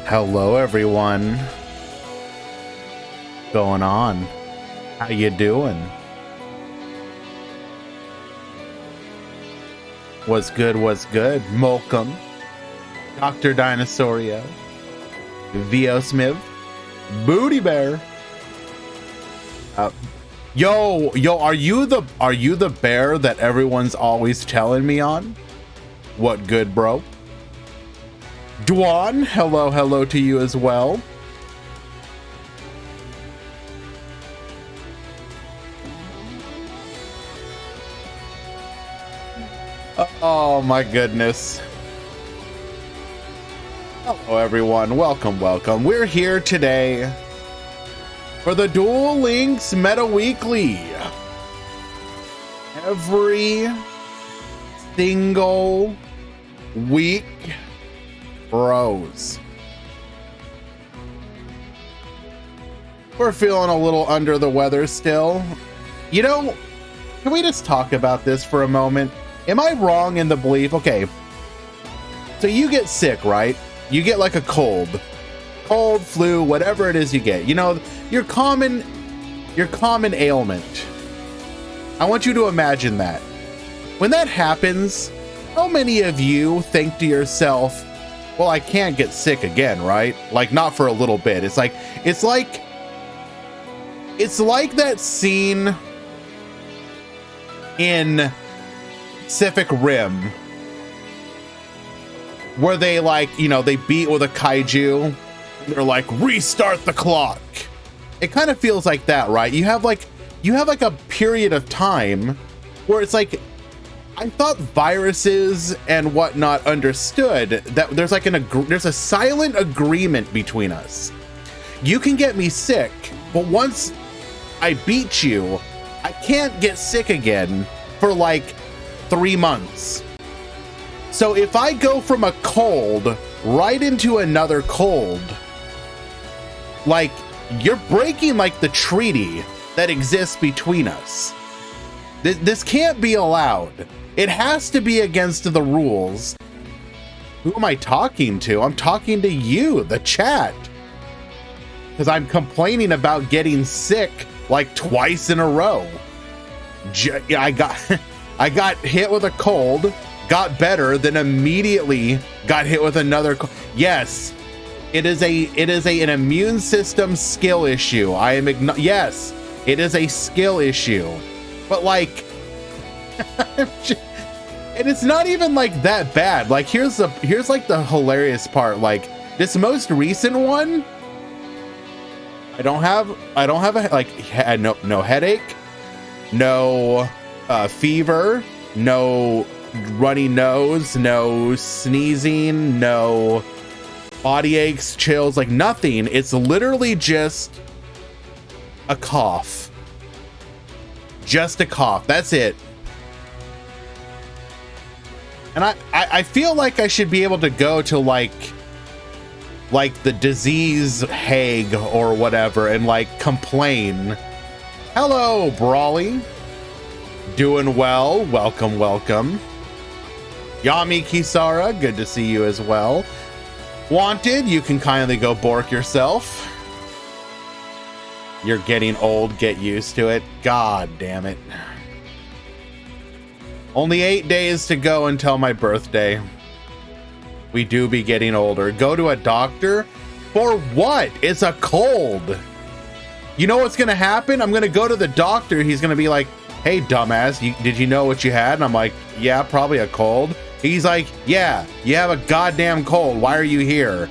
Hello everyone. Going on? How you doing? What's good, what's good? Molcom, Dr. Dinosaurio, VO Smith, Booty Bear. Yo, are you the bear that everyone's always telling me on? What good, bro? Dwan, hello to you as well. Oh my goodness. Hello everyone, welcome. We're here today for the Duel Links Meta Weekly. Every single week, bros. We're feeling a little under the weather still. You know, can we just talk about this for a moment? Am I wrong in the belief? Okay, so you get sick, right? You get like a cold, flu, whatever it is you get. You know, your common ailment. I want you to imagine that. When that happens, how many of you think to yourself, well, I can't get sick again, right? Like, not for a little bit. It's like that scene in Pacific Rim where they, like, you know, they beat with a kaiju and they're like, restart the clock. It kind of feels like that, right? You have like a period of time where it's like, I thought viruses and whatnot understood that there's like there's a silent agreement between us. You can get me sick, but once I beat you, I can't get sick again for like 3 months. So if I go from a cold right into another cold, like, you're breaking like the treaty that exists between us. This can't be allowed. It has to be against the rules. Who am I talking to? I'm talking to you, the chat. Because I'm complaining about getting sick like twice in a row. I got hit with a cold, got better, then immediately got hit with another cold. Yes, it is an immune system skill issue. Yes, it is a skill issue. But like, and it's not even like that bad. Like, here's like the hilarious part. Like, this most recent one, I don't have no headache, no fever, no runny nose, no sneezing, no body aches, chills, like nothing. It's literally just a cough. Just a cough. That's it. And I feel like I should be able to go to like the disease Hague or whatever and like complain. Hello, Brawly. Doing well. Welcome. Yami Kisara, good to see you as well. Wanted, you can kindly go bork yourself. You're getting old, get used to it. God damn it. Only 8 days to go until my birthday. We do be getting older. Go to a doctor? For what? It's a cold. You know what's gonna happen? I'm gonna go to the doctor. He's gonna be like, hey, dumbass, did you know what you had? And I'm like, yeah, probably a cold. He's like, yeah, you have a goddamn cold. Why are you here?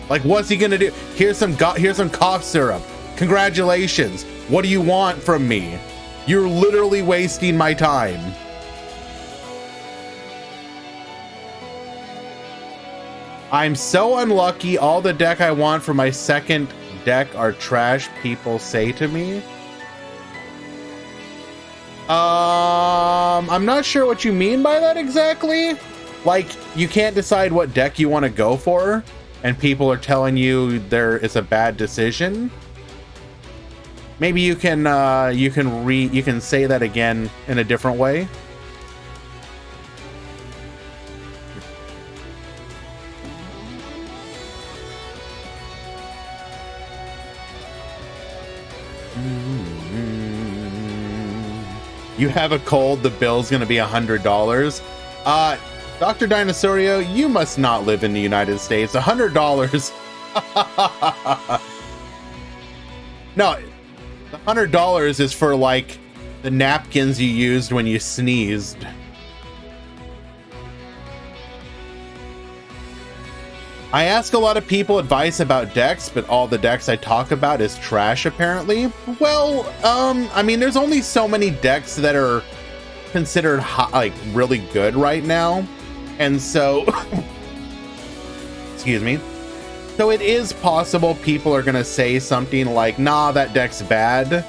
Like, what's he gonna do? Here's some cough syrup. Congratulations. What do you want from me? You're literally wasting my time. I'm so unlucky. All the deck I want for my second deck are trash, people say to me. I'm not sure what you mean by that exactly. Like, you can't decide what deck you want to go for, and people are telling you there is a bad decision. Maybe you can say that again in a different way. You have a cold, the bill's gonna be $100. Dr. Dinosaurio, you must not live in the United States. $100. No, the $100 is for like the napkins you used when you sneezed. I ask a lot of people advice about decks, but all the decks I talk about is trash apparently. Well, I mean, there's only so many decks that are considered like really good right now. And so, excuse me. So it is possible people are gonna say something like, nah, that deck's bad,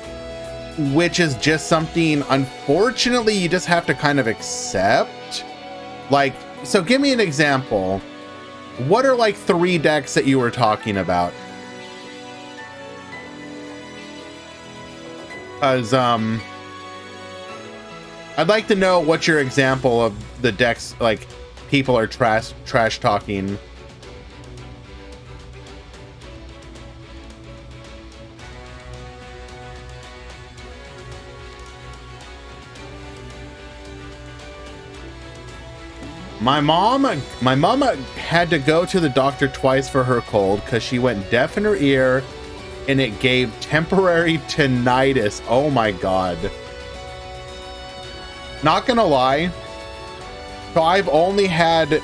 which is just something, unfortunately, you just have to kind of accept. Like, so give me an example. What are like 3 decks that you were talking about? Because I'd like to know what your example of the decks like people are trash talking. My mom had to go to the doctor twice for her cold because she went deaf in her ear and it gave temporary tinnitus. Oh my God. Not gonna lie. So I've only had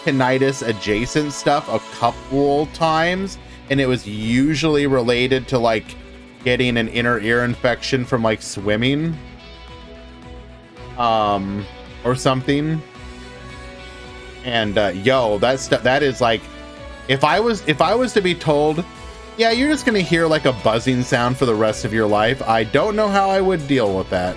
tinnitus adjacent stuff a couple times, and it was usually related to like getting an inner ear infection from like swimming. Or something. And yo, that is like, if I was to be told, yeah, you're just gonna hear like a buzzing sound for the rest of your life, I don't know how I would deal with that.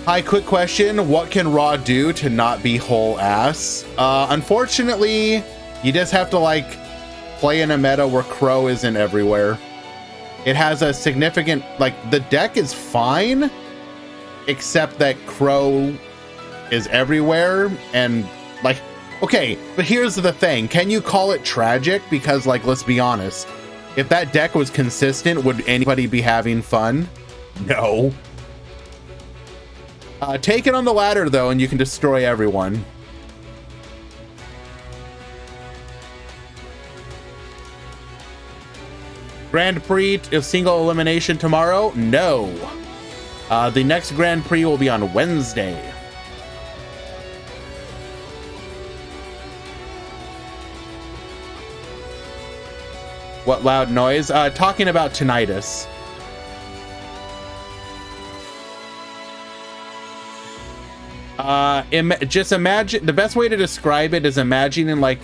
Hi, quick question. What can Raw do to not be whole ass? Unfortunately, you just have to like play in a meta where Crow isn't everywhere. It has a significant, like, the deck is fine, except that Crow is everywhere. And like, okay, but here's the thing. Can you call it tragic? Because like, let's be honest, if that deck was consistent, would anybody be having fun? No. Take it on the ladder though, and you can destroy everyone. Grand Prix of single elimination tomorrow? No. The next Grand Prix will be on Wednesday. What loud noise? Talking about tinnitus. Just imagine, the best way to describe it is imagining like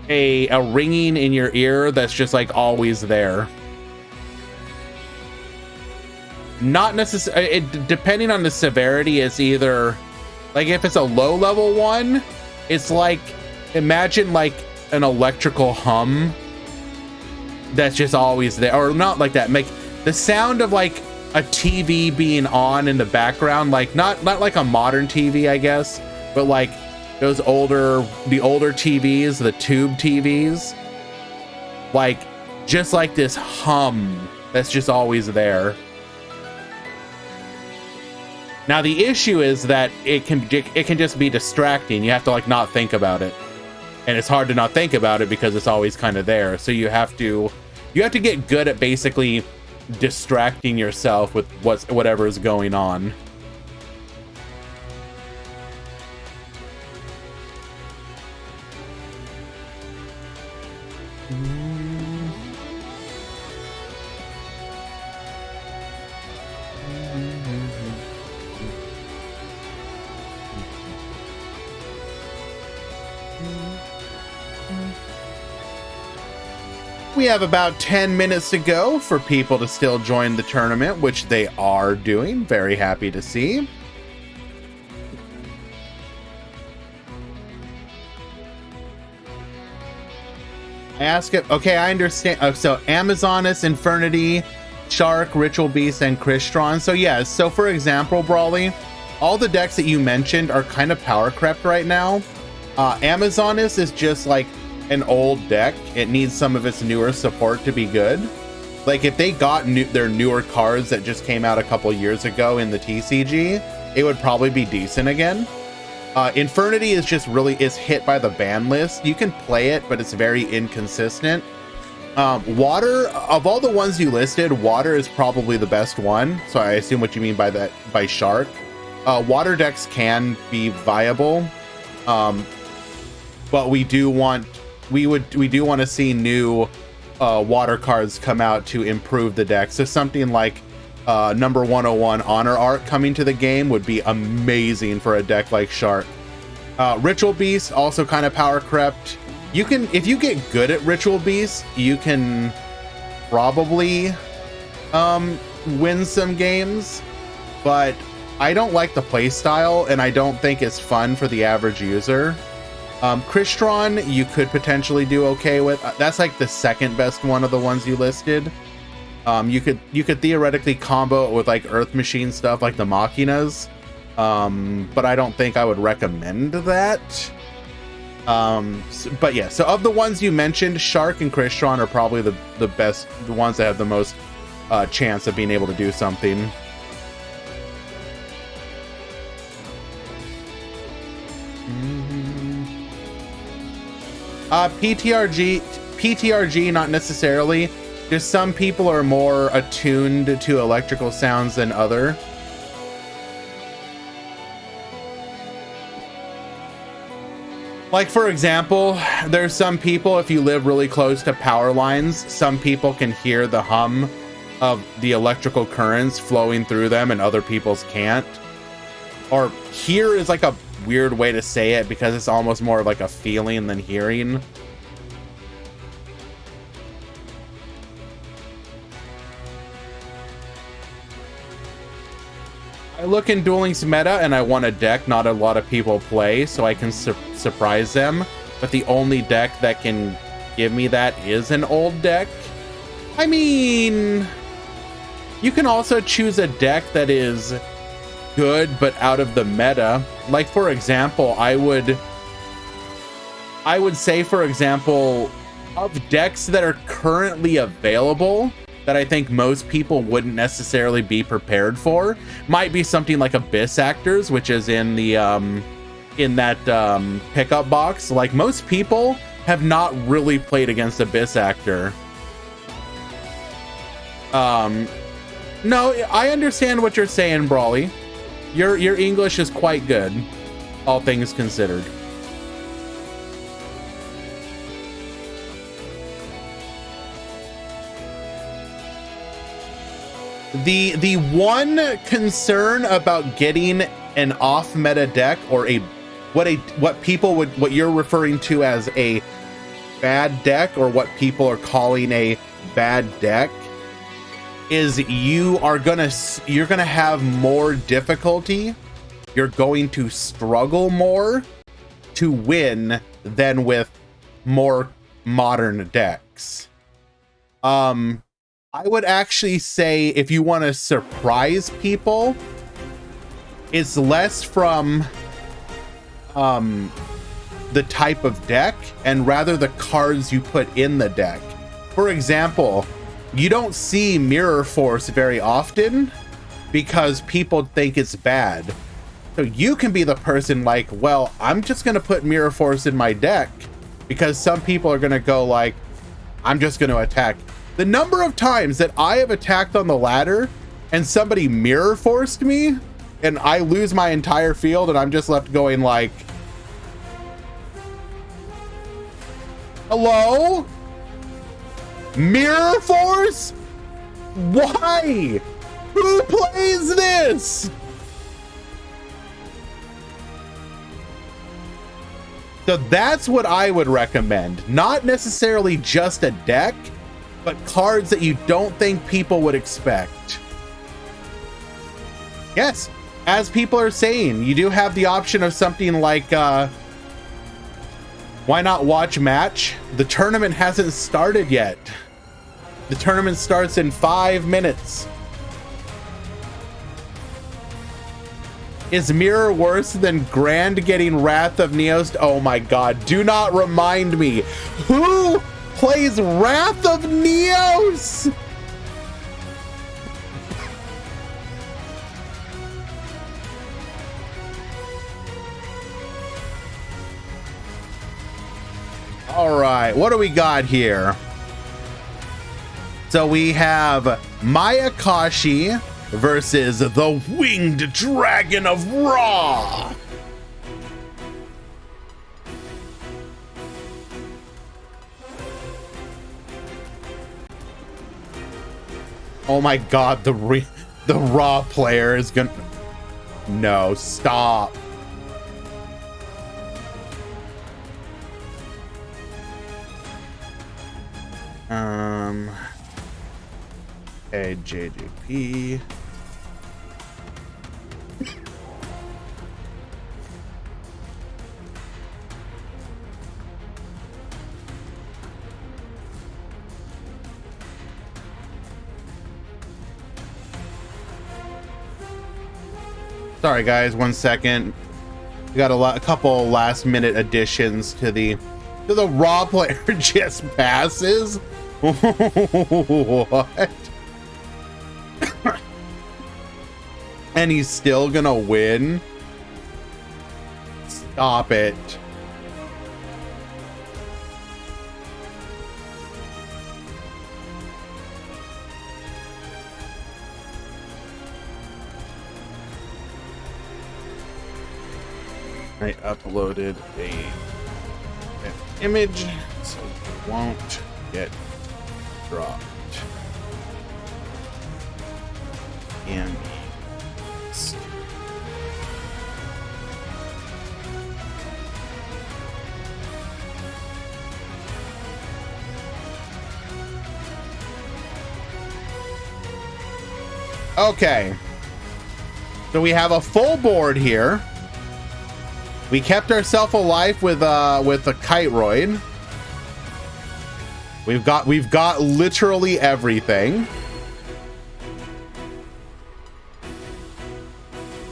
a ringing in your ear that's just like always there. Not necessarily, depending on the severity, it's either like, if it's a low level one, it's like, imagine like an electrical hum that's just always there, or not like that, make the sound of like a TV being on in the background, like not like a modern TV, I guess, but like those the older TVs, the tube TVs, like just like this hum that's just always there. Now the issue is that it can just be distracting. You have to like not think about it, and it's hard to not think about it because it's always kind of there. So you have to get good at basically distracting yourself with whatever is going on. We have about 10 minutes to go for people to still join the tournament, which they are doing. Very happy to see. I ask it. Okay, I understand. So Amazoness, Infernity, Shark, Ritual Beast, and Crystron. So yes. So for example, Brawly, all the decks that you mentioned are kind of power crept right now. Amazoness is just like an old deck, it needs some of its newer support to be good. Like if they got their newer cards that just came out a couple years ago in the TCG, it would probably be decent again. Infernity is hit by the ban list. You can play it, but it's very inconsistent. Water, of all the ones you listed, Water is probably the best one. So I assume what you mean by that, by Shark. Water decks can be viable, but we do want to see new water cards come out to improve the deck. So something like number 101 Honor Art coming to the game would be amazing for a deck like Shark. Ritual Beast also kind of power crept. You can, if you get good at Ritual Beast, you can probably win some games, but I don't like the play style and I don't think it's fun for the average user. Crystron you could potentially do okay with. That's like the second best one of the ones you listed. You could theoretically combo it with like Earth Machine stuff like the Machinas, but I don't think I would recommend that. But yeah, so of the ones you mentioned, Shark and Crystron are probably the best, the ones that have the most chance of being able to do something. PTRG, not necessarily. Just some people are more attuned to electrical sounds than other. Like, for example, there's some people, if you live really close to power lines, some people can hear the hum of the electrical currents flowing through them and other people's can't. Or hear is like a weird way to say it because it's almost more of like a feeling than hearing. I look in Duel Links meta and I want a deck not a lot of people play so I can surprise them, but the only deck that can give me that is an old deck. I mean, you can also choose a deck that is good but out of the meta. Like, for example, I would say, for example, of decks that are currently available that I think most people wouldn't necessarily be prepared for might be something like Abyss Actors, which is in the in that pickup box. Like, most people have not really played against Abyss Actor. No, I understand what you're saying, Brawly. Your English is quite good, all things considered. The one concern about getting an off-meta deck, or what you're referring to as a bad deck, or what people are calling a bad deck, is you're gonna have more difficulty. You're going to struggle more to win than with more modern decks. I would actually say if you want to surprise people, it's less from the type of deck and rather the cards you put in the deck. For example, you don't see Mirror Force very often because people think it's bad. So you can be the person like, well, I'm just going to put Mirror Force in my deck because some people are going to go like, I'm just going to attack. The number of times that I have attacked on the ladder and somebody Mirror Forced me and I lose my entire field and I'm just left going like, hello? Mirror Force? Why? Who plays this? So that's what I would recommend. Not necessarily just a deck, but cards that you don't think people would expect. Yes, as people are saying, you do have the option of something like, why not watch match? The tournament hasn't started yet. The tournament starts in 5 minutes. Is Mirror worse than Grand getting Wrath of Neos? Oh my god, do not remind me. Who plays Wrath of Neos? All right, what do we got here? So we have Mayakashi versus the Winged Dragon of Ra. Oh my god, the Ra player is gonna... No, stop. Okay, JJP. Sorry guys, 1 second. We got a couple last minute additions to the Raw player just passes. What? And he's still gonna win? Stop it. I uploaded an image so it won't get dropped. And okay, so we have a full board here. We kept ourselves alive with a Kiteroid. We've got literally everything.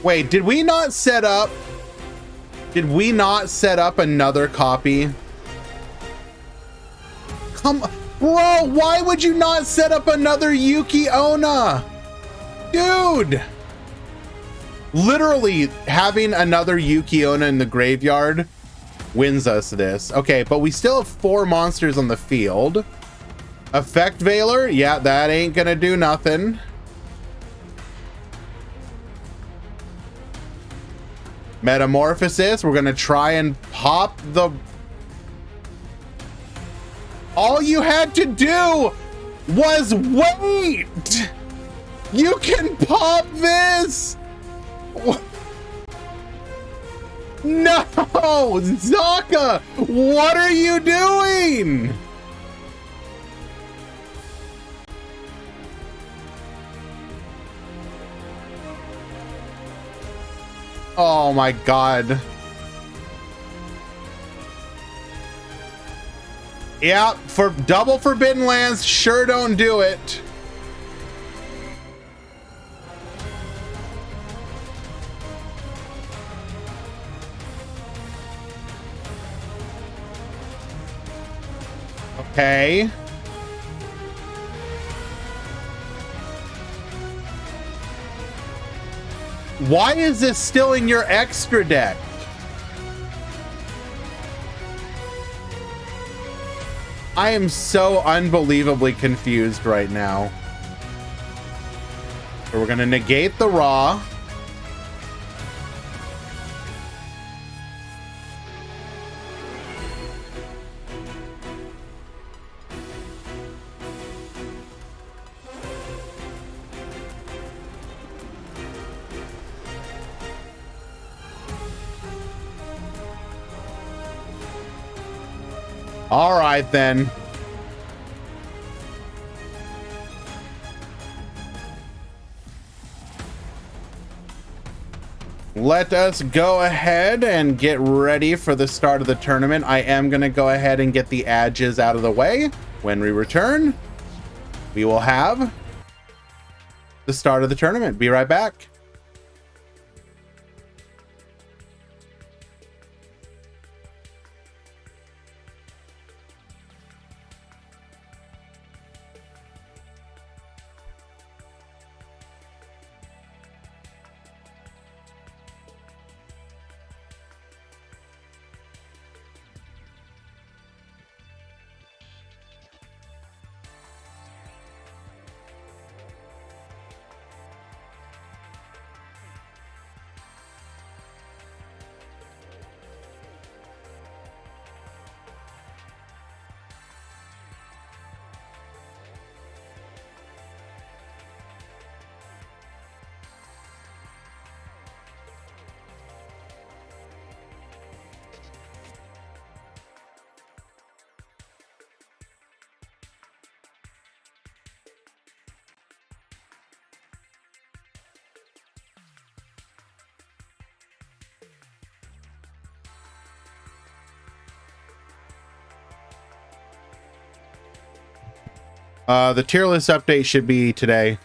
Wait, did we not set up another copy? Come on, bro, why would you not set up another Yuki Onna? Dude! Literally having another Yuki Onna in the graveyard wins us this. Okay, but we still have 4 monsters on the field. Effect Veiler, yeah, that ain't gonna do nothing. Metamorphosis, we're gonna try and pop the... All you had to do was wait! You can pop this! No! Zaka! What are you doing? Oh my god. Yeah, for double Forbidden Lands, sure don't do it. Okay. Why is this still in your extra deck? I am so unbelievably confused right now. So we're gonna negate the Raw. All right, then. Let us go ahead and get ready for the start of the tournament. I am going to go ahead and get the edges out of the way. When we return, we will have the start of the tournament. Be right back. The tier list update should be today.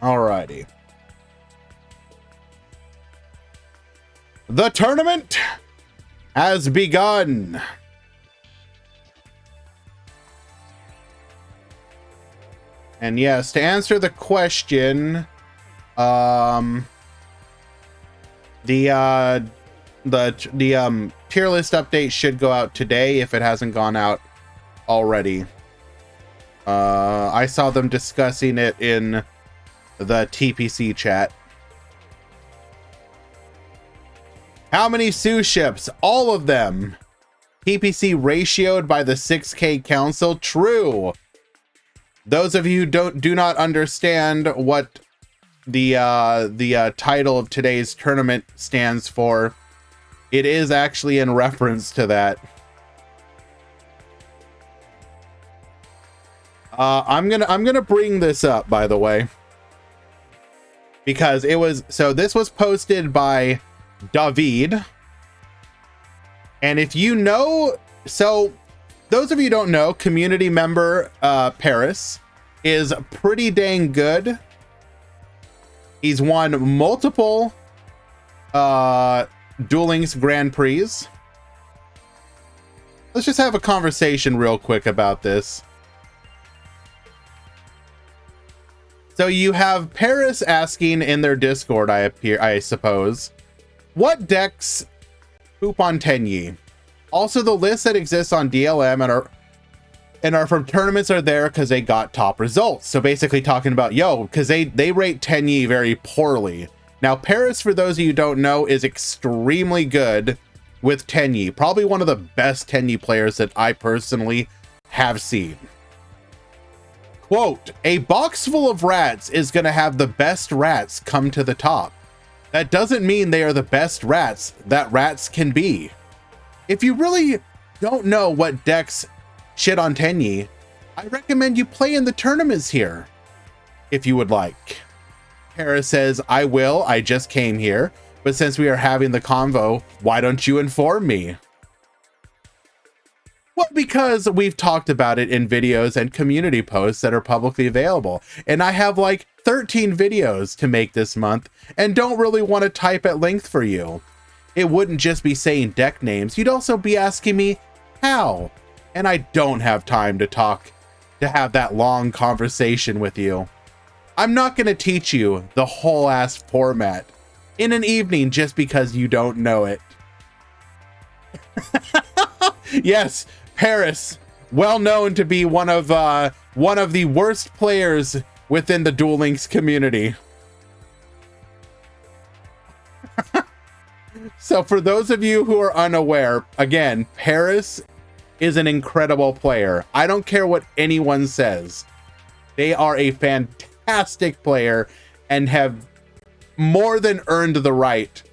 Alrighty. The tournament has begun. And yes, to answer the question, the tier list update should go out today if it hasn't gone out already. I saw them discussing it in the TPC chat. How many Sioux ships? All of them. TPC ratioed by the 6K Council. True. Those of you who do not understand what the title of today's tournament stands for, it is actually in reference to that. I'm gonna bring this up, by the way, because this was posted by David, and if you know, so those of you who don't know, community member Paris is pretty dang good. He's won multiple Duel Links Grand Prix. Let's just have a conversation real quick about this. So you have Paris asking in their Discord, I suppose, what decks poop on Tenyi? Also, the list that exists on DLM and are from tournaments are there because they got top results. So basically talking about, because they rate Tenyi very poorly. Now, Paris, for those of you who don't know, is extremely good with Tenyi. Probably one of the best Tenyi players that I personally have seen. Quote, a box full of rats is going to have the best rats come to the top. That doesn't mean they are the best rats that rats can be. If you really don't know what decks shit on Tenyi, I recommend you play in the tournaments here, if you would like. Paris says, I will, I just came here, but since we are having the convo, why don't you inform me? Well, because we've talked about it in videos and community posts that are publicly available. And I have like 13 videos to make this month and don't really want to type at length for you. It wouldn't just be saying deck names. You'd also be asking me how. And I don't have time to have that long conversation with you. I'm not going to teach you the whole ass format in an evening just because you don't know it. Yes. Paris, well known to be one of the worst players within the Duel Links community. So for those of you who are unaware, again, Paris is an incredible player. I don't care what anyone says. They are a fantastic player and have more than earned the right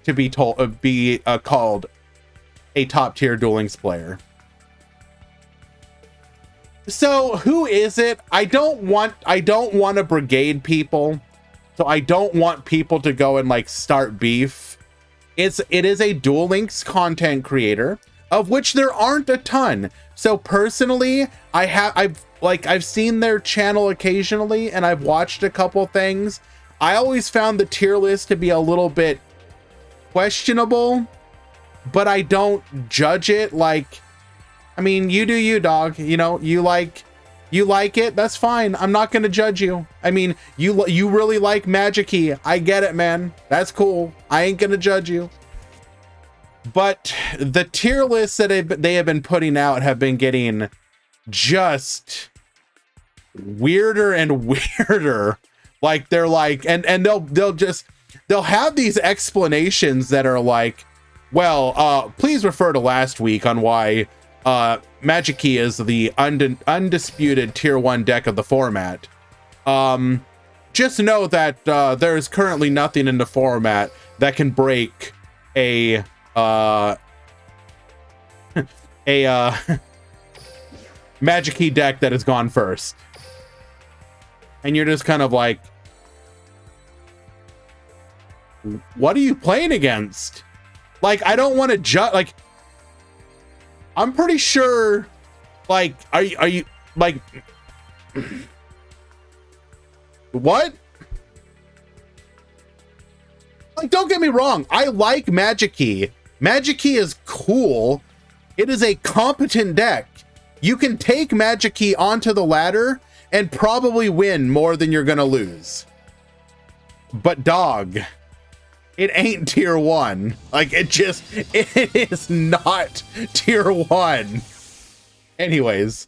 to be called a top tier Duel Links player. So who is it? I don't want to brigade people. So I don't want people to go and like start beef. It is a Duel Links content creator, of which there aren't a ton. So personally, I've seen their channel occasionally and I've watched a couple things. I always found the tier list to be a little bit questionable, but I don't judge it. Like, I mean, you do you, dog. You know, you like it, that's fine. I'm not gonna judge you. I mean, you really like Magic-y. I get it, man. That's cool. I ain't gonna judge you. But the tier lists that they have been putting out have been getting just weirder and weirder. Like they're like, and they'll have these explanations that are like, well, please refer to last week on why Magic Key is the undisputed tier 1 deck of the format. Just know that there's currently nothing in the format that can break a Magic Key deck that has gone first. And you're just kind of like, what are you playing against? Like, I don't want to judge. Like, I'm pretty sure. Like, are you like, what? Like, don't get me wrong. I like Magic Key. Magic Key is cool. It is a competent deck. You can take Magic Key onto the ladder and probably win more than you're gonna lose. But dog, it ain't tier 1. Like, it is not tier 1. Anyways.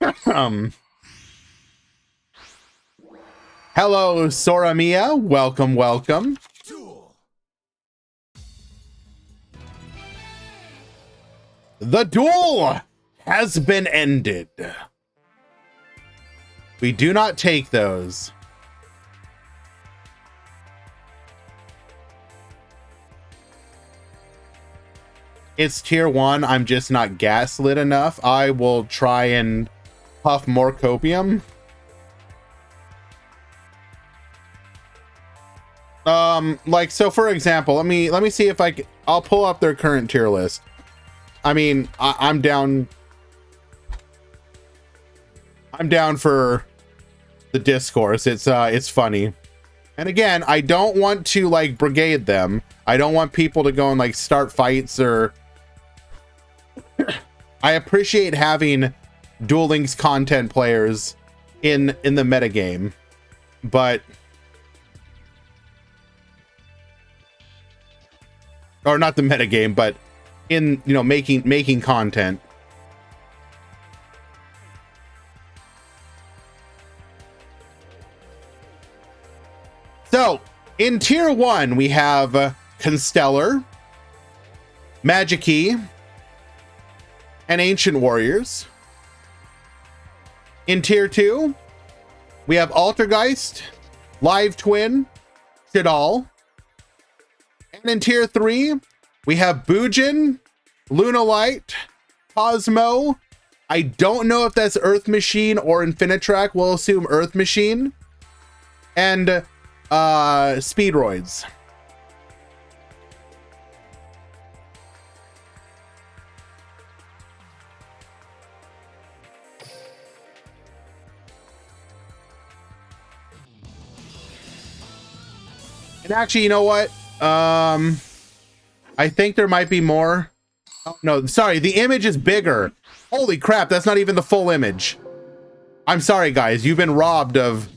Hello, Soramia. Welcome, welcome. The duel has been ended. We do not take those. It's tier 1. I'm just not gaslit enough. I will try and puff more copium. Like, so for example, let me see if I'll pull up their current tier list. I mean, I'm down for the discourse. It's funny. And again, I don't want to like brigade them. I don't want people to go and like start fights or I appreciate having Duel Links content players in the metagame, but or not the metagame, but in, you know, making content. So in tier 1 we have Constellar, Magic Key, and Ancient Warriors. In tier 2 we have Altergeist, Live Twin, Shadal. And in tier 3 we have Bujin, Lunalight, Cosmo. I don't know if that's Earth Machine or Infinitrack. We'll assume Earth Machine. And Speedroids. And actually, you know what? I think there might be more. Oh, no, sorry. The image is bigger. Holy crap. That's not even the full image. I'm sorry, guys. You've been robbed of...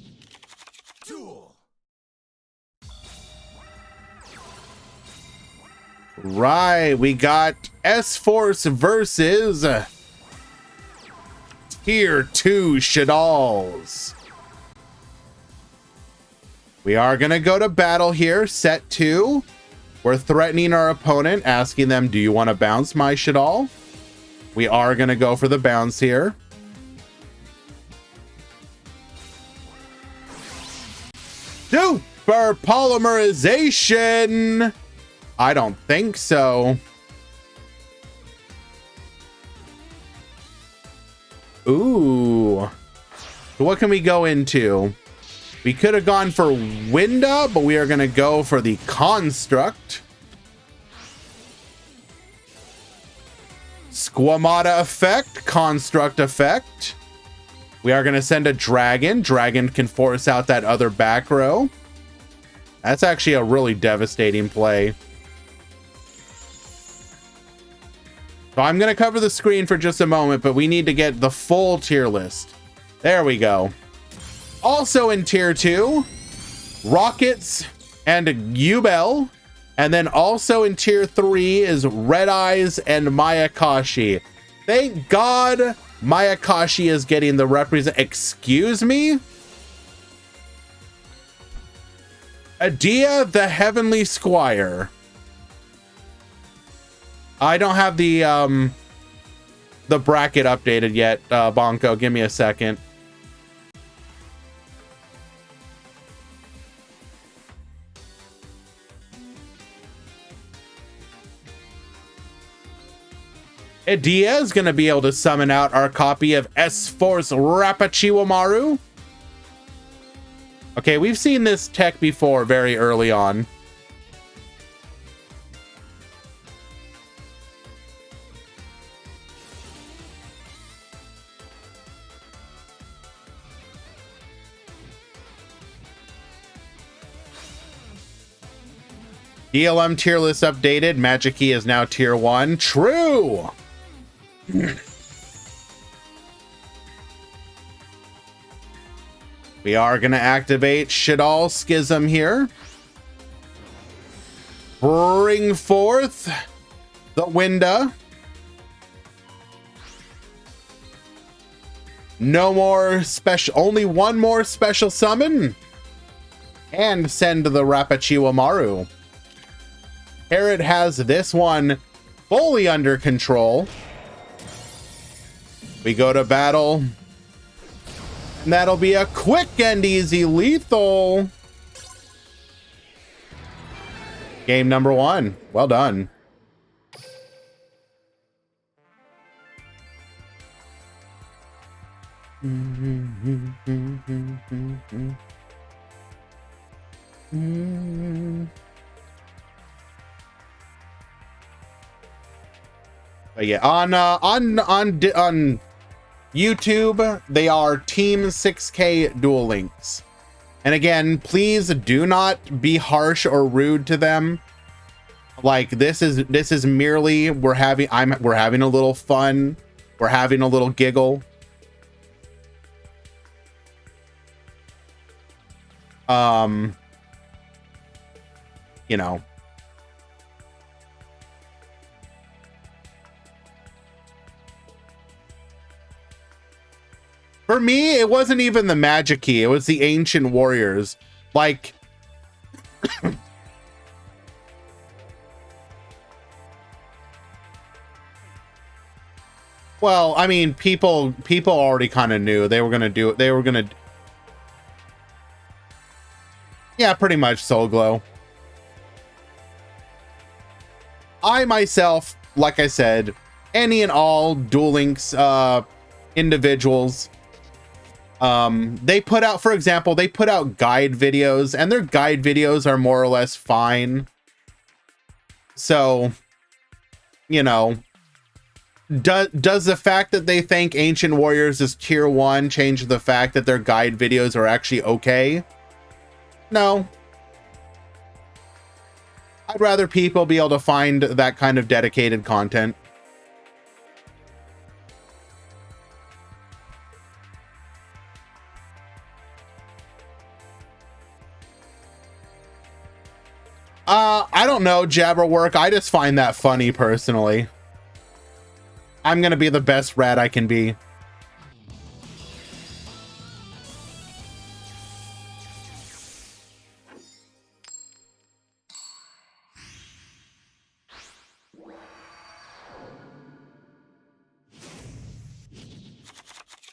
Right. We got S-Force versus tier 2 Shadals. We are going to go to battle here. Set 2. We're threatening our opponent, asking them, do you want to bounce my Shadal? We are going to go for the bounce here. Super polymerization. I don't think so. Ooh. So what can we go into? We could have gone for Winda, but we are going to go for the Construct. Squamata effect, Construct effect. We are going to send a Dragon. Dragon can force out that other back row. That's actually a really devastating play. So I'm going to cover the screen for just a moment, but we need to get the full tier list. There we go. Also in tier 2, Rockets and Yubel. And then also in tier 3 is Red Eyes and Mayakashi. Thank God Mayakashi is getting the represent. Excuse me? Adia the Heavenly Squire. I don't have the bracket updated yet, Bonko. Give me a second. Adia is going to be able to summon out our copy of S-Force Rapachiwamaru. Okay, we've seen this tech before very early on. DLM tier list updated. Magic Key is now tier 1. True! We are going to activate Shadal Schism here. Bring forth the Winda. No more special, only one more special summon. And send the Rapachiwamaru. Herod has this one fully under control. We go to battle. And that'll be a quick and easy lethal. Game number 1. Well done. But yeah, on YouTube, they are Team 6K Duel Links. And again, please do not be harsh or rude to them. Like this is merely we're having a little fun. We're having a little giggle. You know. For me, it wasn't even the Magic Key. It was the Ancient Warriors. Like, well, I mean, people already kind of knew they were gonna do it. They were gonna, yeah, pretty much Soul Glow. I myself, like I said, any and all Duel Links individuals. They put out, for example, they put out guide videos, and their guide videos are more or less fine. So, you know, does the fact that they think Ancient Warriors is tier 1 change the fact that their guide videos are actually okay? No. I'd rather people be able to find that kind of dedicated content. I don't know, Jabberwork. I just find that funny personally. I'm gonna be the best rat I can be.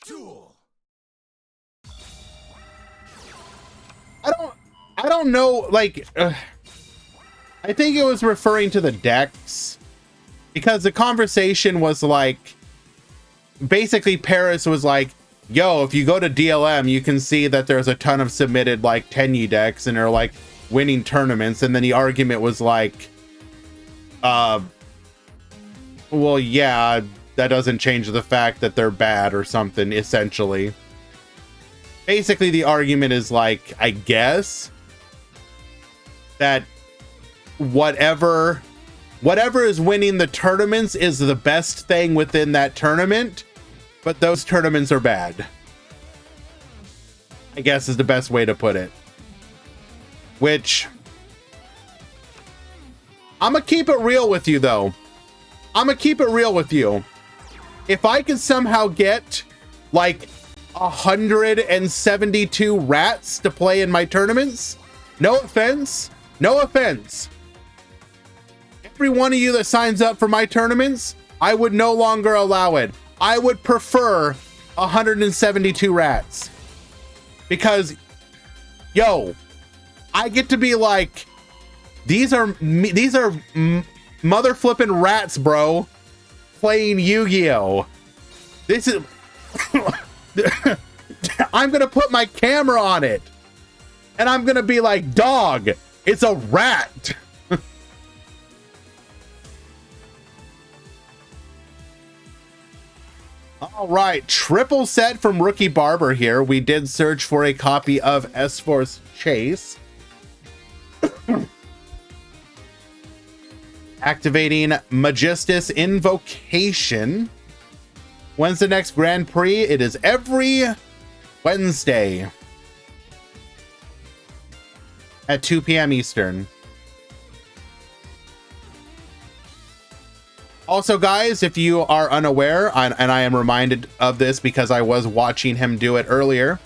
Duel. I don't know, like, I think it was referring to the decks, because the conversation was like, basically Paris was like, yo, if you go to DLM, you can see that there's a ton of submitted like Tenyi decks and are like winning tournaments. And then the argument was like, well, yeah, that doesn't change the fact that they're bad or something, essentially. Basically, the argument is like, I guess that whatever is winning the tournaments is the best thing within that tournament, but those tournaments are bad, I guess is the best way to put it. Which, I'm gonna keep it real with you though. I'm gonna keep it real with you. if I could somehow get like 172 rats to play in my tournaments, no offense, every one of you that signs up for my tournaments, I would no longer allow it. I would prefer 172 rats, because yo, I get to be like, these are mother flipping rats, bro, playing Yu-Gi-Oh. This is I'm gonna put my camera on it and I'm gonna be like, dog, it's a rat. All right, triple set from Rookie Barber here. We did search for a copy of S-Force Chase. Activating Magistus Invocation. When's the next Grand Prix? It is every Wednesday at 2 p.m. Eastern. Also, guys, if you are unaware, and I am reminded of this because I was watching him do it earlier,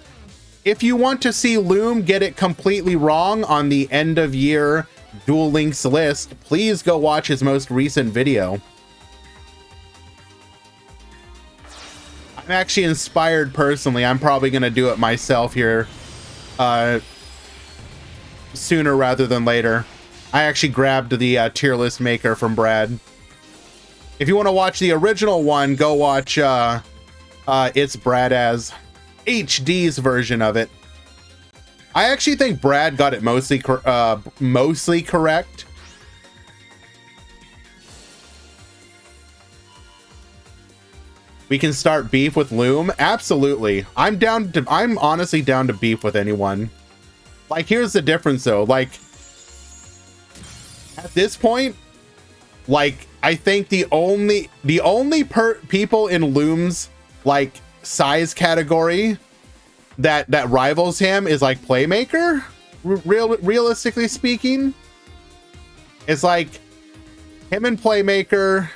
if you want to see Loom get it completely wrong on the end of year Duel Links list, please go watch his most recent video. I'm actually inspired personally. I'm probably going to do it myself here sooner rather than later. I actually grabbed the tier list maker from Brad. If you want to watch the original one, go watch It's Brad as HD's version of it. I actually think Brad got it mostly correct. We can start beef with Loom. Absolutely. I'm honestly down to beef with anyone. Like, here's the difference though. Like, at this point, like, I think the only people in Loom's like size category that rivals him is like Playmaker. Realistically speaking, it's like him and Playmaker,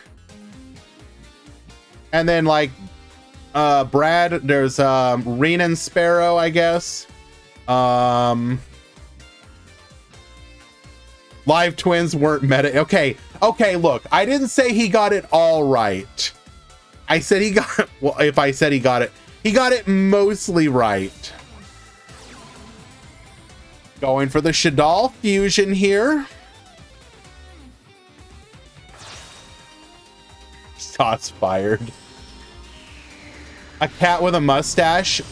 and then like Brad. There's Renan Sparrow, I guess. Live Twins weren't meta. Okay, look, I didn't say he got it all right. I said he got, well, if I said he got it mostly right. Going for the Shadal fusion here. Shots fired. A cat with a mustache.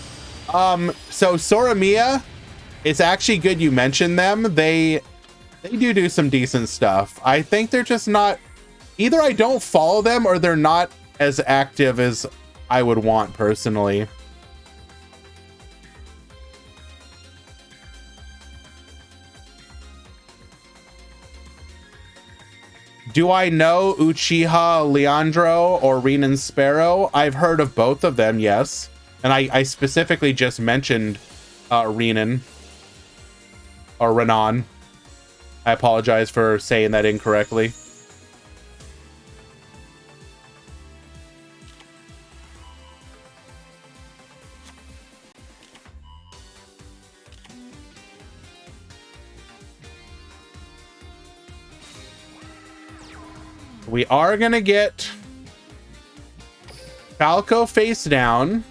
So Soramiya, it's actually good you mentioned them. They do some decent stuff. I think they're just not, either I don't follow them or they're not as active as I would want personally. Do I know Uchiha Leandro or Renan Sparrow? I've heard of both of them, yes. And I specifically just mentioned Renan or Renan. I apologize for saying that incorrectly. We are gonna get Falco face down.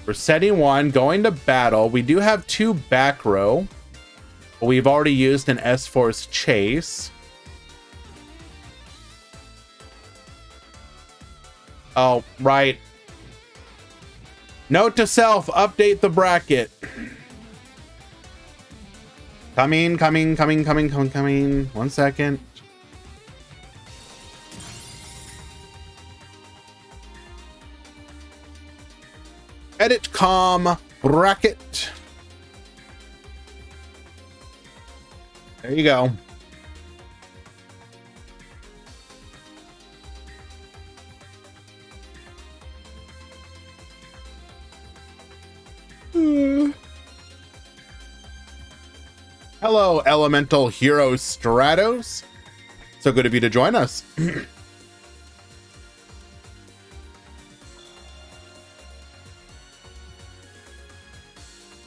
We're setting one, going to battle. We do have two back row. We've already used an S-Force Chase. Oh, right. Note to self, update the bracket. Coming. 1 second. Edit com bracket. There you go. Hello, Elemental Hero Stratos. So good of you to join us.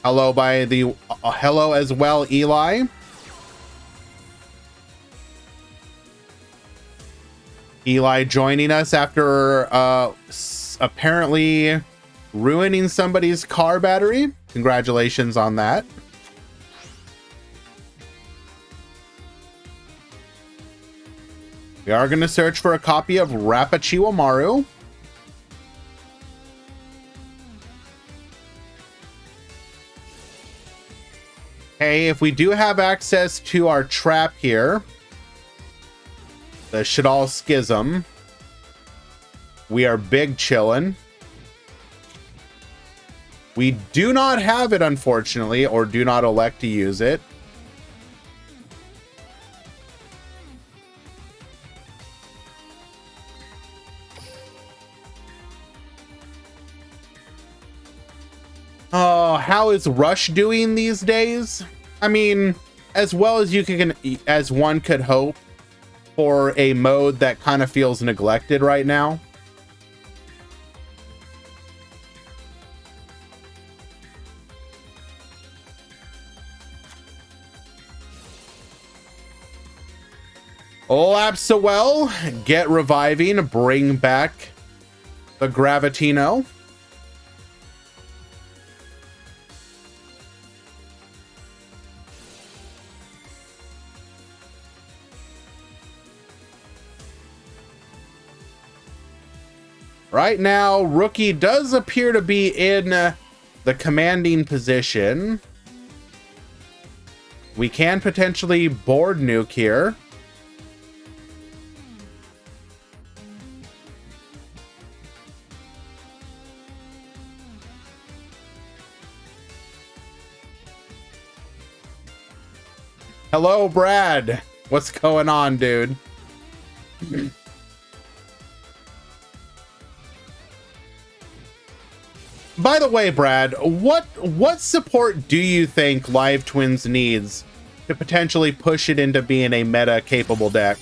Hello hello as well, Eli. Eli joining us after apparently ruining somebody's car battery. Congratulations on that. We are going to search for a copy of Rapachiwamaru. Hey, if we do have access to our trap here, the Shadal Schism, we are big chillin'. We do not have it, unfortunately, or do not elect to use it. Oh, how is Rush doing these days? I mean, as well as as one could hope for a mode that kind of feels neglected right now. Oh, Absol, get reviving, bring back the Gravitino. Right now, Rookie does appear to be in the commanding position. We can potentially board nuke here. Hello, Brad. What's going on, dude? By the way, Brad, what support do you think Live Twins needs to potentially push it into being a meta-capable deck?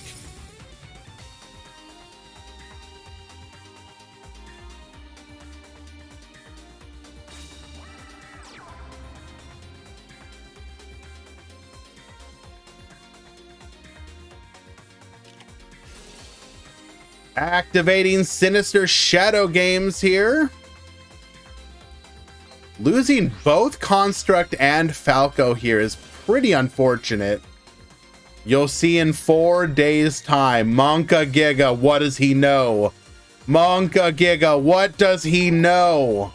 Activating Sinister Shadow Games here. Losing both Construct and Falco here is pretty unfortunate. You'll see in 4 days' time. Monka Giga, what does he know? Monka Giga, what does he know?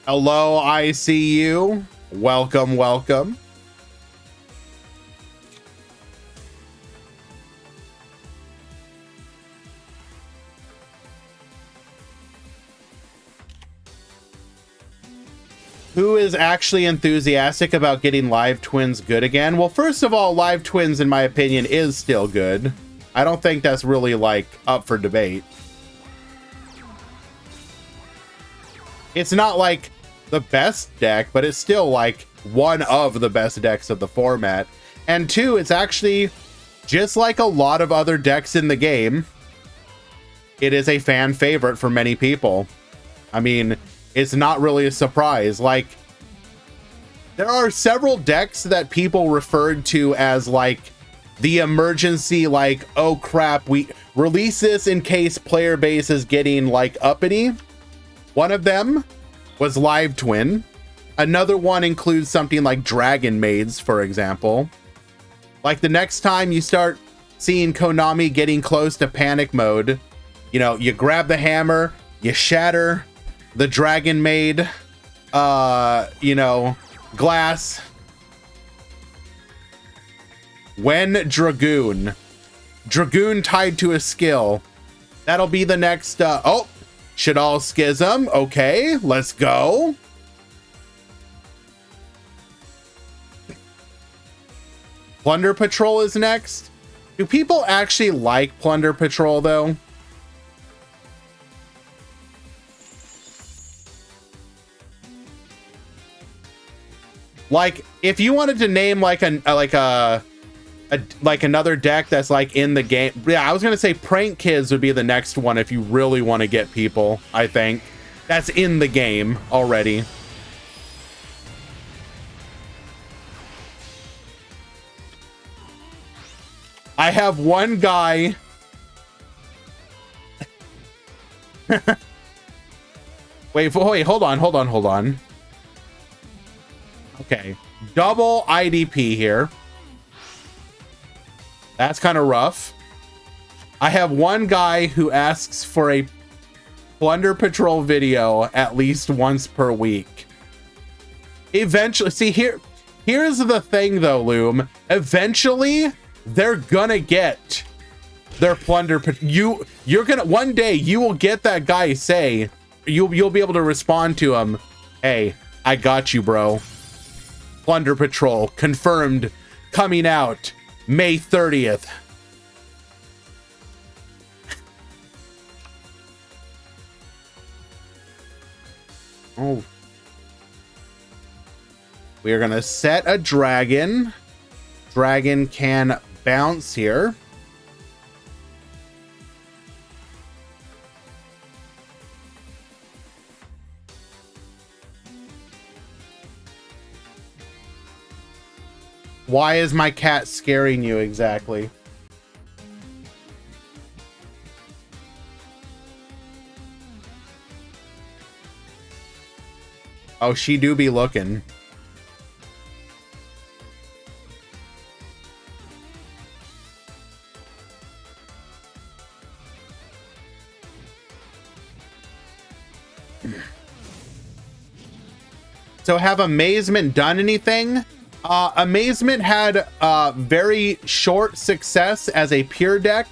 Hello, ICU. Welcome, welcome. Who is actually enthusiastic about getting Live Twins good again? Well, first of all, Live Twins, in my opinion, is still good. I don't think that's really, like, up for debate. It's not, like, the best deck, but it's still, like, one of the best decks of the format. And two, it's actually, just like a lot of other decks in the game, it is a fan favorite for many people. I mean, it's not really a surprise. Like, there are several decks that people referred to as like the emergency, like, oh crap, we release this in case player base is getting like uppity. One of them was Live Twin. Another one includes something like Dragon Maids, for example. Like, the next time you start seeing Konami getting close to panic mode, you know, you grab the hammer, you shatter the Dragon Maid, you know, glass. When Dragoon tied to a skill, that'll be the next, oh, Shadal Schism. Okay, let's go. Plunder Patrol is next. Do people actually like Plunder Patrol, though? Like, if you wanted to name like another deck that's like in the game, yeah, I was gonna say Prank Kids would be the next one if you really want to get people, I think. That's in the game already. I have one guy. wait, hold on. Okay, double IDP here. That's kind of rough. I have one guy who asks for a Plunder Patrol video at least once per week. Eventually, see, here's the thing though, Loom. Eventually, they're gonna get their Plunder. You're gonna, one day you will get that guy say, you'll be able to respond to him, hey, I got you, bro. Plunder Patrol confirmed, coming out May 30th. Oh. We are gonna set a dragon. Dragon can bounce here. Why is my cat scaring you exactly? Oh, she do be looking. So have Amazement done anything? Amazement had very short success as a pure deck,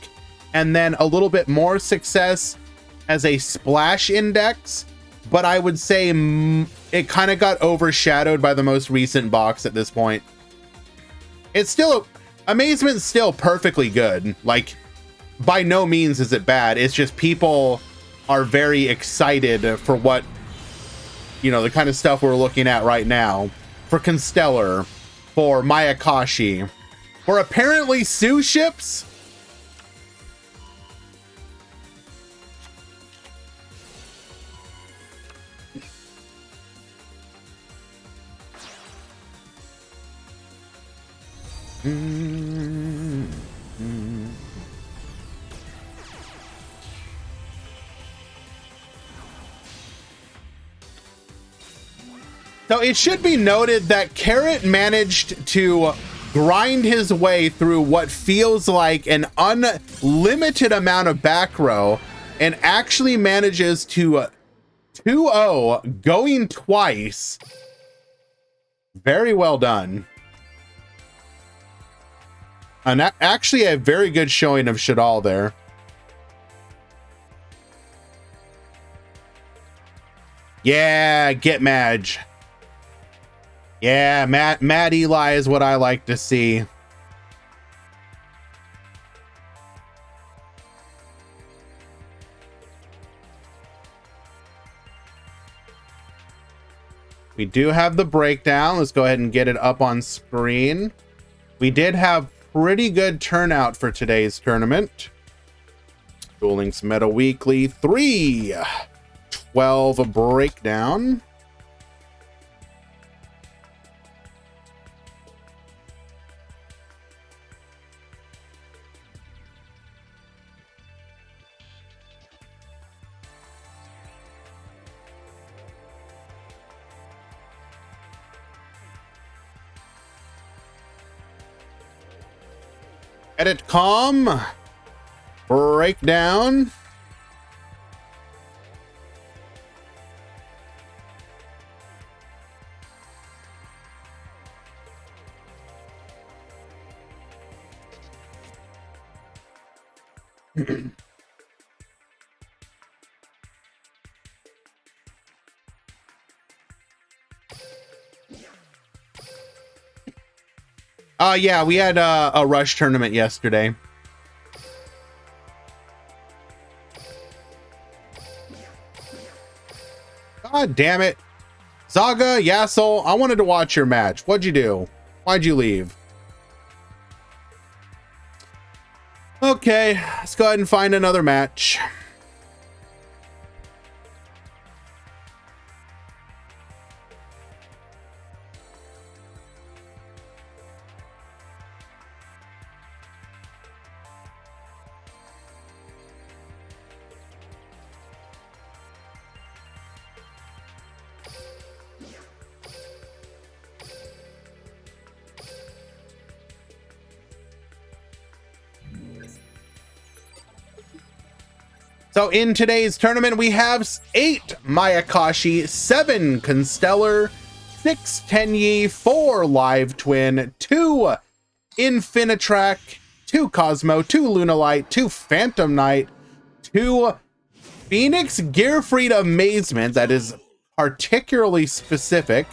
and then a little bit more success as a splash index, but I would say it kind of got overshadowed by the most recent box at this point. It's still, Amazement's still perfectly good. Like, by no means is it bad. It's just people are very excited for what, you know, the kind of stuff we're looking at right now. For Constellar, for Mayakashi, for apparently Sue ships. So it should be noted that Carrot managed to grind his way through what feels like an unlimited amount of back row and actually manages to 2-0 going twice. Very well done. And actually a very good showing of Shadal there. Yeah, get Madge. Yeah, Matt Eli is what I like to see. We do have the breakdown. Let's go ahead and get it up on screen. We did have pretty good turnout for today's tournament. Duel Links Meta Weekly 3/12 breakdown. Edit com breakdown. Yeah, we had a rush tournament yesterday. God damn it. Zaga, Yassel, I wanted to watch your match. What'd you do? Why'd you leave? Okay, let's go ahead and find another match. So in today's tournament, we have 8 Mayakashi, 7 Constellar, 6 Tenyi, 4 Live Twin, 2 Infinitrack, 2 Cosmo, 2 Lunalite, 2 Phantom Knight, 2 Phoenix Gearfried Amazement, that is particularly specific,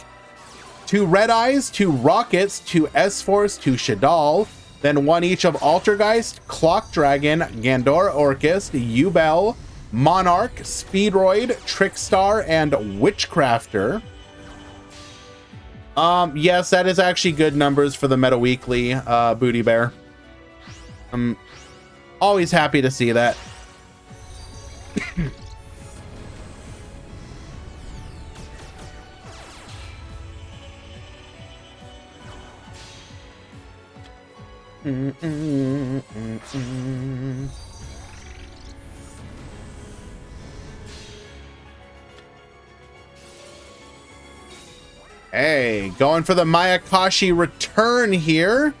2 Red Eyes, 2 Rockets, 2 S-Force, 2 Shadal, then 1 each of Altergeist, Clock Dragon, Gandora Orcust, Ubel, Monarch, Speedroid, Trickstar, and Witchcrafter. Yes, that is actually good numbers for the Meta Weekly, Booty Bear. I'm always happy to see that. Hey, going for the Mayakashi return here.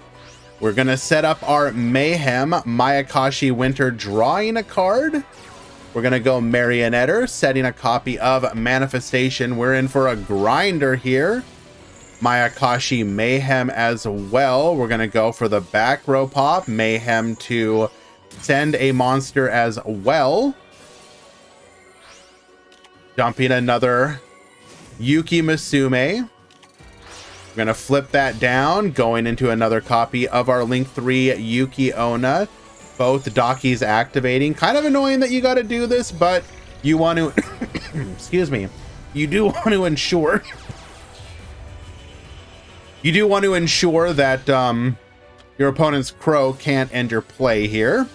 We're gonna set up our Mayhem Mayakashi Winter, drawing a card. We're gonna go Marionetter, setting a copy of Manifestation. We're in for a grinder here. Mayakashi Mayhem as well. We're gonna go for the back row pop, Mayhem to send a monster as well. Dumping another Yuki Musume. We're gonna flip that down, going into another copy of our Link 3 Yuki Onna. Both Dakis activating. Kind of annoying that you got to do this, but you want to excuse me, you do want to ensure that your opponent's Crow can't end your play here.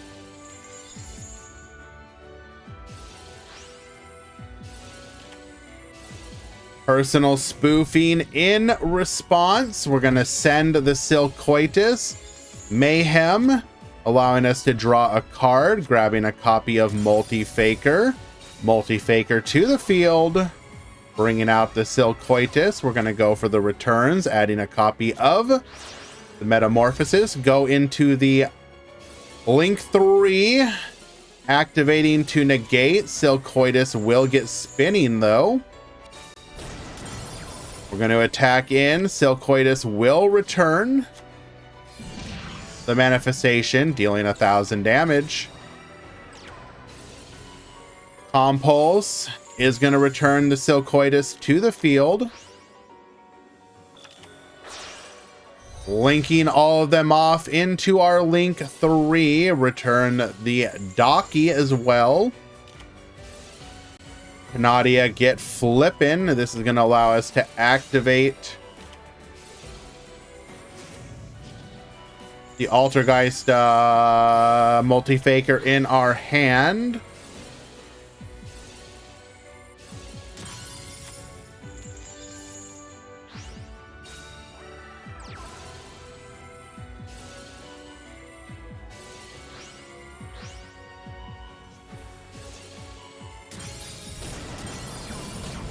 Personal spoofing in response. We're gonna send the Silcoitus Mayhem, allowing us to draw a card, grabbing a copy of Multi-Faker. Multi-Faker to the field, bringing out the Silcoitus. We're gonna go for the returns, adding a copy of the Metamorphosis. Go into the Link 3, activating to negate. Silcoitus will get spinning though. We're going to attack in. Silcoitus will return the Manifestation, dealing 1,000 damage. Compulse is going to return the Silcoitus to the field. Linking all of them off into our Link 3. Return the Daki as well. Nadia get flippin'. This is going to allow us to activate the Altergeist Multi-Faker in our hand.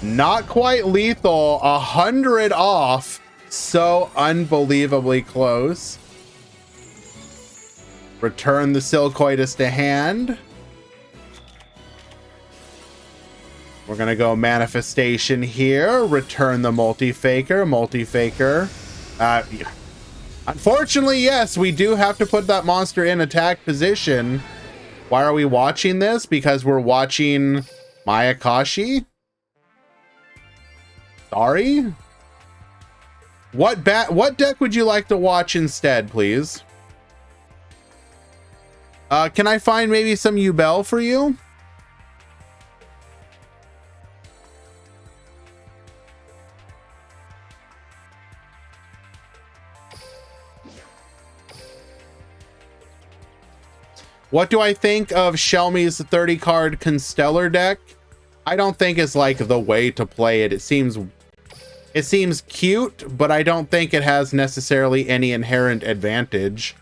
Not quite lethal, 100 off. So unbelievably close. Return the Silcoitus to hand. We're gonna go Manifestation here. Return the Multi-Faker. Multi-Faker. Unfortunately, yes, we do have to put that monster in attack position. Why are we watching this? Because we're watching Mayakashi? Sorry? What deck would you like to watch instead, please? Can I find maybe some Ubel for you? What do I think of Shelmy's 30-card Constellar deck? I don't think it's like the way to play it. It seems cute, but I don't think it has necessarily any inherent advantage.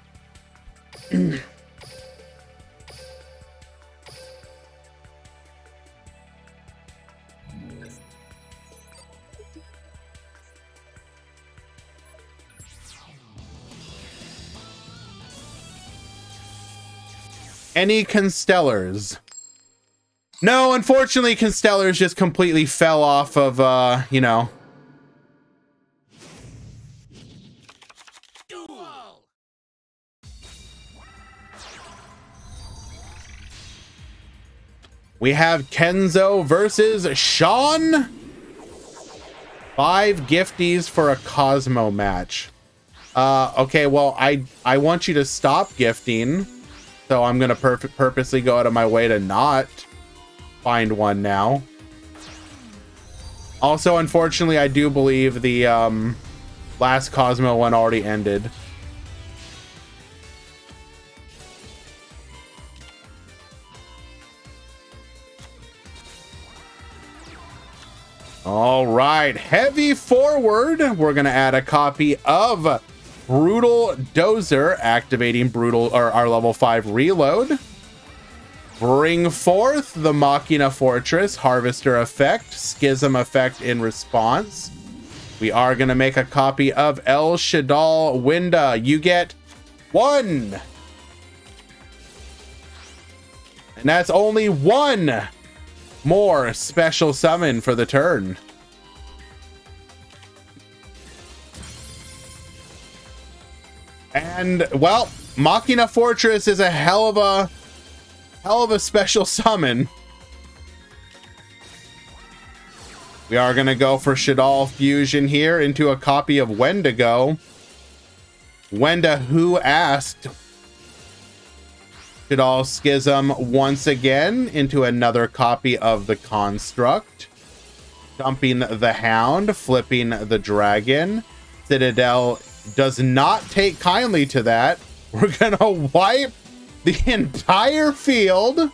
Any Constellars? No, unfortunately, Constellars just completely fell off of, you know. Duel. We have Kenzo versus Sean. 5 gifties for a Cosmo match. Okay, well, I want you to stop gifting. So I'm going to purposely go out of my way to not find one now. Also, unfortunately, I do believe the last Cosmo one already ended. All right, heavy forward. We're going to add a copy of Brutal Dozer, activating Brutal or our level 5 reload. Bring forth the Machina Fortress, Harvester effect, Schism effect in response. We are going to make a copy of El Shadal Winda. You get 1. And that's only 1 more special summon for the turn. And, well, Machina Fortress is a hell of a special summon. We are going to go for Shadal Fusion here into a copy of Wendigo. Wenda, who asked Shadal Schism once again into another copy of the Construct. Dumping the Hound, flipping the Dragon. Citadel does not take kindly to that. We're going to wipe the entire field.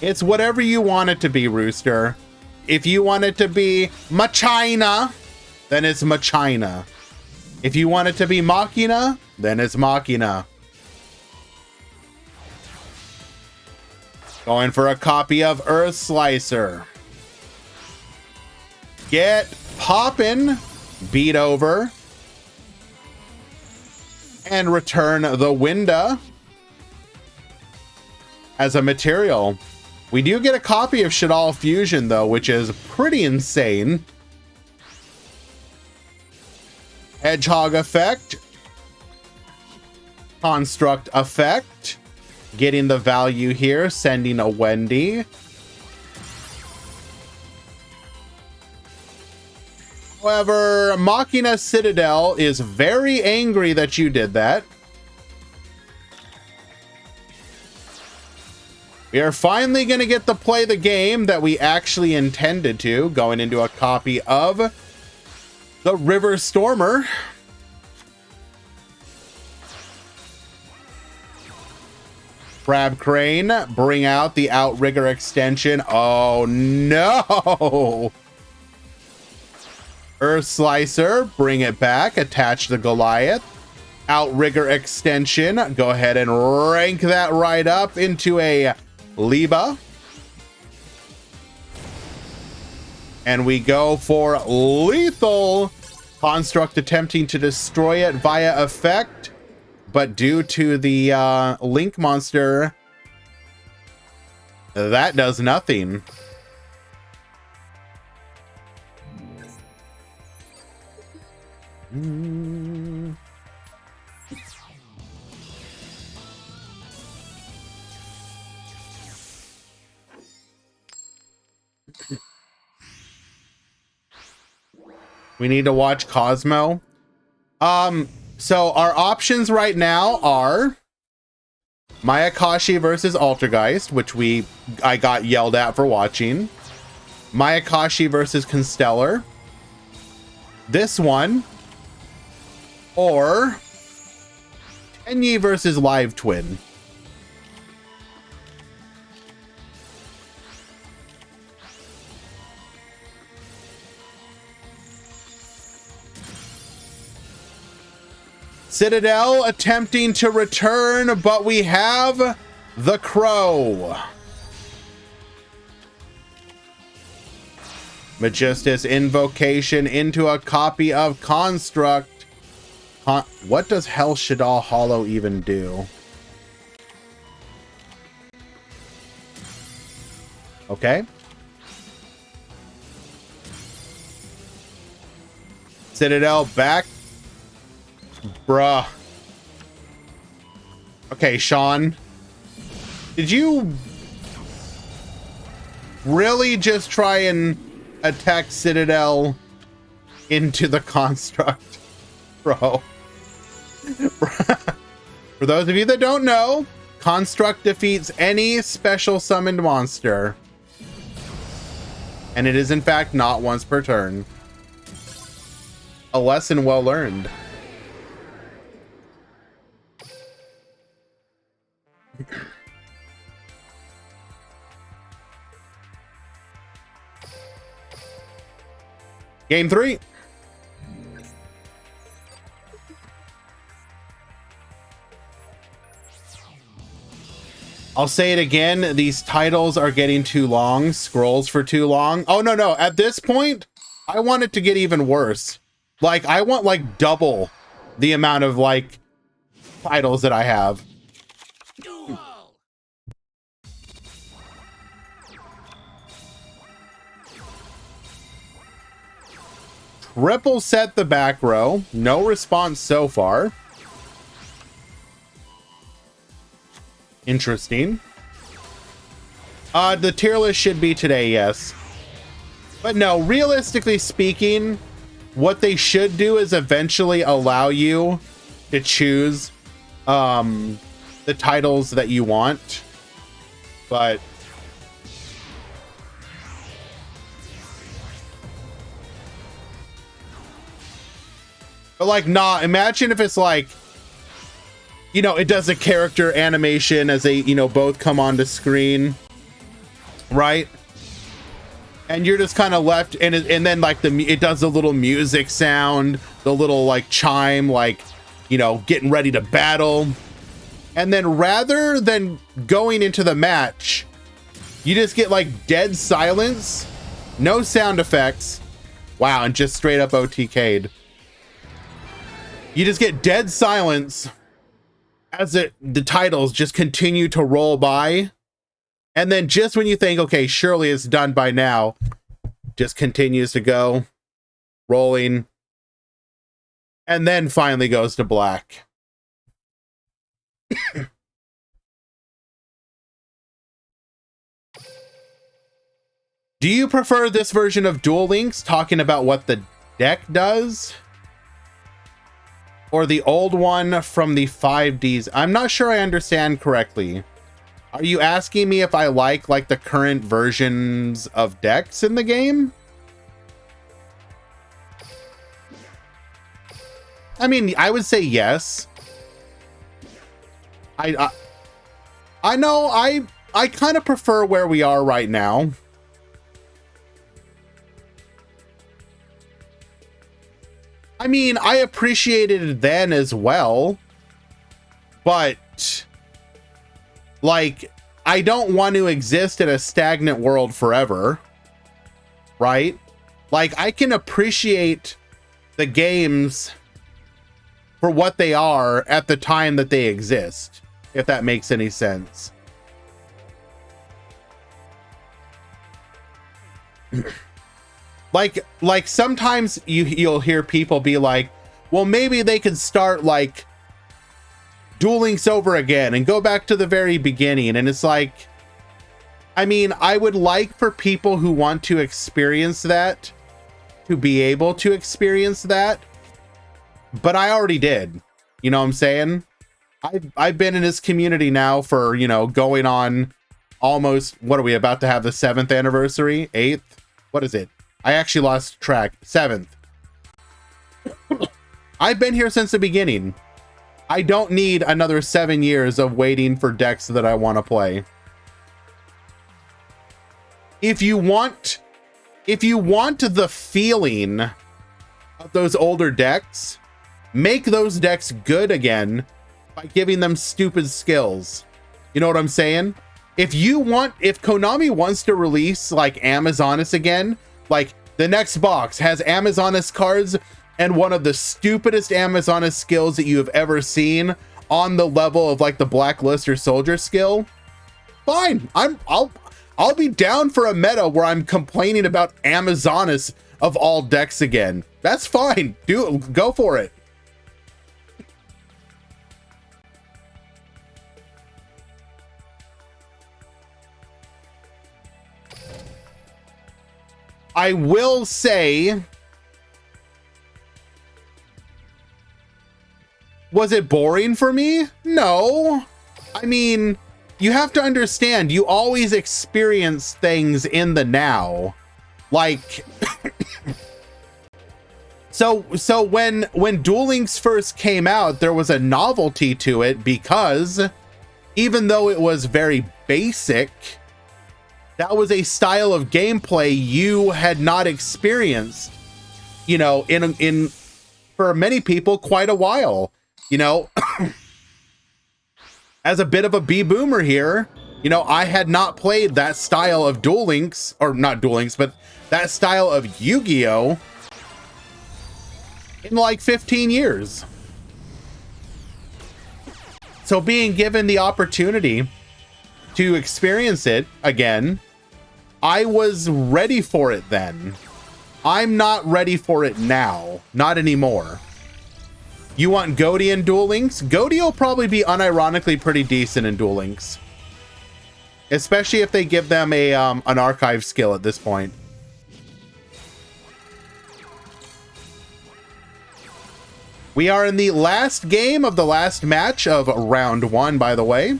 It's whatever you want it to be, Rooster. If you want it to be Machina, then it's Machina. If you want it to be Machina, then it's Machina. Going for a copy of Earth Slicer. Get poppin', beat over, and return the Winda as a material. We do get a copy of Shadal Fusion, though, which is pretty insane. Hedgehog effect. Construct effect. Getting the value here, sending a Wendy. However, Machina Citadel is very angry that you did that. We are finally going to get to play the game that we actually intended to, going into a copy of the River Stormer. Crab Crane, bring out the Outrigger extension. Oh no! Earth Slicer, bring it back, attach the Goliath. Outrigger extension, go ahead and rank that right up into a Liba. And we go for lethal. Construct attempting to destroy it via effect, but due to the Link monster, that does nothing. We need to watch Cosmo. So our options right now are Mayakashi versus Altergeist, which I got yelled at for watching. Mayakashi versus Constellar. This one. Or Tenyi versus Live Twin. Citadel attempting to return, but we have the Crow. Magistus Invocation into a copy of Construct. What does Hell Shadal Hollow even do? Okay. Citadel back. Bruh. Okay, Sean. Did you really just try and attack Citadel into the construct? Bro. For those of you that don't know, construct defeats any special summoned monster. And it is in fact not once per turn. A lesson well learned. Game 3. I'll say it again. These titles are getting too long. Scrolls for too long. Oh, no. At this point, I want it to get even worse. Like, I want like double the amount of like titles that I have. Duel. Triple set the back row. No response so far. Interesting. The tier list should be today, yes. But no, realistically speaking, what they should do is eventually allow you to choose the titles that you want. But like, nah, imagine if it's like, you know, it does a character animation as they, you know, both come onto screen, right? And you're just kind of left, and then like it does a little music sound, the little like chime, like, you know, getting ready to battle. And then rather than going into the match, you just get like dead silence, no sound effects. Wow, and just straight up OTK'd. You just get dead silence as the titles just continue to roll by. And then just when you think, okay, surely it's done by now, just continues to go, rolling, and then finally goes to black. Do you prefer this version of Duel Links talking about what the deck does? Or the old one from the 5Ds? I'm not sure I understand correctly. Are you asking me if I like the current versions of decks in the game? I mean, I would say yes. I know I kind of prefer where we are right now. I mean, I appreciated it then as well, but like, I don't want to exist in a stagnant world forever, right? Like, I can appreciate the games for what they are at the time that they exist, if that makes any sense. Like sometimes you'll hear people be like, well, maybe they could start like Duel Links over again and go back to the very beginning. And it's like, I mean, I would like for people who want to experience that to be able to experience that, but I already did. You know what I'm saying? I've been in this community now for, you know, going on almost, what are we about to have, the 7th anniversary? 8th? What is it? I actually lost track. 7th. I've been here since the beginning. I don't need another 7 years of waiting for decks that I want to play. If you want the feeling of those older decks, make those decks good again by giving them stupid skills. You know what I'm saying? If Konami wants to release like Amazonas again, like the next box has Amazonas cards and one of the stupidest Amazoness skills that you have ever seen on the level of like the Blacklist or Soldier skill, fine. I'll be down for a meta where I'm complaining about Amazoness of all decks again. That's fine. Go for it. I will say, was it boring for me? No. I mean, you have to understand, you always experience things in the now. Like, so when Duel Links first came out, there was a novelty to it because even though it was very basic, that was a style of gameplay you had not experienced, you know, in for many people quite a while, you know. As a bit of a B-boomer here, you know, I had not played that style of Duel Links, or not Duel Links, but that style of Yu-Gi-Oh! In like 15 years. So being given the opportunity to experience it again, I was ready for it then. I'm not ready for it now. Not anymore. You want Goaty in Duel Links? Goaty will probably be unironically pretty decent in Duel Links. Especially if they give them a an archive skill at this point. We are in the last game of the last match of round 1, by the way.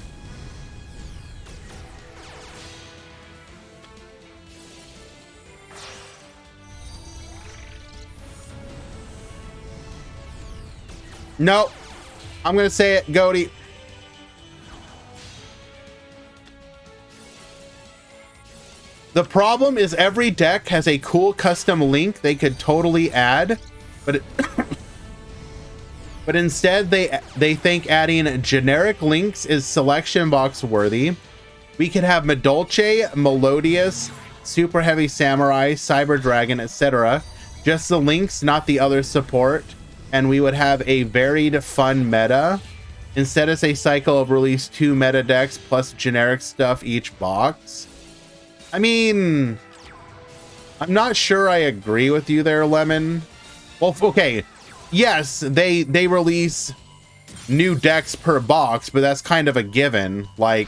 No, I'm gonna say it, Goaty. The problem is every deck has a cool custom link they could totally add, but but instead they think adding generic links is selection box worthy. We could have Madolche, Melodious, Super Heavy Samurai, Cyber Dragon, etc. Just the links, not the other support. And we would have a varied, fun meta. Instead, it's a cycle of release 2 meta decks plus generic stuff each box. I mean, I'm not sure I agree with you there, Lemon. Well, okay, yes, they release new decks per box, but that's kind of a given. Like,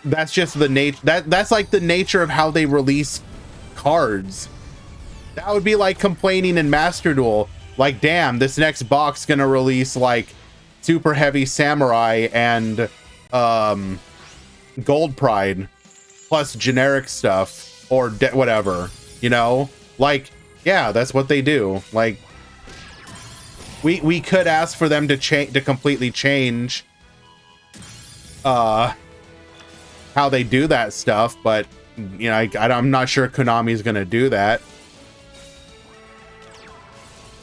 that's just the nature. That's like the nature of how they release cards. That would be like complaining in Master Duel, like, damn, this next box gonna release like Super Heavy Samurai and Gold Pride plus generic stuff or whatever, you know? Like, yeah, that's what they do. Like, we could ask for them to completely change how they do that stuff, but you know, I'm not sure Konami's gonna do that.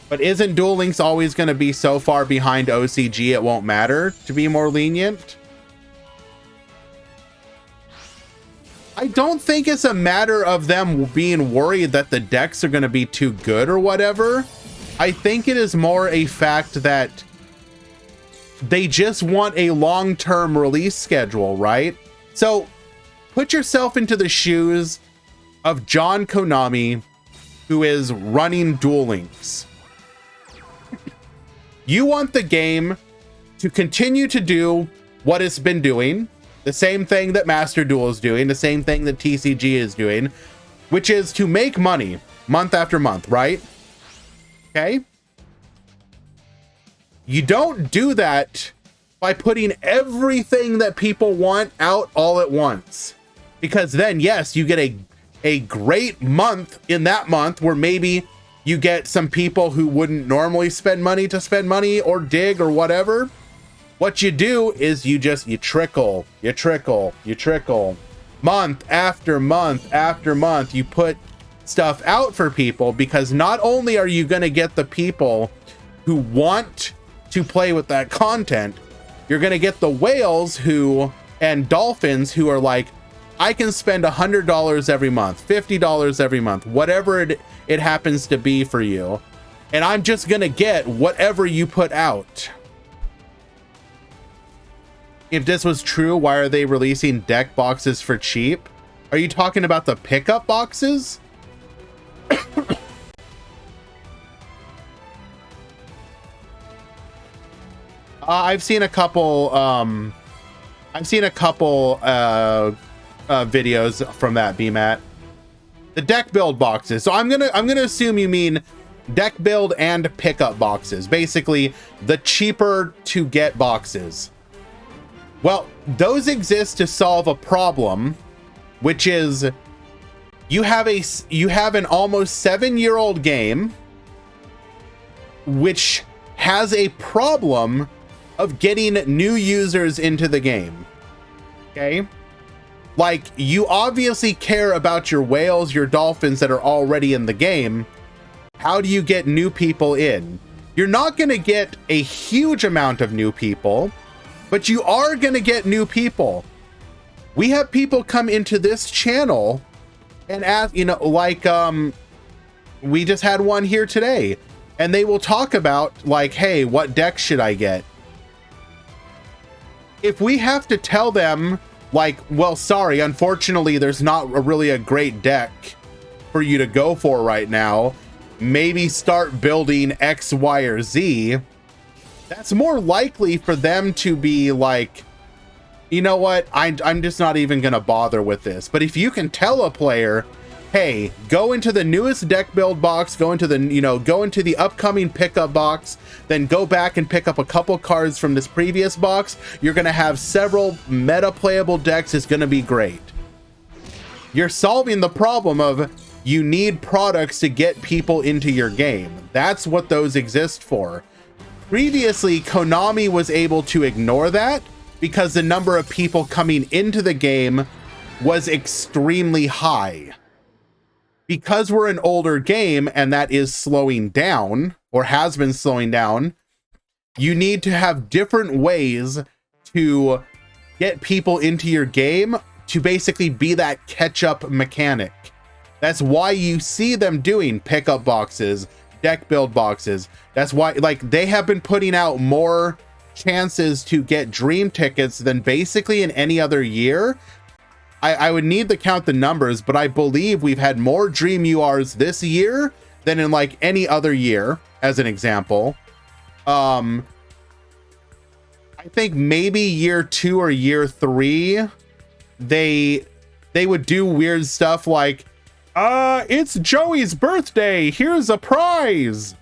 But isn't Duel Links always going to be so far behind OCG it won't matter to be more lenient? I don't think it's a matter of them being worried that the decks are going to be too good or whatever. I think it is more a fact that they just want a long-term release schedule, right? So put yourself into the shoes of John Konami, who is running Duel Links. You want the game to continue to do what it's been doing, the same thing that Master Duel is doing, the same thing that TCG is doing, which is to make money month after month, right? Okay? You don't do that by putting everything that people want out all at once. Because then, yes, you get a great month in that month where maybe you get some people who wouldn't normally spend money to spend money or dig or whatever. What you do is you trickle month after month after month. You put stuff out for people because not only are you going to get the people who want to play with that content, you're going to get the whales and dolphins who are like, I can spend $100 every month, $50 every month, whatever it happens to be for you. And I'm just gonna get whatever you put out. If this was true, why are they releasing deck boxes for cheap? Are you talking about the pickup boxes? I've seen a couple videos from that, BMAT. The deck build boxes. So I'm gonna assume you mean deck build and pickup boxes. Basically, the cheaper to get boxes. Well, those exist to solve a problem, which is you have an almost 7-year-old game which has a problem of getting new users into the game. Okay? Like, you obviously care about your whales, your dolphins that are already in the game. How do you get new people in? You're not going to get a huge amount of new people, but you are going to get new people. We have people come into this channel and ask, you know, like, we just had one here today, and they will talk about, like, hey, what deck should I get? If we have to tell them, like, well, sorry, unfortunately, there's not really a great deck for you to go for right now, maybe start building X, Y, or Z, that's more likely for them to be like, you know what, I'm just not even gonna bother with this. But if you can tell a player, hey, go into the newest deck build box, go into the upcoming pickup box, then go back and pick up a couple cards from this previous box, you're gonna have several meta playable decks. It's gonna be great. You're solving the problem of you need products to get people into your game. That's what those exist for. Previously, Konami was able to ignore that because the number of people coming into the game was extremely high. Because we're an older game and that is slowing down, or has been slowing down, you need to have different ways to get people into your game to basically be that catch-up mechanic. That's why you see them doing pickup boxes, deck build boxes. That's why, like, they have been putting out more chances to get dream tickets than basically in any other year. I would need to count the numbers, but I believe we've had more dream URs this year than in like any other year, as an example. I think maybe year 2 or year 3, they would do weird stuff like, it's Joey's birthday, here's a prize.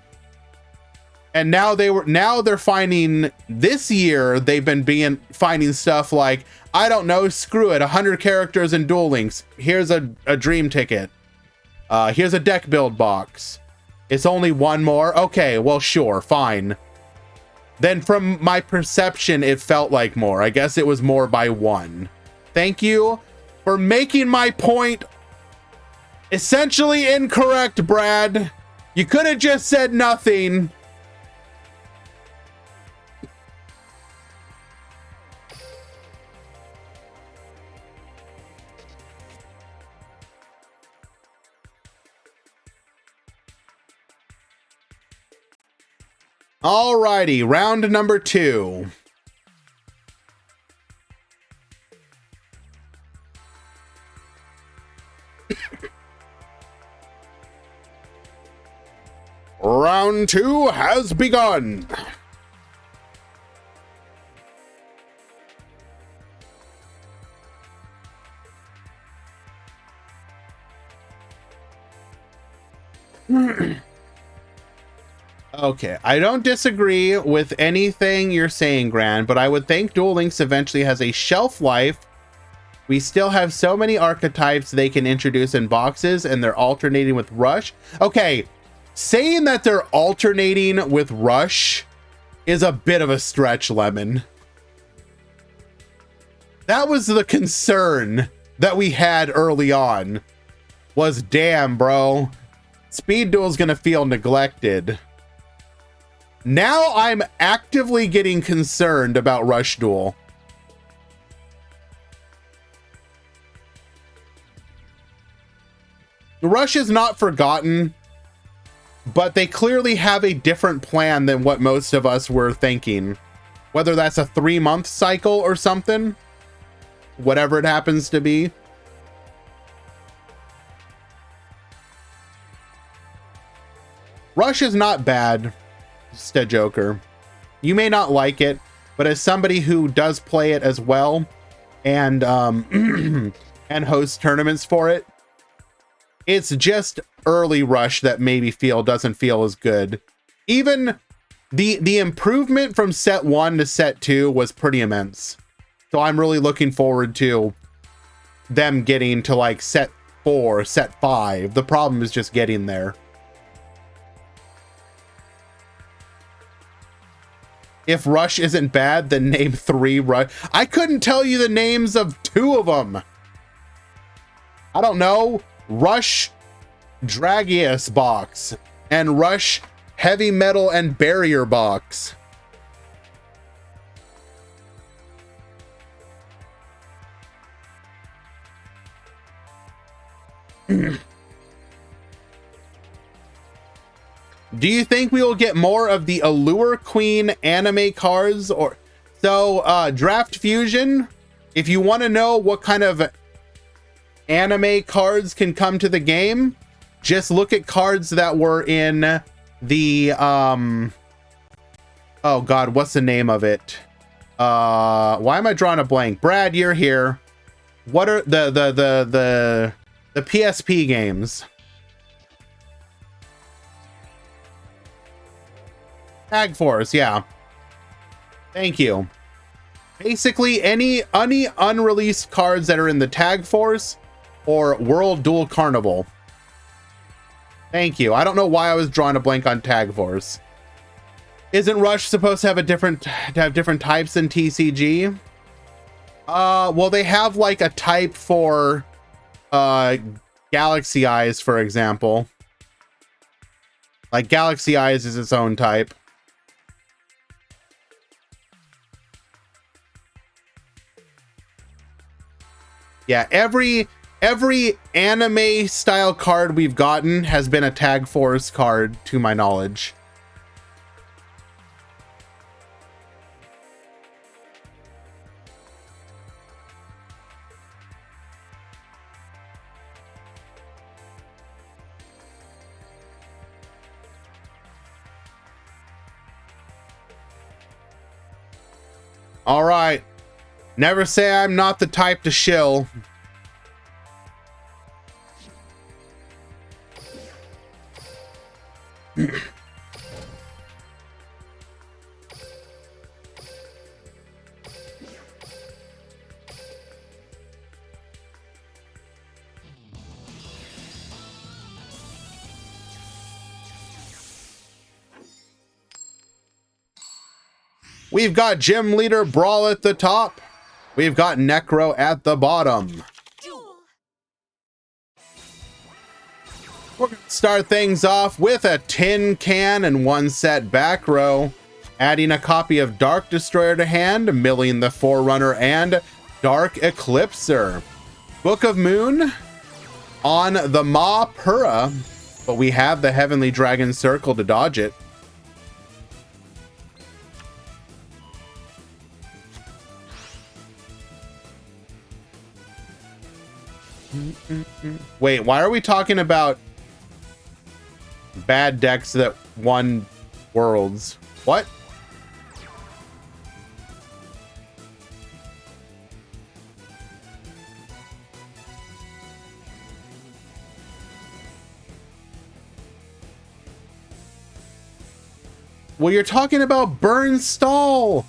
And now they're finding, this year they've been finding stuff like, I don't know, screw it, 100 characters in Duel Links, here's a dream ticket, here's a deck build box, it's only one more, okay, well, sure, fine. Then from my perception, it felt like more. I guess it was more by 1. Thank you for making my point essentially incorrect, Brad. You could have just said nothing. Alrighty, round number 2. Round 2 has begun. Okay, I don't disagree with anything you're saying, Gran, but I would think Duel Links eventually has a shelf life. We still have so many archetypes they can introduce in boxes, and they're alternating with Rush. Okay, saying that they're alternating with Rush is a bit of a stretch, Lemon. That was the concern that we had early on, was damn, bro, Speed Duel's gonna feel neglected. Now I'm actively getting concerned about Rush Duel. Rush is not forgotten, but they clearly have a different plan than what most of us were thinking. Whether that's a 3-month cycle or something, whatever it happens to be. Rush is not bad, just a joker. You may not like it, but as somebody who does play it as well and and hosts tournaments for it, it's just early Rush that maybe doesn't feel as good. Even the improvement from set 1 to set 2 was pretty immense. So I'm really looking forward to them getting to like set 4, set 5. The problem is just getting there. If Rush isn't bad, then name 3 Rush. I couldn't tell you the names of 2 of them. I don't know. Rush Dragius box and Rush Heavy Metal and Barrier box. Do you think we will get more of the Allure Queen anime cards? Or so Draft Fusion, if you want to know what kind of anime cards can come to the game, just look at cards that were in the oh god, what's the name of it? Why am I drawing a blank? Brad, you're here. What are the PSP games? Tag Force, yeah. Thank you. Basically, any unreleased cards that are in the Tag Force or World Duel Carnival. Thank you. I don't know why I was drawing a blank on Tag Force. Isn't Rush supposed to have different types than TCG? Well, they have like a type for Galaxy Eyes, for example. Like Galaxy Eyes is its own type. Yeah, every anime style card we've gotten has been a Tag Force card, to my knowledge. All right. Never say I'm not the type to shill. We've got Gym Leader Brawl at the top. We've got Necro at the bottom. We're going to start things off with a tin can and 1 set back row. Adding a copy of Dark Destroyer to hand, milling the Forerunner and Dark Eclipser. Book of Moon on the Ma Pura, but we have the Heavenly Dragon Circle to dodge it. Wait, why are we talking about bad decks that won Worlds? What? Well, you're talking about Burn Stall.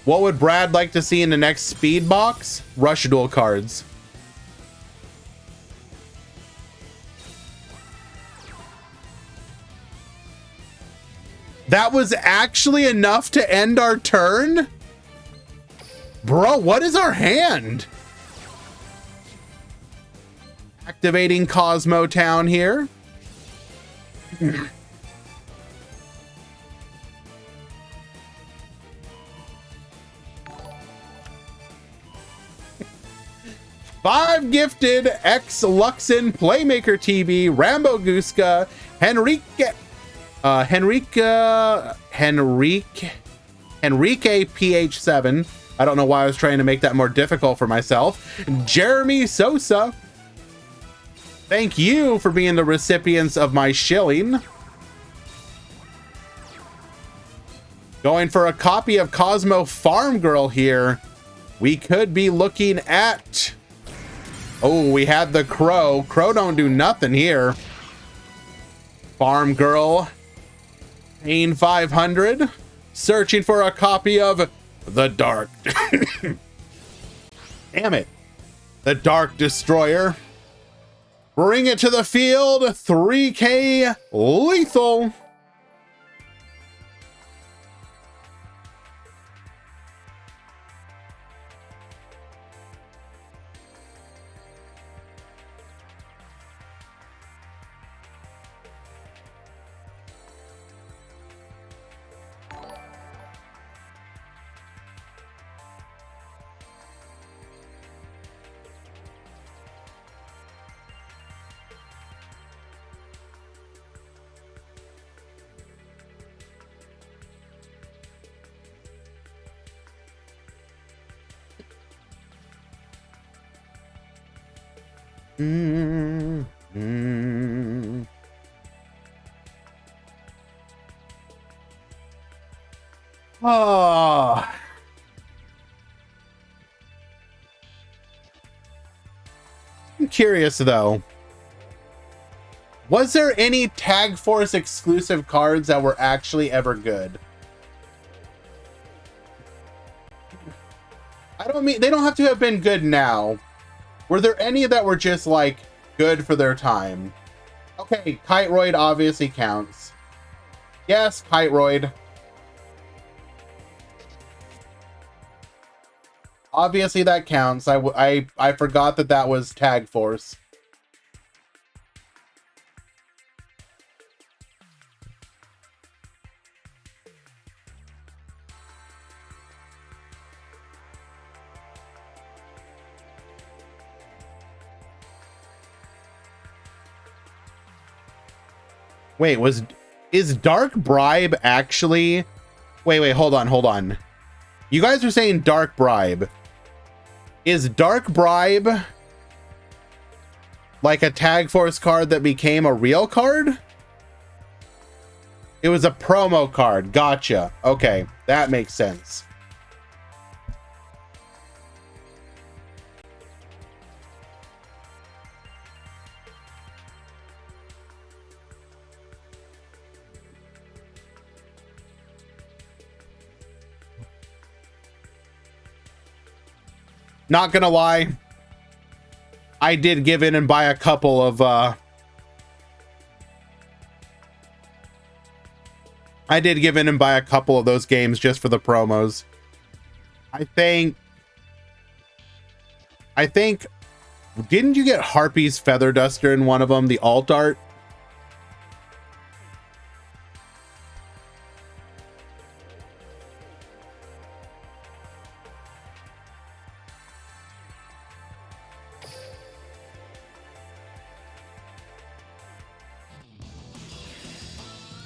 What would Brad like to see in the next speed box? Rush Duel cards. That was actually enough to end our turn? Bro, what is our hand? Activating Cosmo Town here. 5 gifted X Luxin Playmaker TB Rambo Guska Henrique PH7. I don't know why I was trying to make that more difficult for myself. Jeremy Sosa. Thank you for being the recipients of my shilling. Going for a copy of Cosmo Farm Girl here. We could be looking at... Oh, we had the Crow. Crow don't do nothing here. Farm Girl. Paying 500. Searching for a copy of The Dark. Damn it. The Dark Destroyer. Bring it to the field. 3K lethal. Oh. I'm curious though. Was there any Tag Force exclusive cards that were actually ever good? I don't mean they don't have to have been good now. Were there any that were just like good for their time? Okay, Kiteroid obviously counts. Yes, Kiteroid. Obviously that counts. I forgot that that was Tag Force. Wait, is Dark Bribe actually... Wait, hold on. You guys are saying Dark Bribe. Is Dark Bribe like a Tag Force card that became a real card? It was a promo card. Gotcha. Okay, that makes sense. Not gonna lie, I did give in and buy a couple of those games just for the promos. I think didn't you get Harpy's Feather Duster in one of them, the alt art?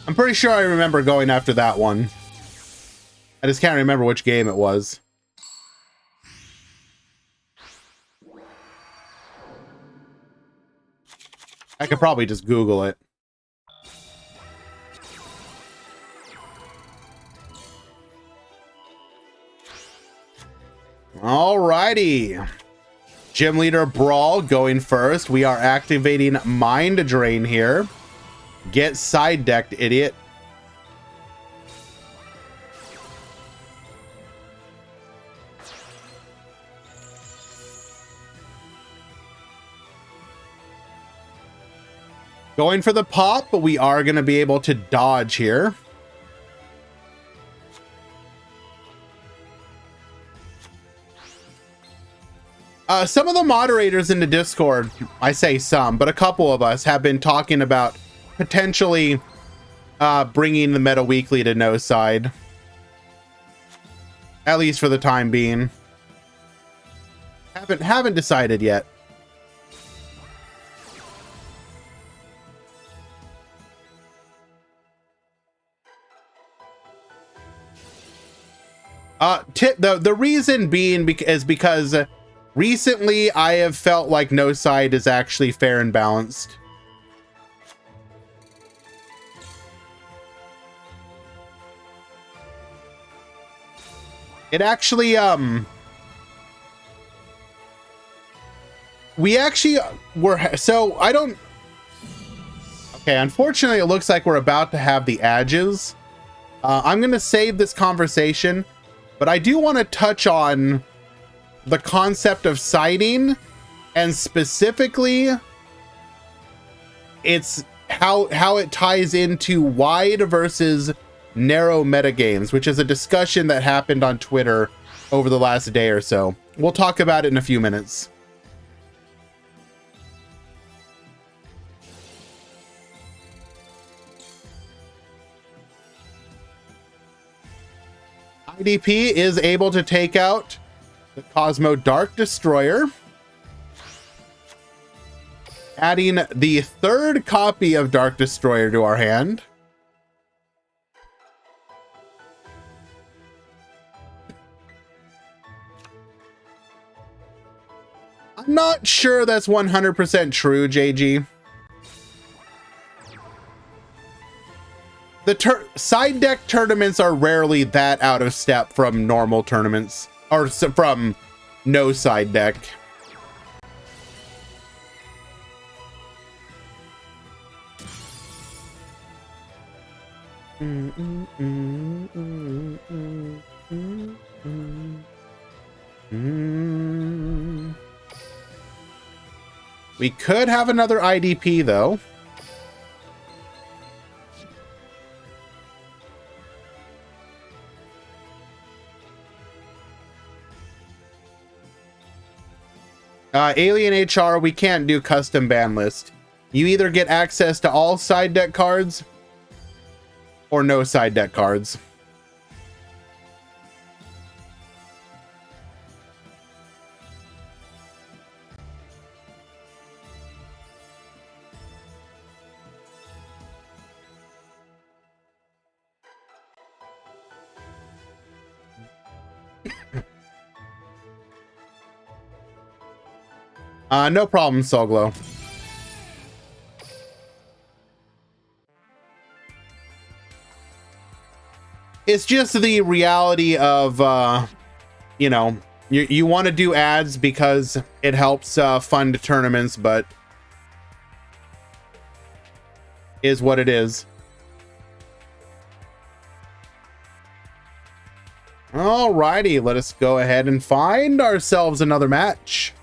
I'm pretty sure I remember going after that one. I just can't remember which game it was. I could probably just Google it. Alrighty. Gym Leader Brawl going first. We are activating Mind Drain here. Get side decked, idiot. Going for the pop, but we are going to be able to dodge here. Some of the moderators in the Discord, I say some, but a couple of us have been talking about potentially bringing the Meta Weekly to no side, at least for the time being. Haven't decided yet. The reason being is because recently I have felt like no side is actually fair and balanced. It actually we actually were, so I don't, okay, unfortunately it looks like we're about to have the edges. I'm gonna save this conversation, but I do want to touch on the concept of siding, and specifically it's how it ties into wide versus narrow metagames, which is a discussion that happened on Twitter over the last day or so. We'll talk about it in a few minutes. IDP is able to take out the Cosmo Dark Destroyer, adding the third copy of Dark Destroyer to our hand. I'm not sure that's 100% true, JG. The side deck tournaments are rarely that out of step from normal tournaments, or from no side deck. We could have another IDP though. Alien HR, we can't do custom ban list. You either get access to all side deck cards or no side deck cards. No problem, Solglow. It's just the reality of, you know, you want to do ads because it helps fund tournaments, but is what it is. Alrighty, let us go ahead and find ourselves another match.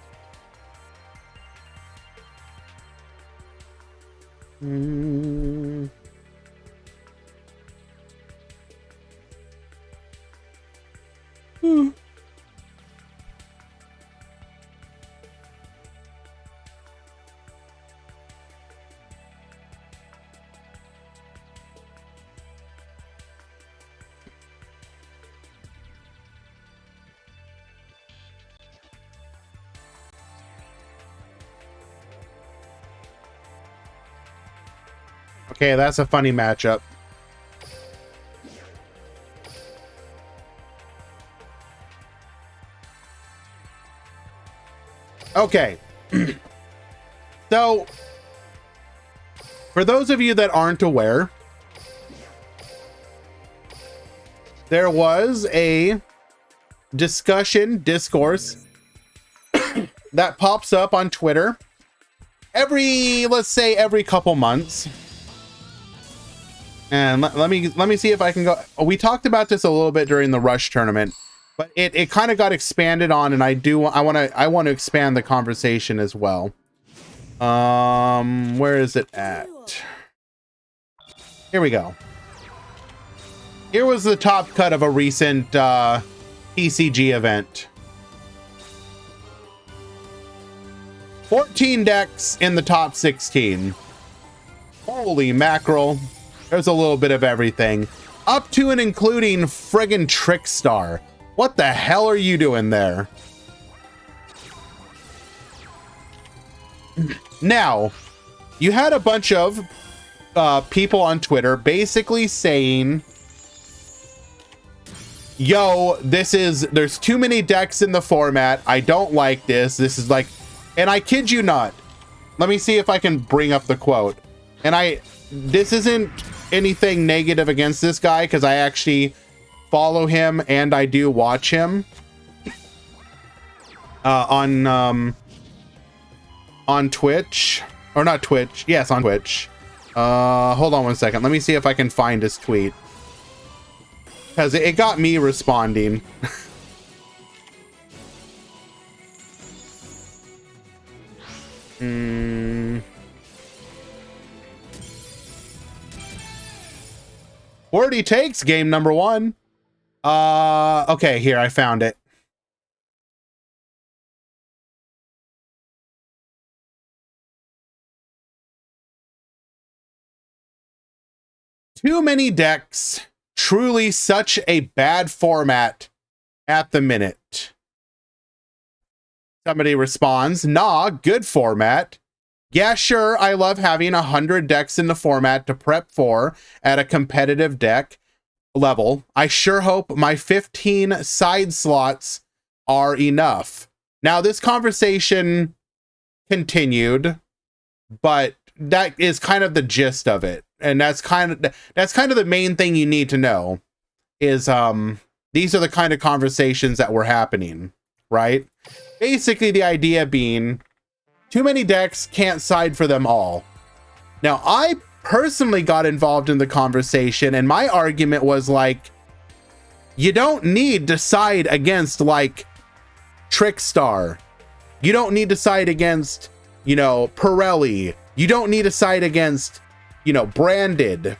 Okay, that's a funny matchup. Okay. So, for those of you that aren't aware, there was a discourse that pops up on Twitter let's say every couple months. And let me see if I can go. We talked about this a little bit during the Rush tournament, but it kind of got expanded on, and I want to expand the conversation as well. Where is it at? Here we go. Here was the top cut of a recent PCG event. 14 decks in the top 16. Holy mackerel. There's a little bit of everything. Up to and including friggin' Trickstar. What the hell are you doing there? Now, you had a bunch of people on Twitter basically saying, yo, there's too many decks in the format. I don't like this. This is like, and I kid you not. Let me see if I can bring up the quote. And this isn't anything negative against this guy, because I actually follow him and I do watch him on Twitch, or not Twitch. Yes, on Twitch. Hold on one second. Let me see if I can find his tweet, because it got me responding. Wordy takes game number 1. Okay, here, I found it. Too many decks. Truly such a bad format at the minute. Somebody responds, nah, good format. Yeah, sure, I love having 100 decks in the format to prep for at a competitive deck level. I sure hope my 15 side slots are enough. Now, this conversation continued, but that is kind of the gist of it. And that's kind of the main thing you need to know is these are the kind of conversations that were happening, right? Basically, the idea being too many decks, can't side for them all. Now, I personally got involved in the conversation, and my argument was like, you don't need to side against like Trickstar. You don't need to side against, you know, Pirelli. You don't need to side against, you know, Branded.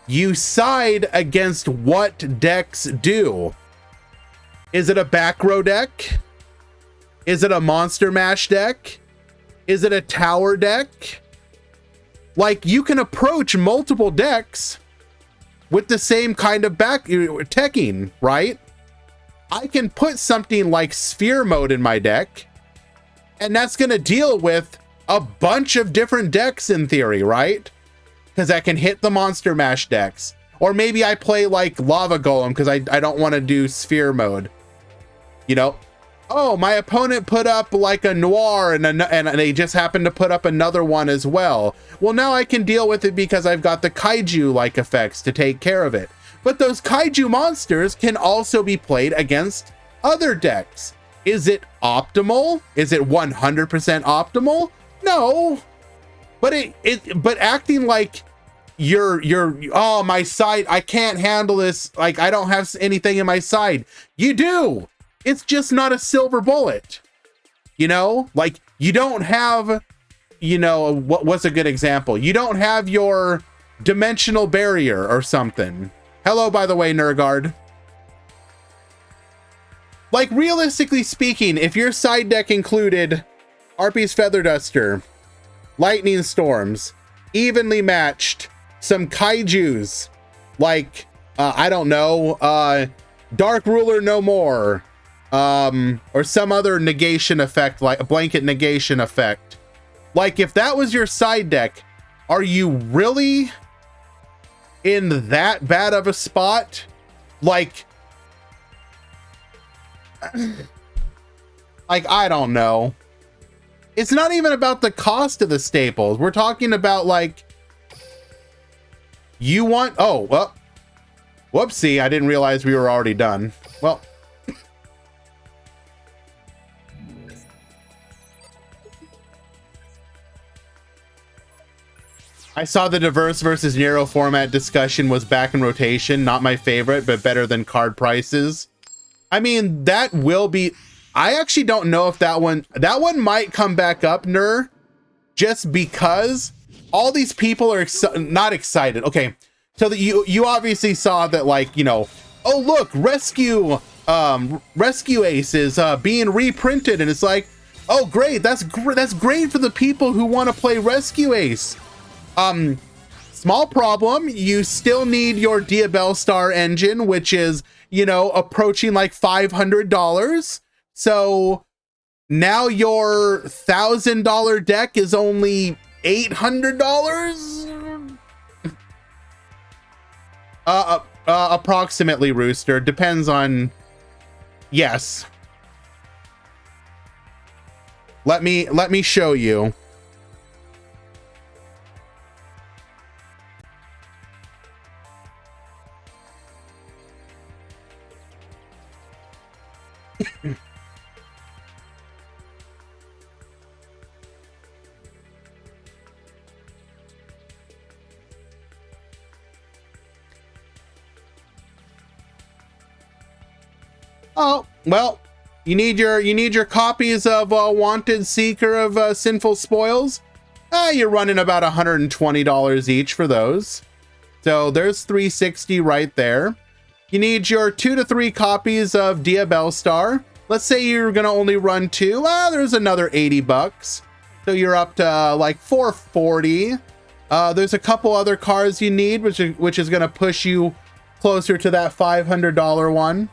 You side against what decks do. Is it a back row deck? Is it a Monster Mash deck? Is it a Tower deck? Like, you can approach multiple decks with the same kind of teching, right? I can put something like Sphere Mode in my deck, and that's going to deal with a bunch of different decks in theory, right? Because I can hit the Monster Mash decks. Or maybe I play like Lava Golem because I don't want to do Sphere Mode. You know? Oh, my opponent put up like a Noir and they just happened to put up another one as well. Well, now I can deal with it because I've got the Kaiju-like effects to take care of it. But those Kaiju monsters can also be played against other decks. Is it optimal? Is it 100% optimal? No. But acting like you're oh, my side, I can't handle this. Like, I don't have anything in my side. You do. It's just not a silver bullet, you know? Like, you don't have, you know, what's a good example? You don't have your dimensional barrier or something. Hello, by the way, Nurgard. Like, realistically speaking, if your side deck included Arpy's Feather Duster, Lightning Storms, evenly matched, some Kaijus, like, I don't know, Dark Ruler No More, or some other negation effect, like a blanket negation effect. Like, if that was your side deck, are you really in that bad of a spot? Like, I don't know. It's not even about the cost of the staples. We're talking about, like, you want, oh, well, whoopsie, I didn't realize we were already done. Well, I saw the diverse versus narrow format discussion was back in rotation. Not my favorite, but better than card prices. I mean, that will be, I actually don't know if that one might come back up, Nur, just because all these people are not excited. Okay, so that you obviously saw that, like, you know, oh look, Rescue Ace is being reprinted, and it's like, oh great, that's great for the people who want to play Rescue Ace. Small problem, you still need your Diabell Star engine, which is, you know, approaching like $500. So Now your $1,000 deck is only $800. Approximately, Rooster. Depends on. Yes. Let me show you. Oh, well, you need your copies of Wanted Seeker of Sinful Spoils. You're running about $120 each for those. So there's $360 right there. You need your 2 to 3 copies of Duel Star. Let's say you're gonna only run 2. There's another $80. So you're up to like $440. There's a couple other cards you need, which is gonna push you closer to that $500 one.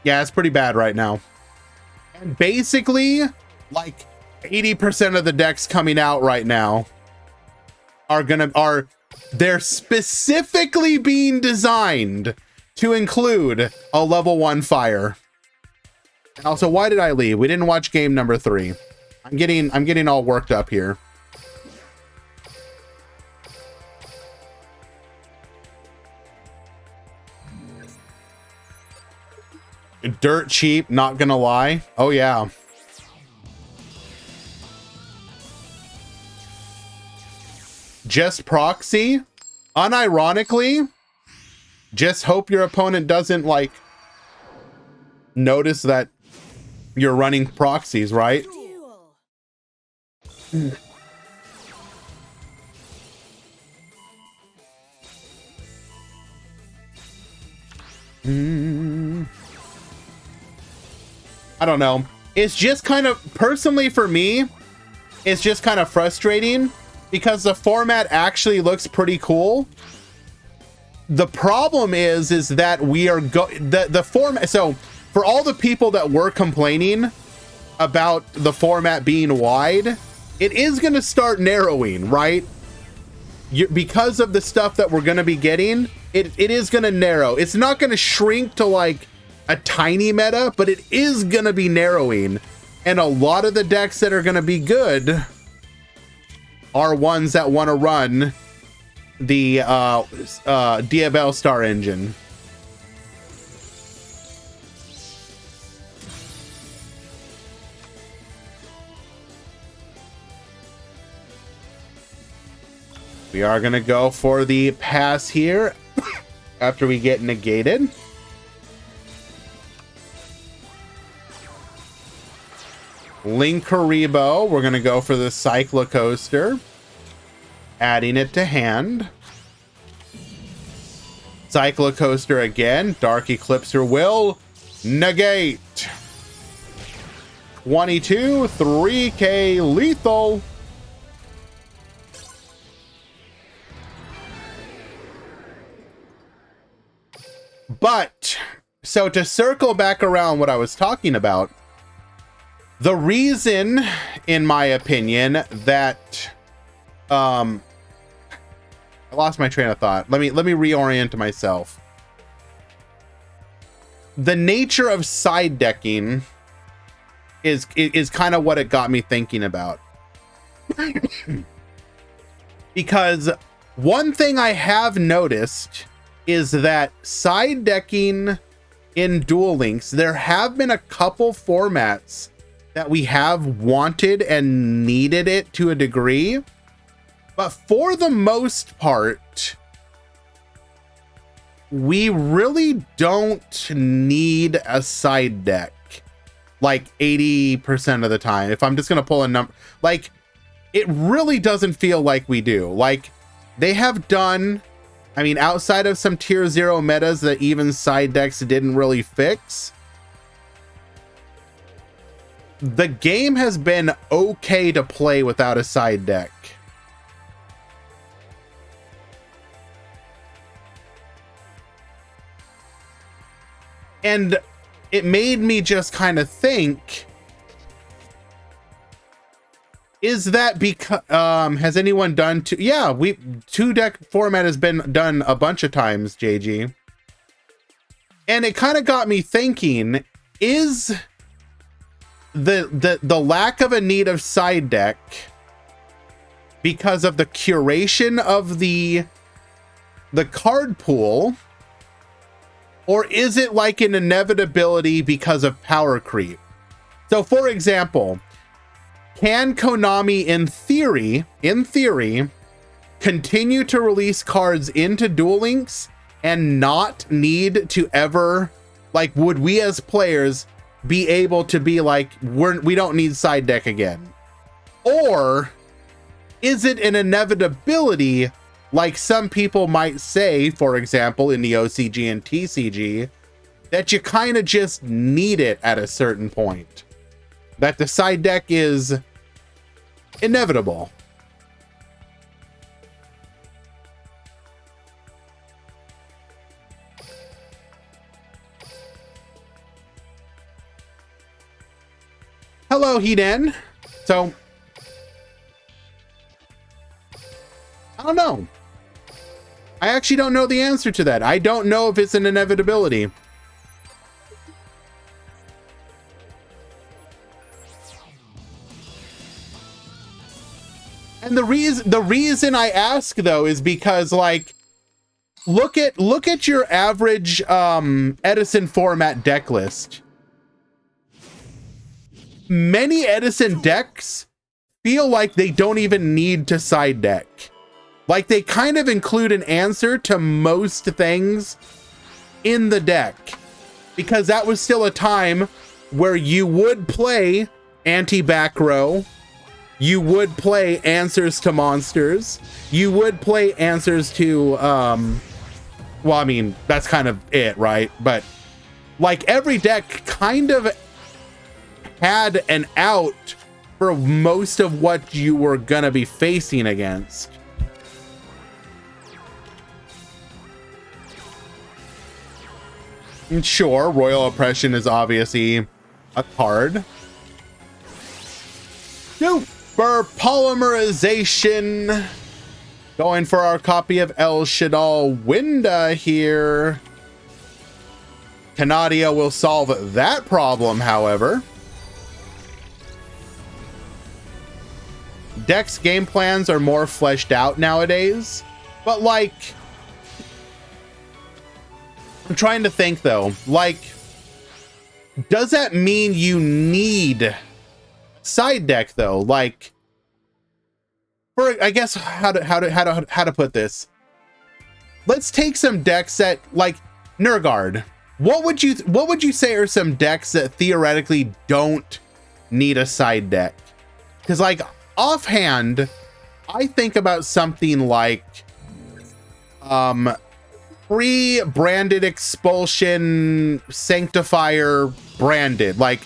Yeah, it's pretty bad right now. And basically, like 80% of the decks coming out right now they're specifically being designed to include a level 1 fire. And also, why did I leave? We didn't watch game number 3. I'm getting all worked up here. Dirt cheap, not gonna lie. Oh yeah. Just proxy. Unironically, just hope your opponent doesn't like notice that you're running proxies, right? I don't know. It's just kind of, personally for me, it's just kind of frustrating because the format actually looks pretty cool. The problem is that we are the format. So for all the people that were complaining about the format being wide, it is going to start narrowing, right? Because of the stuff that we're going to be getting, it is going to narrow. It's not going to shrink to like a tiny meta, but it is going to be narrowing. And a lot of the decks that are going to be good are ones that want to run the Duel Star engine. We are going to go for the pass here after we get negated. Linkuriboh, we're going to go for the Cyclocoaster. Adding it to hand. Cyclocoaster again. Dark Eclipser will negate. 22, 3K lethal. But, so to circle back around what I was talking about, the reason, in my opinion, that I lost my train of thought. Let me reorient myself. The nature of side decking is kind of what it got me thinking about. Because one thing I have noticed is that side decking in Duel Links, there have been a couple formats that we have wanted and needed it to a degree, but for the most part, we really don't need a side deck like 80% of the time. If I'm just gonna pull a number, like, it really doesn't feel like we do. Like, they have done, I mean, outside of some tier 0 metas that even side decks didn't really fix, the game has been okay to play without a side deck. And it made me just kind of think, is that because has anyone done two? Yeah, two deck format has been done a bunch of times, JG. And it kind of got me thinking, is the lack of a need of side deck because of the curation of the card pool, or is it like an inevitability because of power creep? So for example, can Konami in theory continue to release cards into Duel Links and not need to ever, like, would we as players be able to be like, we don't need side deck again? Or is it an inevitability, like some people might say, for example, in the OCG and TCG, that you kind of just need it at a certain point? That the side deck is inevitable. Hello, Hiden. So, I don't know. I actually don't know the answer to that. I don't know if it's an inevitability. And the reason I ask though is because, like, look at your average Edison format deck list. Many Edison decks feel like they don't even need to side deck. Like, they kind of include an answer to most things in the deck, because that was still a time where you would play anti-back row, you would play answers to monsters, you would play answers to well, I mean, that's kind of it, right? But like, every deck kind of had an out for most of what you were gonna be facing against. And sure, Royal Oppression is obviously a card. Super Polymerization. Going for our copy of El Shaddai Winda here. Canadia will solve that problem, however. Deck's game plans are more fleshed out nowadays, but like, I'm trying to think though, like, does that mean you need side deck though? Like, for, I guess, how to put this, let's take some decks that, like, Nurgard. What would you say are some decks that theoretically don't need a side deck? Because, like, offhand, I think about something like pre-branded expulsion sanctifier branded, like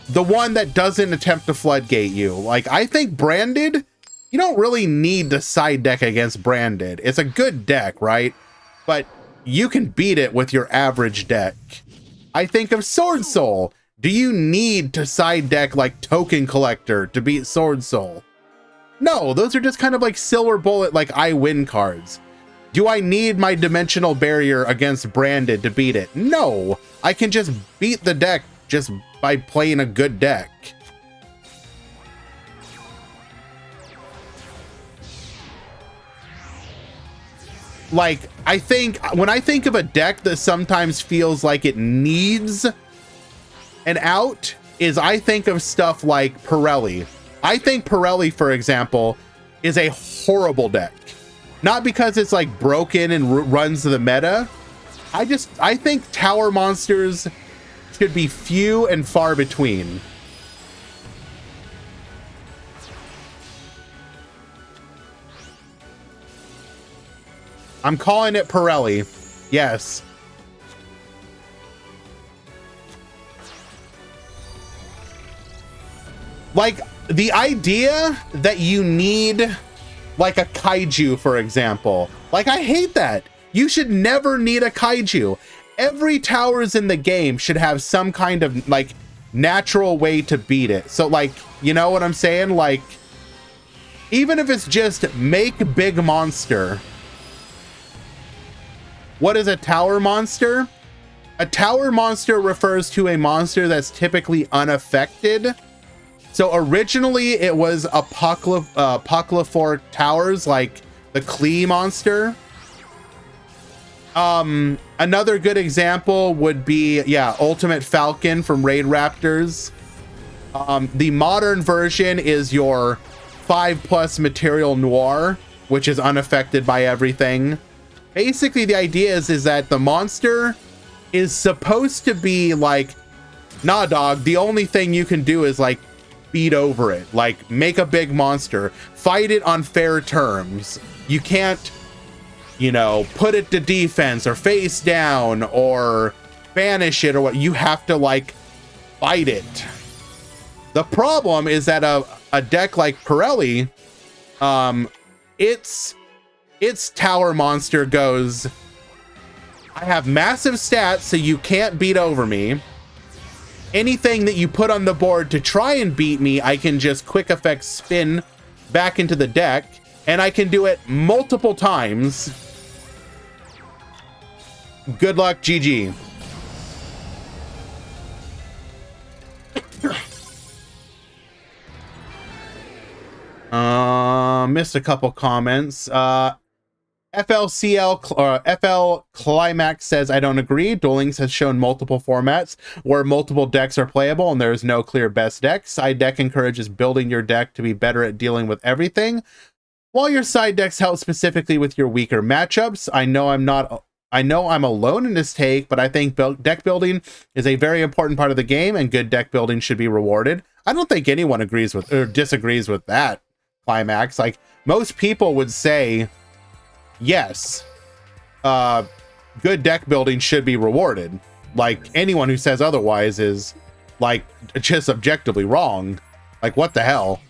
the one that doesn't attempt to floodgate you. Like, I think branded, you don't really need to side deck against branded. It's a good deck, right? But you can beat it with your average deck. I think of Sword Soul. Do you need to side deck like Token Collector to beat Sword Soul? No, those are just kind of like Silver Bullet, like I win cards. Do I need my Dimensional Barrier against branded to beat it? No, I can just beat the deck just by playing a good deck. Like, I think when I think of a deck that sometimes feels like it needs an out, is I think of stuff like Pirelli. I think Pirelli, for example, is a horrible deck. Not because it's like broken and runs the meta. I think tower monsters should be few and far between. I'm calling it Pirelli. Yes. Like, the idea that you need like a kaiju, for example. Like, I hate that. You should never need a kaiju. every towers in the game should have some kind of like natural way to beat it. So like, you know what I'm saying? Like, even if it's just make big monster. What is a tower monster? A tower monster refers to a monster that's typically unaffected. So originally it was Apocalyphor towers, like the Klee monster. Another good example would be, yeah, Ultimate Falcon from Raid Raptors. The modern version is your 5+ Material Noir, which is unaffected by everything. Basically, the idea is that the monster is supposed to be like, nah, dog, the only thing you can do is like beat over it, like make a big monster, fight it on fair terms. You can't, you know, put it to defense or face down or banish it or what. You have to like fight it. The problem is that a deck like Pirelli, its tower monster goes, I have massive stats, so you can't beat over me. Anything that you put on the board to try and beat me, I can just quick effect spin back into the deck, and I can do it multiple times. Good luck, GG. Missed a couple comments. FL Climax says, I don't agree. Duel Links has shown multiple formats where multiple decks are playable and there is no clear best deck. Side deck encourages building your deck to be better at dealing with everything, while your side decks help specifically with your weaker matchups. I know I'm alone in this take, but I think deck building is a very important part of the game and good deck building should be rewarded. I don't think anyone agrees with or disagrees with that, Climax. Like, most people would say, yes, good deck building should be rewarded. Like, anyone who says otherwise is like just objectively wrong. Like, what the hell?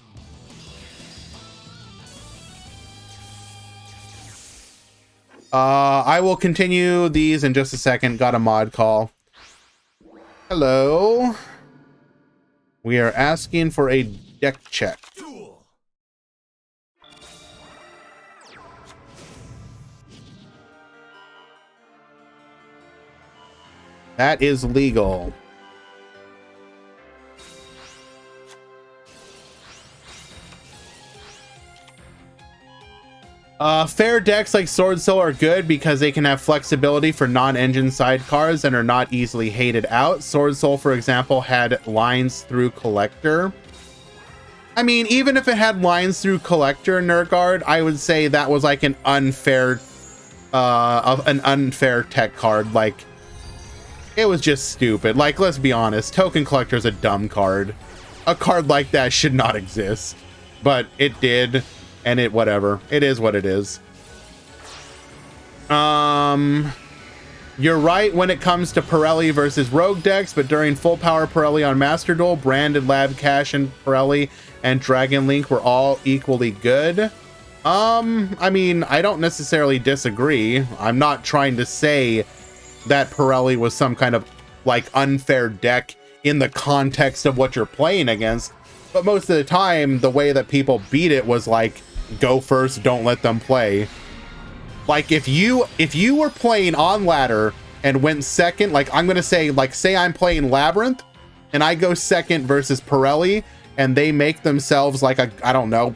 I will continue these in just a second. Got a mod call. Hello. We are asking for a deck check. That is legal. Fair decks like Sword Soul are good because they can have flexibility for non-engine sidecars and are not easily hated out. Sword Soul, for example, had lines through Collector. I mean, even if it had lines through Collector, Nurgard, I would say that was like an unfair tech card. Like, it was just stupid. Like, let's be honest, Token Collector is a dumb card. A card like that should not exist, but it did. And it, whatever. It is what it is. You're right when it comes to Pirelli versus Rogue decks, but during full power Pirelli on Master Duel, Branded Lab Cash and Pirelli and Dragon Link were all equally good. I mean, I don't necessarily disagree. I'm not trying to say that Pirelli was some kind of like unfair deck in the context of what you're playing against. But most of the time, the way that people beat it was like, go first, don't let them play. Like, if you were playing on ladder and went second, like, I'm gonna say, like, say I'm playing Labyrinth and I go second versus Pirelli and they make themselves like a, I don't know,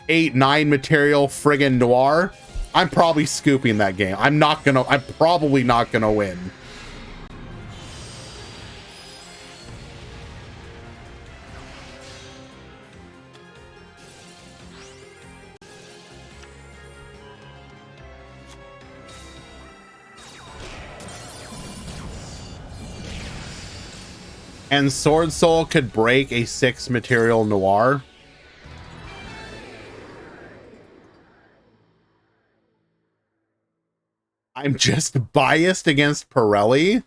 8-9 material friggin' Noir, I'm probably scooping that game. I'm probably not gonna win. And Sword Soul could break a 6 material Noir. I'm just biased against Pirelli.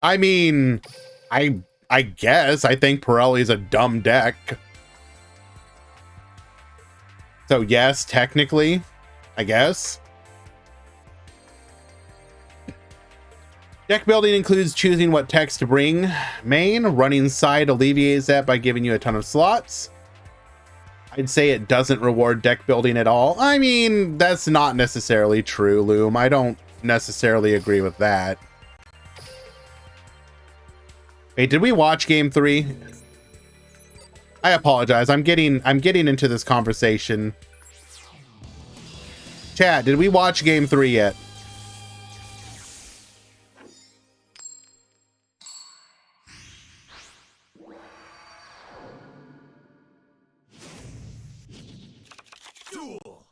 I mean, I guess I think Pirelli is a dumb deck. So yes, technically, I guess. Deck building includes choosing what text to bring main. Running side alleviates that by giving you a ton of slots. I'd say it doesn't reward deck building at all. I mean, that's not necessarily true, Loom. I don't necessarily agree with that. Wait, did we watch game 3? I apologize. I'm getting into this conversation. Chat, did we watch game 3 yet? Duel.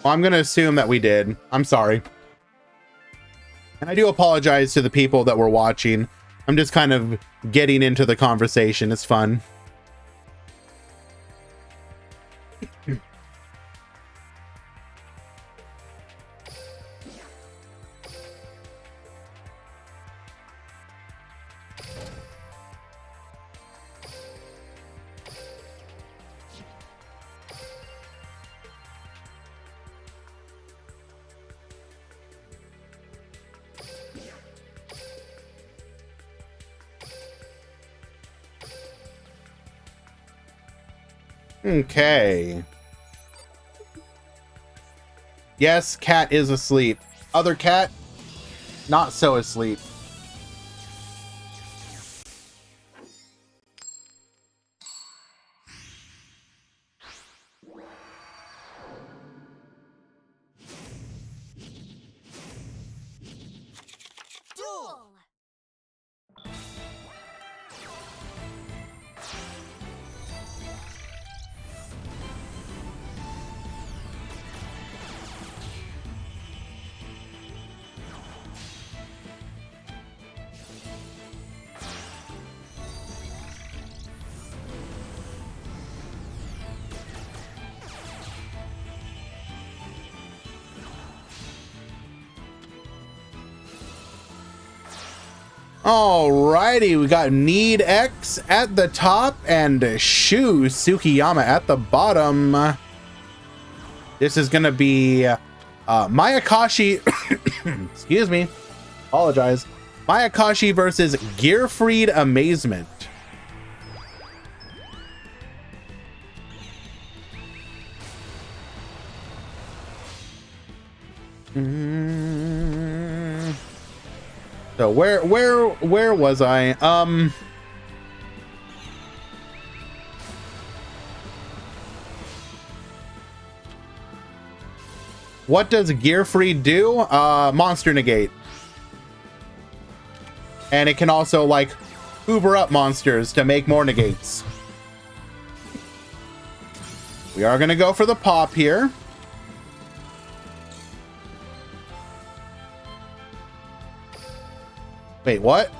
Well, I'm going to assume that we did. I'm sorry. And I do apologize to the people that were watching. I'm just kind of getting into the conversation. It's fun. Okay. Yes, cat is asleep. Other cat, not so asleep. Duel. Alrighty, we got Need X at the top and Shu Tsukiyama at the bottom. This is gonna be Mayakashi. Excuse me. Apologize. Mayakashi versus Gearfried Amazement. So where was I? What does Gearfried do? Monster negate. And it can also like Uber up monsters to make more negates. We are gonna go for the pop here. Wait, what?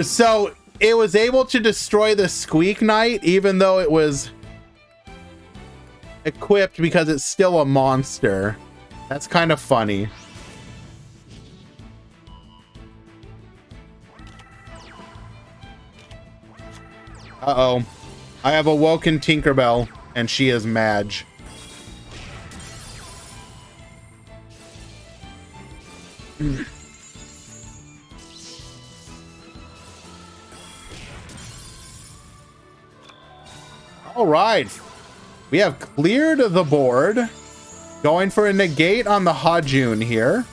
So it was able to destroy the Squeak Knight even though it was equipped because it's still a monster. That's kind of funny. Uh-oh. I have awoken Tinkerbell, and she is Madge. All right. We have cleared the board. Going for a negate on the Hajun here.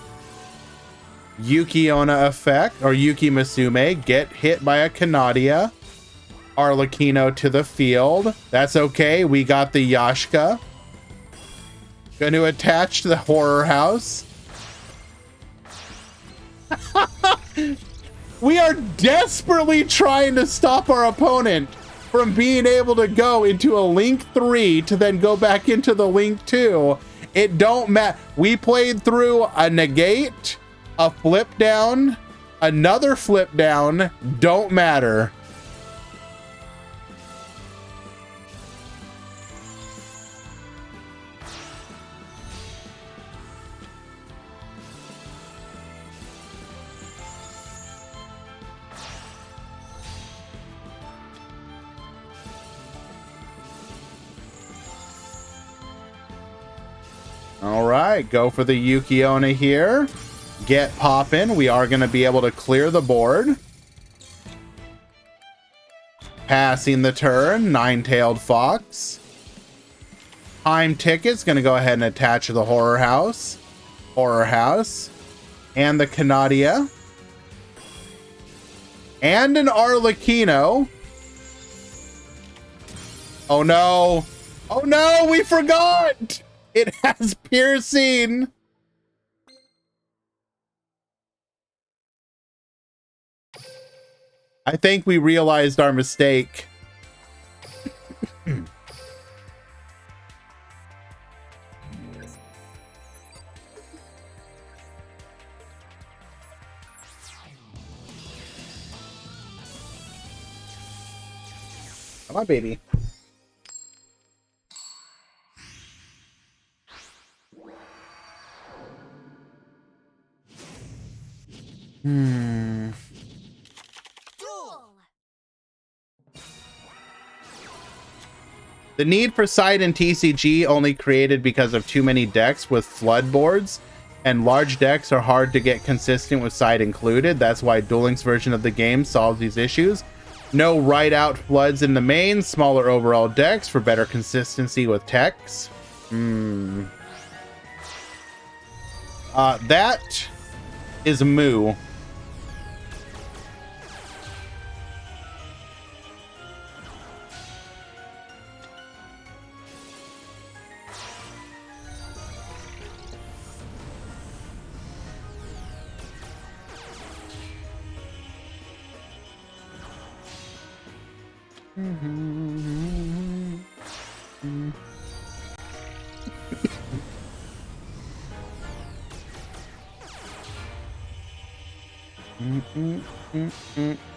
Yuki-onna effect, or Yuki Masume, get hit by a Canadia. Arlecchino to the field. That's okay. We got the Yashka. Going to attach to the horror house. We are desperately trying to stop our opponent from being able to go into a Link 3 to then go back into the Link 2. It don't matter. We played through a negate, a flip down, another flip down. Don't matter. right, go for the Yukiona here. Get poppin'. We are going to be able to clear the board. Passing the turn, Nine-Tailed Fox. Time Ticket's going to go ahead and attach to the Horror House. Horror House. And the Canadia. And an Arlecchino. Oh no. Oh no, we forgot! It has piercing. I think we realized our mistake. Come on, baby. Hmm. The need for side and TCG only created because of too many decks with flood boards, and large decks are hard to get consistent with side included. That's why Duel Links' version of the game solves these issues. No right-out floods in the main, smaller overall decks for better consistency with techs. That is moo.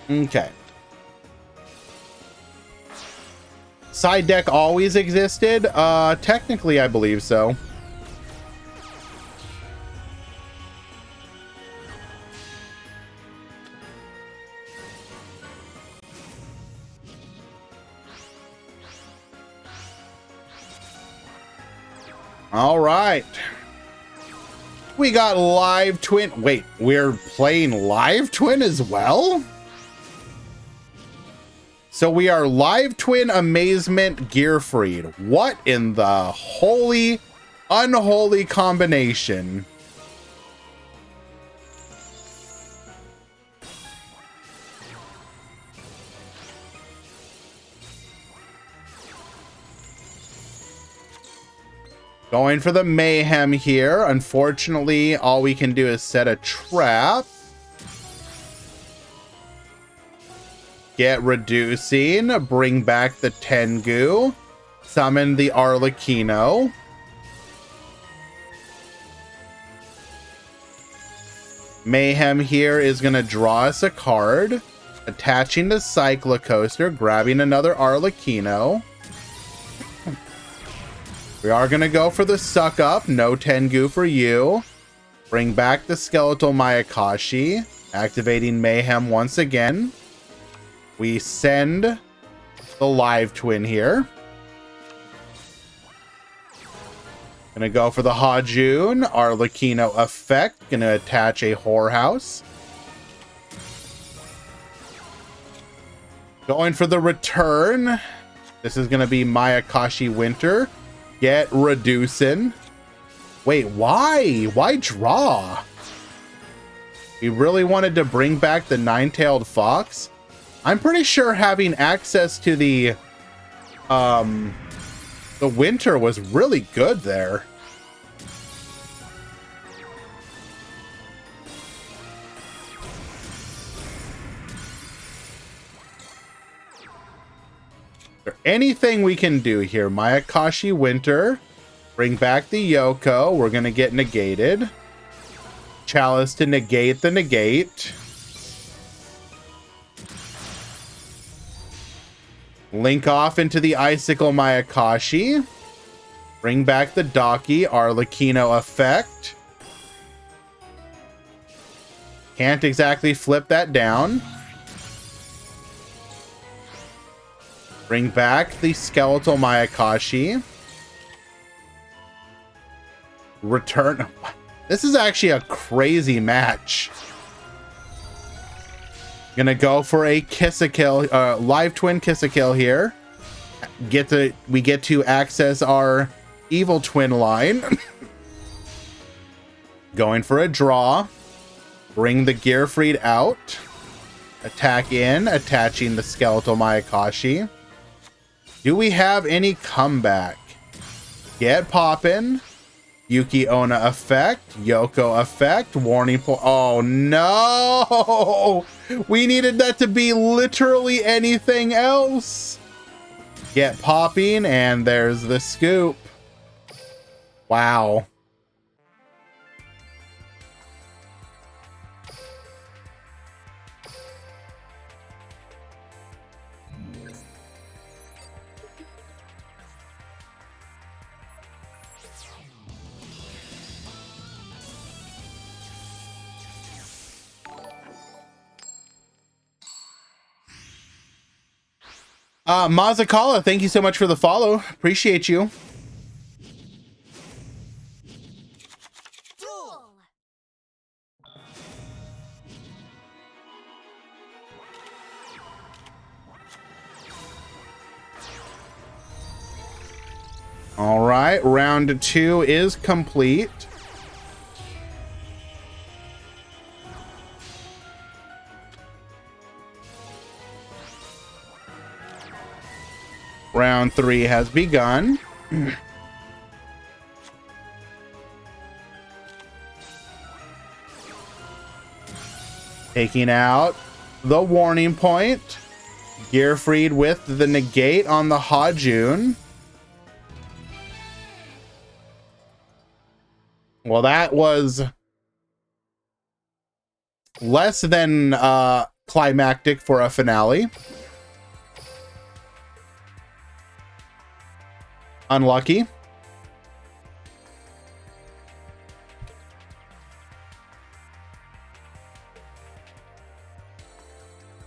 Okay. Side deck always existed? Technically, I believe so. All right. We got Live Twin. Wait, we're playing Live Twin as well? So we are Live Twin Amazement Gearfried. What in the holy, unholy combination? Going for the mayhem here. Unfortunately, all we can do is set a trap. Get reducing. Bring back the Tengu. Summon the Arlecchino. Mayhem here is going to draw us a card. Attaching to Cyclocoaster. Grabbing another Arlecchino. We are going to go for the suck up. No Tengu for you. Bring back the Skeletal Mayakashi. Activating Mayhem once again. We send the Live Twin here. Gonna go for the Hajun. Arlecchino effect. Gonna attach a Whorehouse. Going for the return. This is gonna be Mayakashi Winter. Get reducing. Wait, why? Why draw? We really wanted to bring back the Nine-Tailed Fox. I'm pretty sure having access to the winter was really good there. Is there anything we can do here? Mayakashi Winter. Bring back the Yoko. We're going to get negated. Chalice to negate the negate. Link off into the Icicle Mayakashi. Bring back the Daki Arlecchino effect. Can't exactly flip that down. Bring back the Skeletal Mayakashi. return. This is actually a crazy match. Gonna go for a kiss-a-kill, live twin kiss-a-kill here. We get to access our evil twin line. Going for a draw. Bring the Gearfried out. Attack in, attaching the skeletal Mayakashi. Do we have any comeback? Get poppin'. Yuki Onna effect. Yoko effect. Warning point. Oh no! We needed that to be literally anything else. Get popping, and there's the scoop. Wow. Mazakala, thank you so much for the follow. Appreciate you. Duel. All right, round 2 is complete. Round 3 has begun. Taking out the warning point. Gearfried with the negate on the Hajun. Well, that was less than climactic for a finale. Unlucky.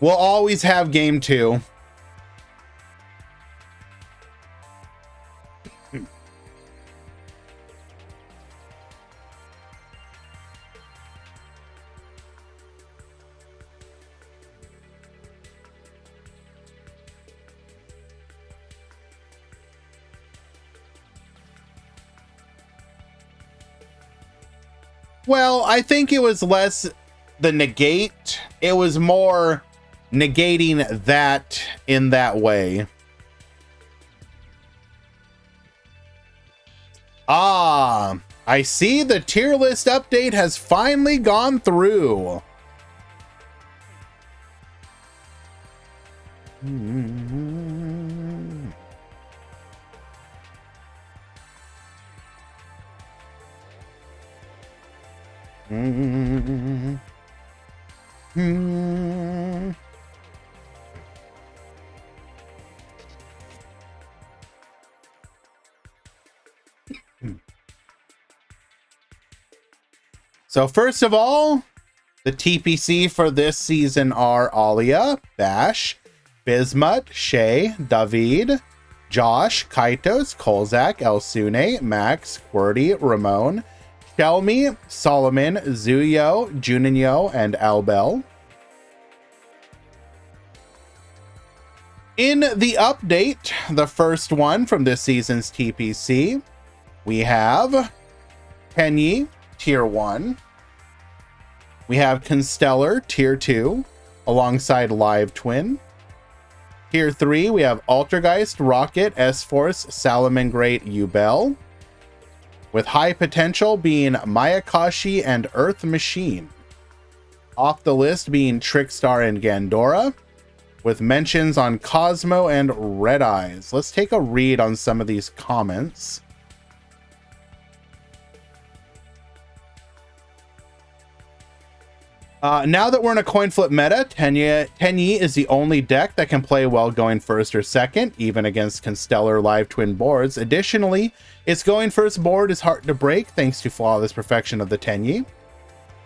We'll always have game 2. Well, I think it was less the negate. It was more negating that in that way. Ah, I see the tier list update has finally gone through. So first of all, the TPC for this season are Alia, Bash, Bismuth, Shay, David, Josh, Kaitos, Kolzak, Elsune, Max, Qwerty, Ramon, Shelmy, Solomon, Zuyo, Juninho, and Albel. In the update, the first one from this season's TPC, we have Kenyi, Tier 1. We have Constellar, Tier 2, alongside Live Twin. Tier 3, we have Altergeist, Rocket, S-Force, Salamangreat, Ubel. With high potential being Mayakashi and Earth Machine. Off the list being Trickstar and Gandora, with mentions on Cosmo and Red Eyes. Let's take a read on some of these comments. Now that we're in a coin flip meta, Tenyi is the only deck that can play well going first or second, even against Constellar Live Twin boards. Additionally, its going first board is hard to break thanks to flawless perfection of the Tenyi.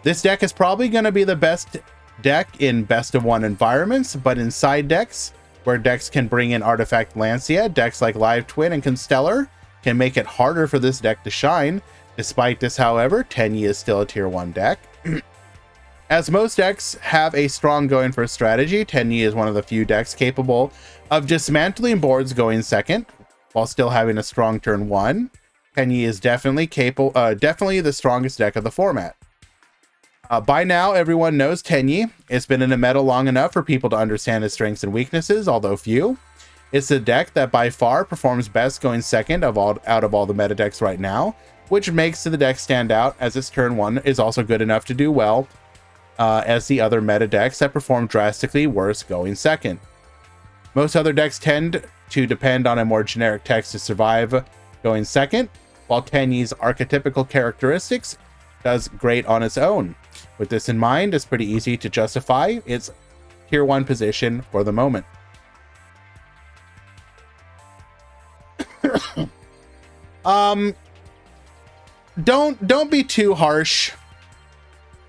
This deck is probably going to be the best deck in best of one environments, but in side decks, where decks can bring in Artifact Lancia, decks like Live Twin and Constellar can make it harder for this deck to shine. Despite this, however, Tenyi is still a tier 1 deck. As most decks have a strong going first strategy, Tenyi is one of the few decks capable of dismantling boards going second while still having a strong turn 1. Tenyi is definitely the strongest deck of the format. By now, everyone knows Tenyi. It's been in the meta long enough for people to understand its strengths and weaknesses, although few. It's the deck that by far performs best going second out of all the meta decks right now, which makes the deck stand out as its turn 1 is also good enough to do well as the other meta decks that perform drastically worse going second. Most other decks tend to depend on a more generic text to survive going second, while Tenyi's archetypical characteristics does great on its own. With this in mind, it's pretty easy to justify its tier 1 position for the moment. Don't be too harsh.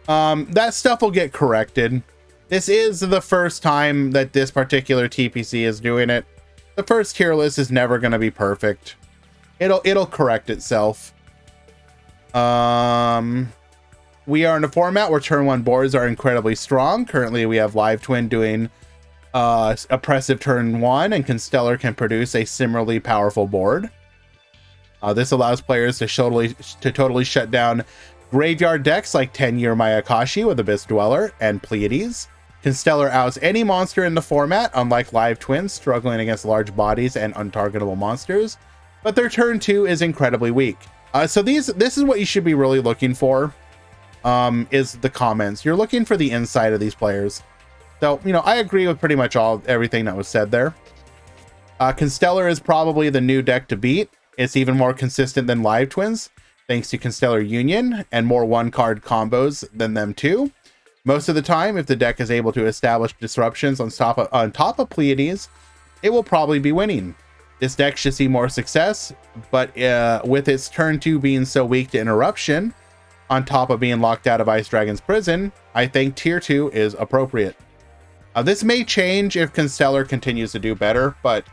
That stuff will get corrected. This is the first time that this particular TPC is doing it. The first tier list is never going to be perfect. It'll correct itself. We are in a format where turn 1 boards are incredibly strong. Currently, we have Live Twin doing oppressive turn 1, and Constellar can produce a similarly powerful board. This allows players to totally shut down graveyard decks like Tenyi or Mayakashi with Abyss Dweller and Pleiades. Constellar outs any monster in the format, unlike Live Twins struggling against large bodies and untargetable monsters, but their turn 2 is incredibly weak. So this is what you should be really looking for, is the comments. You're looking for the inside of these players. So, I agree with pretty much everything that was said there. Constellar is probably the new deck to beat. It's even more consistent than Live Twins, thanks to Constellar Union and more one-card combos than them too. Most of the time, if the deck is able to establish disruptions on top of Pleiades, it will probably be winning. This deck should see more success, but with its turn 2 being so weak to interruption, on top of being locked out of Ice Dragon's prison, I think tier 2 is appropriate. This may change if Constellar continues to do better, but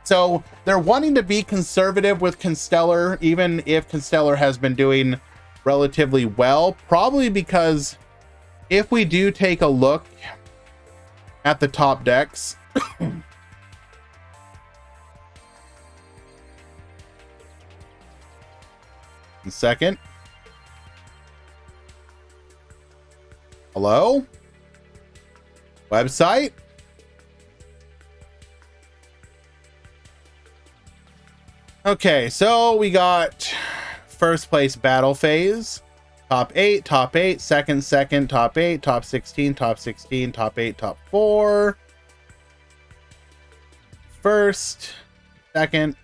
so they're wanting to be conservative with Constellar, even if Constellar has been doing relatively well, probably because if we do take a look at the top decks, second. Hello? Website? Okay, so we got first place battle phase, top 8, second, top 8, top 16, top 16, top 8, top 4, first, second.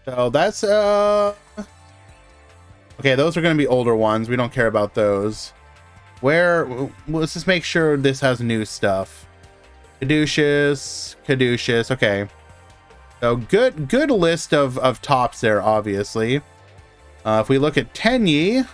So that's okay, those are going to be older ones. We don't care about those. Let's just make sure this has new stuff. Caduceus, okay. So good list of tops there, obviously. If we look at Tenyi,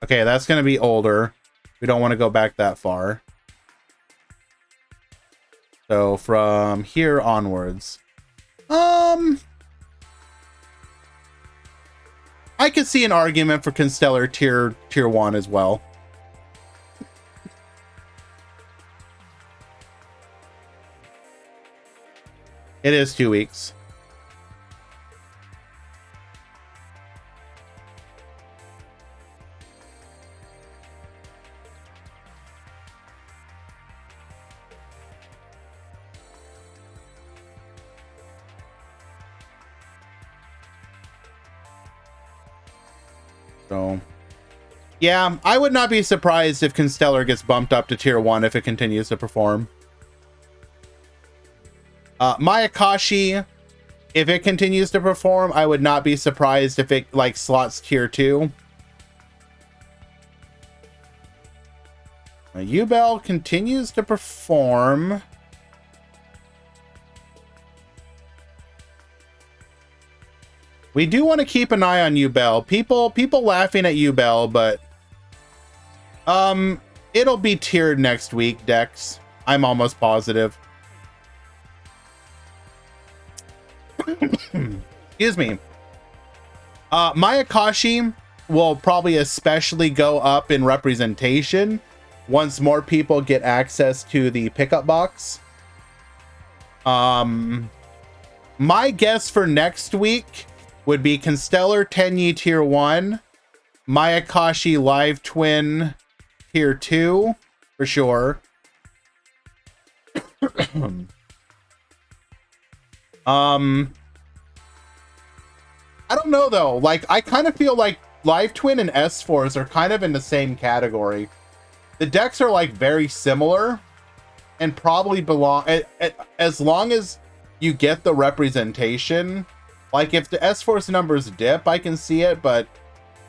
okay, that's going to be older. We don't want to go back that far. So from here onwards, I could see an argument for Constellar tier 1 as well. It is 2 weeks. So, yeah, I would not be surprised if Constellar gets bumped up to tier 1 if it continues to perform. Mayakashi, if it continues to perform, I would not be surprised if it slots tier 2. Yubel continues to perform. We do want to keep an eye on Yubel. People laughing at Yubel, but It'll be tiered next week, Dex. I'm almost positive. Excuse me. My Akashi will probably especially go up in representation once more people get access to the pickup box. My guess for next week would be Constellar Tenyi Tier 1, my Akashi Live Twin Tier 2, for sure. I don't know though. Like, I kind of feel like Live Twin and S-Force are kind of in the same category. The decks are like very similar and probably belong as long as you get the representation. Like, if the S-Force numbers dip, I can see it, but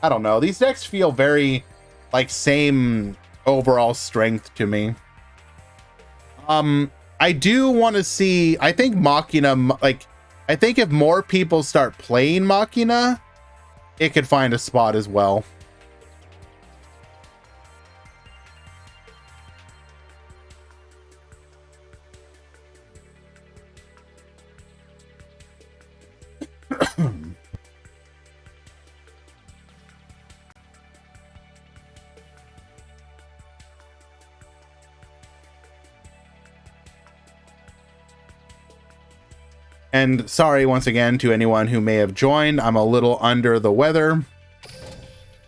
I don't know. These decks feel very like same overall strength to me. I do want to see, I think Machina, like, I think if more people start playing Machina, it could find a spot as well. And sorry once again to anyone who may have joined. I'm a little under the weather.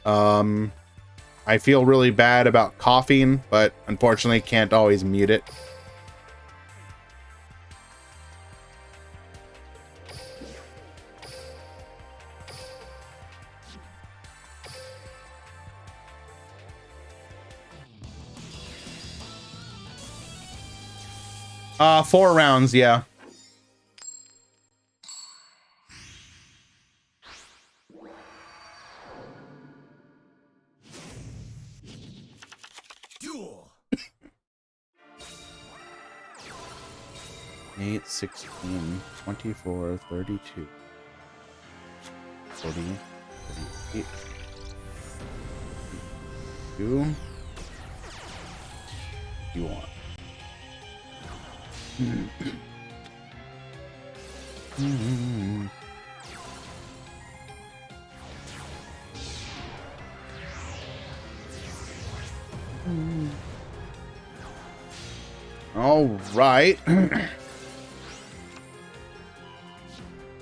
I feel really bad about coughing, but unfortunately can't always mute it. Four rounds, yeah. Duel. 8, 16, 24, 32, 40, 38, 2. You want. All right.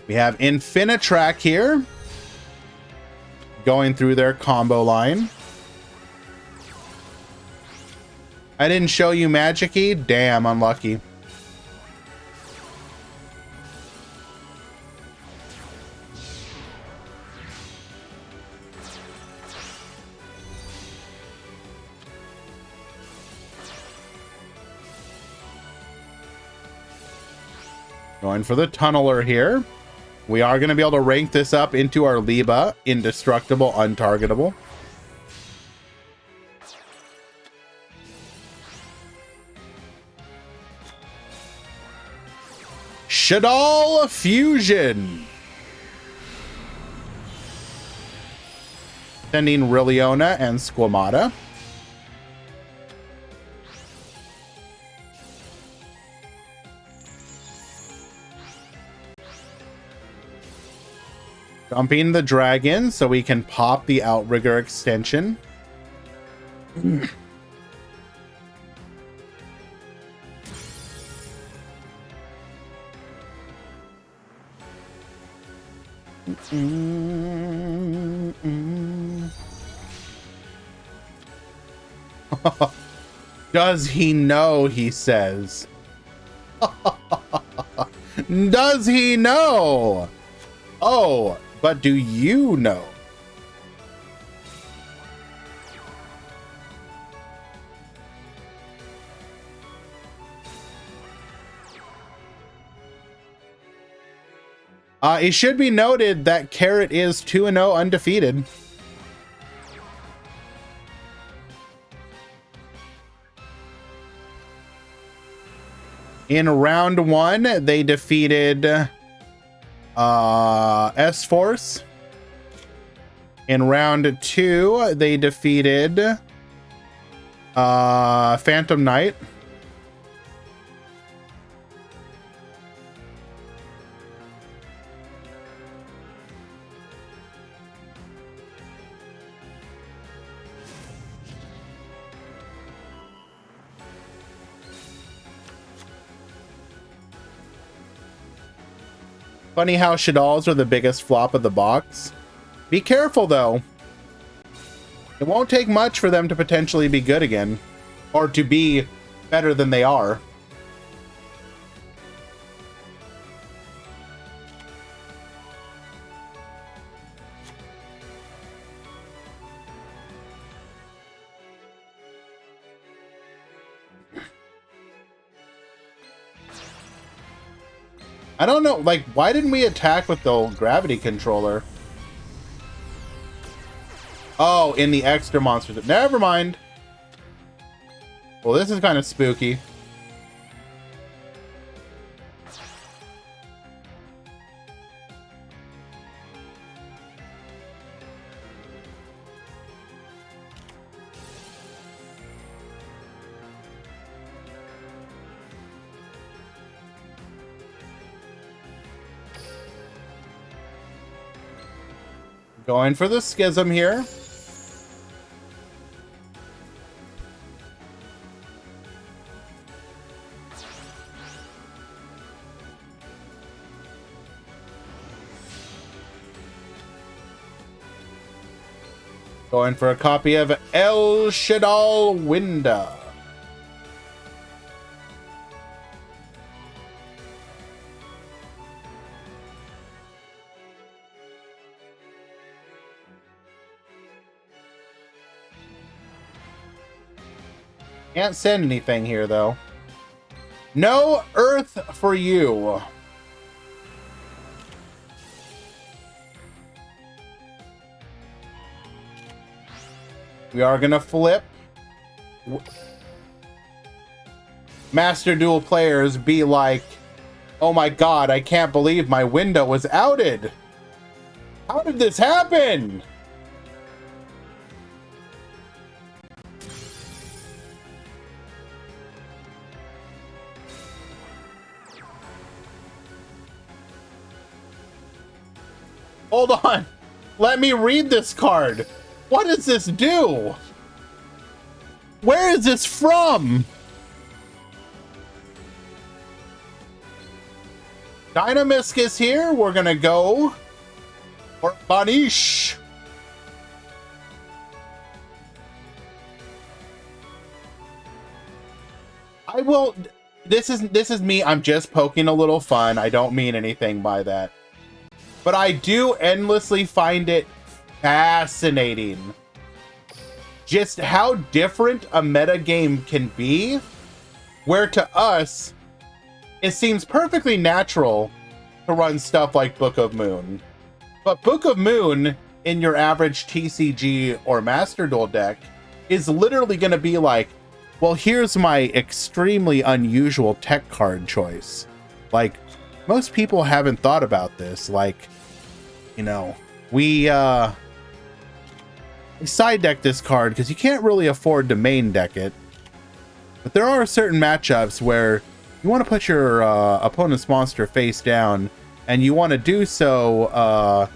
We have Infinitrack here going through their combo line. I didn't show you Magic-y? Damn, unlucky. Going for the Tunneler here. We are going to be able to rank this up into our Liba, Indestructible, Untargetable. Shadal Fusion. Sending Rilliona and Squamata. Dumping the dragon so we can pop the Outrigger extension. Does he know, he says. Does he know? Oh, but do you know? It should be noted that Carrot is 2-0 undefeated. In round 1, they defeated S-Force. In round 2, they defeated Phantom Knight. Funny how Shadalls are the biggest flop of the box. Be careful, though. It won't take much for them to potentially be good again. Or to be better than they are. I don't know, like, why didn't we attack with the gravity controller? Oh, in the extra monsters. Never mind. Well, this is kind of spooky. Going for the schism here. Going for a copy of El Shadal Winda. Can't send anything here, though. No Earth for you. We are gonna flip. Master Duel players be like, oh my god, I can't believe my window was outed. How did this happen? Hold on. Let me read this card. What does this do? Where is this from? Dynamisk is here. We're gonna go for Banish. I will. This is me. I'm just poking a little fun. I don't mean anything by that. But I do endlessly find it fascinating just how different a metagame can be, where to us it seems perfectly natural to run stuff like Book of Moon. But Book of Moon in your average TCG or Master Duel deck is literally going to be like, well, here's my extremely unusual tech card choice. Like, most people haven't thought about this. Like, you know, we side deck this card because you can't really afford to main deck it. But there are certain matchups where you want to put your opponent's monster face down, and you want to do so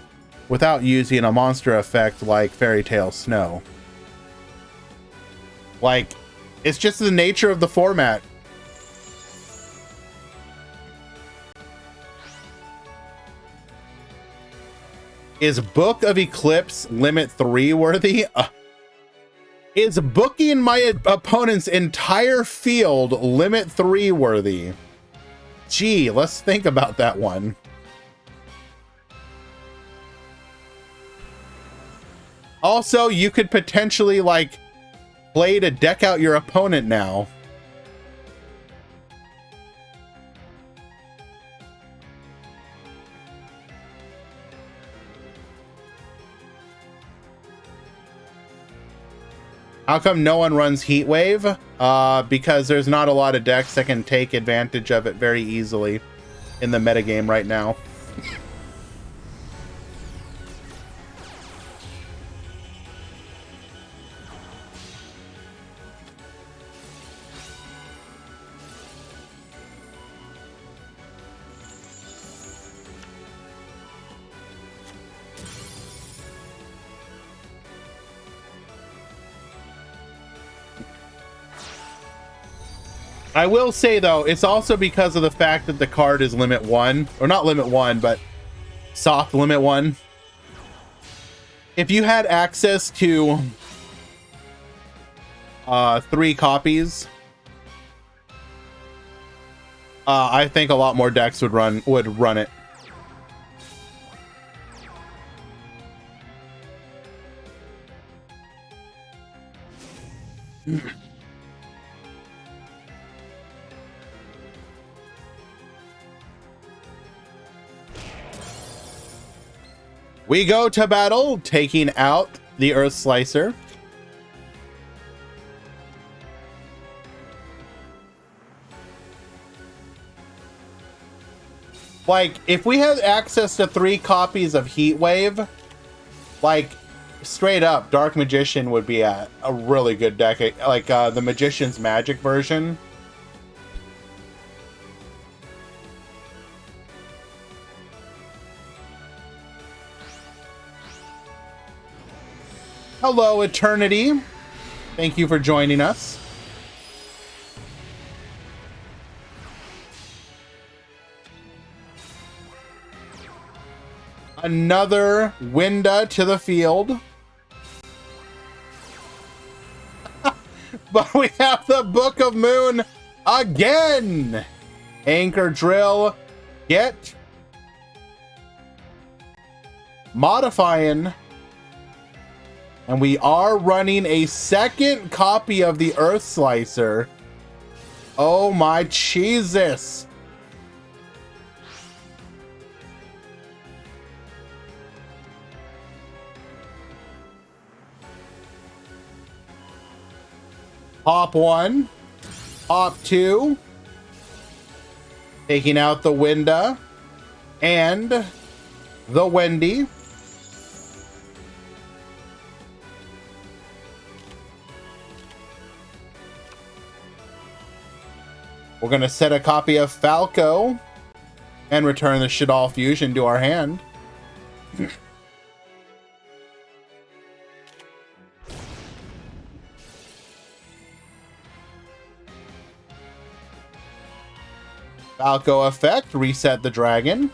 without using a monster effect like Fairy Tale Snow. Like, it's just the nature of the format. Is Book of Eclipse limit 3 worthy? Is booking my opponent's entire field limit 3 worthy? Gee, let's think about that one. Also, you could potentially, like, play to deck out your opponent now. How come no one runs Heat Wave? Because there's not a lot of decks that can take advantage of it very easily in the metagame right now. I will say though, it's also because of the fact that the card is limit 1, or not limit 1, but soft limit 1. If you had access to 3 copies, I think a lot more decks would run it. We go to battle, taking out the Earth Slicer. Like, if we had access to 3 copies of Heat Wave, like, straight up, Dark Magician would be a really good deck. Like, the Magician's Magic version. Hello, Eternity. Thank you for joining us. Another Winda to the field. But we have the Book of Moon again. Anchor Drill. Get. Modifying. And we are running a second copy of the Earth Slicer. Oh my Jesus. Pop 1. Pop 2. Taking out the Winda. And the Wendy. We're going to set a copy of Falco and return the Shaddoll Fusion to our hand. Falco effect, reset the dragon.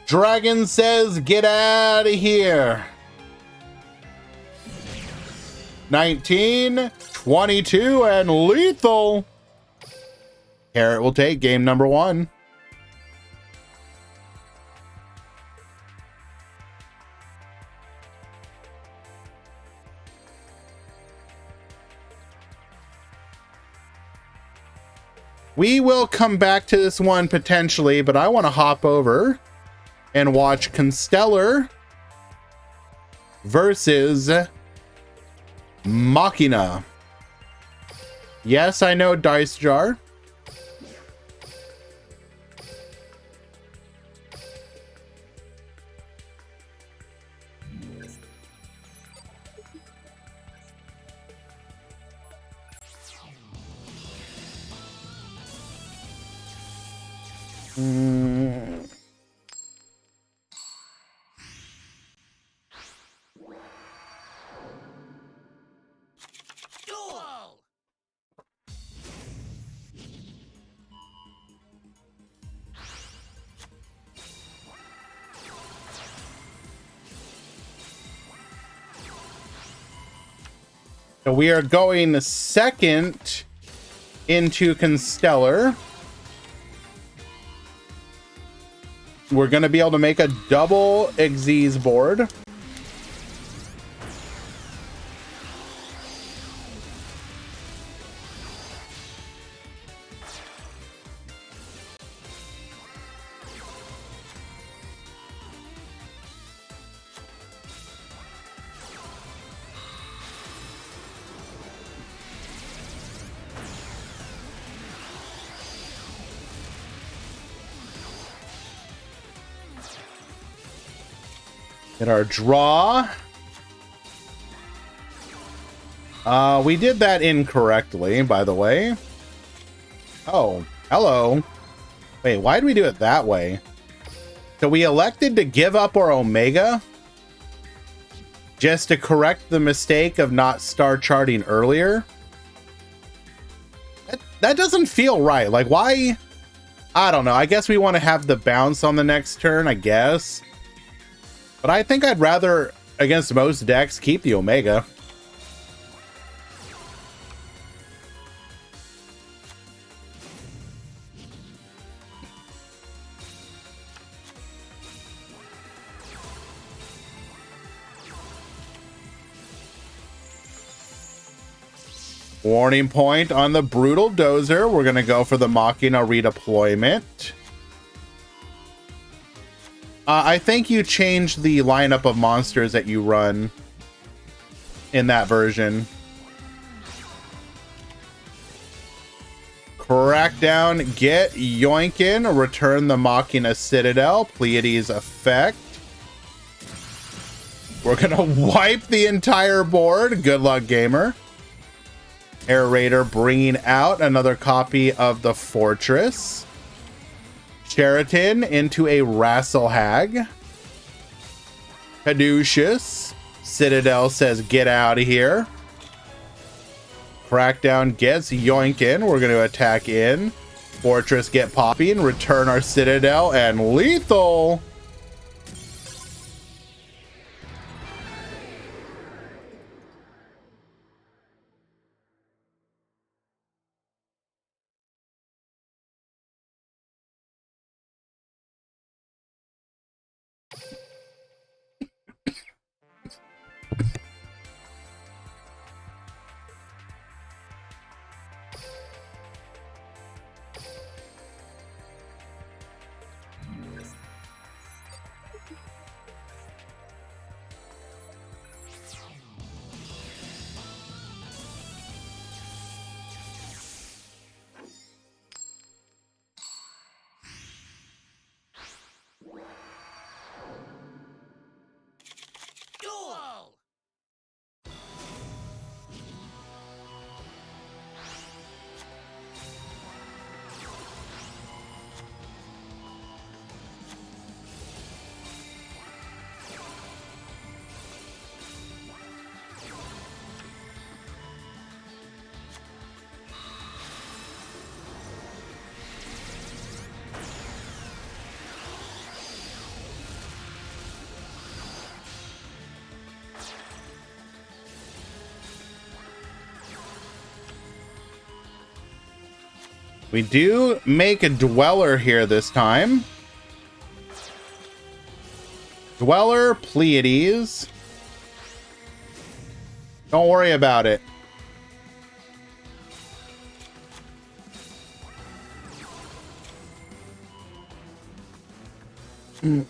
Dragon says, get out of here. 19, 22, and lethal. Carrot will take game number 1. We will come back to this one potentially, but I want to hop over and watch Constellar versus Machina. Yes, I know Dice Jar. Duel! So we are going second into Constellar. We're going to be able to make a double Xyz board. Get our draw. We did that incorrectly, by the way. Oh, hello. Wait, why did we do it that way? So we elected to give up our Omega just to correct the mistake of not star charting earlier. That doesn't feel right. Like, why? I don't know. I guess we want to have the bounce on the next turn, I guess. But I think I'd rather, against most decks, keep the Omega. Warning point on the Brutal Dozer. We're going to go for the Machina redeployment. I think you changed the lineup of monsters that you run in that version. Crackdown, get yoinkin', return the Machina Citadel, Pleiades effect. We're going to wipe the entire board. Good luck, gamer. Air Raider bringing out another copy of the Fortress. Sheraton into a Rasselhag. Caduceus. Citadel says, get out of here. Crackdown gets yoinkin'. We're going to attack in. Fortress get popping. Return our Citadel and lethal. Duel. We do make a Dweller here this time. Dweller, Pleiades. Don't worry about it. We're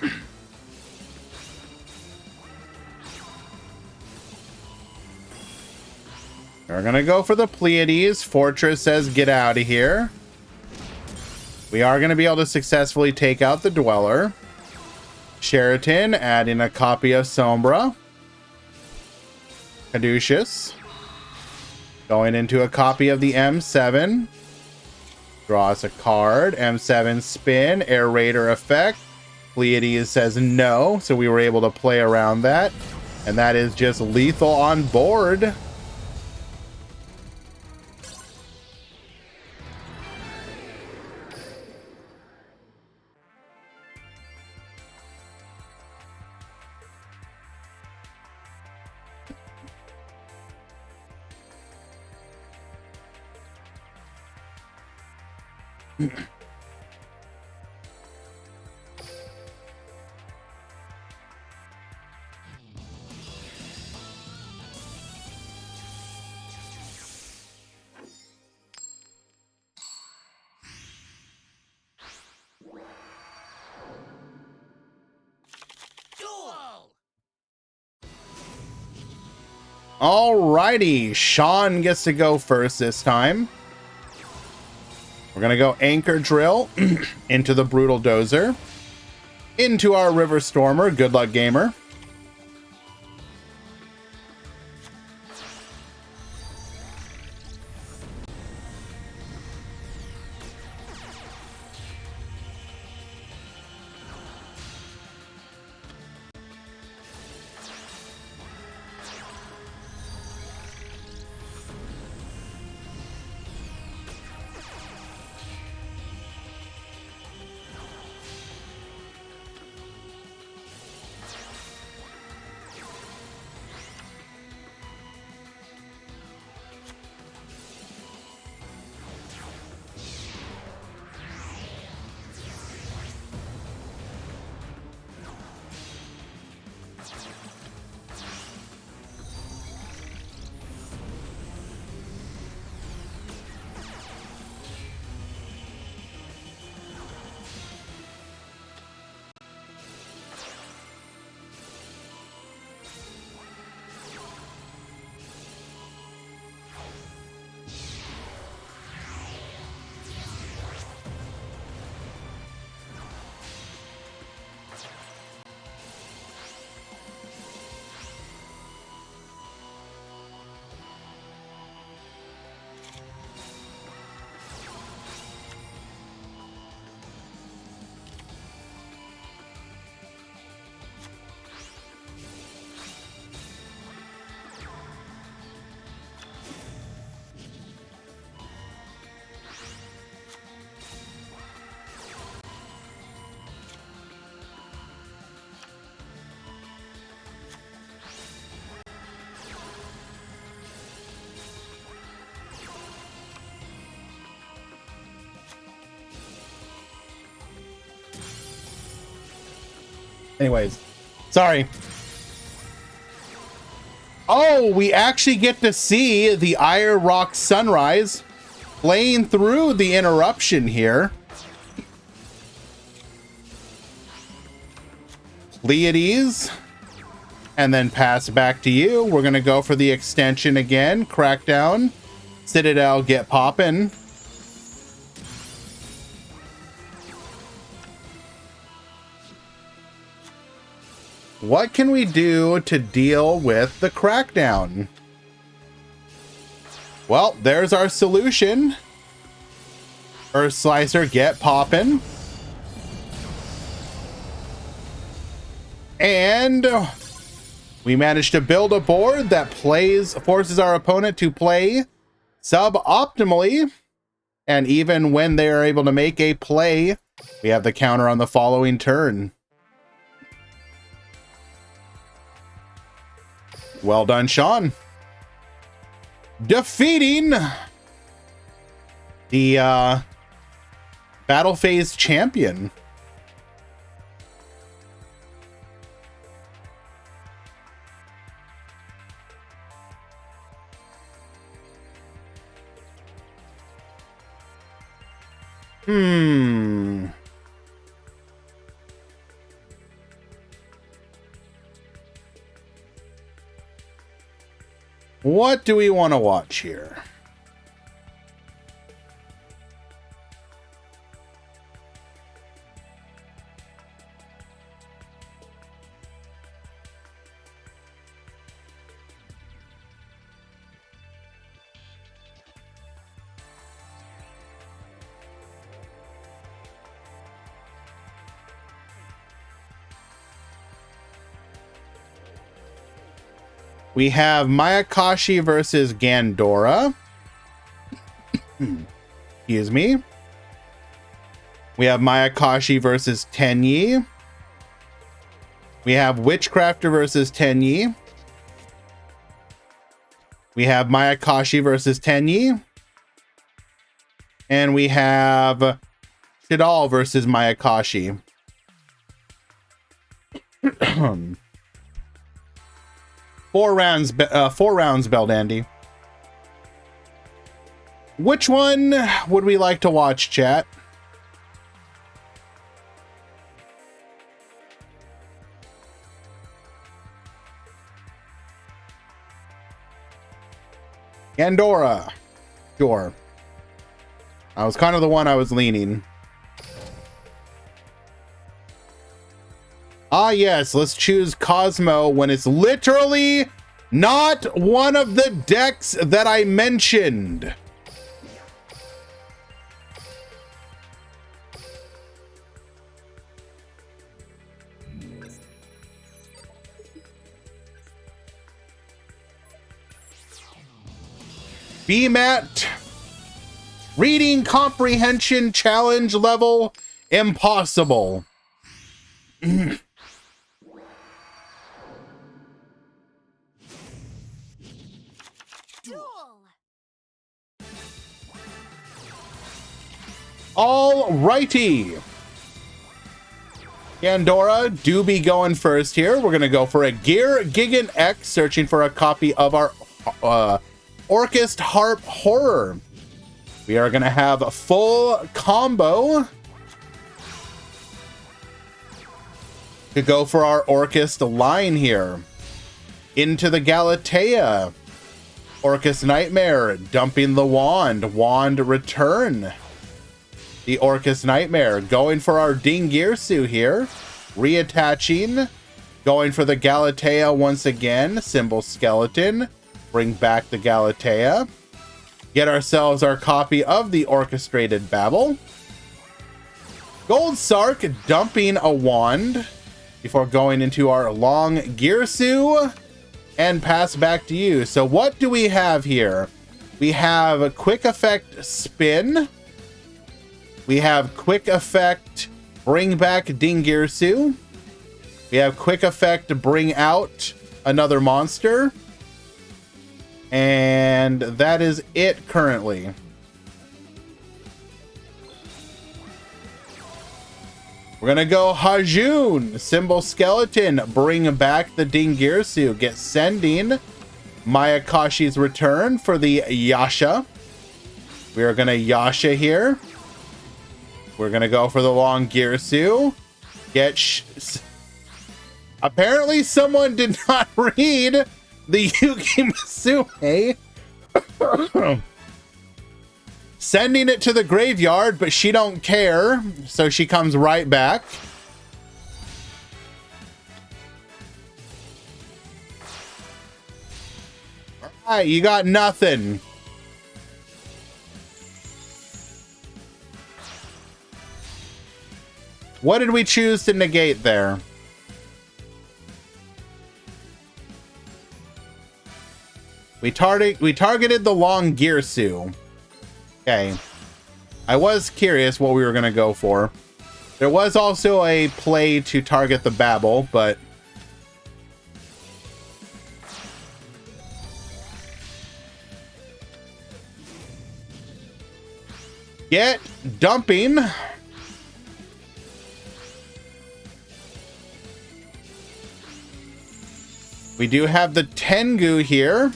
gonna go for the Pleiades. Fortress says get out of here. We are going to be able to successfully take out the Dweller. Sheraton, adding a copy of Sombra. Caduceus. Going into a copy of the M7. Draw us a card. M7 spin. Air Raider effect. Pleiades says no, so we were able to play around that. And that is just lethal on board. Duel. Alrighty, Sean gets to go first this time. We're gonna go Anchor Drill into the Brutal Dozer, into our River Stormer. Good luck, gamer. Anyways, sorry. Oh, we actually get to see the Iron Rock Sunrise playing through the interruption here. Pleiades. And then pass back to you. We're going to go for the extension again. Crackdown. Citadel, get poppin'. What can we do to deal with the crackdown? Well, there's our solution. Earth Slicer, get poppin'. And we managed to build a board that forces our opponent to play suboptimally. And even when they are able to make a play, we have the counter on the following turn. Well done, Sean. Defeating the battle phase champion. What do we want to watch here? We have Mayakashi versus Gandora. Excuse me. We have Mayakashi versus Tenyi. We have Witchcrafter versus Tenyi. We have Mayakashi versus Tenyi. And we have Shidal versus Mayakashi. 4 rounds, Bell Dandy. Which one would we like to watch, chat? Gandora. Sure. I was kind of the one I was leaning. Ah, yes, let's choose Cosmo when it's literally not one of the decks that I mentioned. BMAT Reading Comprehension Challenge level impossible. Duel. Alrighty. Gandora, do be going first here. We're gonna go for a Gear Gigant X, searching for a copy of our Orchest Harp Horror. We are gonna have a full combo to go for our Orchest line here. Into the Galatea. Orchest Nightmare, dumping the Wand. Wand return. The Orchest Nightmare, going for our Dingirsu here. Reattaching. Going for the Galatea once again. Symbol Skeleton. Bring back the Galatea. Get ourselves our copy of the Orchestrated Babel. Gold Sark, dumping a Wand before going into our long Girsu. And pass back to you. So what do we have here? We have a Quick Effect Spin. We have Quick Effect Bring Back Dingirsu. We have Quick Effect Bring Out another monster. And that is it currently. We're gonna go Hajun, Symbol Skeleton, bring back the Dingirsu, get sending Mayakashi's return for the Yasha. We are gonna Yasha here. We're gonna go for the long Girsu. Apparently someone did not read the Yuki Musume. Sending it to the graveyard, but she don't care, so she comes right back. All right, you got nothing. What did we choose to negate there? We targeted the long Girsu. Okay. I was curious what we were going to go for. There was also a play to target the Babel, but... Get dumping. We do have the Tengu here.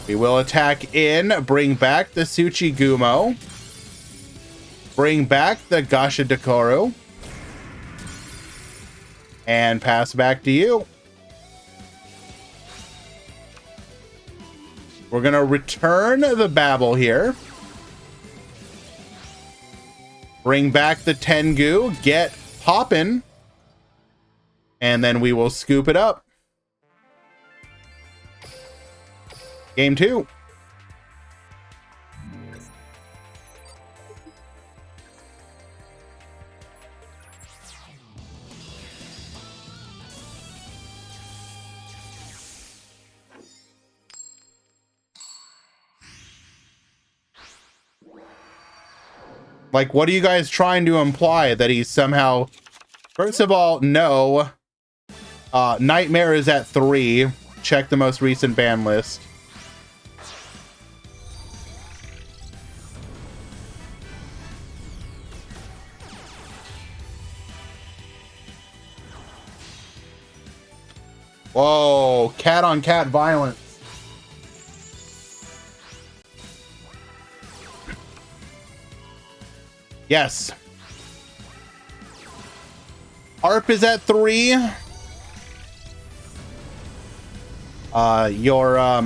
We will attack in, bring back the Tsuchigumo. Bring back the Gashadakoru. And pass back to you. We're going to return the Babel here. Bring back the Tengu, get poppin'. And then we will scoop it up. Game 2. Like, what are you guys trying to imply? That he's somehow... First of all, no. Nightmare is at 3. Check the most recent ban list. Whoa, cat on cat violence. Yes. ARP is at 3. Your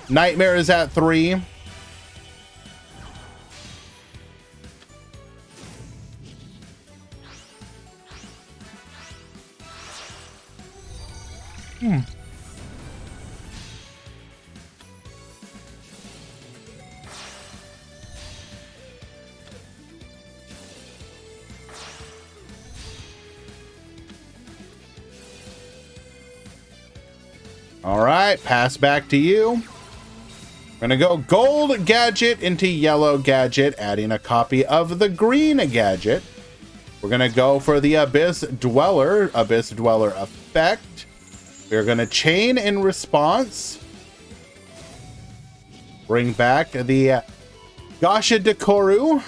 Nightmare is at 3. All right, pass back to you. We're gonna go gold gadget into yellow gadget, adding a copy of the green gadget. We're gonna go for the Abyss Dweller effect. We're gonna chain in response. Bring back the Gashadakoru.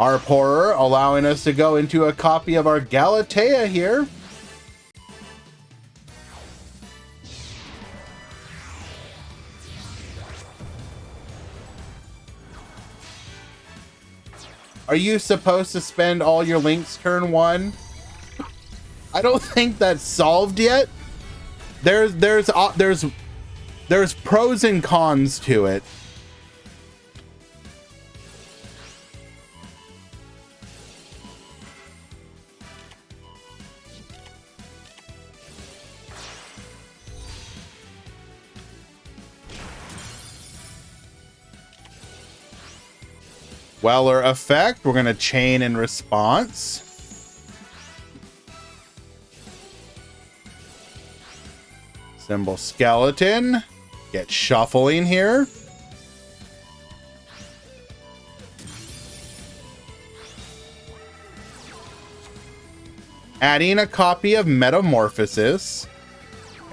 Our Horror, allowing us to go into a copy of our Galatea here. Are you supposed to spend all your links turn 1? I don't think that's solved yet. There's pros and cons to it. Weller effect. We're going to chain in response. Symbol skeleton. Get shuffling here. Adding a copy of Metamorphosis.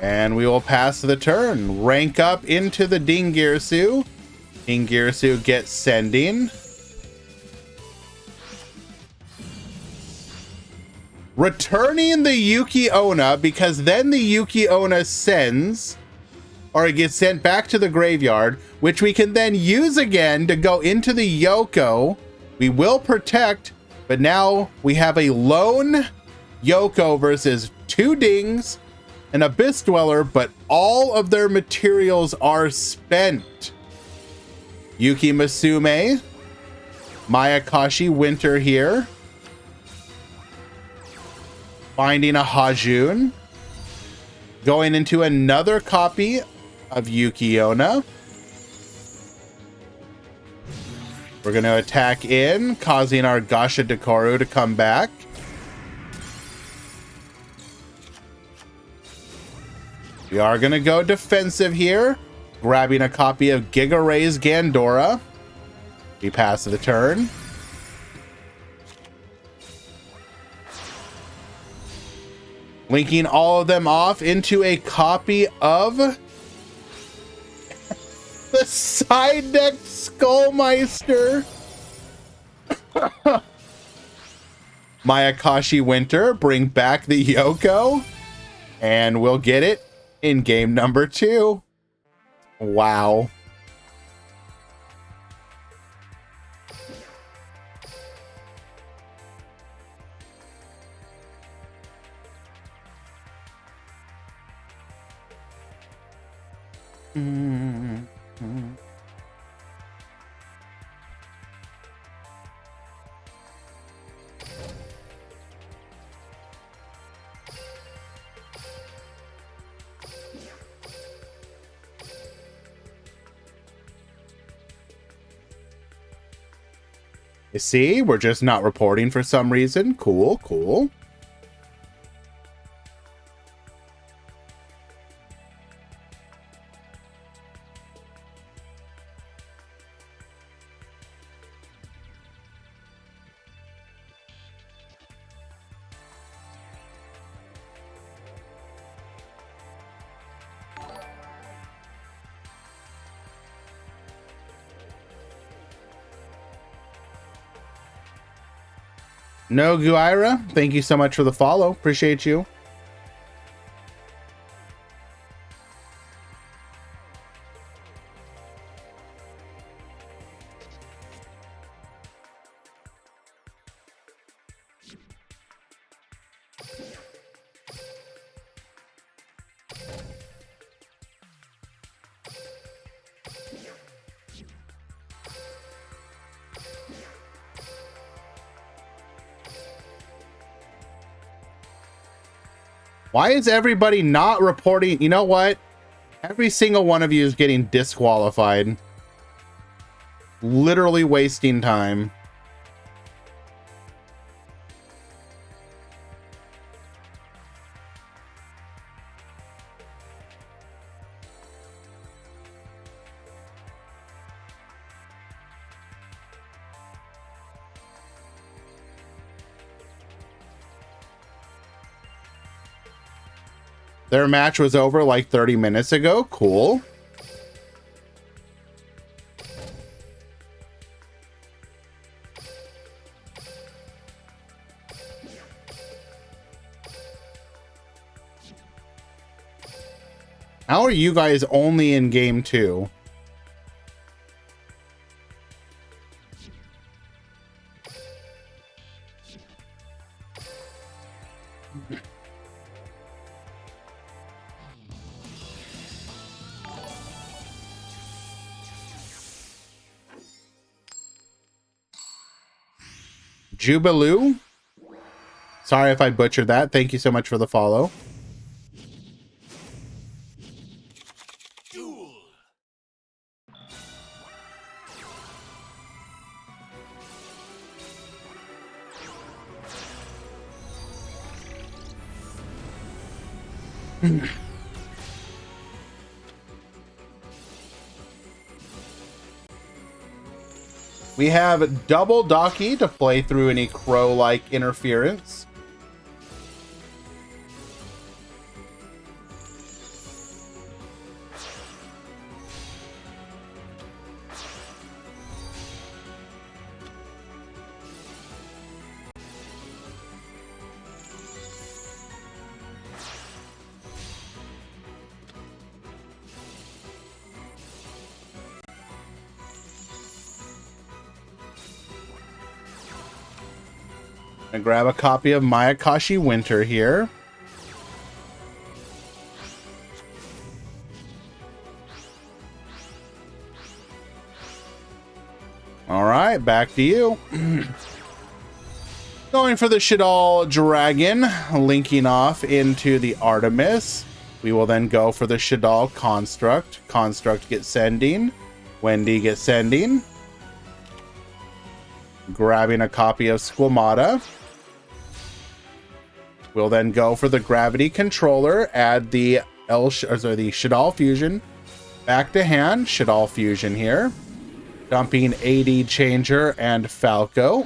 And we will pass the turn. Rank up into the Dingirsu. Ingirsu gets sending. Returning the Yuki Onna, because then the Yuki Onna sends, or it gets sent back to the graveyard, which we can then use again to go into the Yoko. We will protect, but now we have a lone Yoko versus 2 Dings, an Abyss Dweller, but all of their materials are spent. Yuki Masume, Mayakashi Winter here. Finding a Hajun. Going into another copy of Yuki Onna. We're going to attack in, causing our Gasha Dekoru to come back. We are going to go defensive here, grabbing a copy of Giga Ray's Gandora. We pass the turn. Linking all of them off into a copy of the side deck Skullmeister. Mayakashi Winter, bring back the Yoko, and we'll get it in game number 2. Wow. You see, we're just not reporting for some reason. Cool, cool. No Guira, thank you so much for the follow. Appreciate you. Why is everybody not reporting? You know what? Every single one of you is getting disqualified. Literally wasting time. Their match was over like 30 minutes ago. Cool. How are you guys only in game 2? Jubilu? Sorry if I butchered that. Thank you so much for the follow. Duel. We have double Daki to play through any crow-like interference. And grab a copy of Mayakashi Winter here. All right, back to you. Going for the Shadal Dragon, linking off into the Artemis. We will then go for the Shadal Construct. Construct gets sending. Wendy gets sending. Grabbing a copy of Squamata. We'll then go for the Gravity Controller. Add the Shadal Fusion back to hand. Shadal Fusion here. Dumping AD Changer and Falco.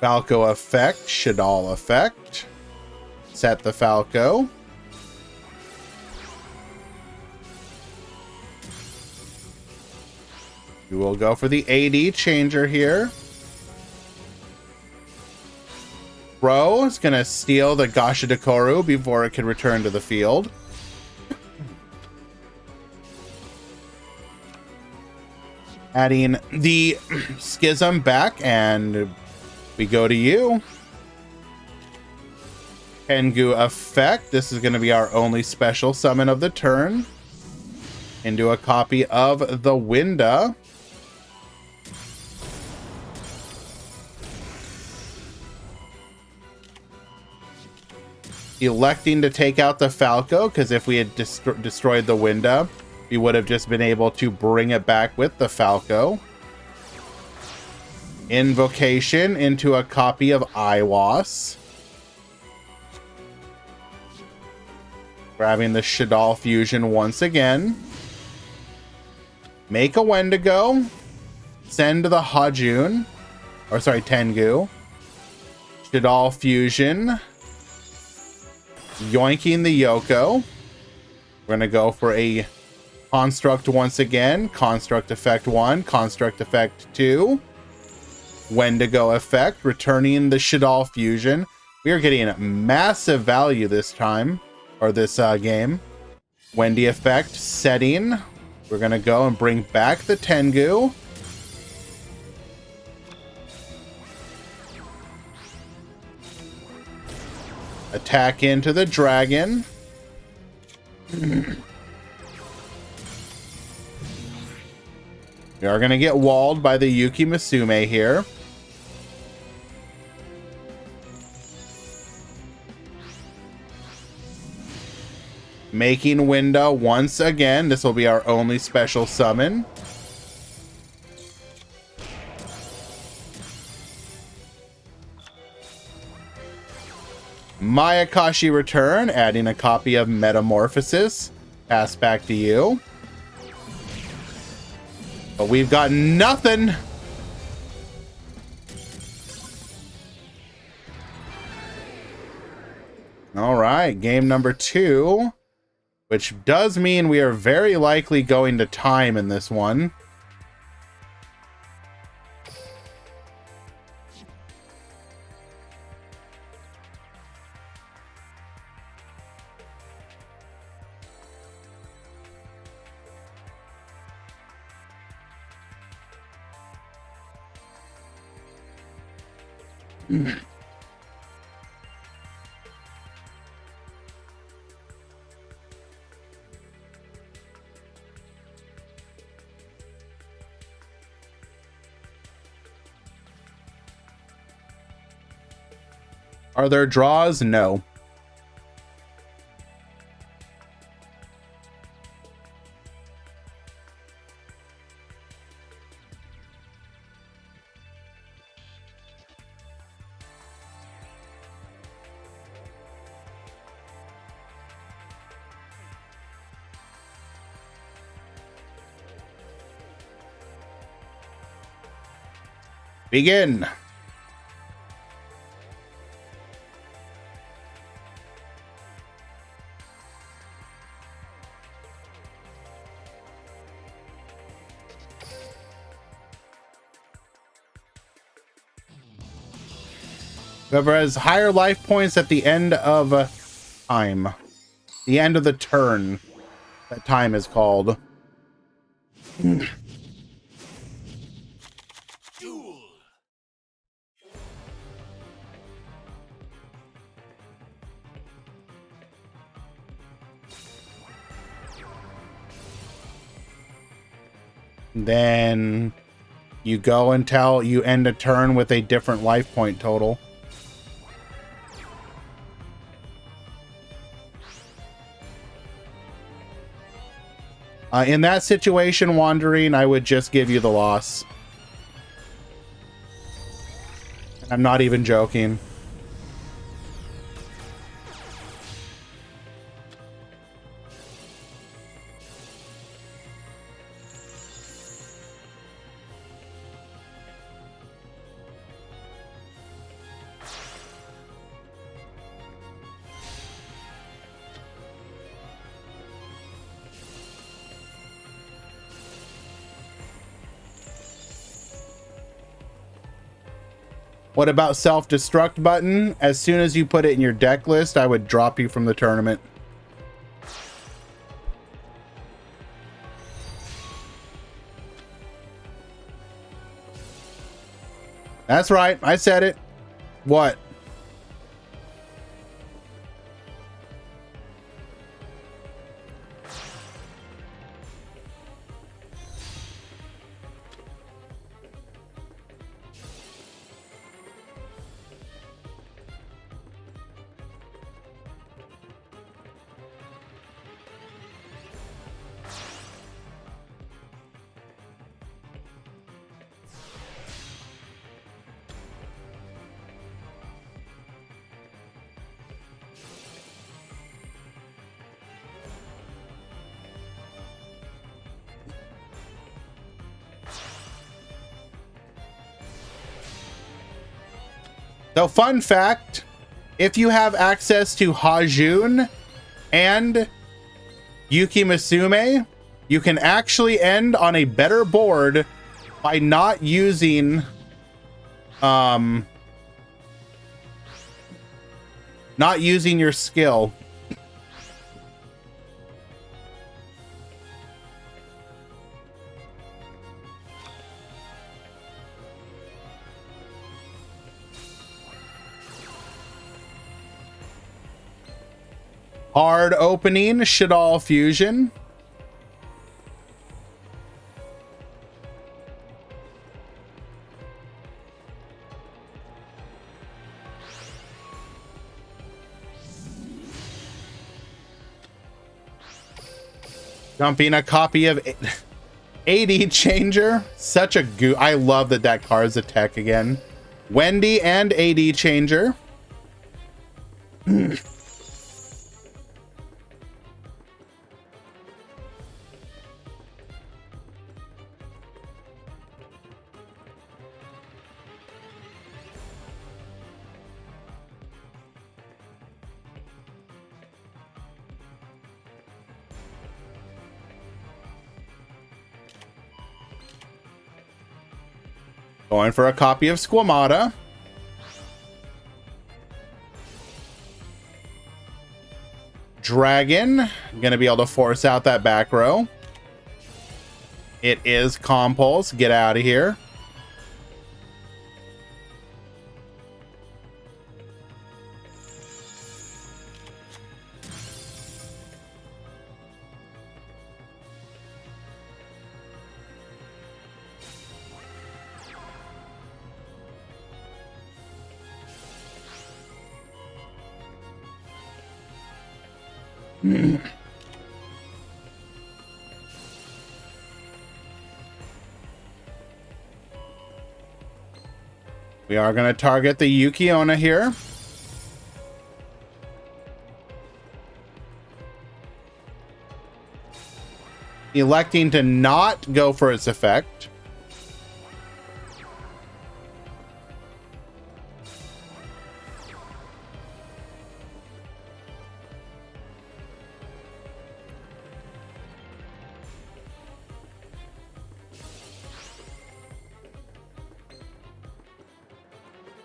Falco effect, Shadal effect. Set the Falco. We will go for the AD Changer here. Ro is going to steal the Gashidakoru before it can return to the field. Adding the Schism back, and we go to you. Tengu effect. This is going to be our only special summon of the turn. Into a copy of the Winda. Electing to take out the Falco, because if we had destroyed the Winda, we would have just been able to bring it back with the Falco. Invocation into a copy of Iwas. Grabbing the Shadal Fusion once again. Make a Wendigo. Send the Hajun. Or sorry, Tengu. Shadal Fusion. Yoinking the Yoko. We're going to go for a Construct once again. Construct effect 1. Construct effect 2. Wendigo effect. Returning the Shadal Fusion. We are getting massive value this time. Or this game. Wendy effect. Setting. We're going to go and bring back the Tengu. Attack into the dragon. We are going to get walled by the Yuki Musume here. Making Window once again. This will be our only special summon. Mayakashi return, adding a copy of Metamorphosis. Pass back to you. But we've got nothing. All right, game number 2, which does mean we are very likely going to time in this one. Are there draws? No. Begin. Whoever has higher life points at the end of time. The end of the turn. That time is called. Then you go until you end a turn with a different life point total. In that situation, Wandering, I would just give you the loss. I'm not even joking. What about self-destruct button? As soon as you put it in your deck list, I would drop you from the tournament. That's right. I said it. What? So, fun fact, if you have access to Hajun and Yuki Musume, you can actually end on a better board by not using not using your skill. Hard opening, Shadal Fusion. Dumping a copy of AD Changer. Such a goo. I love that that card's a tech again. Wendy and AD Changer. Going for a copy of Squamata. Dragon. Gonna be able to force out that back row. It is Compulse. Get out of here. We are going to target the Yuki-Onna here. Electing to not go for its effect.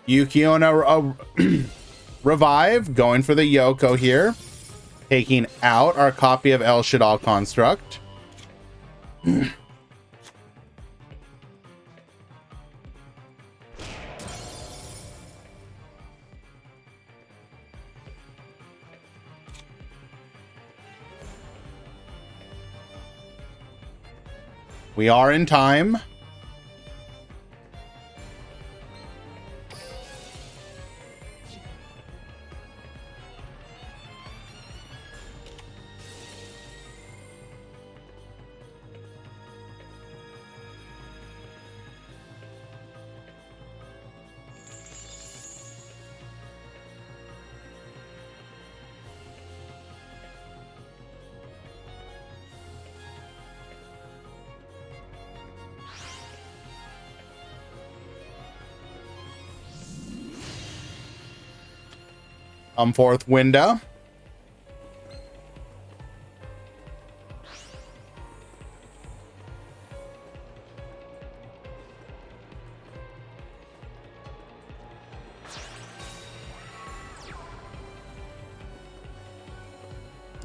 Yuki-Onna revive, going for the Yoko here. Taking out our copy of El Shadal Construct. We are in time. Come forth, Winda.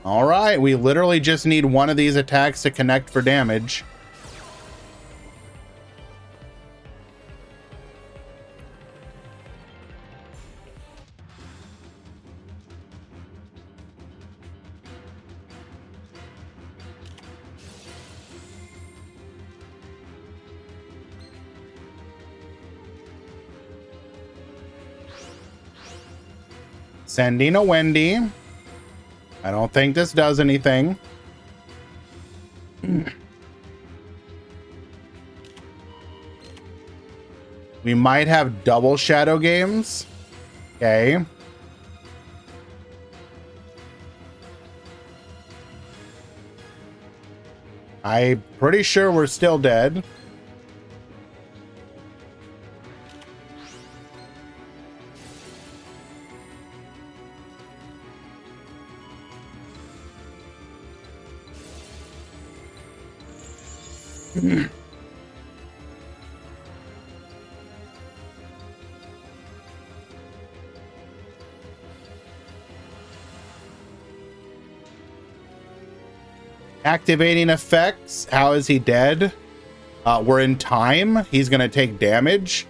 All right, we literally just need one of these attacks to connect for damage. Sending a Wendy. I don't think this does anything. We might have double shadow games. Okay. I'm pretty sure we're still dead. Activating effects. How is he dead? We're in time. He's gonna take damage.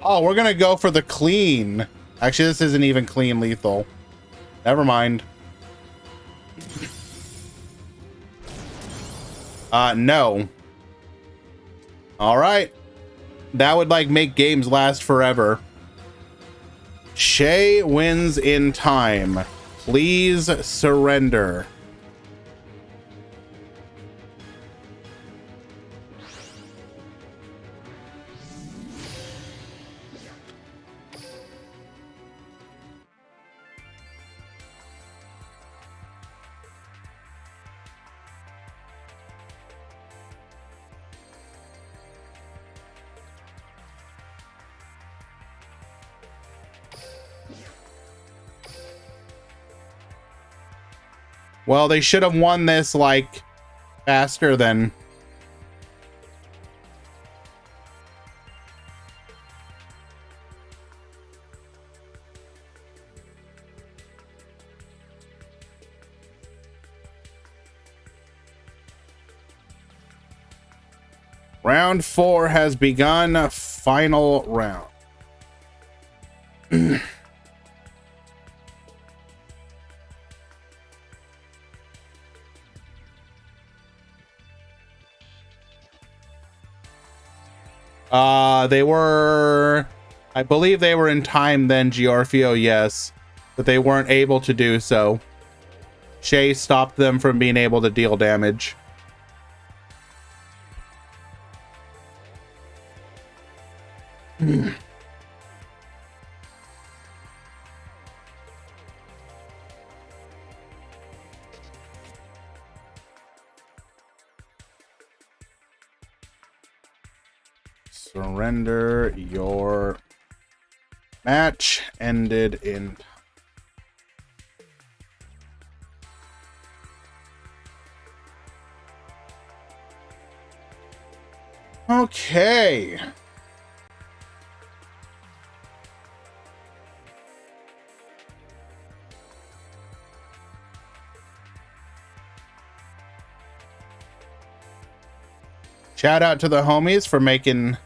Oh, we're gonna go for the clean. Actually, this isn't even clean lethal. Never mind. No. All right. That would like make games last forever. Shay wins in time. Please surrender. Well, they should have won this, like, faster than... Round 4 has begun. Final round. They were, I believe they were in time then, Giorfio, yes, but they weren't able to do so. Shay stopped them from being able to deal damage. Surrender. Your match ended in... Okay. Shout out to the homies for making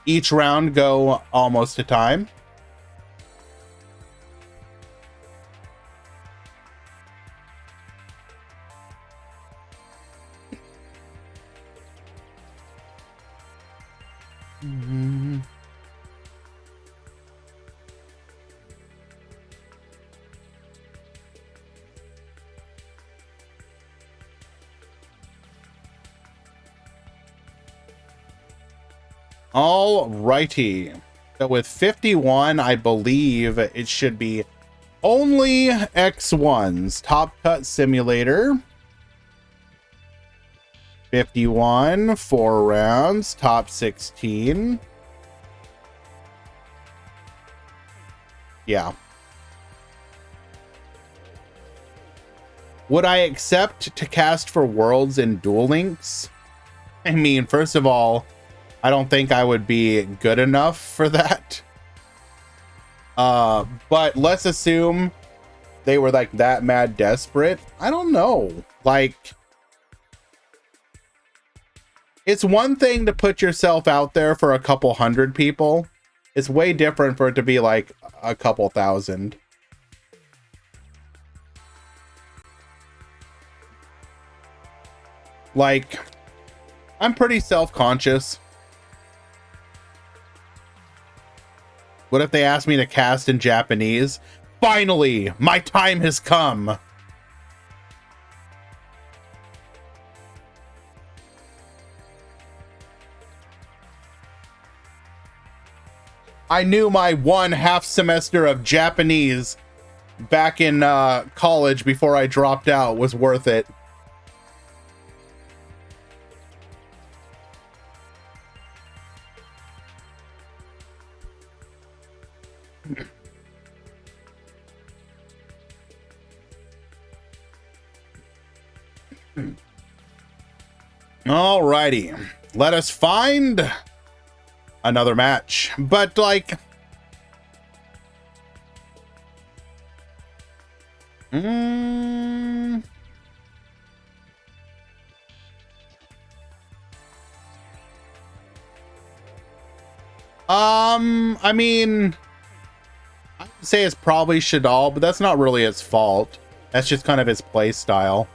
each round go almost to time. All righty. So with 51, I believe it should be only X1s. Top Cut Simulator. 51, 4 rounds, top 16. Yeah. Would I accept to cast for Worlds in Duel Links? I mean, first of all, I don't think I would be good enough for that. But let's assume they were like that mad desperate. I don't know. Like, it's one thing to put yourself out there for a couple hundred people. It's way different for it to be like a couple thousand. Like, I'm pretty self-conscious. What if they asked me to cast in Japanese? Finally, my time has come. I knew my 1.5 semester of Japanese back in college before I dropped out was worth it. Alrighty, let us find another match, but like, I mean, I would say it's probably Shadal, but that's not really its fault. That's just kind of his play style.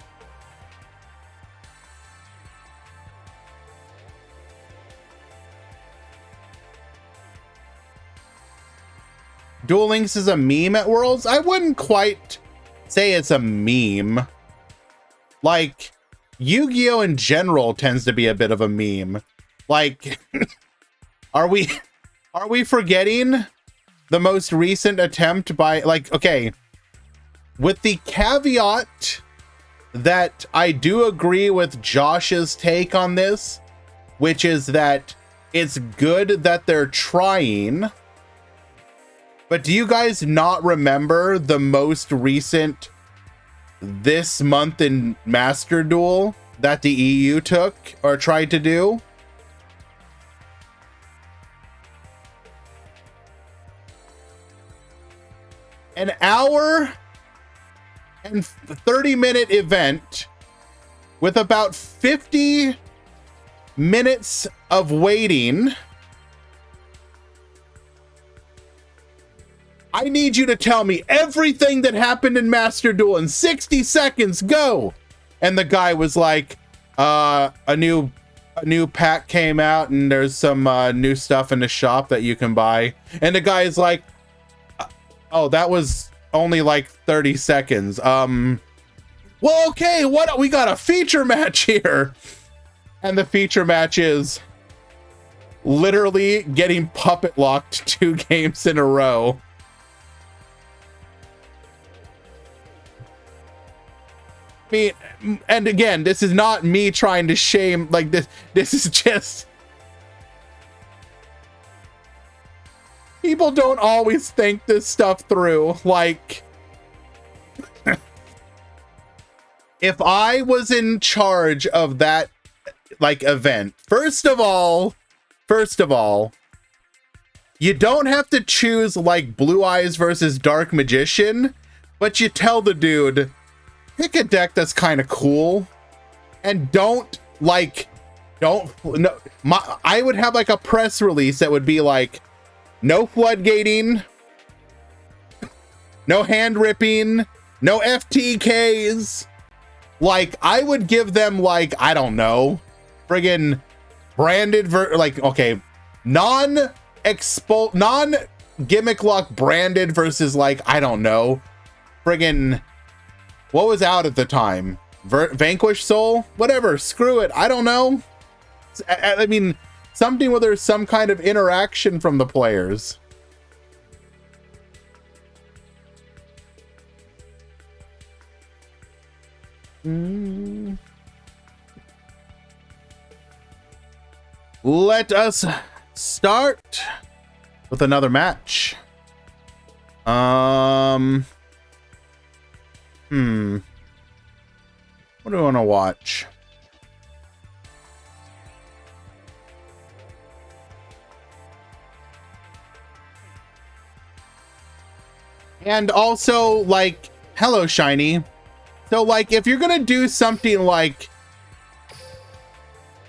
Duel Links is a meme at Worlds? I wouldn't quite say it's a meme. Like, Yu-Gi-Oh! In general tends to be a bit of a meme. Like, are we forgetting the most recent attempt by, like, okay, with the caveat that I do agree with Josh's take on this, which is that it's good that they're trying. But do you guys not remember the most recent this month in Master Duel that the EU took or tried to do? An hour and 30-minute event with about 50 minutes of waiting. I need you to tell me everything that happened in Master Duel in 60 seconds, go! And the guy was like, a new pack came out and there's some new stuff in the shop that you can buy. And the guy is like, oh, that was only like 30 seconds. Well, okay, what, we got a feature match here. And the feature match is literally getting puppet locked 2 games in a row. Me, and again, this is not me trying to shame, like, this is just, people don't always think this stuff through. Like, if I was in charge of that, like, event, first of all, you don't have to choose like Blue Eyes versus Dark Magician, but you tell the dude, pick a deck that's kind of cool and don't like Don't, no, I would have like a press release that would be like, no floodgating, no hand ripping, no FTKs. Like, I would give them like, I don't know, friggin' branded, okay, non-gimmick lock branded versus like, I don't know, friggin', what was out at the time? Vanquish Soul? Whatever, screw it, I don't know. I mean, something where there's some kind of interaction from the players. Let us start with another match. What do we want to watch? And also, like, hello, Shiny. So, like, if you're gonna do something like,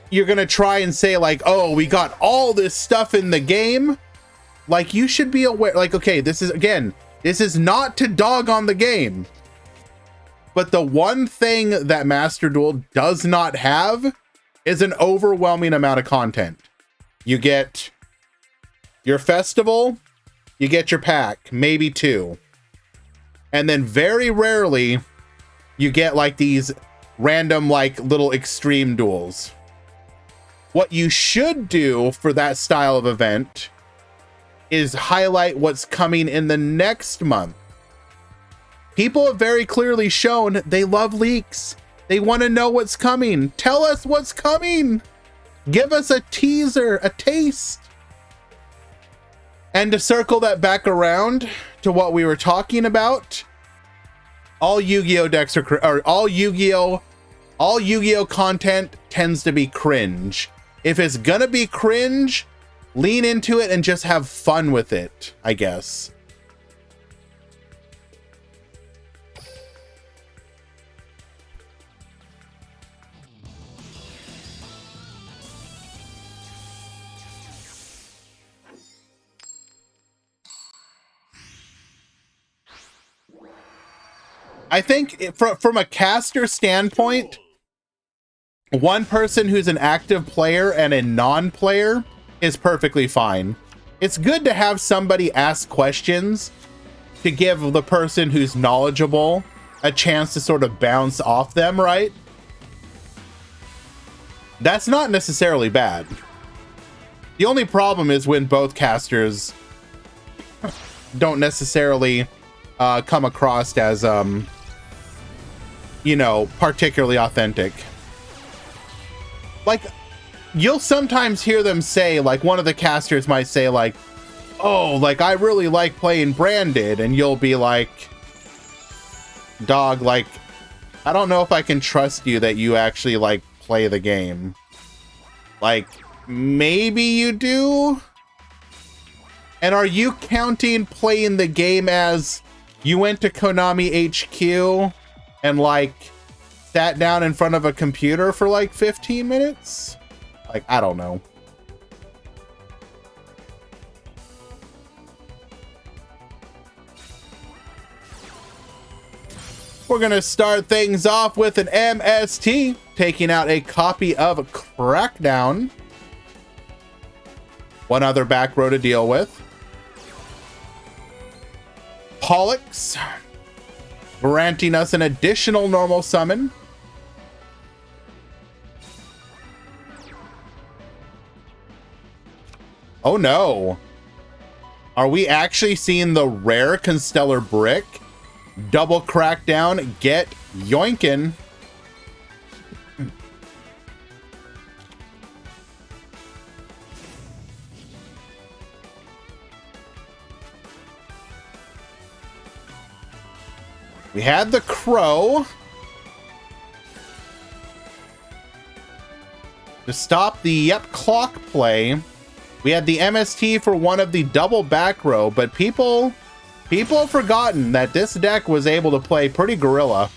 you're gonna try and say, like, oh, we got all this stuff in the game, like, you should be aware, like, okay, this is not to dog on the game. But the one thing that Master Duel does not have is an overwhelming amount of content. You get your festival, you get your pack, maybe 2. And then very rarely you get like these random like little extreme duels. What you should do for that style of event is highlight what's coming in the next month. People have very clearly shown they love leaks. They want to know what's coming. Tell us what's coming. Give us a teaser, a taste. And to circle that back around to what we were talking about, all Yu-Gi-Oh decks are, or all Yu-Gi-Oh content tends to be cringe. If it's gonna be cringe, lean into it and just have fun with it, I guess. I think from a caster standpoint, one person who's an active player and a non-player is perfectly fine. It's good to have somebody ask questions to give the person who's knowledgeable a chance to sort of bounce off them, right? That's not necessarily bad. The only problem is when both casters don't necessarily come across as you know, particularly authentic. Like, you'll sometimes hear them say, like, one of the casters might say, like, oh, like, I really like playing branded, and you'll be like, dog, like, I don't know if I can trust you that you actually, like, play the game. Like, maybe you do? And are you counting playing the game as you went to Konami HQ and like sat down in front of a computer for like 15 minutes? Like, I don't know. We're gonna start things off with an MST, taking out a copy of Crackdown. One other back row to deal with. Pollux, granting us an additional normal summon. Oh no. Are we actually seeing the rare Constellar Brick? Double Crackdown, get yoinkin'. We had the Crow to stop the clock play. We had the MST for one of the double back row, but people have forgotten that this deck was able to play pretty gorilla.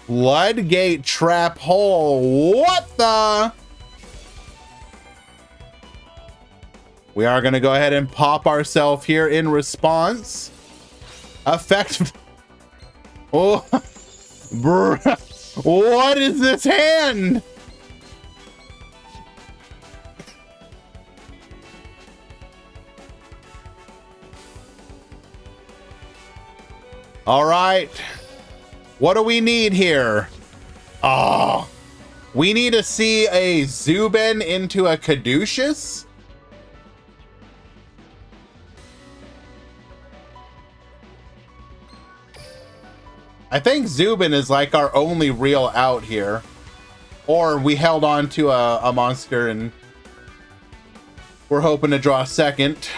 Floodgate trap hole. What the? We are going to go ahead and pop ourselves here in response. Effect. Oh, bruh. What is this hand? All right. What do we need here? Oh, we need to see a Zubin into a Caduceus. I think Zubin is like our only real out here. Or we held on to a monster and we're hoping to draw a second.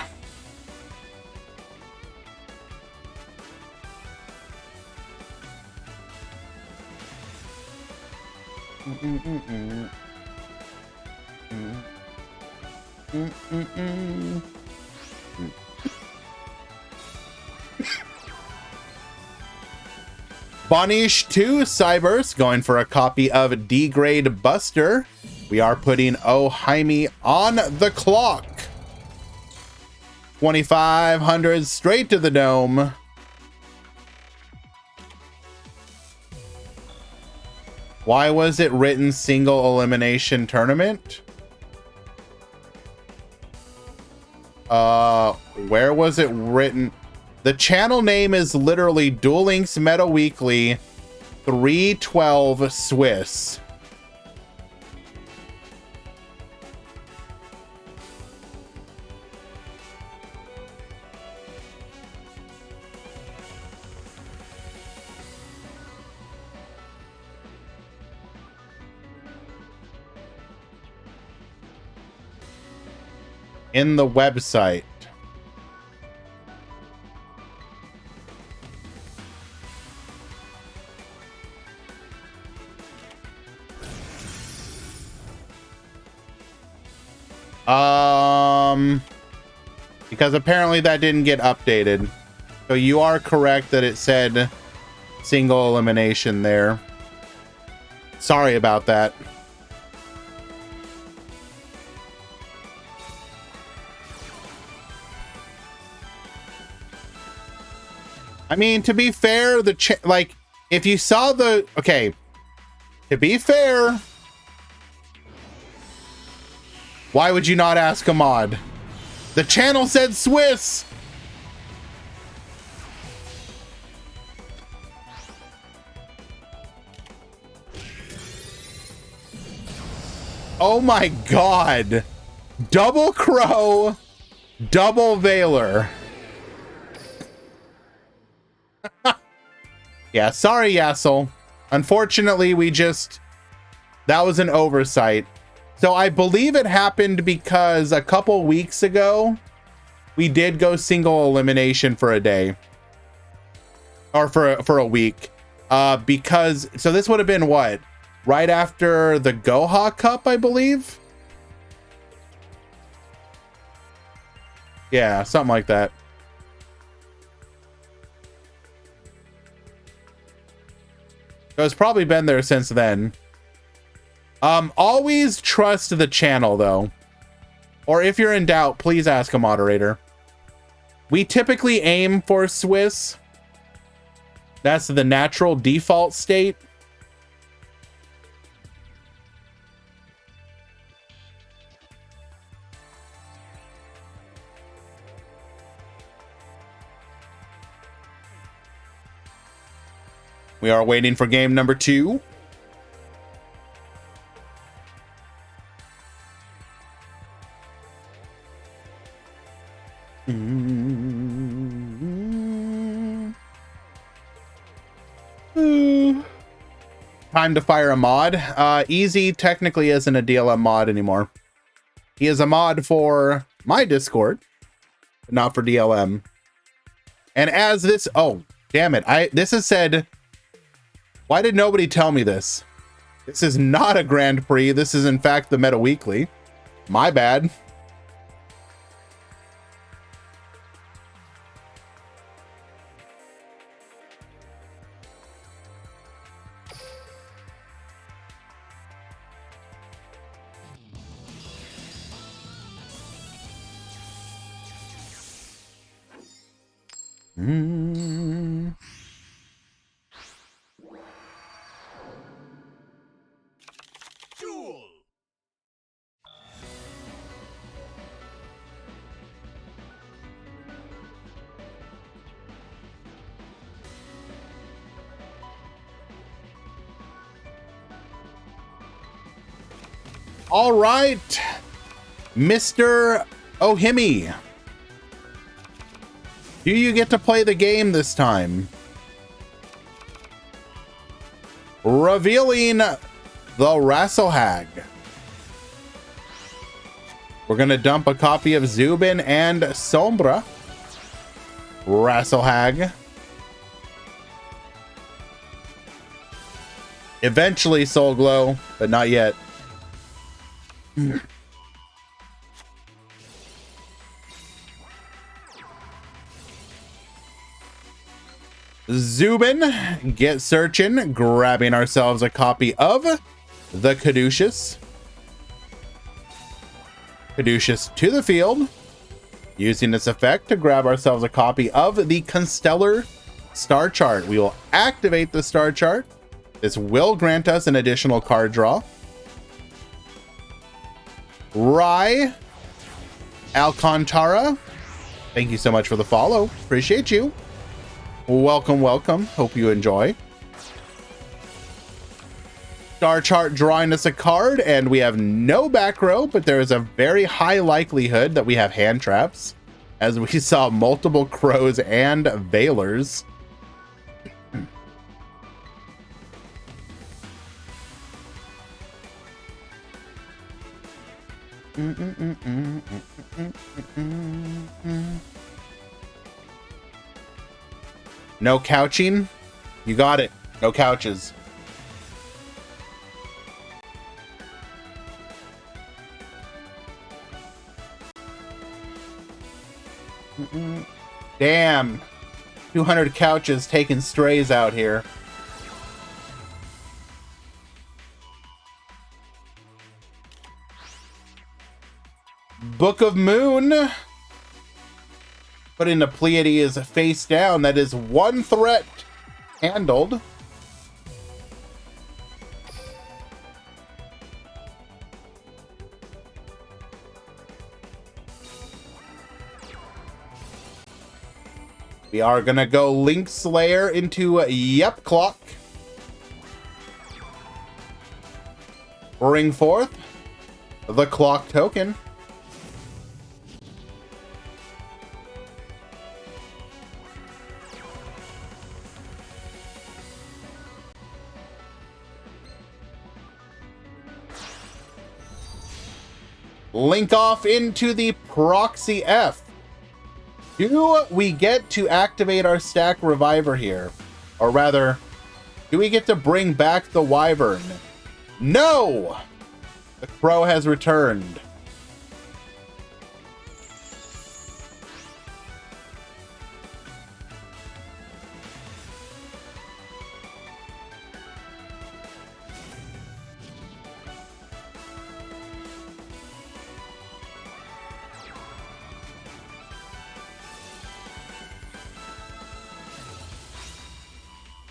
Bonish 2 Cybers going for a copy of D-Grade Buster. We are putting Oh Jaime on the clock. 2,500 straight to the dome. Why was it written single elimination tournament? Where was it written? The channel name is literally Duel Links Meta Weekly 312 Swiss. In the website. Because apparently that didn't get updated. So you are correct that it said single elimination there. Sorry about that. I mean, to be fair, like, if you saw the... Okay. To be fair... Why would you not ask a mod? The channel said Swiss! Oh my god. Double Crow, double Veiler. Yeah, sorry, Yassel. Unfortunately, that was an oversight. So I believe it happened because a couple weeks ago, we did go single elimination for a day. Or for a week. Because, so this would have been what? Right after the Goha Cup, I believe? Yeah, something like that. So it's probably been there since then. Always trust the channel, though. Or if you're in doubt, please ask a moderator. We typically aim for Swiss. That's the natural default state. We are waiting for game number 2. Time to fire a mod. Easy technically isn't a DLM mod anymore. He is a mod for my Discord, but not for DLM. And as this, oh, damn it. This is said, why did nobody tell me this? This is not a Grand Prix. This is in fact the Meta Weekly. My bad. Mm. Duel. All right, Mr. Ohimi. Do you get to play the game this time? Revealing the Rasselhag. We're going to dump a copy of Zubin and Sombra. Rasselhag. Eventually Soul Glow, but not yet. Zubin, get searching, grabbing ourselves a copy of the Caduceus. Caduceus to the field, using this effect to grab ourselves a copy of the Constellar Star Chart. We will activate the Star Chart. This will grant us an additional card draw. Rai Alcantara, thank you so much for the follow. Appreciate you. Welcome, welcome. Hope you enjoy. Star Chart drawing us a card, and we have no back row, but there is a very high likelihood that we have hand traps, as we saw multiple crows and veilers. No couching? You got it. No couches. Damn. 200 couches taking strays out here. Book of Moon. Putting the Pleiades face down. That is one threat handled. We are gonna go Link Slayer into Yep Clock. Bring forth the clock token. Link off into the Proxy F. Do we get to activate our stack reviver here? Or rather, do we get to bring back the Wyvern? No! The crow has returned.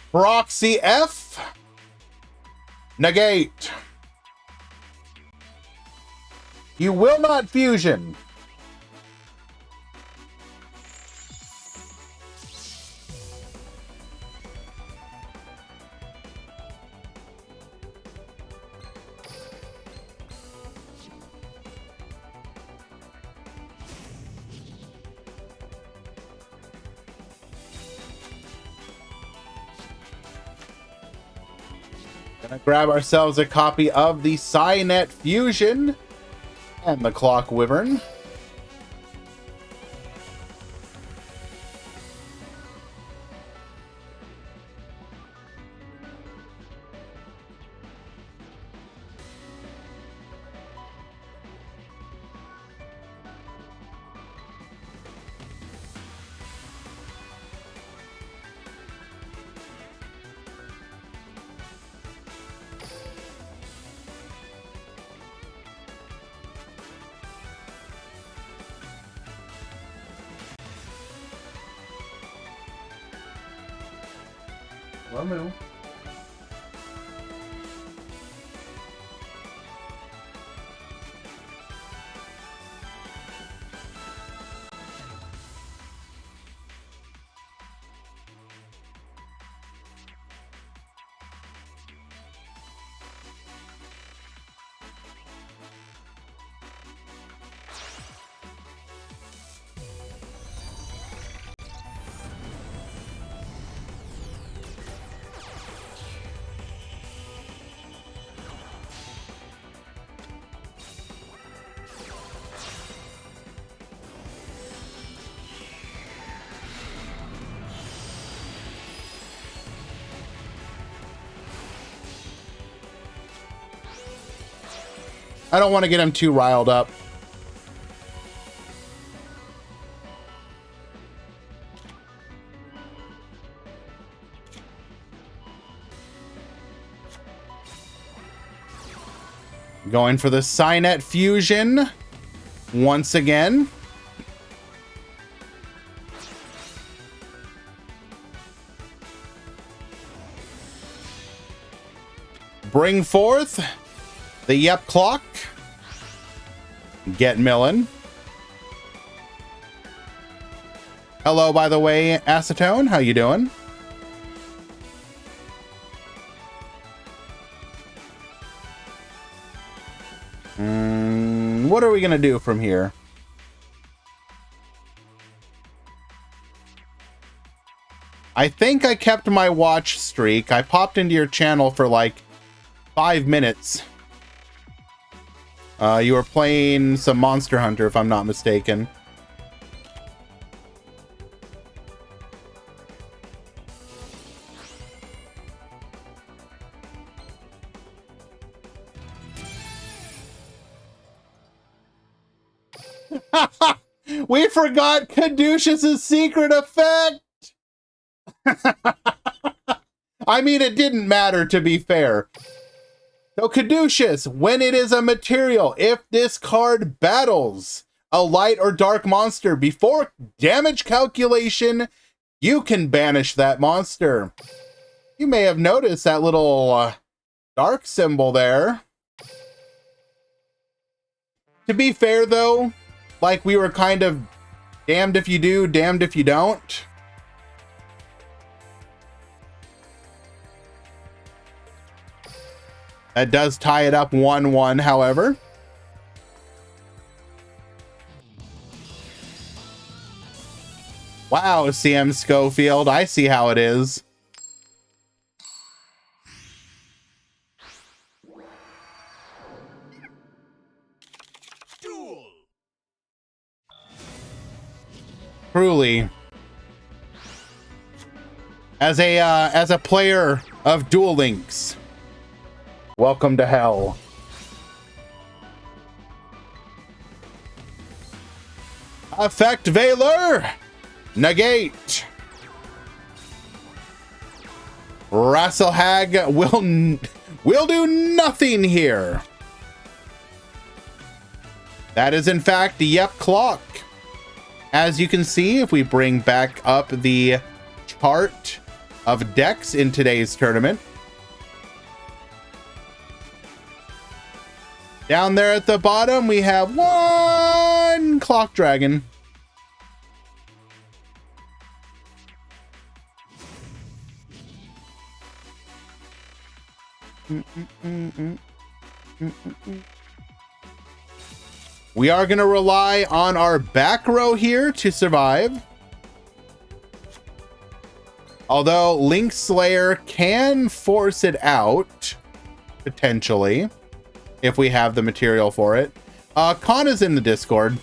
Proxy F. Negate. You will not fusion. Gonna grab ourselves a copy of the Cynet Fusion and the Clock Wyvern. Moo. I don't want to get him too riled up. Going for the Cynet fusion once again. Bring forth the Yep Clock. Get Millen. Hello, by the way, Acetone. How you doing? What are we going to do from here? I think I kept my watch streak. I popped into your channel for like 5 minutes. You were playing some Monster Hunter, if I'm not mistaken. We forgot Caduceus's secret effect! I mean, it didn't matter, to be fair. So Caduceus, when it is a material, if this card battles a light or dark monster before damage calculation, you can banish that monster. You may have noticed that little dark symbol there. To be fair, though, like we were kind of damned if you do, damned if you don't. That does tie it up 1-1, however. Wow, CM Schofield, I see how it is. Duel. Truly. As a player of Duel Links, welcome to hell. Effect Valor. Negate. Rasselhag will do nothing here. That is in fact the Yep Clock. As you can see, if we bring back up the chart of decks in today's tournament, down there at the bottom, we have one Clock Dragon. We are going to rely on our back row here to survive. Although Link Slayer can force it out, potentially, if we have the material for it. Khan is in the Discord.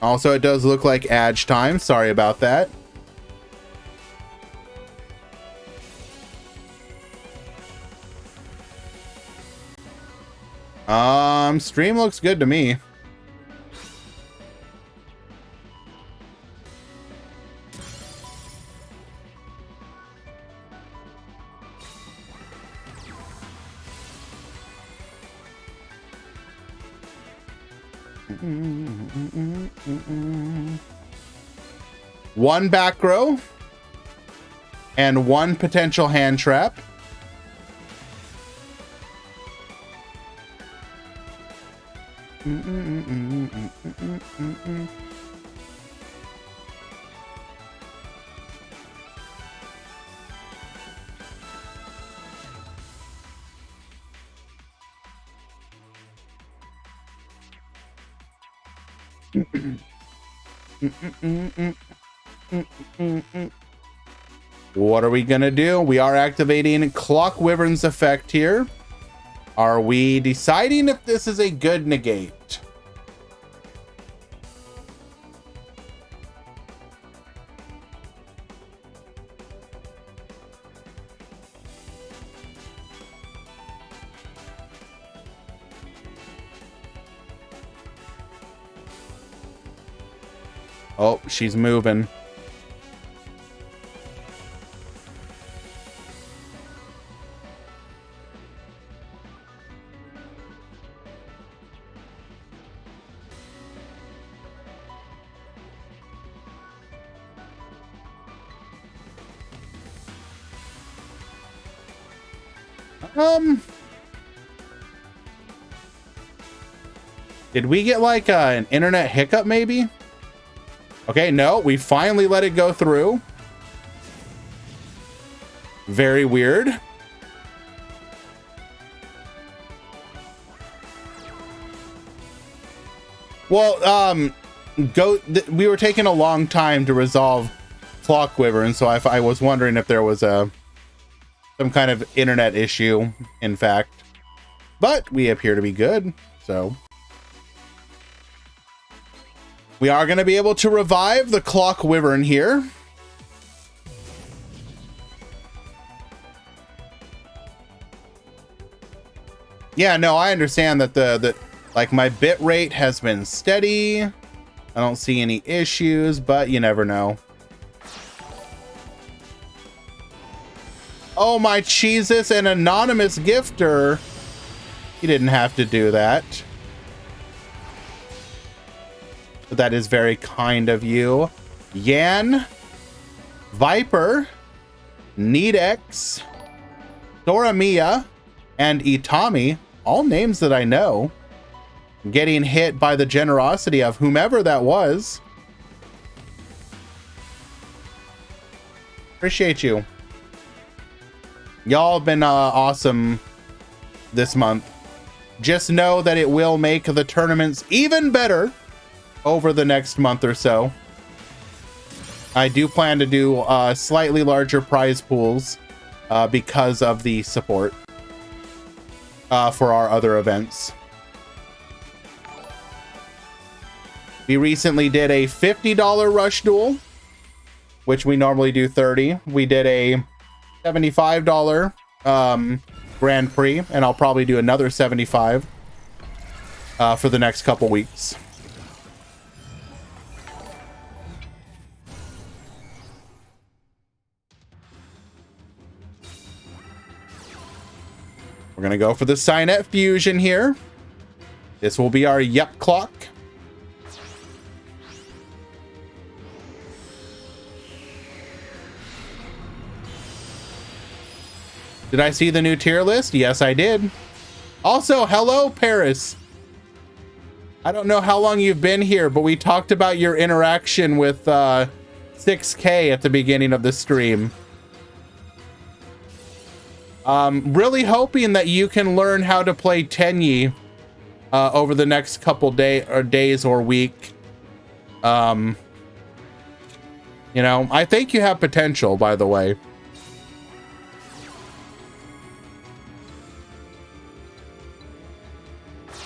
Also, it does look like Adge time. Sorry about that. Stream looks good to me. One back row and 1 potential hand trap. What are we gonna do? We are activating Clock Wyvern's effect here. Are we deciding if this is a good negate? Oh, she's moving. Did we get like an internet hiccup maybe? Okay, no, we finally let it go through. Very weird. Well, we were taking a long time to resolve Clock Wyvern, so I was wondering if there was some kind of internet issue, in fact. But we appear to be good, so. We are going to be able to revive the Clock Wyvern here. Yeah, no, I understand that like my bit rate has been steady. I don't see any issues, but you never know. Oh, my Jesus, an anonymous gifter. You didn't have to do that. But that is very kind of you. Yan, Viper, Needex, Doramia, and Itami, all names that I know, getting hit by the generosity of whomever that was. Appreciate you. Y'all have been awesome this month. Just know that it will make the tournaments even better over the next month or so. I do plan to do slightly larger prize pools because of the support for our other events. We recently did a $50 rush duel, which we normally do 30. We did a $75 Grand Prix, and I'll probably do another 75 for the next couple weeks. We're gonna go for the Cynet Fusion here. This will be our Yep Clock. Did I see the new tier list? Yes, I did. Also, hello, Paris. I don't know how long you've been here, but we talked about your interaction with 6K at the beginning of the stream. Really hoping that you can learn how to play Tenyi over the next couple days or week. You know, I think you have potential, by the way.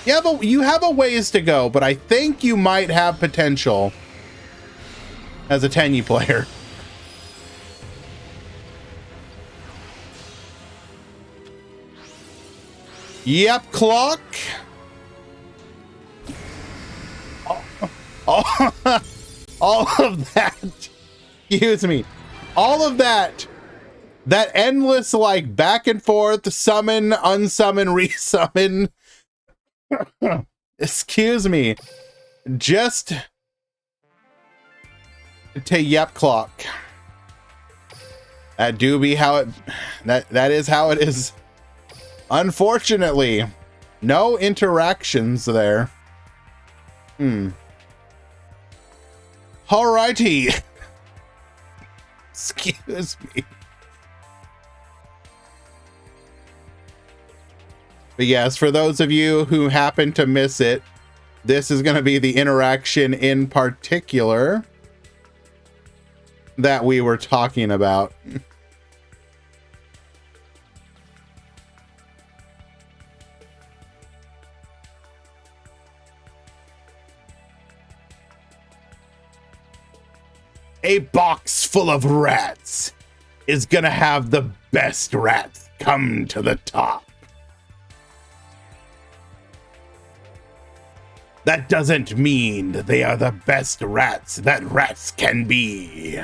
You have a ways to go, but I think you might have potential as a Tenyi player. Yep, Clock. All of that. Excuse me. All of that. That endless, like, back and forth, summon, unsummon, resummon. Excuse me. Just to Yep Clock. That do be how it, that is how it is. Unfortunately, no interactions there. Alrighty. Excuse me. But yes, for those of you who happen to miss it, this is going to be the interaction in particular that we were talking about. A box full of rats is gonna have the best rats come to the top. That doesn't mean that they are the best rats that rats can be.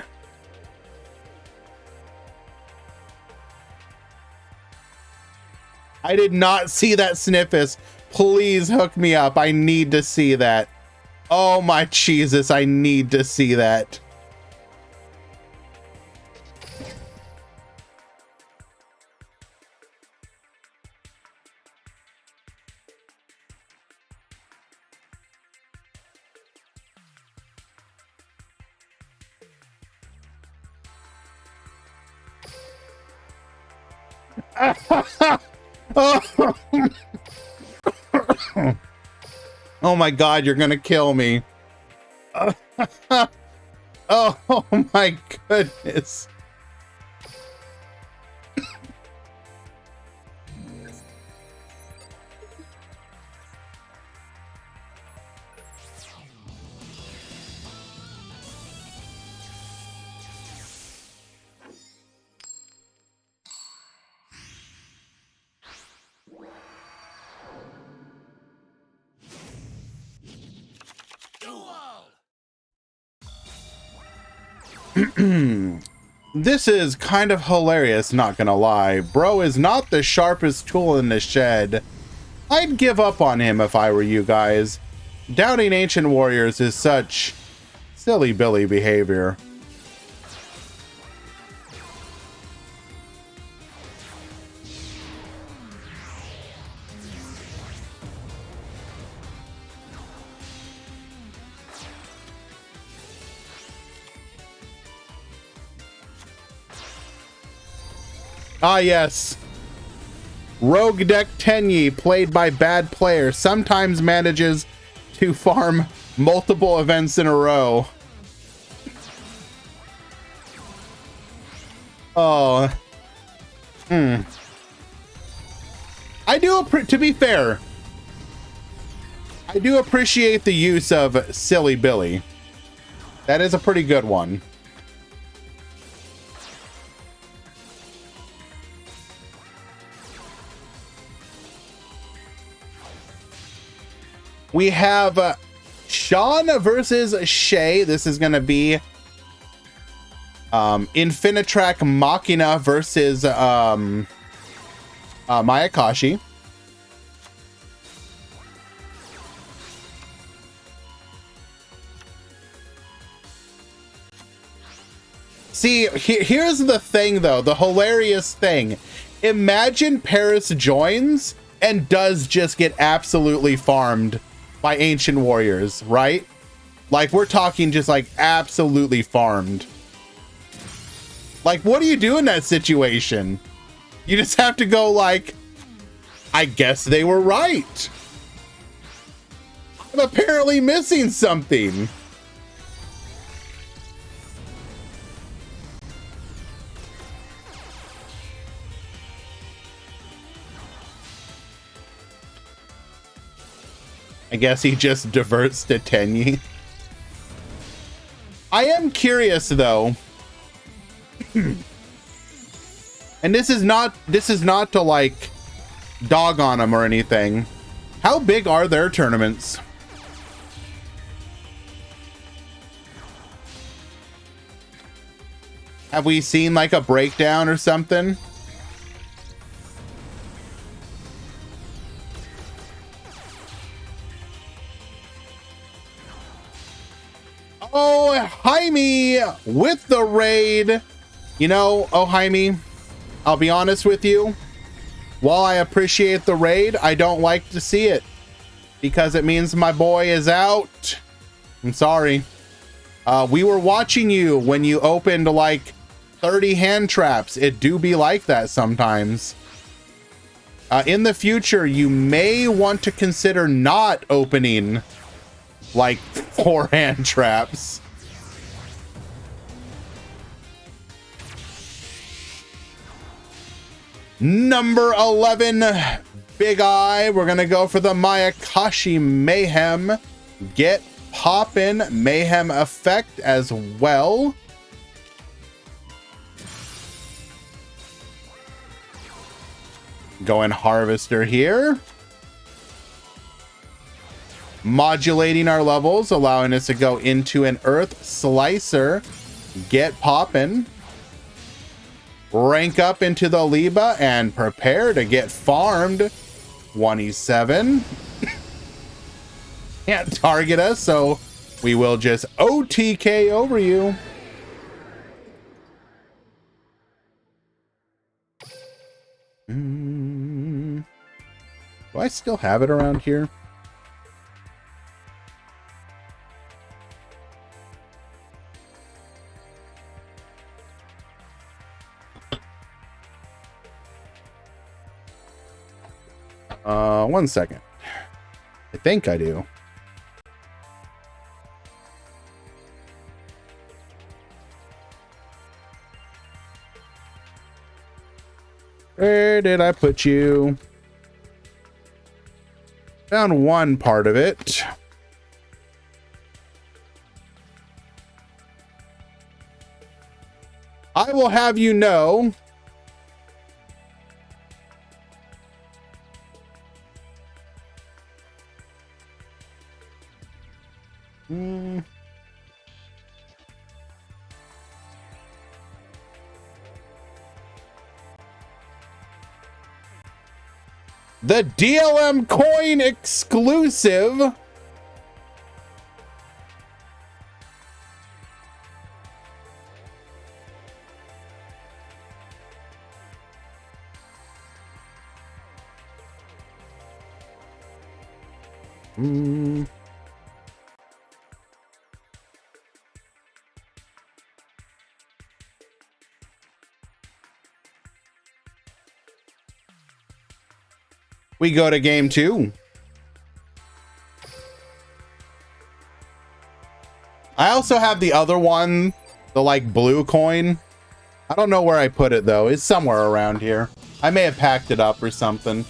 I did not see that, Sniffus. Please hook me up. I need to see that. Oh my Jesus, I need to see that. Oh my God, you're gonna kill me. Oh my goodness. This is kind of hilarious, not gonna lie. Bro is not the sharpest tool in the shed. I'd give up on him if I were you guys. Doubting ancient warriors is such silly Billy behavior. Ah, yes. Rogue Deck Tenyi, played by bad players, sometimes manages to farm multiple events in a row. Oh. I do, to be fair, I do appreciate the use of Silly Billy. That is a pretty good one. We have Sean versus Shay. This is going to be Infinitrack Machina versus Mayakashi. See, here's the thing, though. The hilarious thing. Imagine Paris joins and does just get absolutely farmed by ancient warriors, right? Like, we're talking just like absolutely farmed. Like, what do you do in that situation? You just have to go like, I guess they were right. I'm apparently missing something. I guess he just diverts to Tenyi. I am curious though. And this is not to like dog on them or anything. How big are their tournaments? Have we seen like a breakdown or something? Oh, Jaime with the raid. You know, oh Jaime, I'll be honest with you. While I appreciate the raid, I don't like to see it because it means my boy is out. I'm sorry. We were watching you when you opened like 30 hand traps. It do be like that sometimes. In the future, you may want to consider not opening like 4 hand traps. Number 11, Big Eye. We're going to go for the Mayakashi Mayhem. Get Poppin' Mayhem effect as well. Going Harvester here. Modulating our levels, allowing us to go into an Earth Slicer. Get Poppin'. Rank up into the Liba and prepare to get farmed. 27. Can't target us, so we will just OTK over you. Do I still have it around here? One second. I think I do. Where did I put you? Found one part of it. I will have you know the DLM coin exclusive we go to game 2. I also have the other one, the like blue coin. I don't know where I put it though. It's somewhere around here. I may have packed it up or something.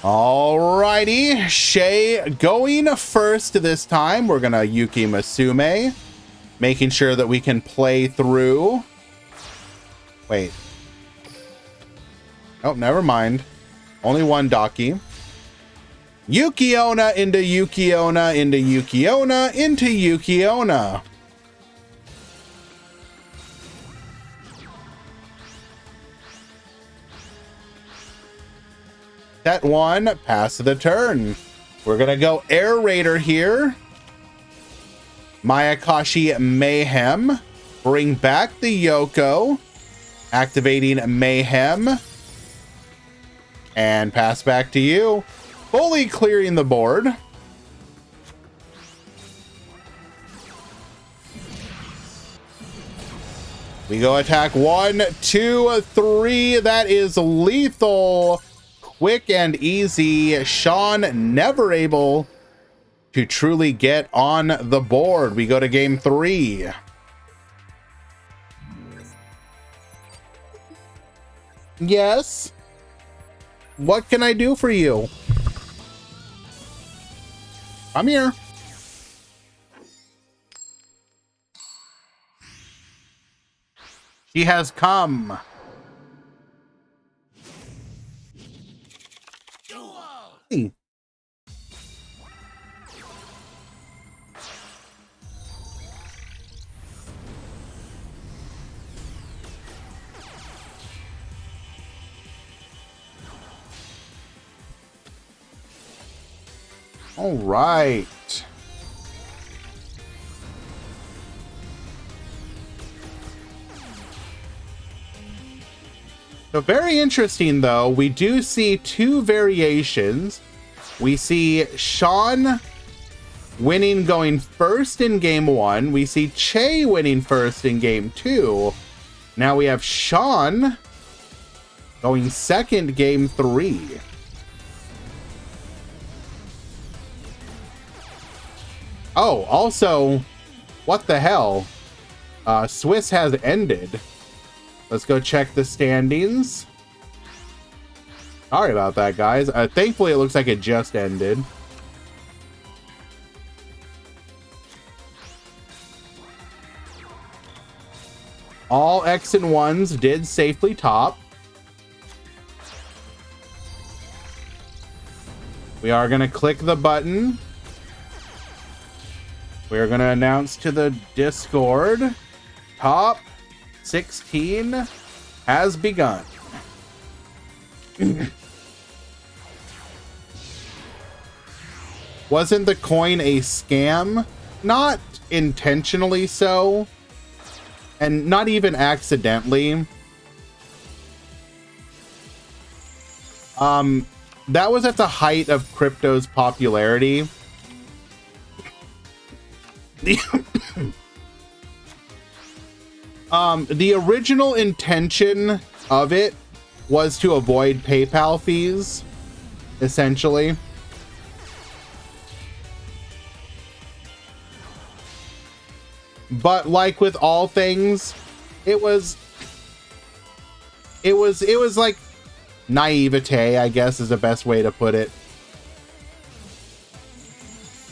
Alrighty, Shay going first this time. We're gonna Yuki Masume, making sure that we can play through. Wait. Oh, never mind. Only one Daki. Yukiona into Yukiona into Yukiona into Yukiona. That one, pass the turn. We're gonna go Air Raider here. Mayakashi Mayhem. Bring back the Yoko. Activating Mayhem. And pass back to you. Fully clearing the board. We go attack 1, 2, 3. That is lethal. Quick and easy. Sean never able to truly get on the board. We go to game 3. Yes. What can I do for you? I'm here. She has come. Duel. All right. So very interesting, though. We do see two variations. We see Sean winning going first in game 1. We see Che winning first in game 2. Now we have Sean going second game 3. Oh, also, what the hell? Swiss has ended. Let's go check the standings. Sorry about that, guys. Thankfully, it looks like it just ended. All X and 1s did safely top. We are going to click the button. We are going to announce to the Discord, top 16 has begun. Wasn't the coin a scam? Not intentionally so, and not even accidentally. That was at the height of crypto's popularity. The original intention of it was to avoid PayPal fees, essentially. But like with all things, it was like naivete, I guess is the best way to put it.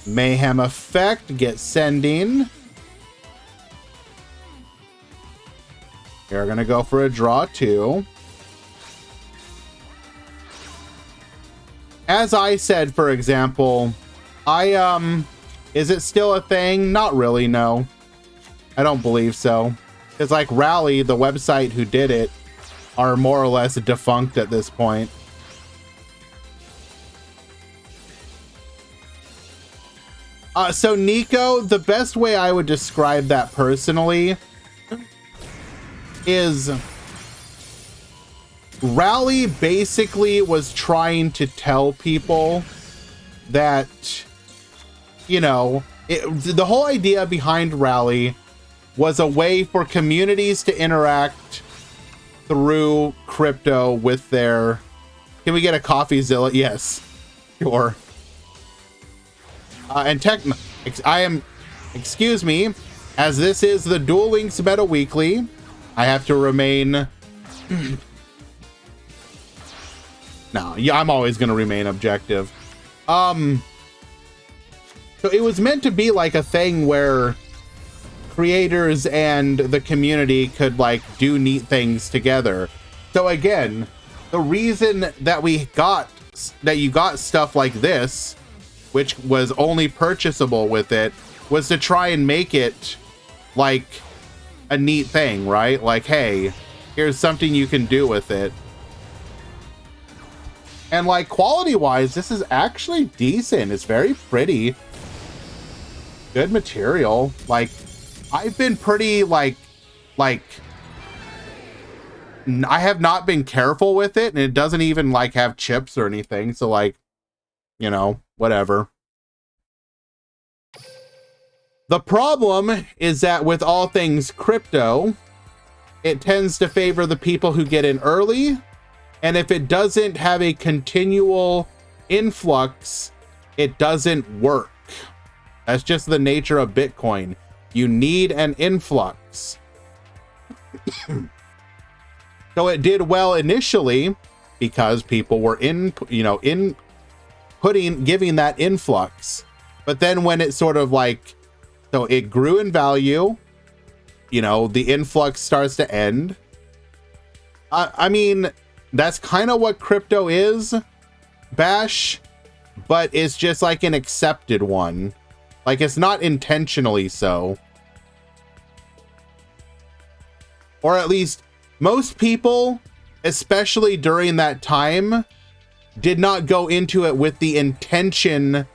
Mayhem effect, get sending. We're gonna go for a draw 2. As I said, for example, is it still a thing? Not really, no. I don't believe so. It's like Rally, the website who did it, are more or less defunct at this point. So Nico, the best way I would describe that personally is Rally basically was trying to tell people that, you know, the whole idea behind Rally was a way for communities to interact through crypto with their... Can we get a CoffeeZilla? Yes. Sure. And excuse me, as this is the Duel Links Meta Weekly, I have to remain... No, yeah, I'm always going to remain objective. So it was meant to be like a thing where creators and the community could like do neat things together. So again, the reason that you got stuff like this, which was only purchasable with it, was to try and make it like a neat thing, right? Like, hey, here's something you can do with it. And like quality wise, this is actually decent. It's very pretty. Good material. Like, I've been pretty like I have not been careful with it, and it doesn't even like have chips or anything. So like, you know, whatever. The problem is that with all things crypto, it tends to favor the people who get in early. And if it doesn't have a continual influx, it doesn't work. That's just the nature of Bitcoin. You need an influx. So it did well initially because people were giving that influx. But then when it sort of like, so it grew in value, you know, the influx starts to end. I mean, that's kind of what crypto is, Bash, but it's just like an accepted one. Like, it's not intentionally so. Or at least most people, especially during that time, did not go into it with the intention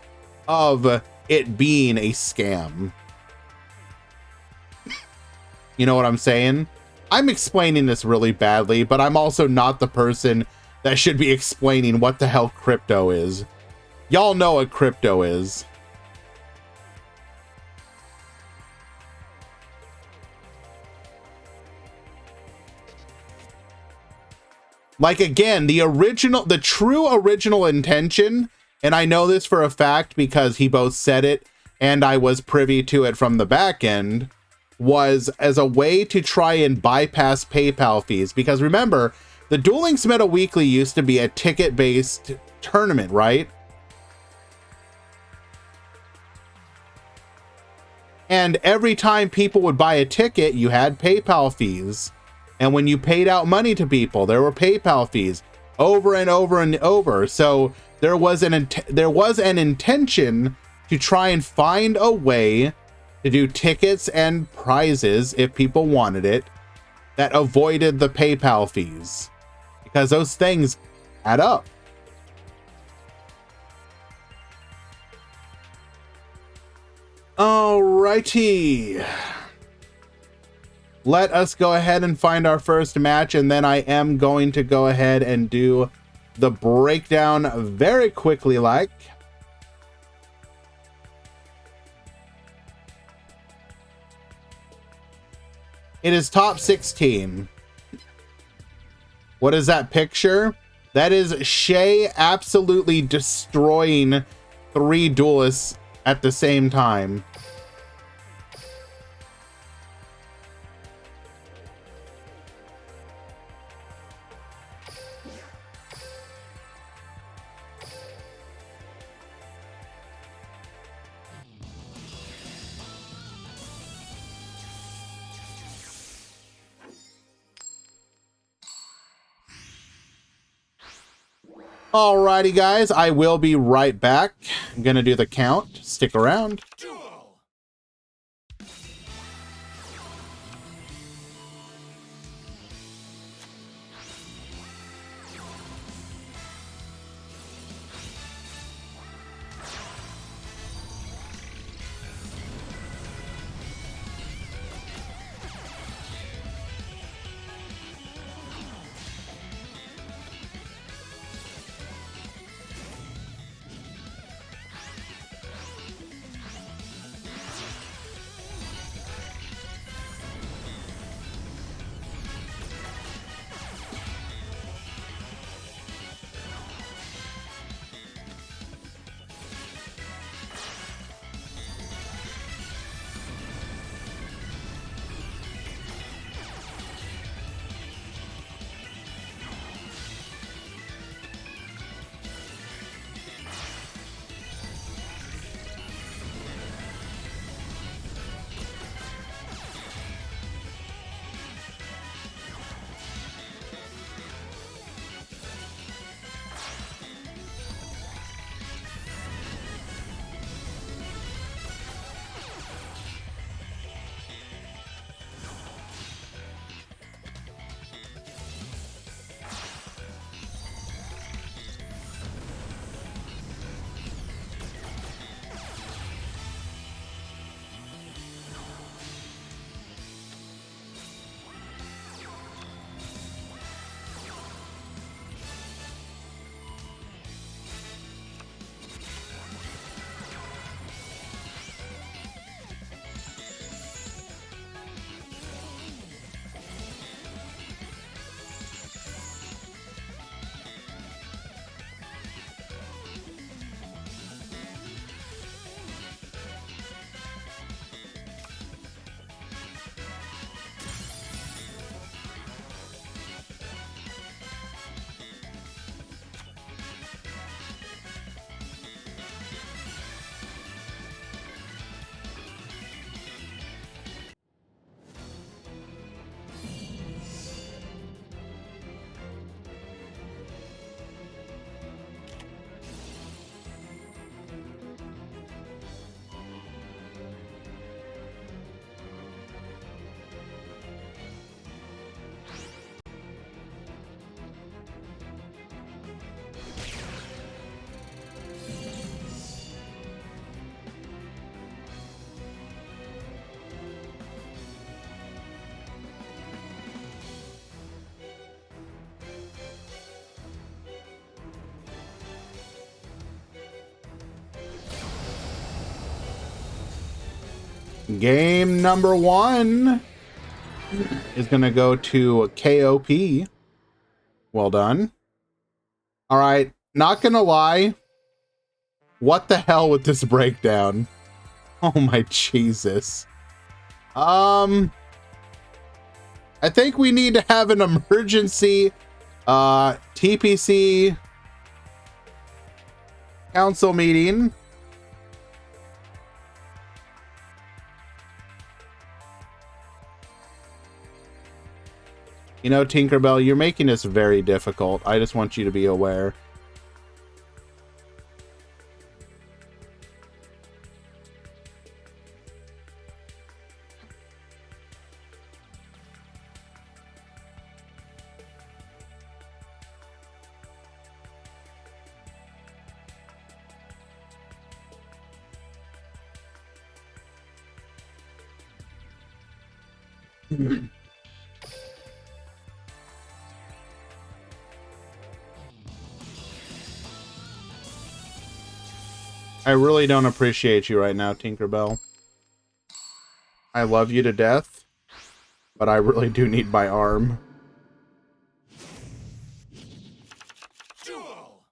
of it being a scam. You know what I'm saying? I'm explaining this really badly, but I'm also not the person that should be explaining what the hell crypto is. Y'all know what crypto is. Like, again, the true original intention, and I know this for a fact because he both said it and I was privy to it from the back end, was as a way to try and bypass PayPal fees. Because remember, the Duel Links Meta Weekly used to be a ticket-based tournament, right? And every time people would buy a ticket, you had PayPal fees. And when you paid out money to people, there were PayPal fees over and over and over. So there was an intention to try and find a way to do tickets and prizes, if people wanted it, that avoided the PayPal fees, because those things add up. Alrighty. Let us go ahead and find our first match, and then I am going to go ahead and do the breakdown very quickly like. It is top 16. What is that picture? That is Shay absolutely destroying 3 duelists at the same time. Alrighty, guys, I will be right back. I'm gonna do the count. Stick around. Duel. Game number 1 is going to go to KOP. Well done. All right. Not going to lie. What the hell with this breakdown? Oh my Jesus. I think we need to have an emergency TPC council meeting. You know, Tinkerbell, you're making this very difficult. I just want you to be aware. I really don't appreciate you right now, Tinkerbell. I love you to death, but I really do need my arm. Duel.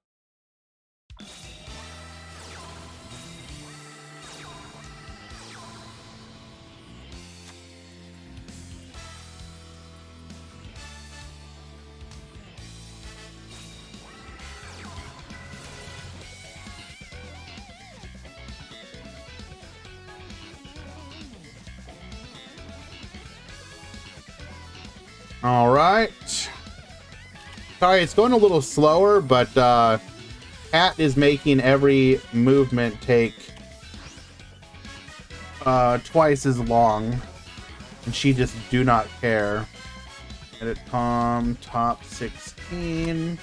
All right. Sorry, it's going a little slower, but Cat is making every movement take twice as long, and she just do not care. Edit com top 16.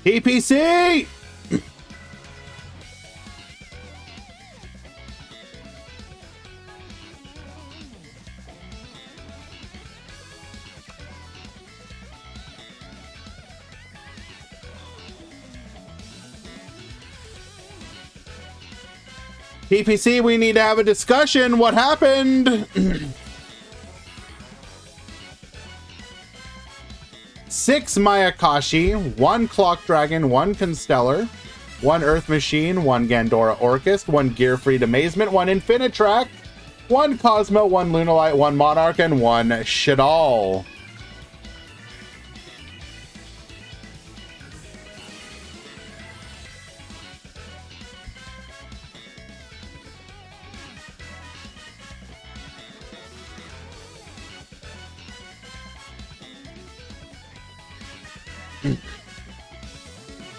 TPC! TPC, we need to have a discussion. What happened? 6 Mayakashi, 1 Clock Dragon, 1 Constellar, 1 Earth Machine, 1 Gandora Orchist, 1 Gearfried Amazement, 1 Infinitrack, 1 Cosmo, 1 Lunalite, 1 Monarch, and 1 Shadal.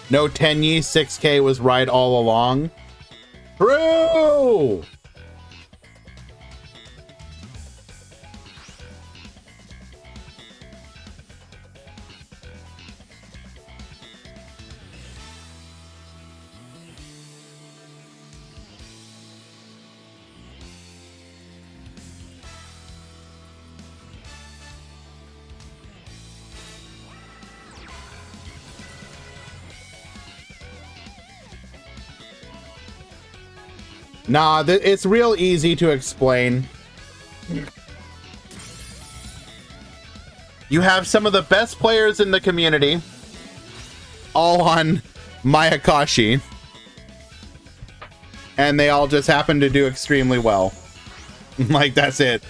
No Tenyi, 6K was right all along. True! Nah, it's real easy to explain. You have some of the best players in the community all on Mayakashi, and they all just happen to do extremely well. Like, that's it.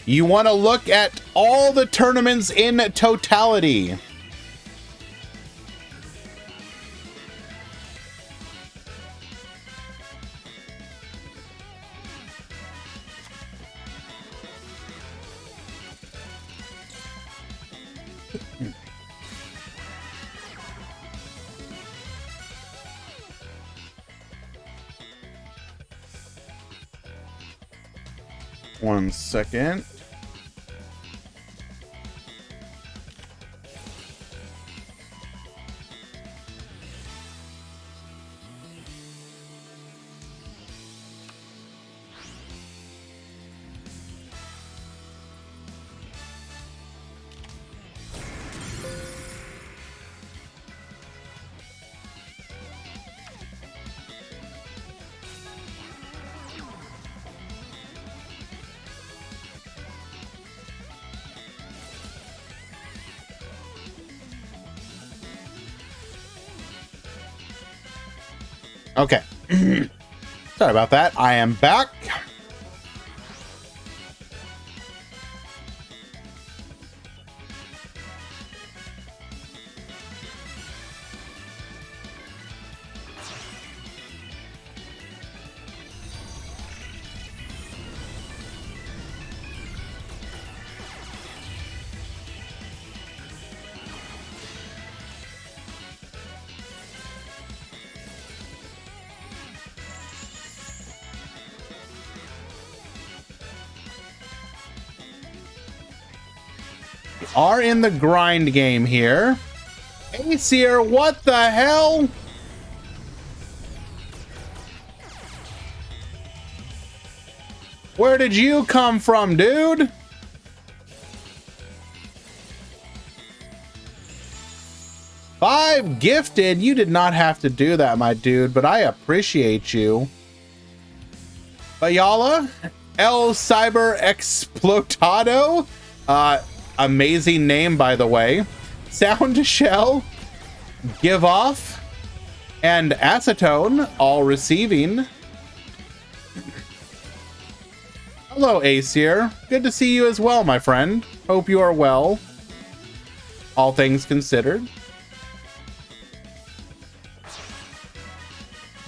You want to look at all the tournaments in totality. One second. Okay. Sorry about that. I am back. Are in the grind game here. Aesir, what the hell? Where did you come from, dude? Five gifted. You did not have to do that, my dude, but I appreciate you. Bayala, El Cyber Explotado. Amazing name, by the way. Sound Shell, Give Off, and Acetone, all receiving. Hello, Aesir. Good to see you as well, my friend. Hope you are well. All things considered.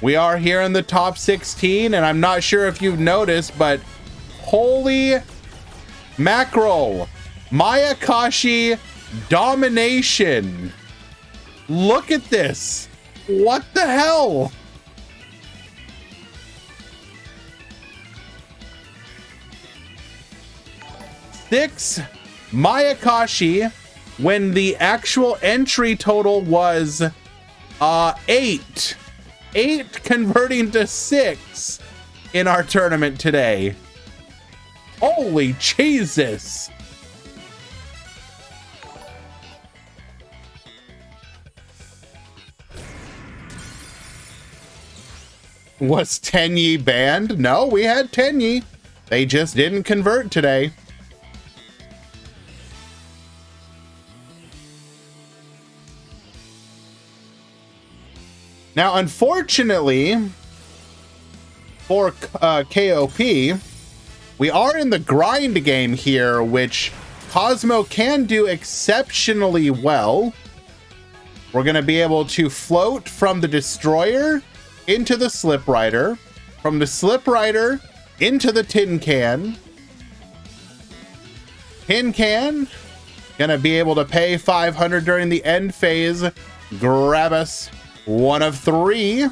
We are here in the top 16, and I'm not sure if you've noticed, but holy mackerel. Mayakashi domination. Look at this. What the hell? Six Mayakashi when the actual entry total was 8. 8 converting to 6 in our tournament today. Holy Jesus. Was Tenyi banned? No, we had Tenyi. They just didn't convert today. Now, unfortunately, for KOP, we are in the grind game here, which Cosmo can do exceptionally well. We're going to be able to float from the Destroyer into the Slip Rider, from the Slip Rider into the Tin Can. Tin Can, gonna be able to pay 500 during the end phase, grab us one of 3.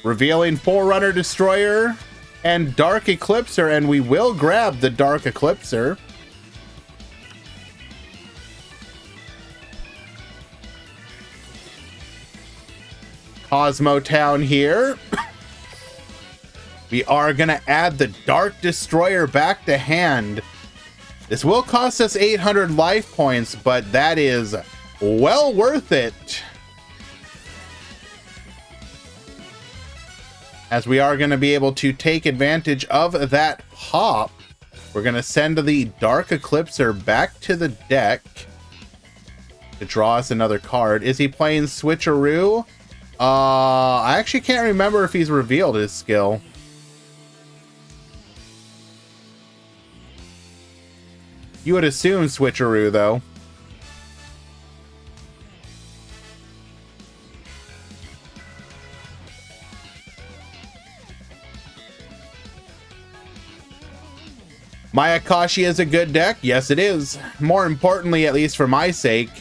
Revealing Forerunner, Destroyer, and Dark Eclipser, and we will grab the Dark Eclipser. Cosmo Town here. We are going to add the Dark Destroyer back to hand. This will cost us 800 life points, but that is well worth it. As we are going to be able to take advantage of that pop, we're going to send the Dark Eclipser back to the deck to draw us another card. Is he playing Switcheroo? I actually can't remember if he's revealed his skill. You would assume switcheroo, though. Mayakashi is a good deck. Yes, it is. More importantly, at least for my sake,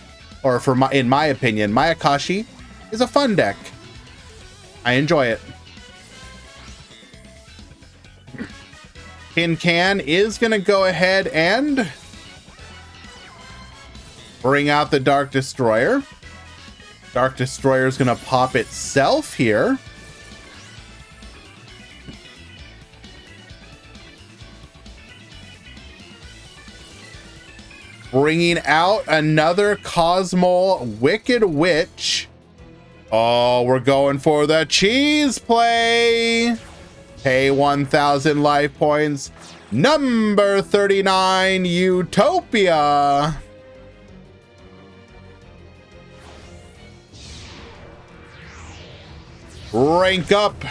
or in my opinion, Mayakashi is a fun deck. I enjoy it. Tin Can is going to go ahead and bring out the Dark Destroyer. Dark Destroyer is going to pop itself here. Bringing out another Cosmo Wicked Witch. Oh, we're going for the cheese play. Pay 1,000 life points. Number 39, Utopia. Rank up.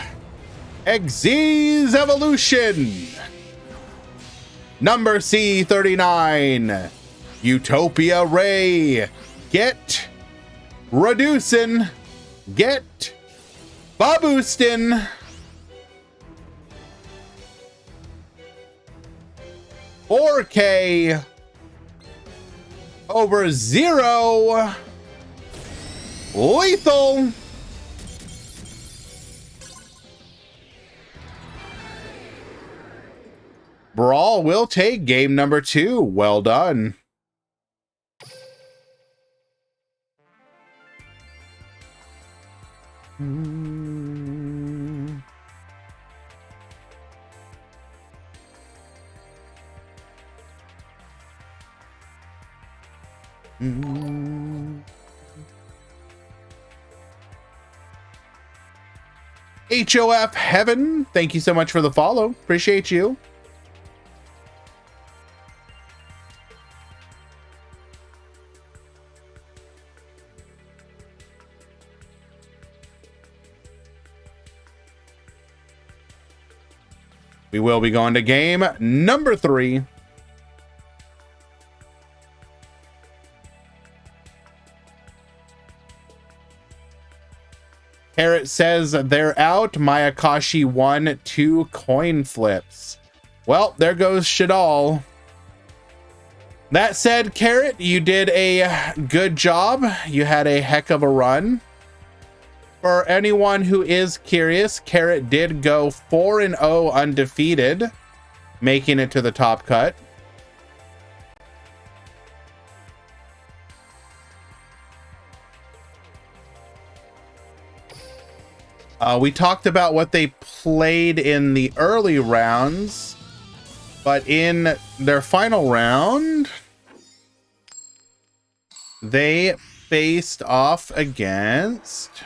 Xyz Evolution. Number C39. Utopia Ray. Get Reducin. Get Baboostin. $4K over 0. Lethal. Brawl will take game number 2. Well done. HOF Heaven, thank you so much for the follow. Appreciate you. We will be going to game number 3. Carrot says they're out. Mayakashi won 2 coin flips. Well, there goes Shadal. That said, Carrot, you did a good job. You had a heck of a run. For anyone who is curious, Carrot did go 4-0 undefeated, making it to the top cut. We talked about what they played in the early rounds, but in their final round, they faced off against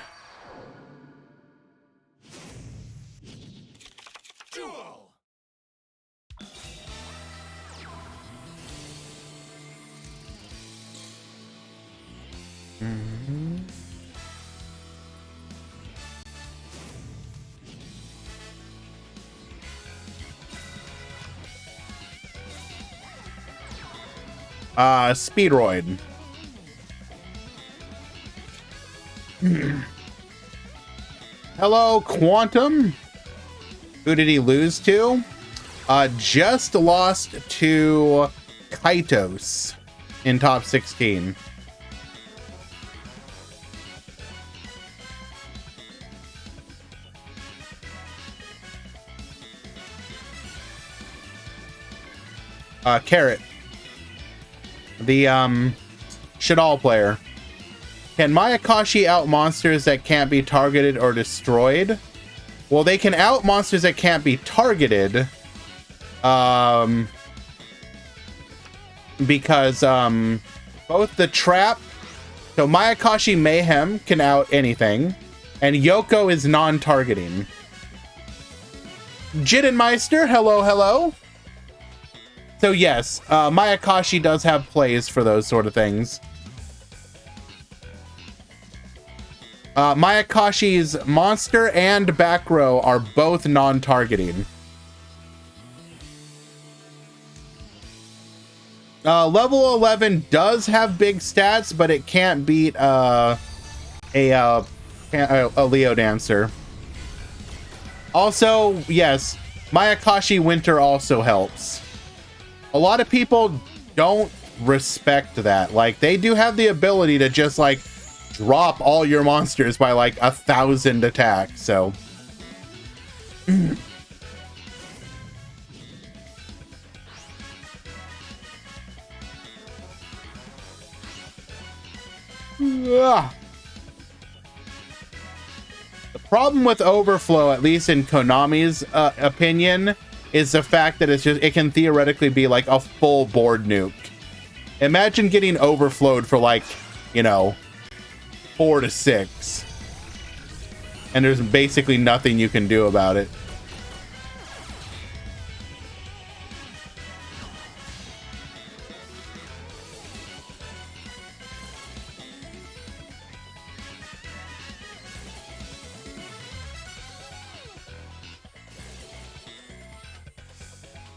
Duel. Speedroid. Hello, Quantum. Who did he lose to? Just lost to Kaitos in top 16. Carrot. The Shadal player. Can Mayakashi out monsters that can't be targeted or destroyed? Well, they can out monsters that can't be targeted. Because both the trap, so Mayakashi Mayhem can out anything, and Yoko is non-targeting. Jittenmeister, hello, hello. So yes, Mayakashi does have plays for those sort of things. Mayakashi's monster and back row are both non-targeting. Level 11 does have big stats, but it can't beat a Leo Dancer. Also, yes, Mayakashi Winter also helps. A lot of people don't respect that. Like, they do have the ability to just like drop all your monsters by like 1,000 attacks, so the problem with Overflow, at least in Konami's opinion, is the fact that it can theoretically be like a full board nuke. Imagine getting overflowed for like, you know, 4 to 6. And there's basically nothing you can do about it.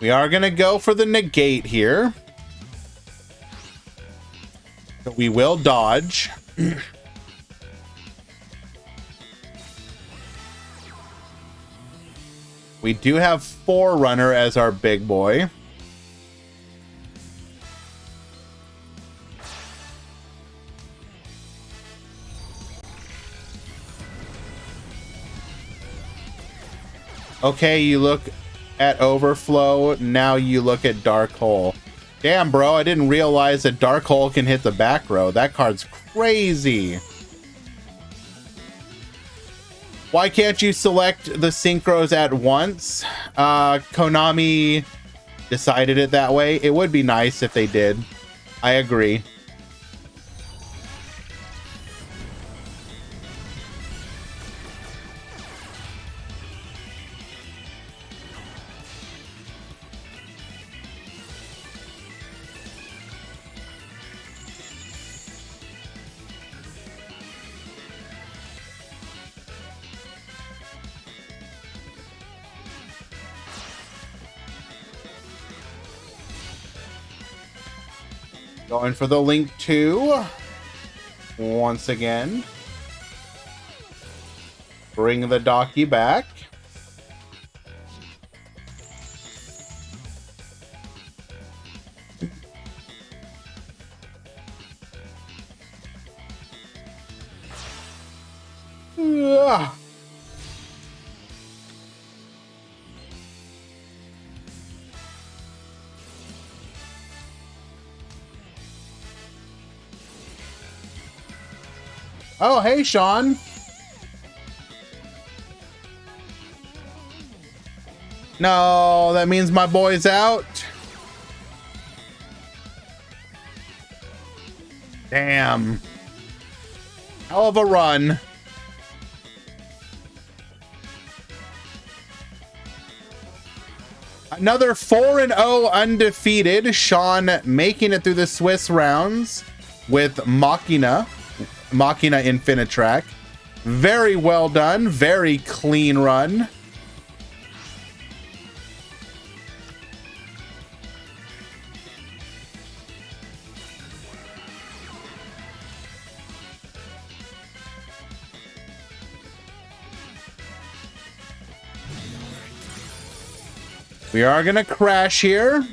We are going to go for the negate here. So we will dodge. We do have Forerunner as our big boy. Okay, you look at Overflow, now you look at Dark Hole. Damn, bro, I didn't realize that Dark Hole can hit the back row. That card's crazy. Why can't you select the synchros at once? Konami decided it that way. It would be nice if they did. I agree. Going for the Link 2 once again. Bring the Docky back. Ugh. Oh, hey, Sean. No, that means my boy's out. Damn. Hell of a run. Another 4-0 undefeated. Sean making it through the Swiss rounds with Machina Infinitrack. Very well done. Very clean run. We are going to crash here.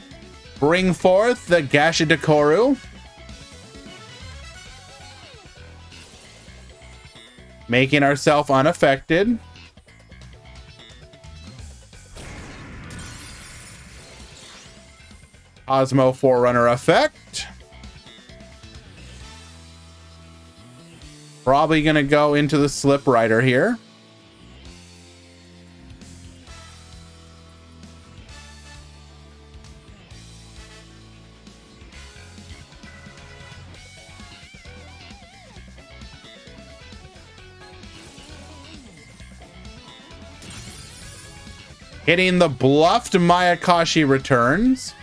Bring forth the Gashidakoru. Making ourselves unaffected. Osmo Forerunner effect. Probably going to go into the Slip Rider here. Hitting the bluffed Mayakashi returns.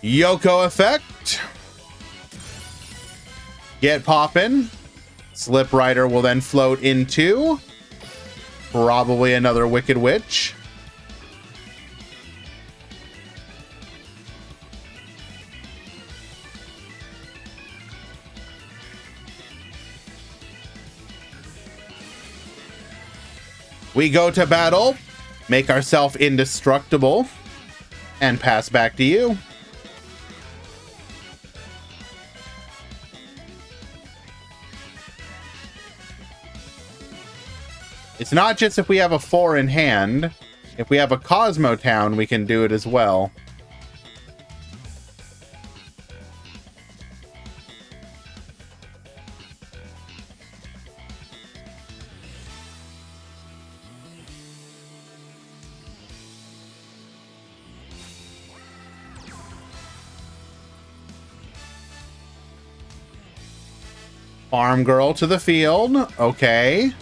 Yoko effect. Get poppin'. Slip Rider will then float into probably another Wicked Witch. We go to battle, make ourselves indestructible, and pass back to you. It's not just if we have a 4 in hand. If we have a Cosmo Town, we can do it as well. Farm Girl to the field. Okay.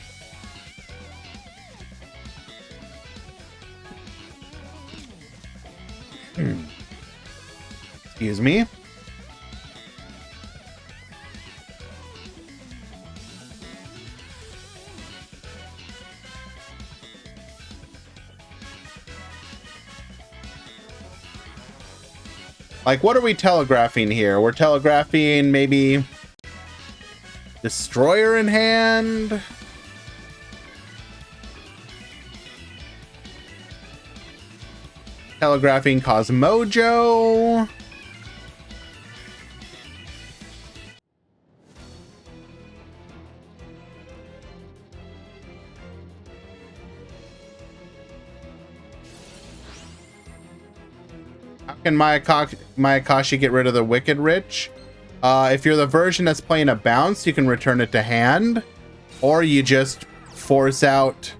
Excuse me. Like, what are we telegraphing here? We're telegraphing maybe Destroyer in hand. Telegraphing Cosmojo. How can Mayakashi get rid of the Wicked Rich? If you're the version that's playing a bounce, you can return it to hand. Or you just force out...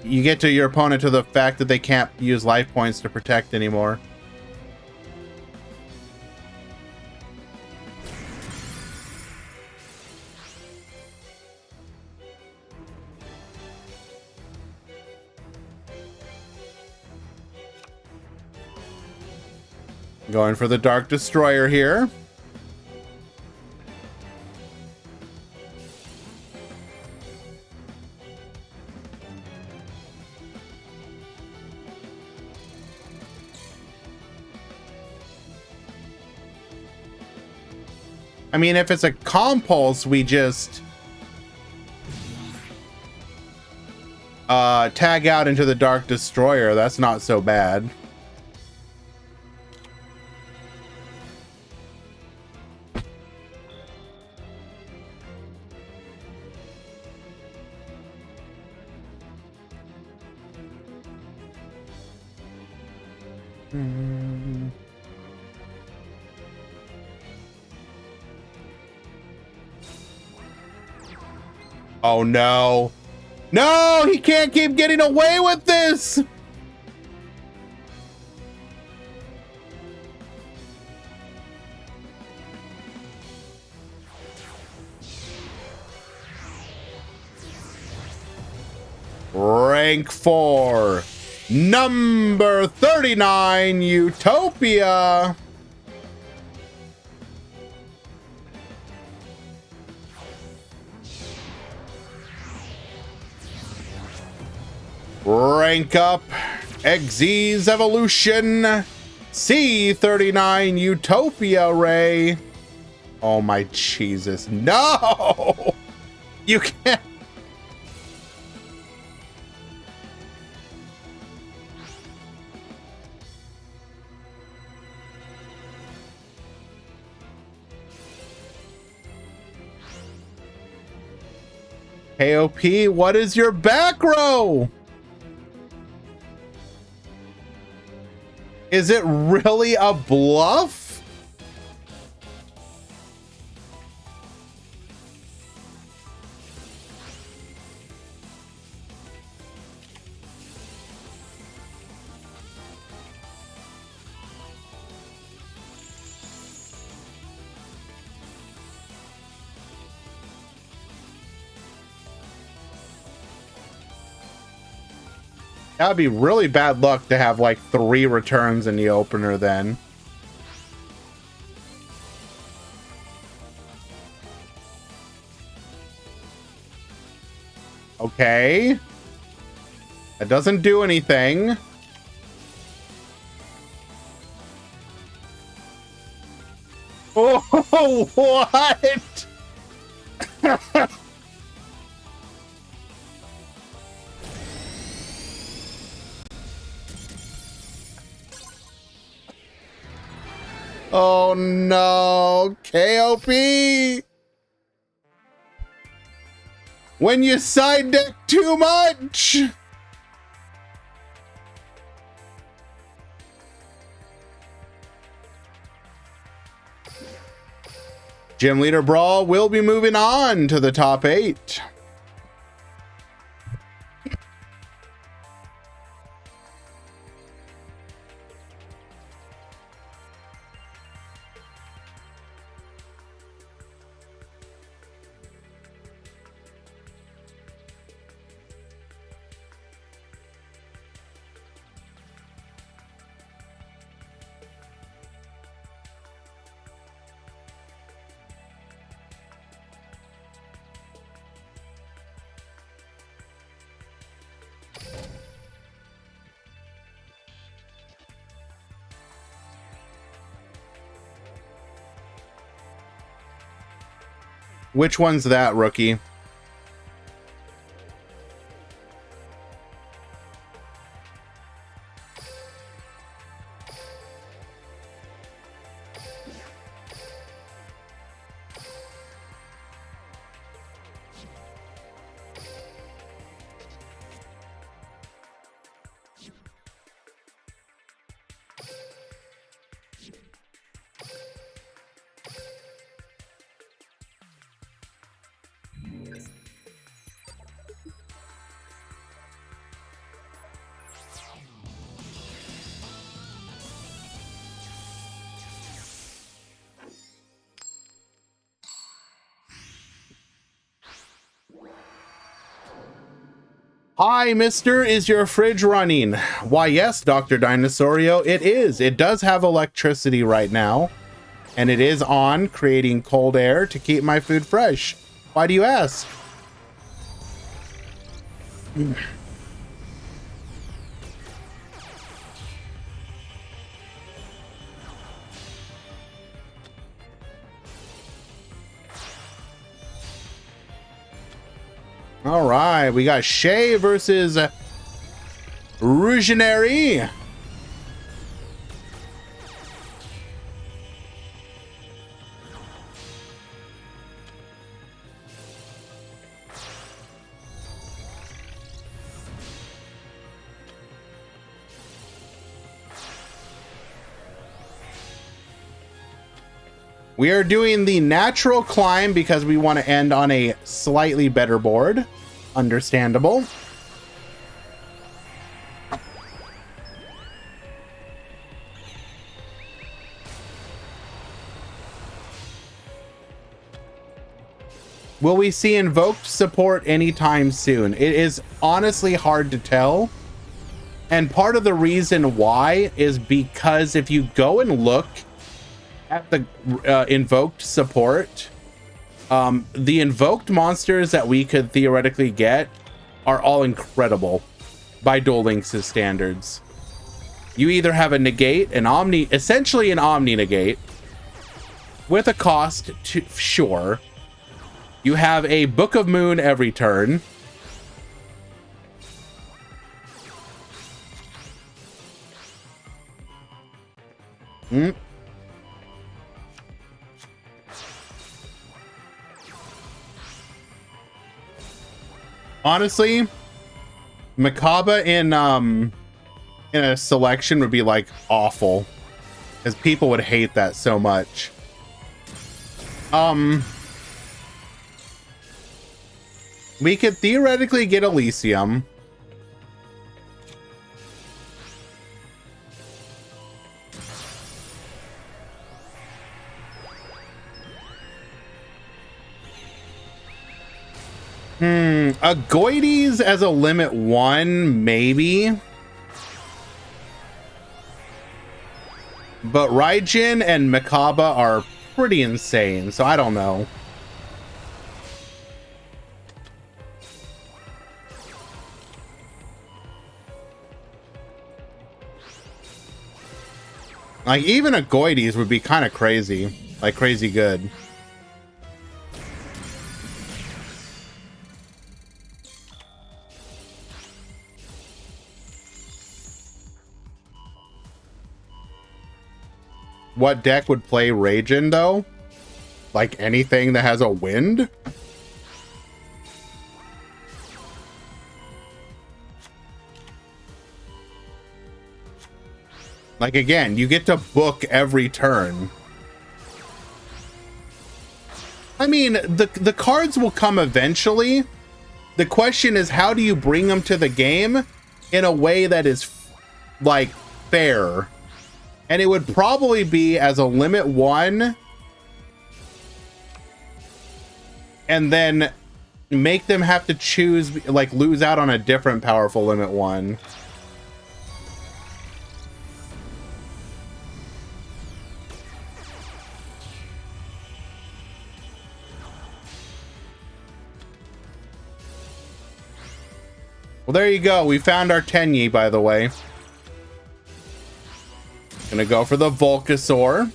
you get to your opponent to the fact that they can't use life points to protect anymore. Going for the Dark Destroyer here. I mean, if it's a compulse, we just tag out into the Dark Destroyer. That's not so bad. Oh no. No, he can't keep getting away with this. Rank 4, number 39, Utopia. Rank up, Xyz Evolution, C39 Utopia Ray. Oh my Jesus, no! You can't. KOP, what is your back row? Is it really a bluff? That would be really bad luck to have like 3 returns in the opener then. Okay. That doesn't do anything. Oh, what? Oh no, KOP! When you side deck too much! Gym Leader Brawl will be moving on to the top 8. Which one's that, rookie? Hi, mister, is your fridge running? Why, yes, Dr. Dinosaurio, it is. It does have electricity right now, and it is on, creating cold air to keep my food fresh. Why do you ask? All right, we got Shay versus Rougenary. We are doing the natural climb because we want to end on a slightly better board. Understandable. Will we see invoked support anytime soon? It is honestly hard to tell. And part of the reason why is because if you go and look at the invoked support, the invoked monsters that we could theoretically get are all incredible by Duel Links' standards. You either have a negate, essentially an omni negate, with a cost to sure. You have a Book of Moon every turn. Honestly, Makaba in a selection would be like awful, because people would hate that so much. We could theoretically get Elysium. A Goides as a limit 1, maybe. But Raijin and Mikaba are pretty insane, so I don't know. Like, even a Goides would be kind of crazy. Like, crazy good. What deck would play Raijin, though? Like, anything that has a wind? Like, again, you get to book every turn. I mean, the cards will come eventually. The question is, how do you bring them to the game in a way that is, like, fair? And it would probably be as a limit 1. And then make them have to choose, like, lose out on a different powerful limit 1. Well, there you go. We found our Tenyi, by the way. Gonna go for the Volcasaur.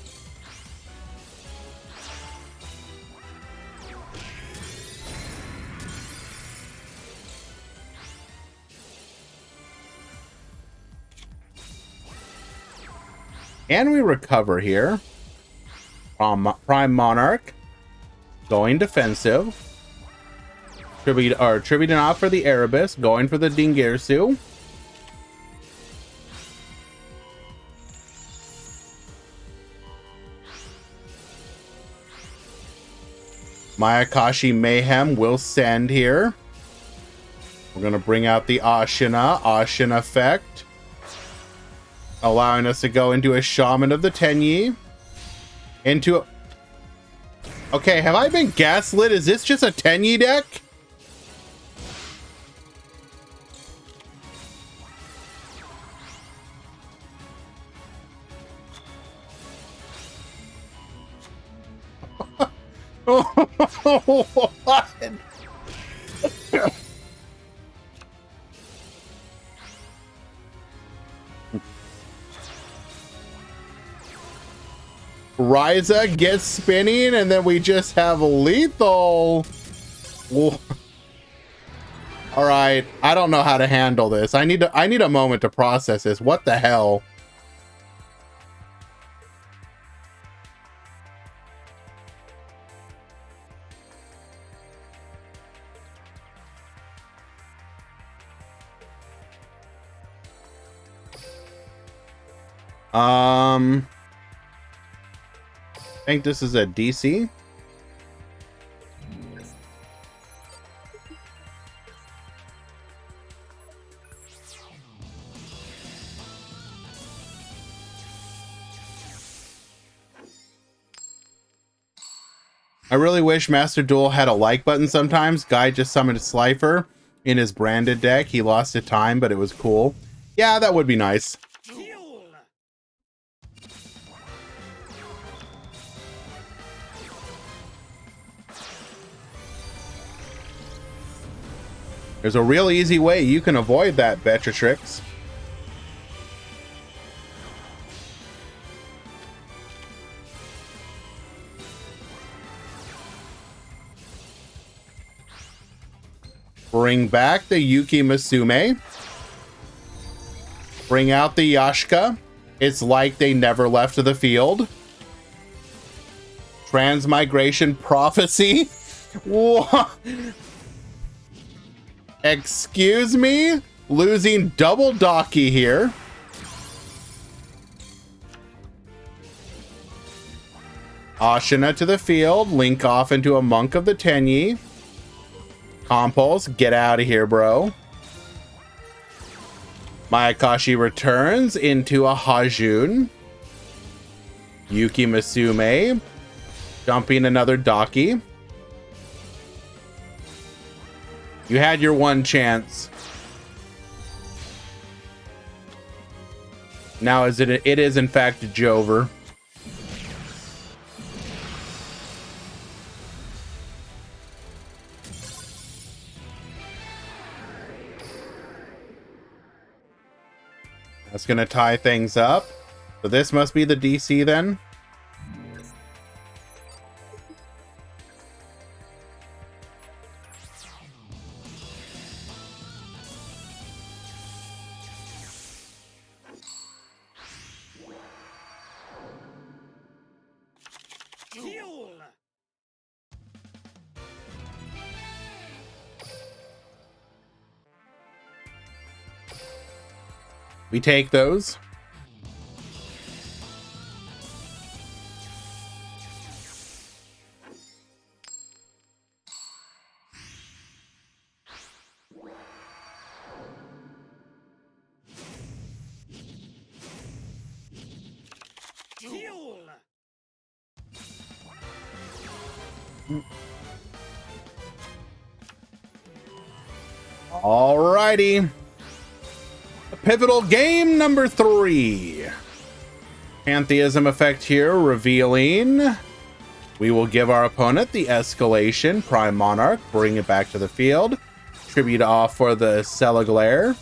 And we recover here. Prime Monarch. Going defensive. Tributing off for the Erebus, going for the Dingirsu. Mayakashi Mayhem will send here. We're going to bring out the Ashina effect. Allowing us to go into a Shaman of the Tenyi. Into a... Okay, have I been gaslit? Is this just a Tenyi deck? What? Ryza gets spinning, and then we just have lethal. All right, I don't know how to handle this. I need a moment to process this. What the hell? I think this is a DC. I really wish Master Duel had a like button sometimes. Guy just summoned a Slifer in his branded deck. He lost to time, but it was cool. Yeah, that would be nice. Duel. There's a real easy way you can avoid that, Bellatrix. Bring back the Yuki Musume. Bring out the Yashka. It's like they never left the field. Transmigration Prophecy. What? Excuse me? Losing double Daki here. Ashina to the field. Link off into a Monk of the Tenyi. Compulse, get out of here, bro. Mayakashi returns into a Hajun. Yuki Musume. Dumping another Daki. You had your one chance. Now it is in fact Jover. That's gonna tie things up. So this must be the DC then. Duel. We take those. Duel. Alrighty. Pivotal game number 3. Pantheism effect here, revealing. We will give our opponent the escalation, Prime Monarch, bring it back to the field. Tribute off for the Celaglare.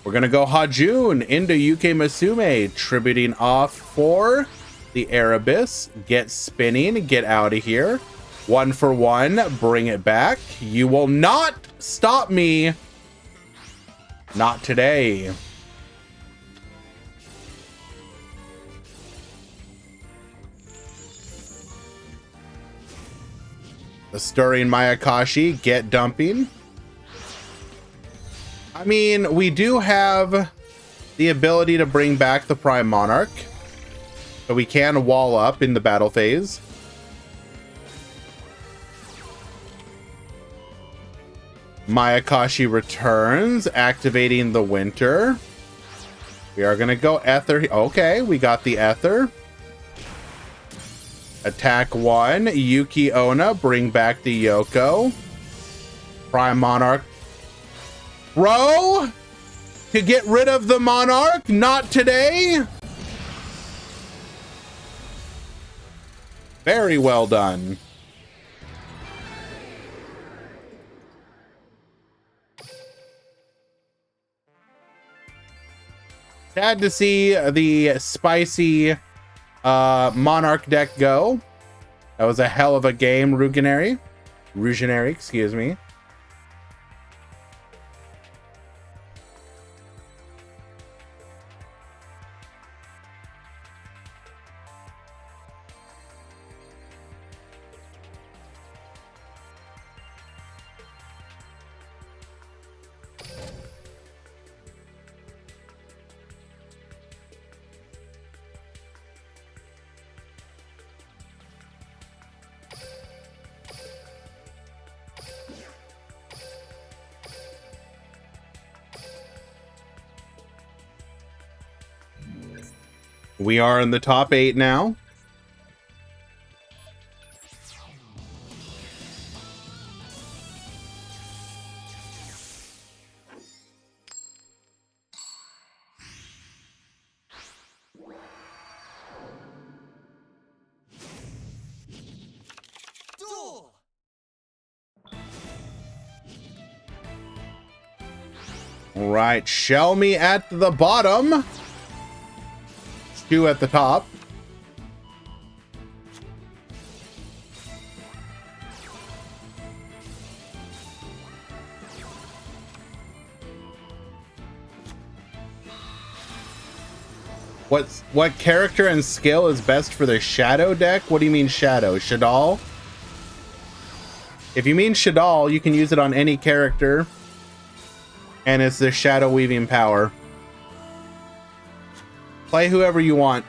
We're going to go Hajun into Yuke Masume, tributing off for the Erebus. Get spinning, get out of here. 1 for 1, bring it back. You will not stop me. Not today. The Stirring Mayakashi, get dumping. I mean, we do have the ability to bring back the Prime Monarch. So we can wall up in the battle phase. Mayakashi returns, activating the Winter. We are going to go Ether. Okay, we got the Ether. Attack 1. Yuki Onna, bring back the Yoko. Prime Monarch. Bro! To get rid of the Monarch? Not today? Very well done. Sad to see the spicy Monarch deck go. That was a hell of a game, Ruginary, excuse me. We are in the top 8 now. Duel. All right, Shell Me at the bottom. 2 at the top. What character and skill is best for the Shadow deck? What do you mean Shadow? Shadal? If you mean Shadal, you can use it on any character. And it's the Shadow Weaving power. Play whoever you want.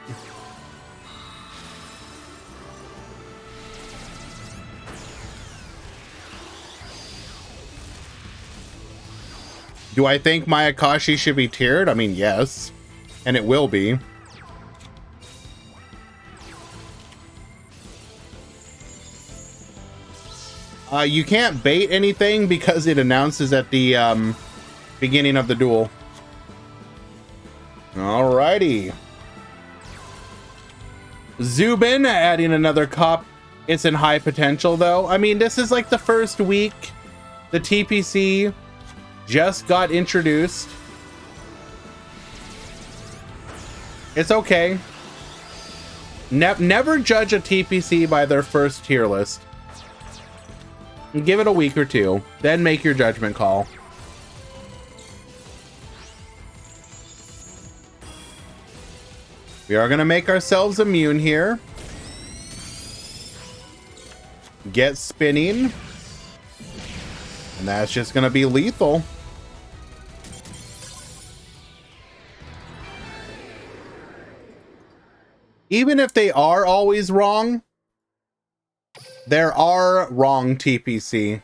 Do I think Mayakashi should be tiered? I mean, yes. And it will be. You can't bait anything because it announces at the beginning of the duel. Alrighty. Zubin adding another cop. It's in high potential though. I mean, this is like the first week. The TPC just got introduced. It's okay. Never judge a TPC by their first tier list. Give it a week or two, then make your judgment call. We are going to make ourselves immune here. Get spinning. And that's just going to be lethal. Even if they are always wrong, there are wrong TPC.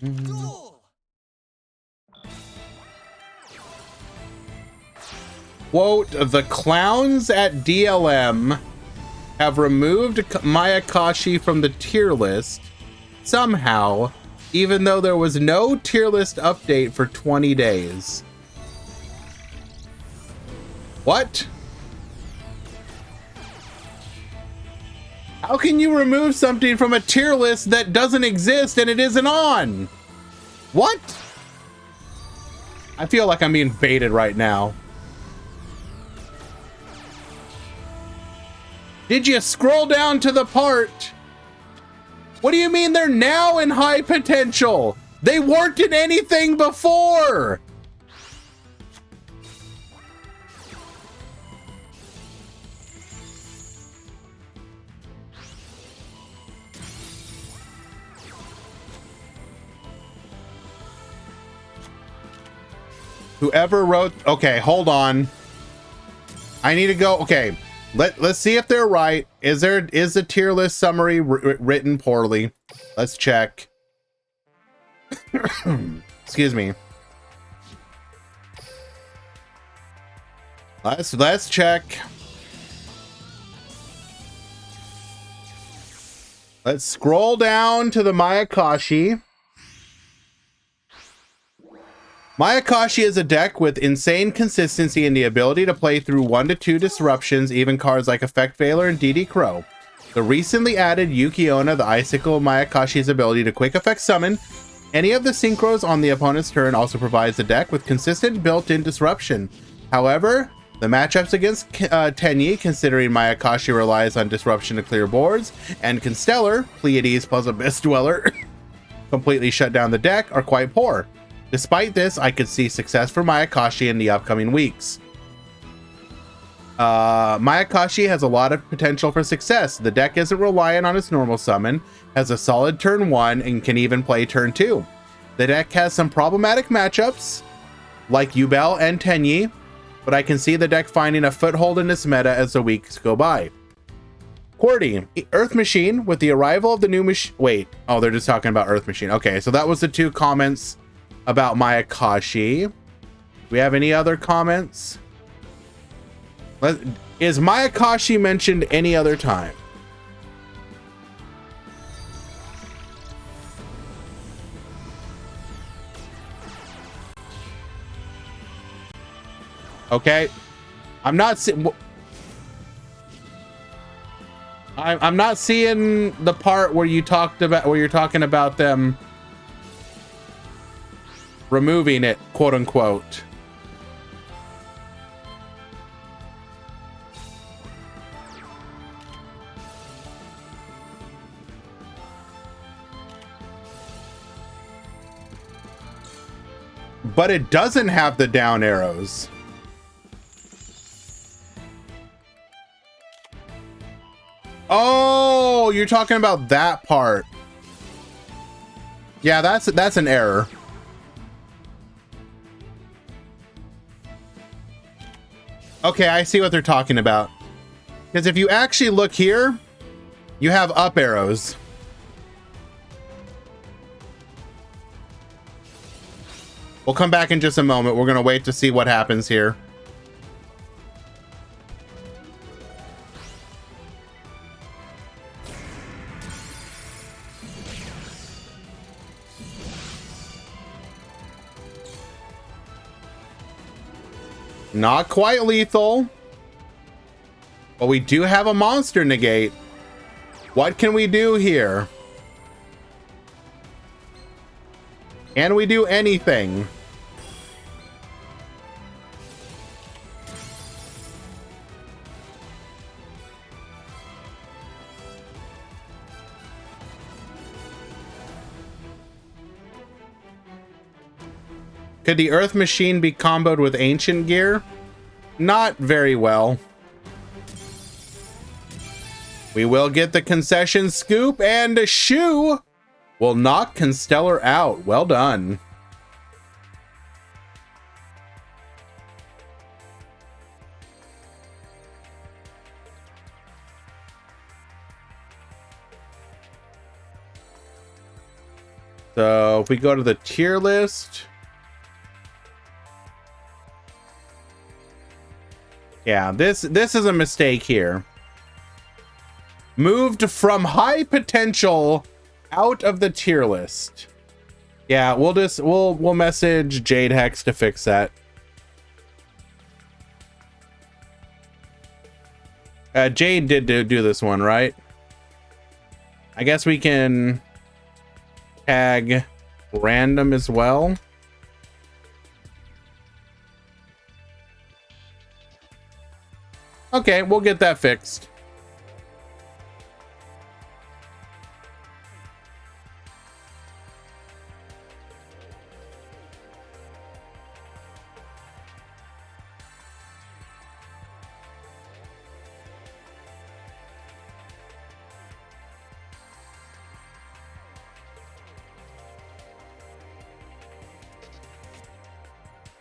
Duel. Quote, the clowns at DLM have removed Mayakashi from the tier list somehow, even though there was no tier list update for 20 days. What? How can you remove something from a tier list that doesn't exist and it isn't on? What? I feel like I'm being baited right now. Did you scroll down to the part? What do you mean they're now in high potential? They weren't in anything before. Whoever wrote, okay, hold on. I need to go. Okay, let's see if they're right. Is the tier list summary written poorly? Let's check. Excuse me. Let's check. Let's scroll down to the Mayakashi. Mayakashi is a deck with insane consistency and the ability to play through 1 to 2 disruptions, even cards like Effect Veiler and DD Crow. The recently added Yuki-Onna, the Icicle Mayakashi's ability to quick effect summon any of the synchros on the opponent's turn, also provides the deck with consistent built-in disruption. However, the matchups against Tenyi, considering Mayakashi relies on disruption to clear boards, and Constellar, Pleiades plus Abyss Dweller, completely shut down the deck, are quite poor. Despite this, I could see success for Mayakashi in the upcoming weeks. Mayakashi has a lot of potential for success. The deck isn't reliant on its normal summon, has a solid turn 1, and can even play turn 2. The deck has some problematic matchups, like Yubel and Tenyi, but I can see the deck finding a foothold in this meta as the weeks go by. Qwerty, Earth Machine, with the arrival of the new machine. Wait, oh, they're just talking about Earth Machine. Okay, so that was the 2 comments about Mayakashi. We have any other comments? Is Mayakashi mentioned any other time? Okay, I'm not I'm not seeing the part where you're talking about them removing it, quote unquote. But it doesn't have the down arrows. Oh, you're talking about that part. Yeah, that's an error. Okay, I see what they're talking about. Because if you actually look here, you have up arrows. We'll come back in just a moment. We're going to wait to see what happens here. Not quite lethal, but we do have a monster negate. What can we do here? Can we do anything? Could the Earth Machine be comboed with Ancient Gear? Not very well. We will get the concession scoop, and a shoe will knock Constellar out. Well done. So if we go to the tier list, yeah, this is a mistake here. Moved from high potential out of the tier list. Yeah, we'll message Jade Hex to fix that. Jade did do this one, right? I guess we can tag random as well. Okay, we'll get that fixed.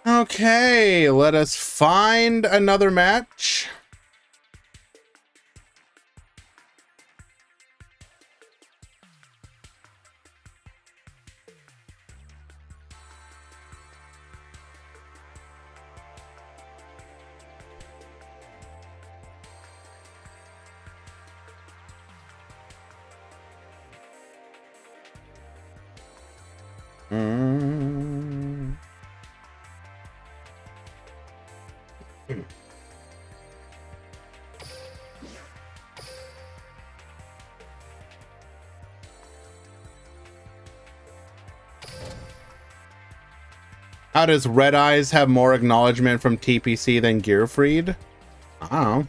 Okay, let us find another match. How does Red Eyes have more acknowledgement from TPC than Gearfried? I don't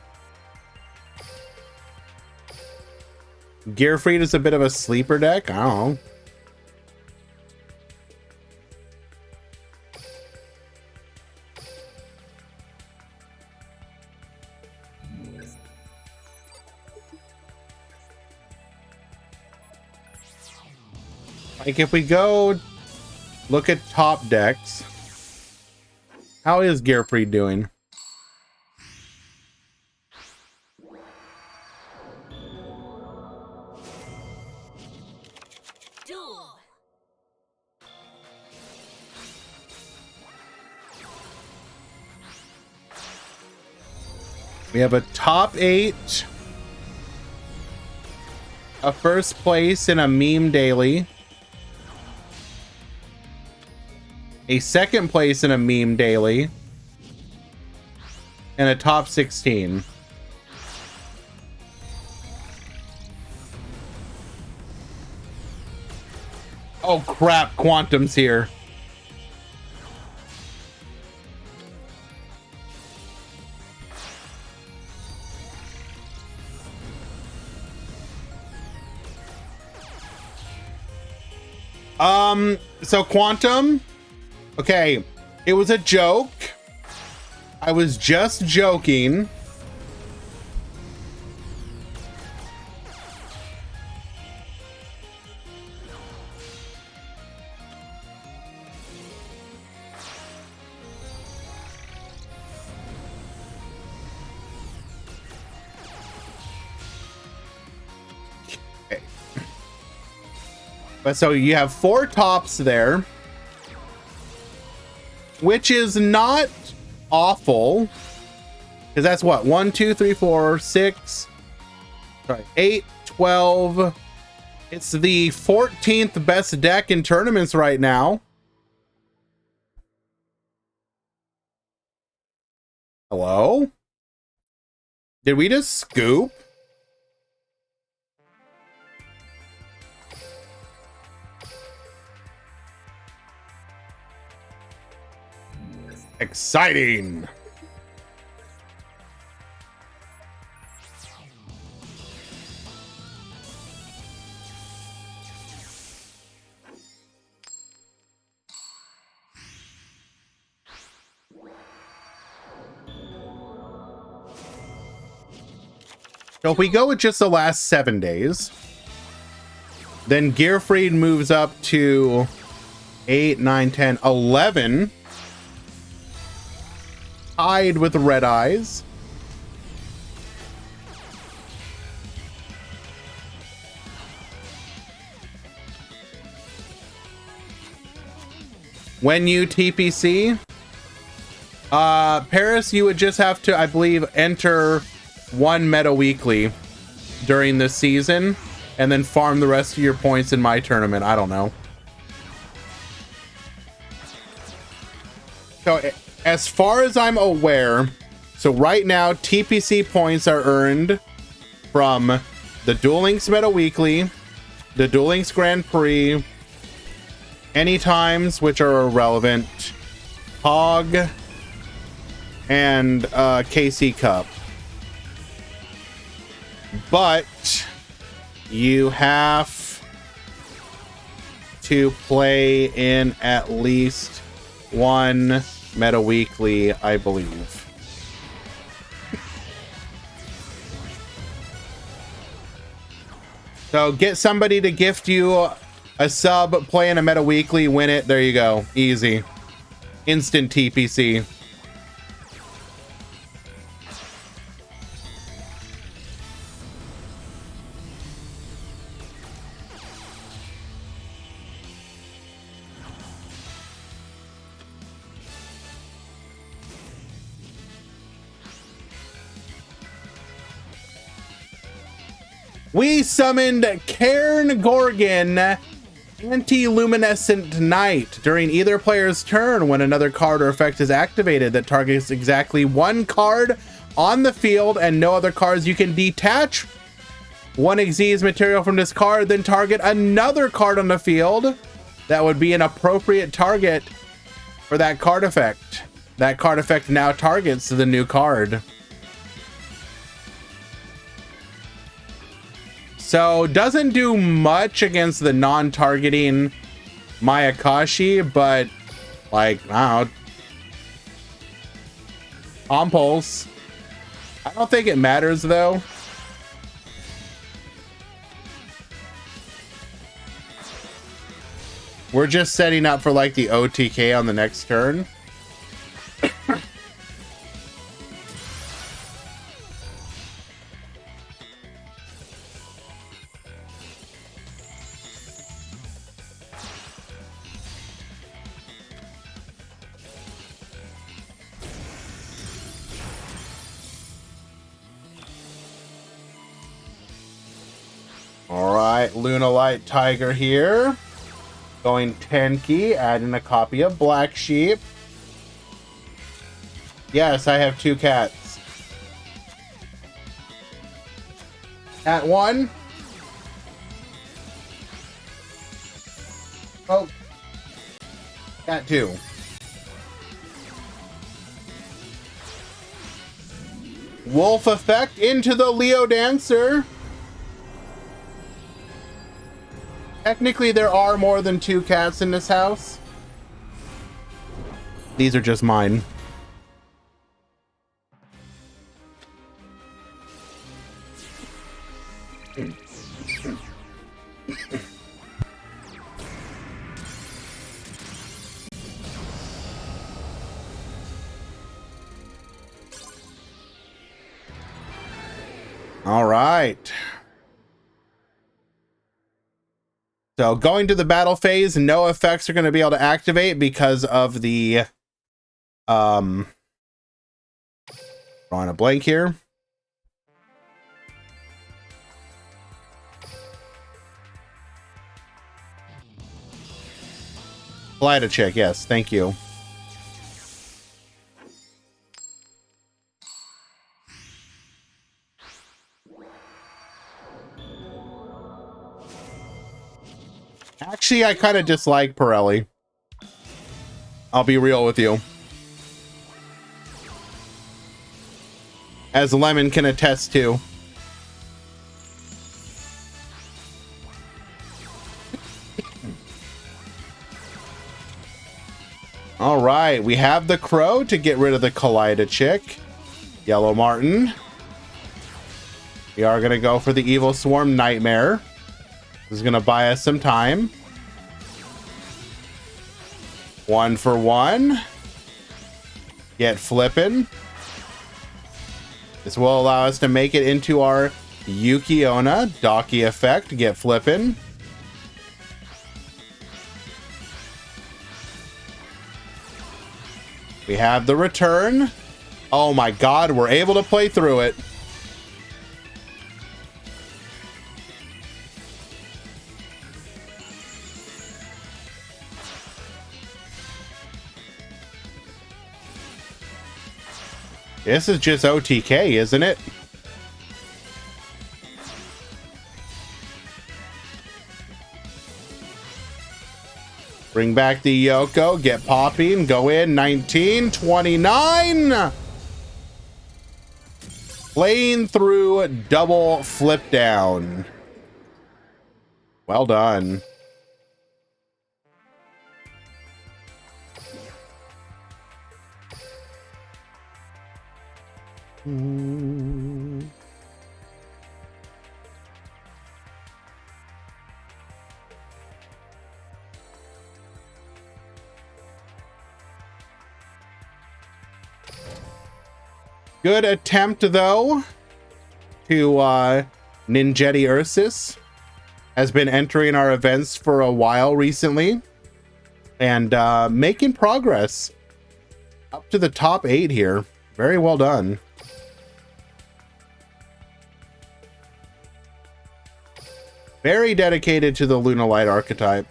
know. Gearfried is a bit of a sleeper deck. I don't know. Like if we go look at top decks, how is Gearfried doing? Duel. We have a top 8, a first place in a meme daily, a second place in a meme daily, and a top 16. Oh crap, Quantum's here. So Quantum, okay, it was a joke. I was just joking. But so you have 4 tops there, which is not awful, because that's what, 1 2 3 4 6 sorry 8 12. It's the 14th best deck in tournaments right now. Hello? Did we just scoop? Exciting. So if we go with just the last 7 days, then Gearfried moves up to 8, 9, 10, 11. Tied with Red Eyes. When you TPC, Paris, you would just have to, I believe, enter 1 meta weekly during this season and then farm the rest of your points in my tournament. I don't know. So as far as I'm aware, so right now TPC points are earned from the Duel Links Meta Weekly, the Duel Links Grand Prix, Anytimes, which are irrelevant, Hog, and KC Cup. But you have to play in at least 1 meta weekly, I believe. So get somebody to gift you a sub, play in a meta weekly, win it. There you go. Easy. Instant TPC. We summoned Cairn Gorgon, Anti-Luminescent Knight. During either player's turn, when another card or effect is activated that targets exactly 1 card on the field and no other cards, you can detach 1 Xyz material from this card, then target another card on the field that would be an appropriate target for that card effect. That card effect now targets the new card. So doesn't do much against the non-targeting Mayakashi, but like, I don't know, Compulse. I don't think it matters though. We're just setting up for like the OTK on the next turn. All right, Lunalight Tiger here. Going Tenki, adding a copy of Black Sheep. Yes, I have 2 cats. Cat 1. Oh. Cat 2. Wolf effect into the Leo Dancer. Technically, there are more than 2 cats in this house. These are just mine. All right. So going to the battle phase, no effects are going to be able to activate because of the drawing a blank here. Glida check, yes, thank you. Actually, I kind of dislike Pirelli. I'll be real with you. As Lemon can attest to. All right, we have the Crow to get rid of the Kaleida Chick. Yellow Martin. We are going to go for the Evil Swarm Nightmare. This is going to buy us some time. 1 for 1. Get flippin'. This will allow us to make it into our Yukiona Daki effect. Get flippin'. We have the return. Oh my god, we're able to play through it. This is just OTK, isn't it? Bring back the Yoko, get popping, go in, 19, 29! Playing through double flip down. Well done. Good attempt, though, to Ninjetti Ursus. Has been entering our events for a while recently. And making progress. Up to the top 8 here. Very well done. Very dedicated to the Lunalight archetype.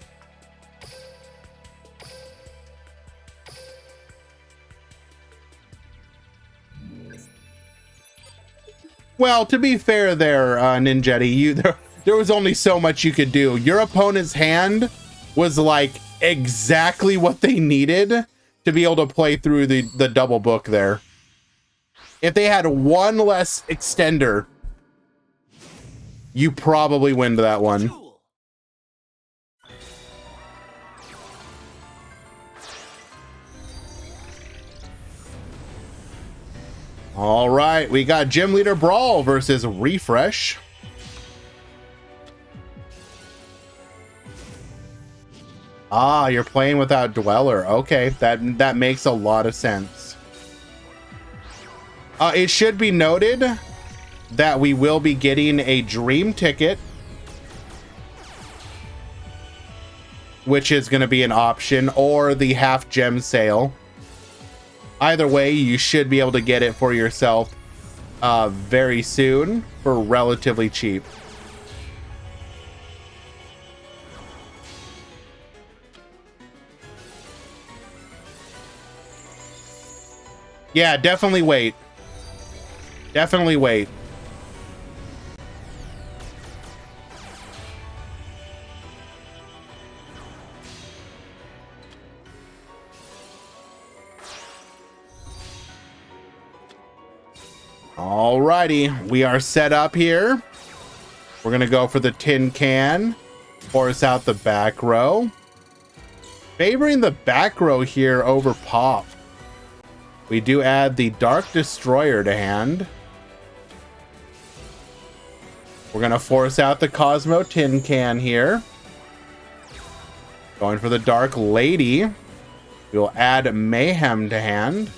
Well, to be fair there, Ninjetti, there was only so much you could do. Your opponent's hand was like exactly what they needed to be able to play through the double book there. If they had one less extender, you probably win that one. Duel. All right, we got Gym Leader Brawl versus Refresh. Ah, you're playing without Dweller. Okay, that makes a lot of sense. It should be noted that we will be getting a Dream Ticket, which is going to be an option, or the half gem sale. Either way, you should be able to get it for yourself very soon for relatively cheap. Yeah, definitely wait. Definitely wait. Alrighty, we are set up here. We're gonna go for the tin can. Force out the back row. Favoring the back row here over Pop. We do add the Dark Destroyer to hand. We're gonna force out the Cosmo tin can here. Going for the Dark Lady. We'll add Mayhem to hand.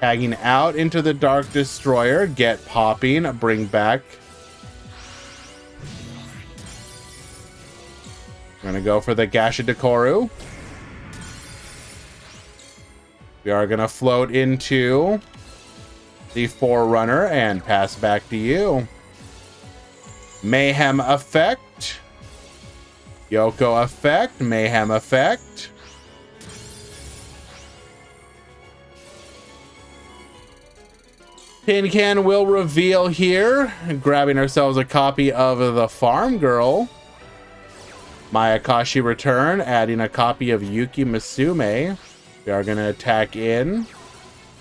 Tagging out into the Dark Destroyer. Get popping. Bring back. We're gonna go for the Gashidakoru. We are gonna float into the Forerunner and pass back to you. Mayhem effect. Yoko effect. Mayhem effect. Tin Can will reveal here. Grabbing ourselves a copy of the Farm Girl. Mayakashi return. Adding a copy of Yuki Musume. We are going to attack in.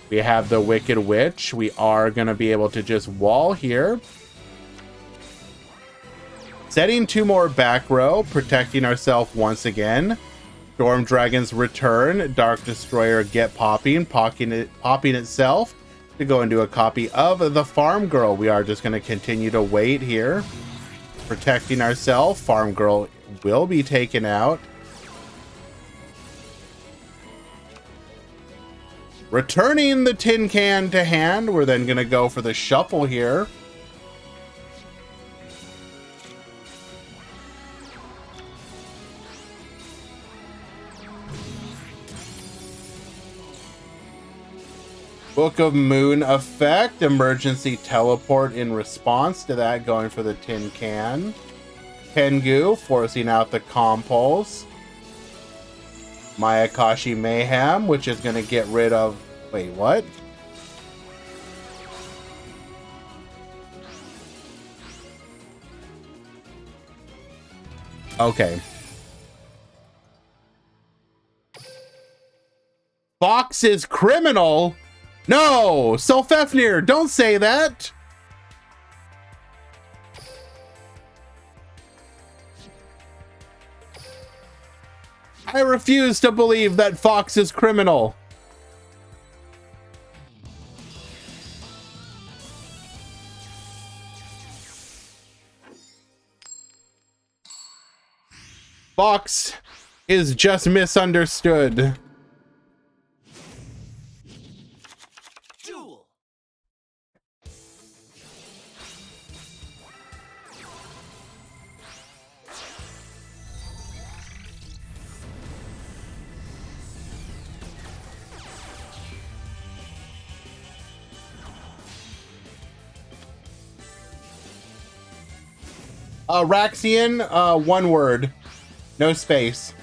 We have the Wicked Witch. We are going to be able to just wall here. Setting 2 more back row. Protecting ourselves once again. Storm Dragon's return. Dark Destroyer get popping. Popping itself to go into a copy of the Farm Girl. We are just going to continue to wait here. Protecting ourselves. Farm Girl will be taken out. Returning the Tin Can to hand. We're then going to go for the shuffle here. Book of Moon effect. Emergency teleport in response to that. Going for the Tin Can. Tengu forcing out the Compulse. Mayakashi Mayhem, which is going to get rid of... Wait, what? Okay. Fox is criminal? No! Selfefnir, don't say that! I refuse to believe that Fox is criminal. Fox is just misunderstood. Duel. Raxian, 1 word. No space.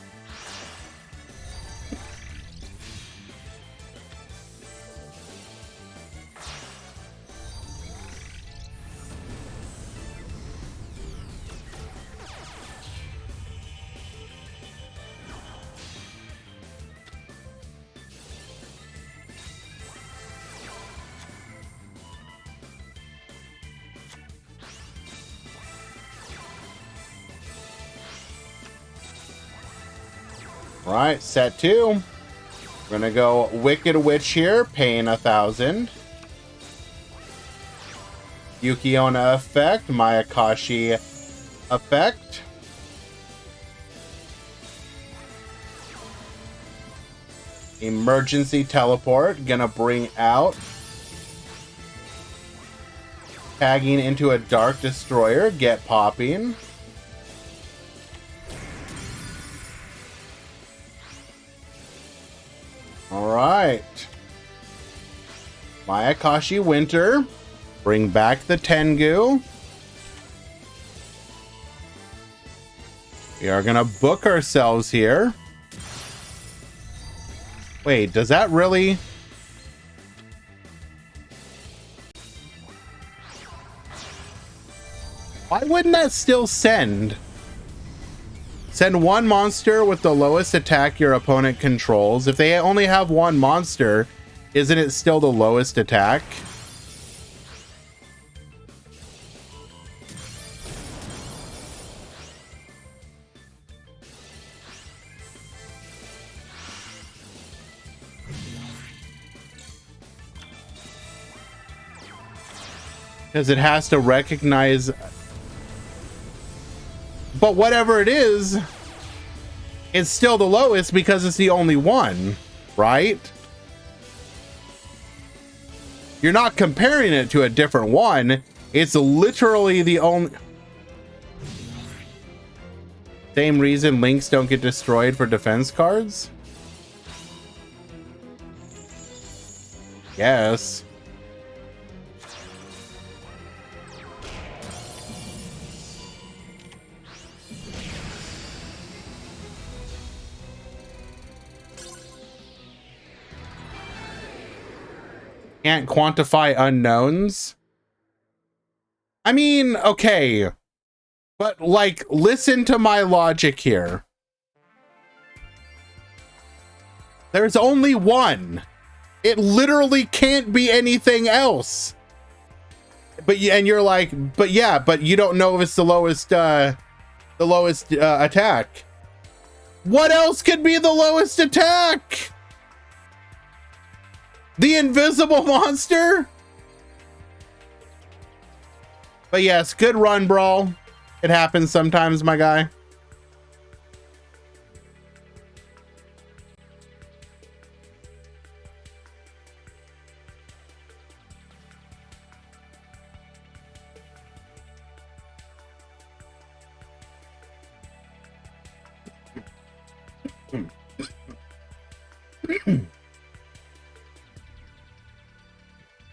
Right, set 2. We're gonna go Wicked Witch here, paying 1,000. Yukiona effect, Mayakashi effect. Emergency teleport, gonna bring out. Tagging into a Dark Destroyer, get popping. All right. Mayakashi Winter. Bring back the Tengu. We are going to book ourselves here. Wait, does that really... Why wouldn't that still send? Send 1 monster with the lowest attack your opponent controls. If they only have 1 monster, isn't it still the lowest attack? Because it has to recognize... But whatever it is, it's still the lowest because it's the only one, right? You're not comparing it to a different one. It's literally the only... Same reason links don't get destroyed for defense cards? Yes. Can't quantify unknowns? I mean, okay. But, like, listen to my logic here. There's only one. It literally can't be anything else. But and you're like, but yeah, but you don't know if it's the lowest attack. What else could be the lowest attack? The invisible monster? But yes, good run, Brawl. It happens sometimes, my guy.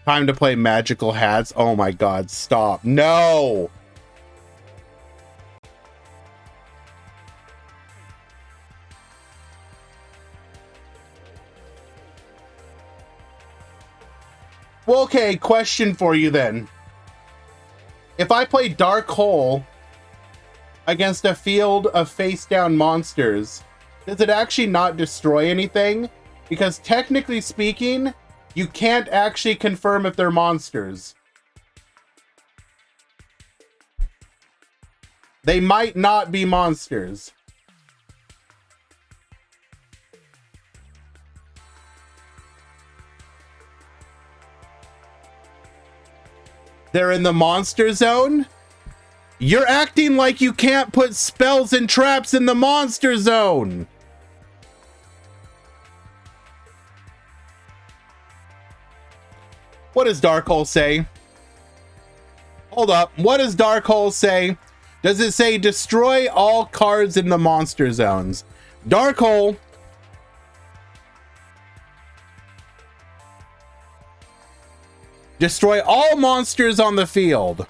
Time to play magical hats. Oh my god, stop. No! Well, okay, question for you then. If I play Dark Hole against a field of face-down monsters, does it actually not destroy anything? Because technically speaking, you can't actually confirm if they're monsters. They might not be monsters. They're in the monster zone? You're acting like you can't put spells and traps in the monster zone. What does Dark Hole say? Hold up. What does Dark Hole say? Does it say destroy all cards in the monster zones? Dark Hole. Destroy all monsters on the field.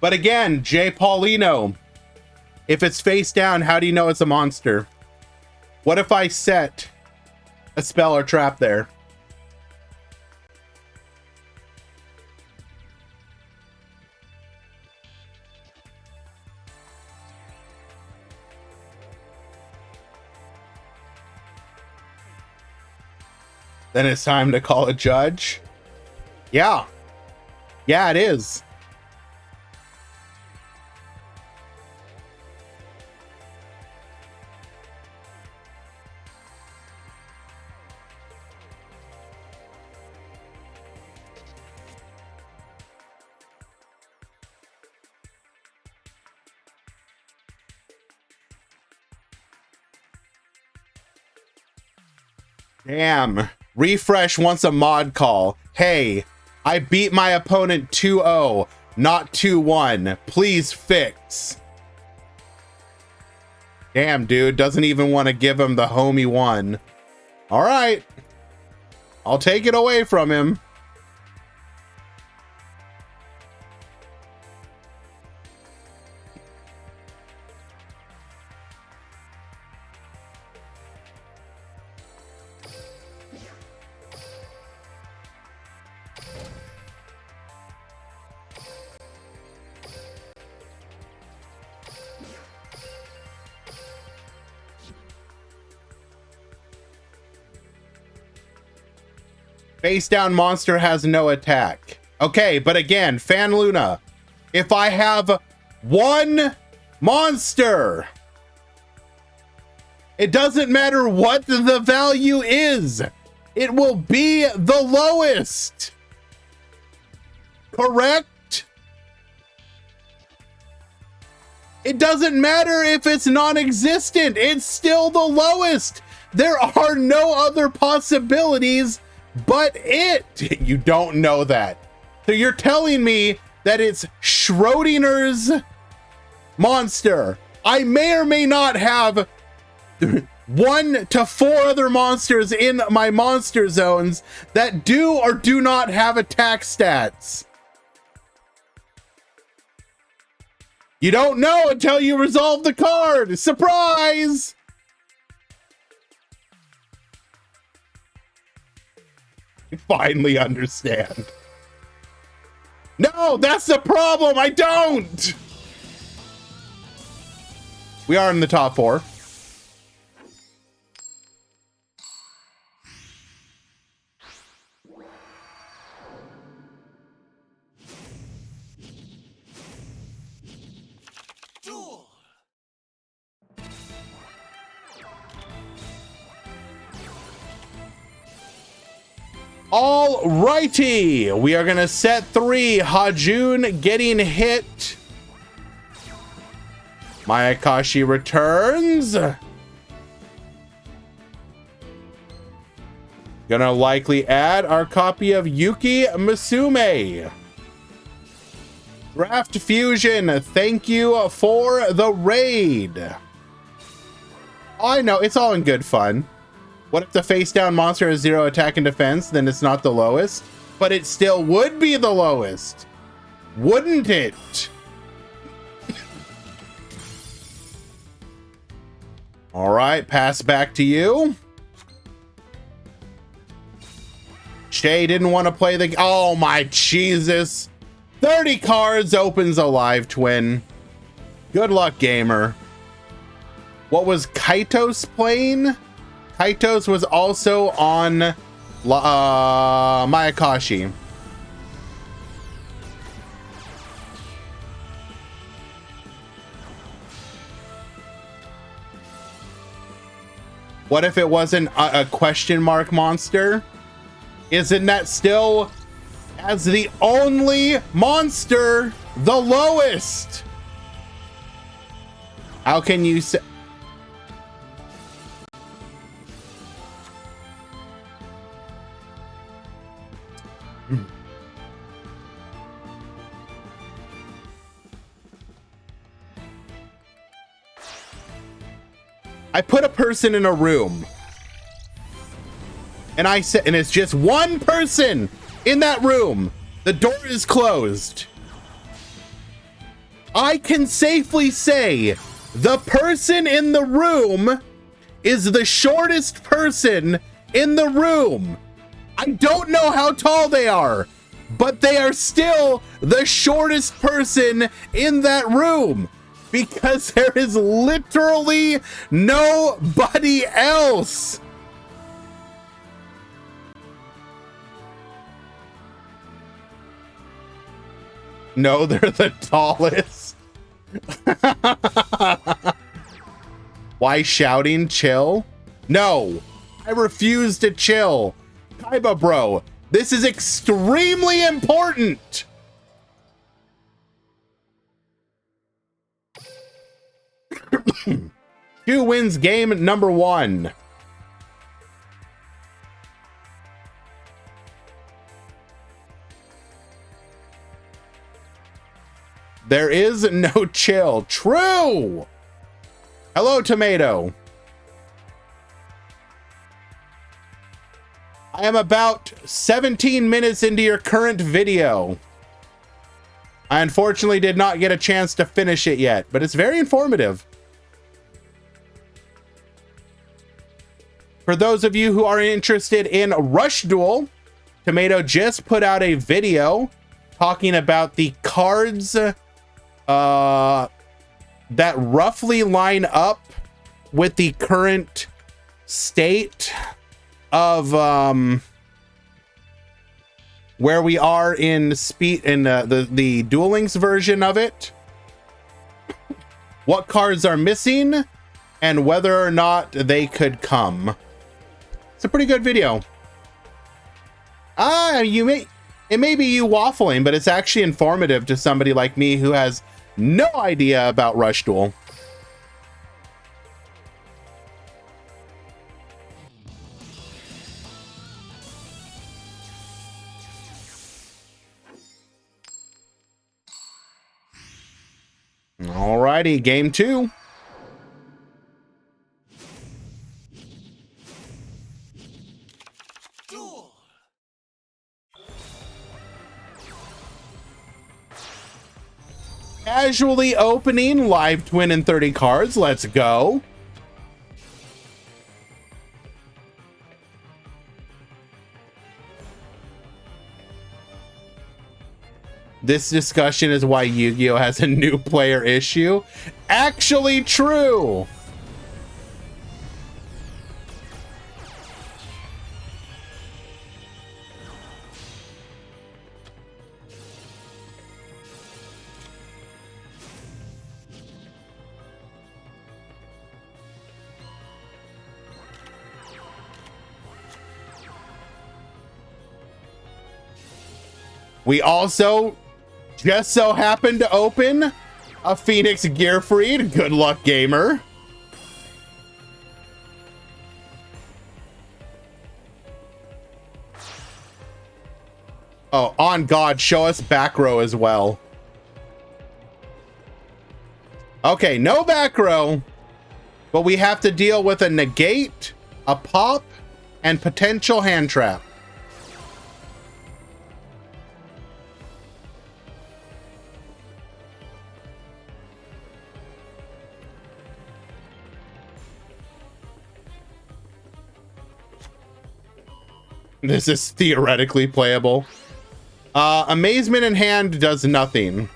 But again, Jay Paulino, if it's face down, how do you know it's a monster? What if I set a spell or trap there? Then it's time to call a judge. Yeah. Yeah, it is. Damn. Refresh wants a mod call. Hey, I beat my opponent 2-0, not 2-1. Please fix. Damn, dude. Doesn't even want to give him the homie one. All right. I'll take it away from him. Face down monster has no attack. Okay, but again, Fan Luna, if I have one monster, it doesn't matter what the value is. It will be the lowest. Correct? It doesn't matter if it's non-existent. It's still the lowest. There are no other possibilities but it. You don't know that. So you're telling me that it's Schrodinger's monster. I may or may not have 1 to 4 other monsters in my monster zones that do or do not have attack stats. You don't know until you resolve the card. Surprise! You finally understand. No, that's the problem. I don't. We are in the top 4. Duel. All righty, we are gonna set 3. Hajun getting hit. Mayakashi returns. Gonna likely add our copy of Yuki Musume. Draft Fusion, thank you for the raid. I know, it's all in good fun. What if the face down monster has 0 attack and defense? Then it's not the lowest, but it still would be the lowest, wouldn't it? All right, pass back to you. Shay didn't want to play the... Oh my Jesus. 30 cards opens a live twin. Good luck, gamer. What was Kaitos playing? Kaitos was also on Mayakashi. What if it wasn't a question mark monster? Isn't that still, as the only monster, the lowest? How can you say... I put a person in a room and I said, and it's just one person in that room. The door is closed. I can safely say the person in the room is the shortest person in the room. I don't know how tall they are, but they are still the shortest person in that room. Because there is literally nobody else. No, they're the tallest. Why shouting? Chill? No, I refuse to chill. Kaiba bro, this is extremely important. Q wins game number 1. There is no chill. True. Hello, Tomato. I am about 17 minutes into your current video. I unfortunately did not get a chance to finish it yet, but it's very informative. For those of you who are interested in Rush Duel, Tomato just put out a video talking about the cards that roughly line up with the current state of where we are in speed in the Duel Links version of it. What cards are missing and whether or not they could come. It's a pretty good video. It may be you waffling, but it's actually informative to somebody like me who has no idea about Rush Duel. Alrighty, game 2. Duel. Casually opening live twin and 30 cards. Let's go. This discussion is why Yu-Gi-Oh has a new player issue. Actually true. We also just so happened to open a Phoenix Gearfried. Good luck, gamer. Oh, on God, show us back row as well. Okay, no back row, but we have to deal with a negate, a pop, and potential hand trap. This is theoretically playable. Amazement in hand does nothing.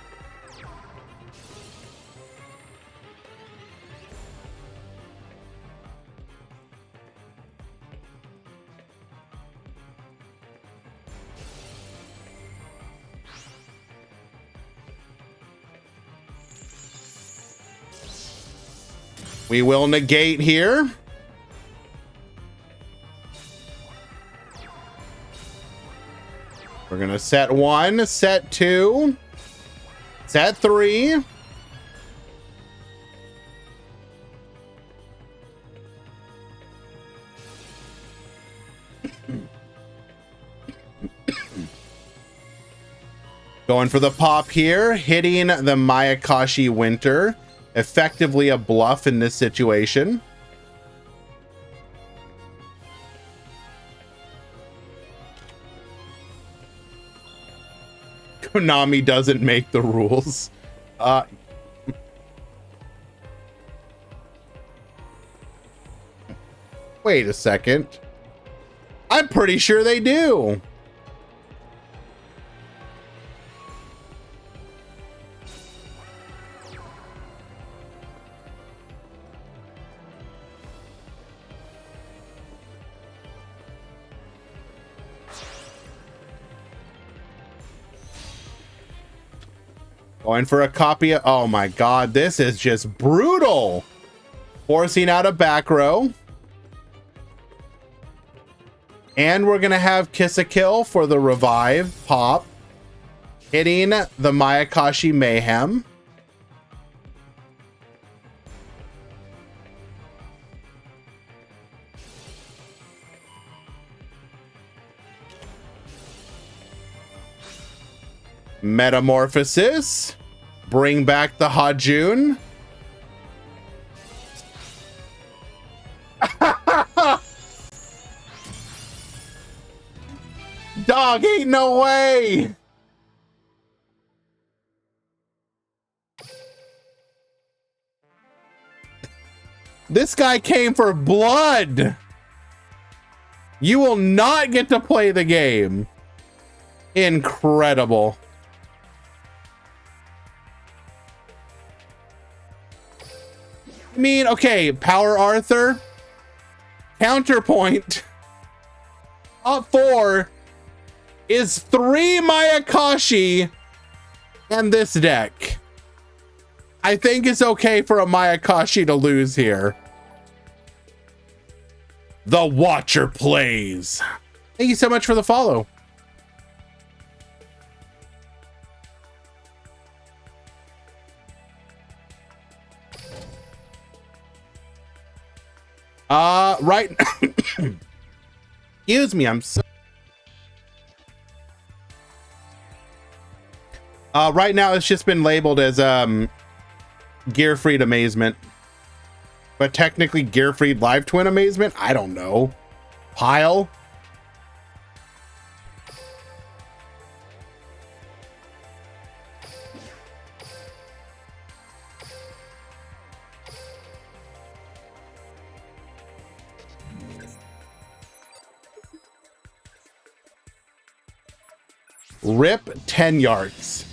We will negate here. We're gonna set 1, set 2, set 3. Going for the pop here, hitting the Mayakashi Winter. Effectively a bluff in this situation. Konami doesn't make the rules. Wait a second. I'm pretty sure they do. Going for a copy of, oh my God, this is just brutal. Forcing out a back row. And we're gonna have Kiss a Kill for the revive pop. Hitting the Mayakashi Mayhem. Metamorphosis. Bring back the Hajun. Dog, ain't no way. This guy came for blood. You will not get to play the game. Incredible. I mean, okay, Power Arthur. Counterpoint. Top 4 is 3 Mayakashi and this deck. I think it's okay for a Mayakashi to lose here. The Watcher plays. Thank you so much for the follow. Right. Excuse me, I'm so. Right now it's just been labeled as Gearfried Amazement. But technically Gearfried Live Twin Amazement? I don't know. Pile? Rip 10 yards.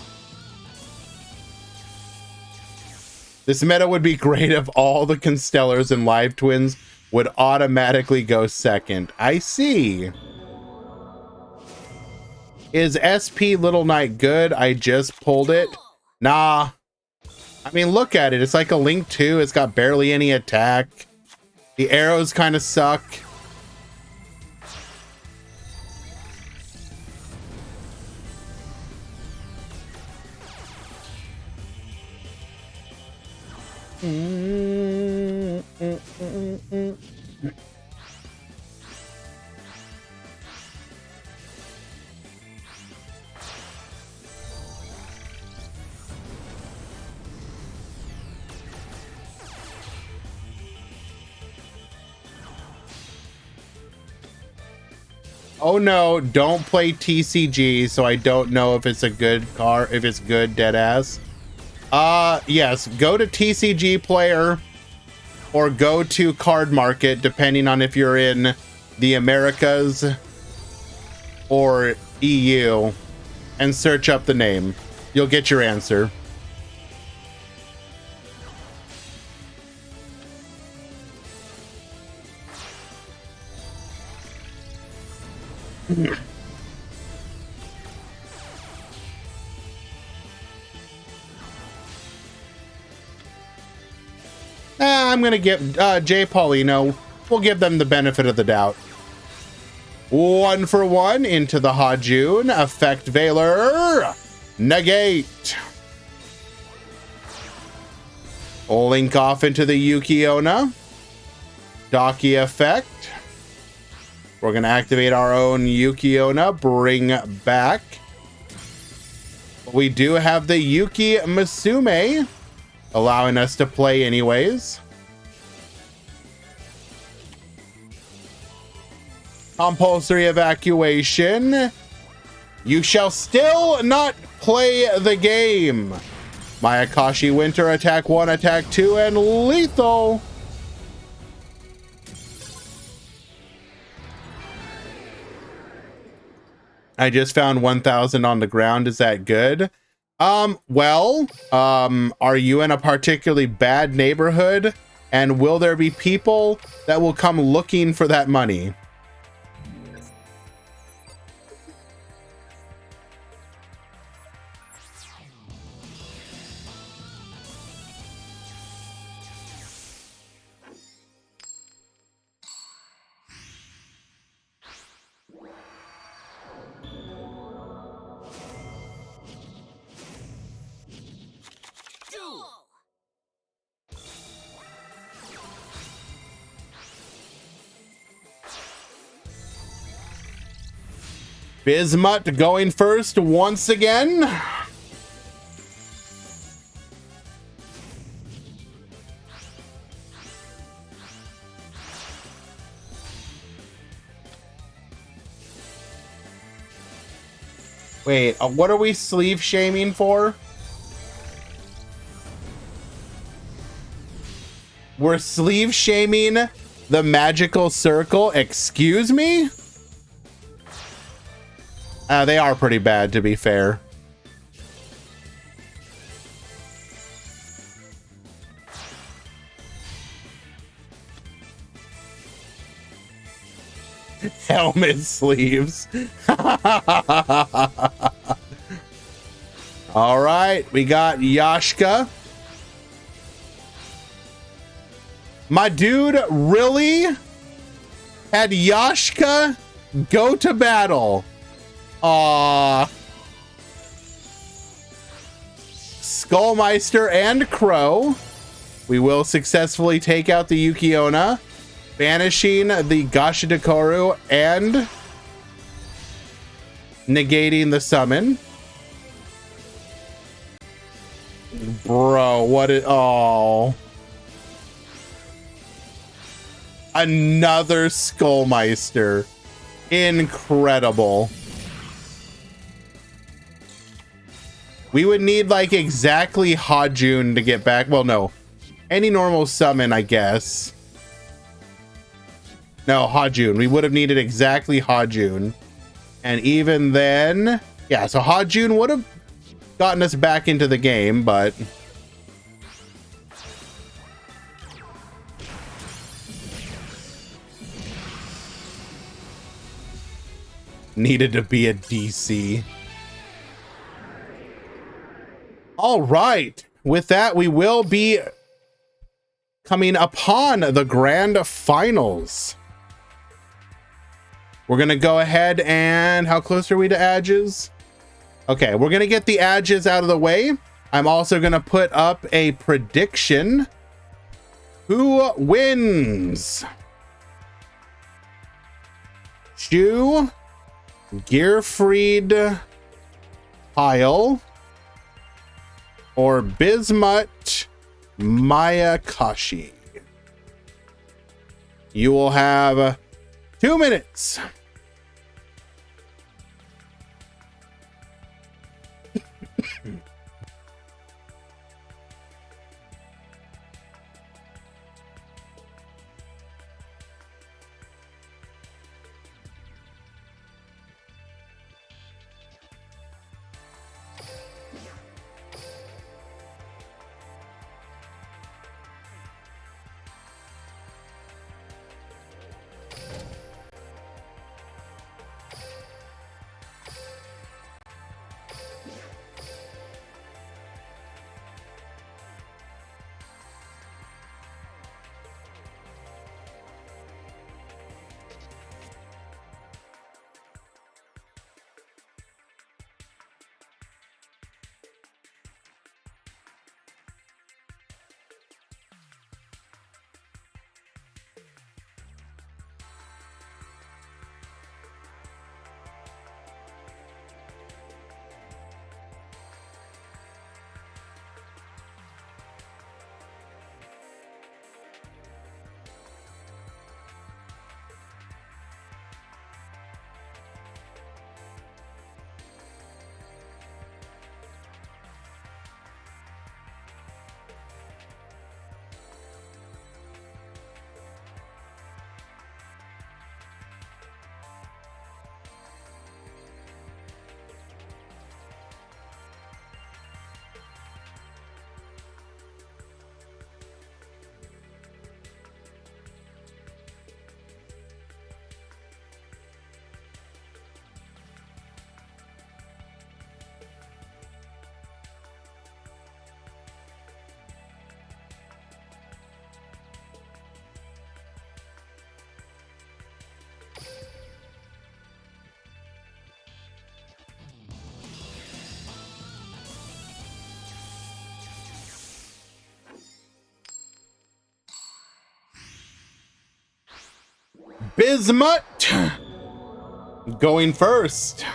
This meta would be great if all the Constellars and Live Twins would automatically go second. I see. Is SP Little Knight good? I just pulled it. Nah. I mean, look at it. It's like a Link 2. It's got barely any attack. The arrows kind of suck. Oh no, don't play TCG, so I don't know if it's a good car, if it's good, dead ass. Yes, go to TCG Player or go to Card Market, depending on if you're in the Americas or EU, and search up the name. You'll get your answer. I'm gonna give Jay Paulino, we'll give them the benefit of the doubt. 1 for 1 into the Hajun. Effect Veiler. Negate. Link off into the Yuki-Onna. Daki Effect. We're going to activate our own Yuki-Onna. Bring back. We do have the Yuki Musume, allowing us to play anyways. Compulsory evacuation. You shall still not play the game. My Akashi Winter, attack 1, attack 2, and lethal. I just found 1,000 on the ground. Is that good? Well, are you in a particularly bad neighborhood? And will there be people that will come looking for that money? Bismuth going first once again. Wait, what are we sleeve shaming for? We're sleeve shaming the magical circle. Excuse me? They are pretty bad, to be fair. Helmet sleeves. All right, we got Yashka. My dude really had Yashka go to battle. Skullmeister and Crow. We will successfully take out the Yuki-Onna, banishing the Gashidakaru and negating the summon. bro, what is... Oh. Another Skullmeister. Incredible. We would need, like, exactly Hajun to get back. Well, no. Any normal summon, I guess. No, Hajun. We would have needed exactly Hajun. And even then... Yeah, so Hajun would have gotten us back into the game, but... Needed to be a DC. All right. With that, we will be coming upon the grand finals. We're going to go ahead and... How close are we to Adges? Okay, we're going to get the Adges out of the way. I'm also going to put up a prediction. Who wins? Shu, Gearfried, Pyle, or Bismuth, Mayakashi. You will have 2 minutes. Bismuth going first.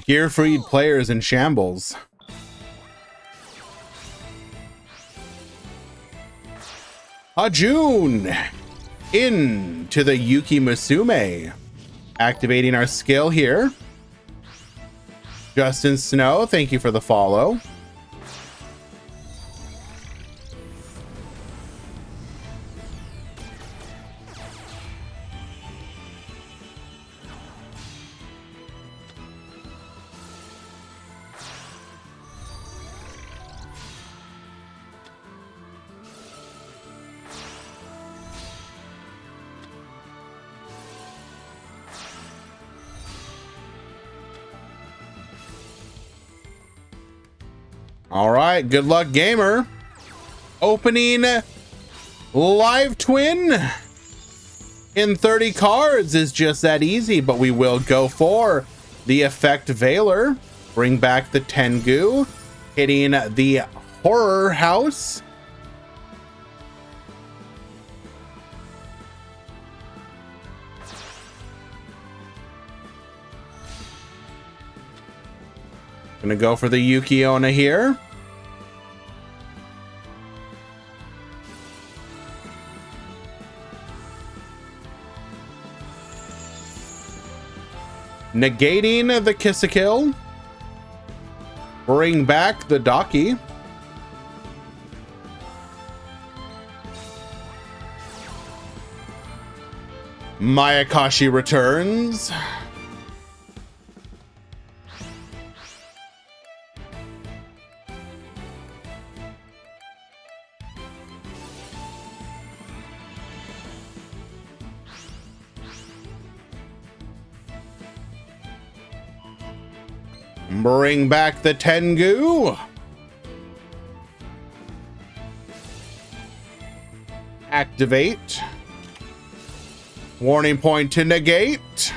Gearfried players in shambles. Hajun into the Yuki Musume. Activating our skill here. Justin Snow, thank you for the follow. All right, good luck, gamer. Opening live twin in 30 cards is just that easy, but we will go for the Effect Veiler. Bring back the Tengu, hitting the Horror House. Gonna go for the Yuki-Onna here. Negating the Kiss-a-Kill. Bring back the Daki. Mayakashi returns. Bring back the Tengu. Activate. Warning point to negate.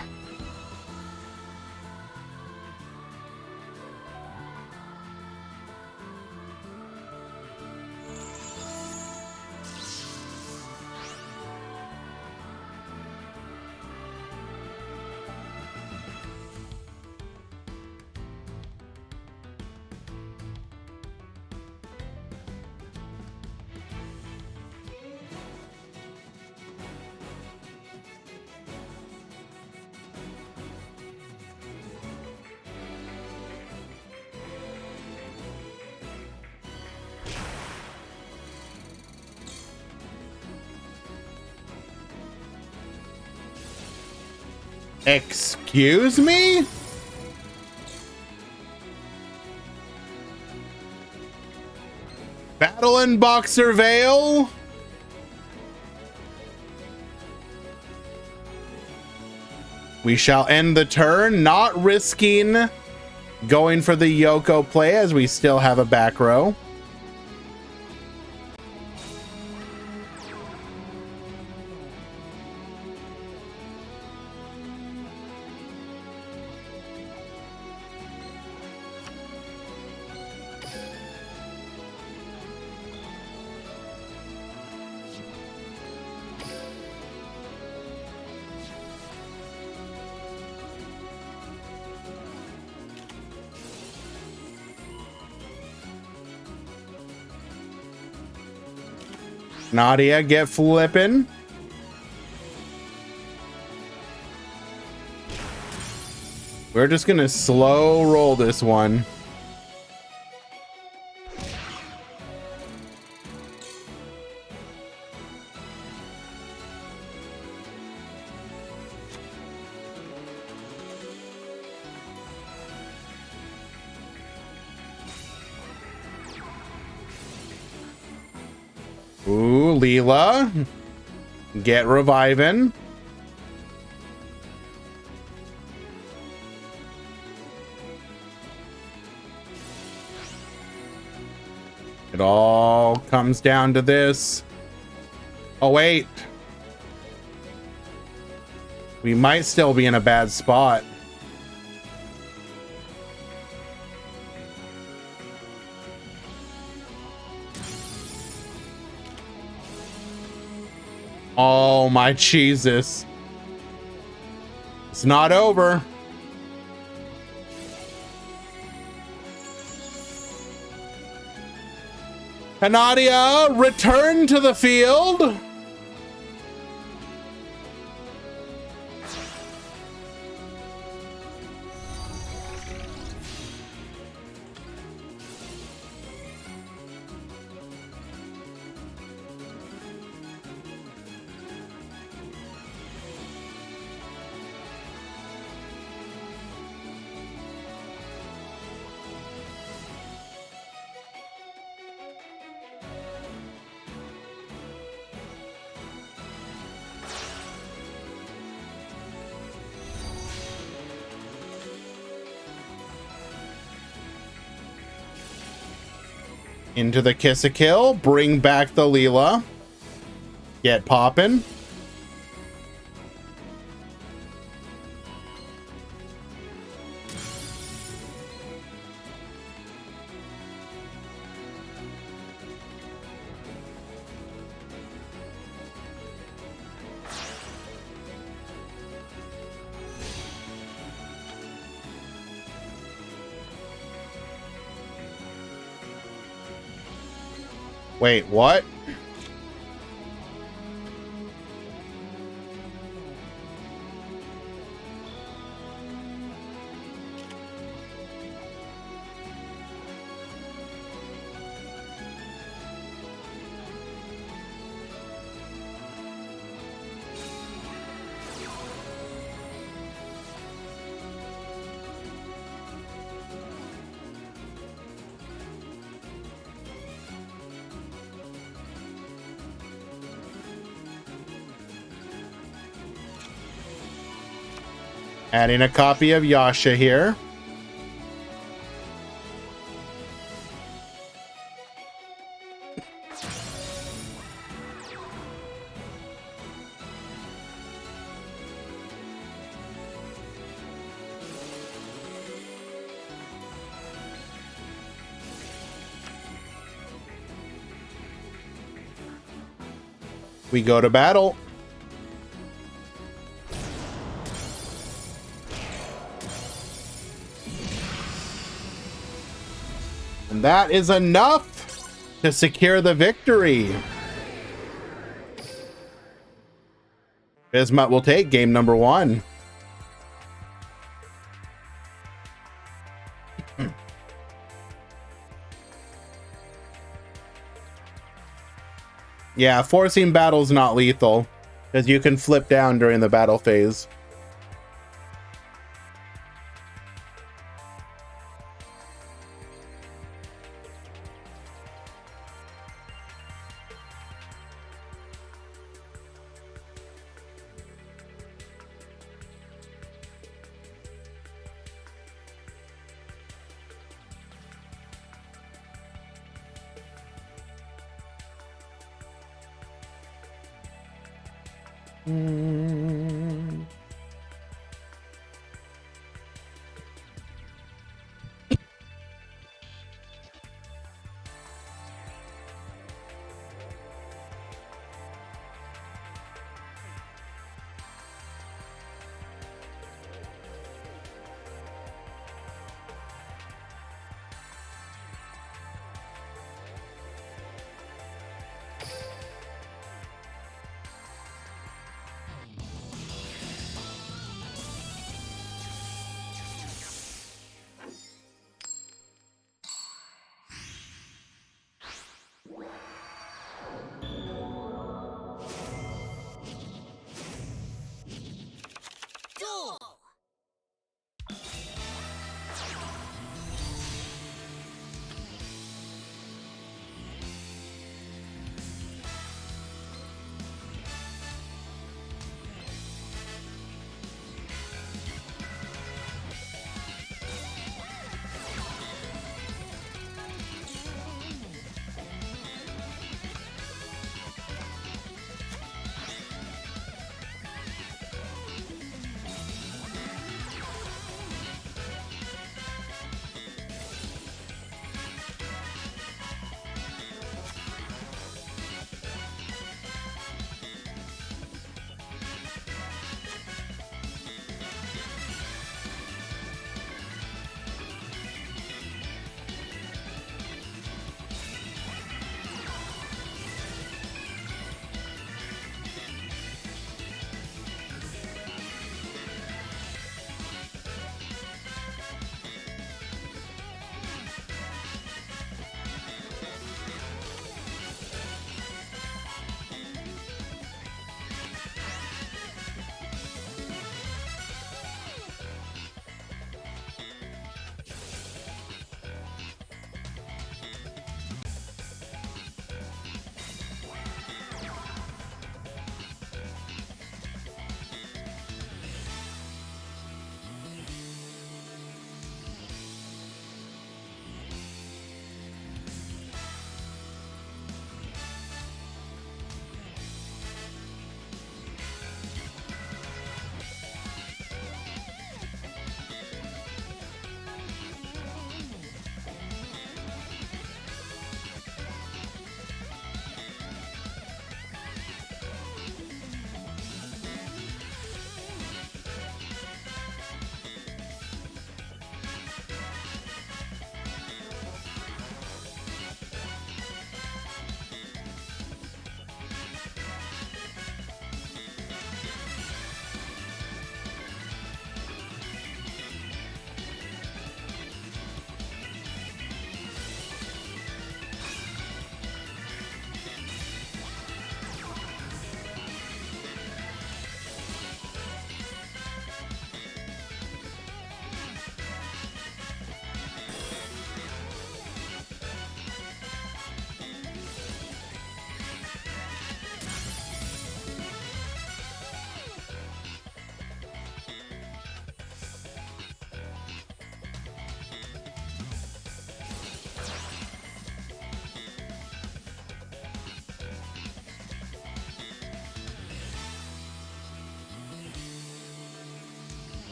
Excuse me? Battle in Boxer Vale? We shall end the turn, not risking going for the Yoko play as we still have a back row. Nadia, get flipping. We're just gonna slow roll this one. Ooh, Leela. Get reviving. It all comes down to this. Oh, wait. We might still be in a bad spot. Oh my Jesus. It's not over. Nadia, return to the field. Into the Kiss-a-Kill, bring back the Leela. Get poppin'. Wait, what? Adding a copy of Yasha here. We go to battle. And that is enough to secure the victory. Bismuth will take game number 1. Yeah, forcing battle's not lethal, because you can flip down during the battle phase.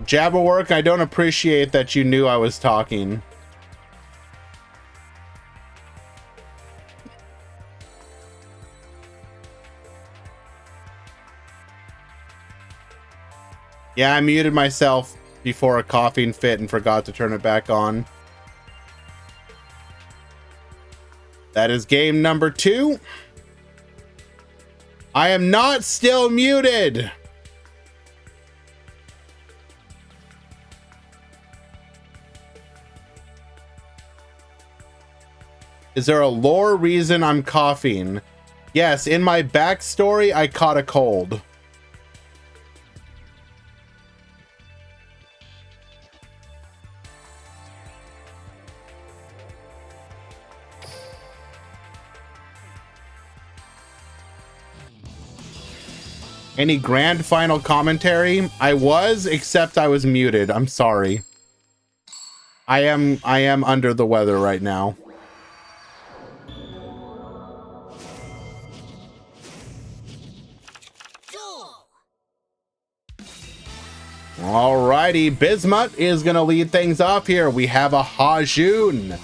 Jabberwork, I don't appreciate that you knew I was talking. Yeah, I muted myself before a coughing fit and forgot to turn it back on. That is game number 2. I am not still muted. Is there a lore reason I'm coughing? Yes, in my backstory, I caught a cold. Any grand final commentary? I was, except I was muted. I'm sorry. I am under the weather right now. Duel. Alrighty, Bismuth is gonna lead things off here. We have a Hajun.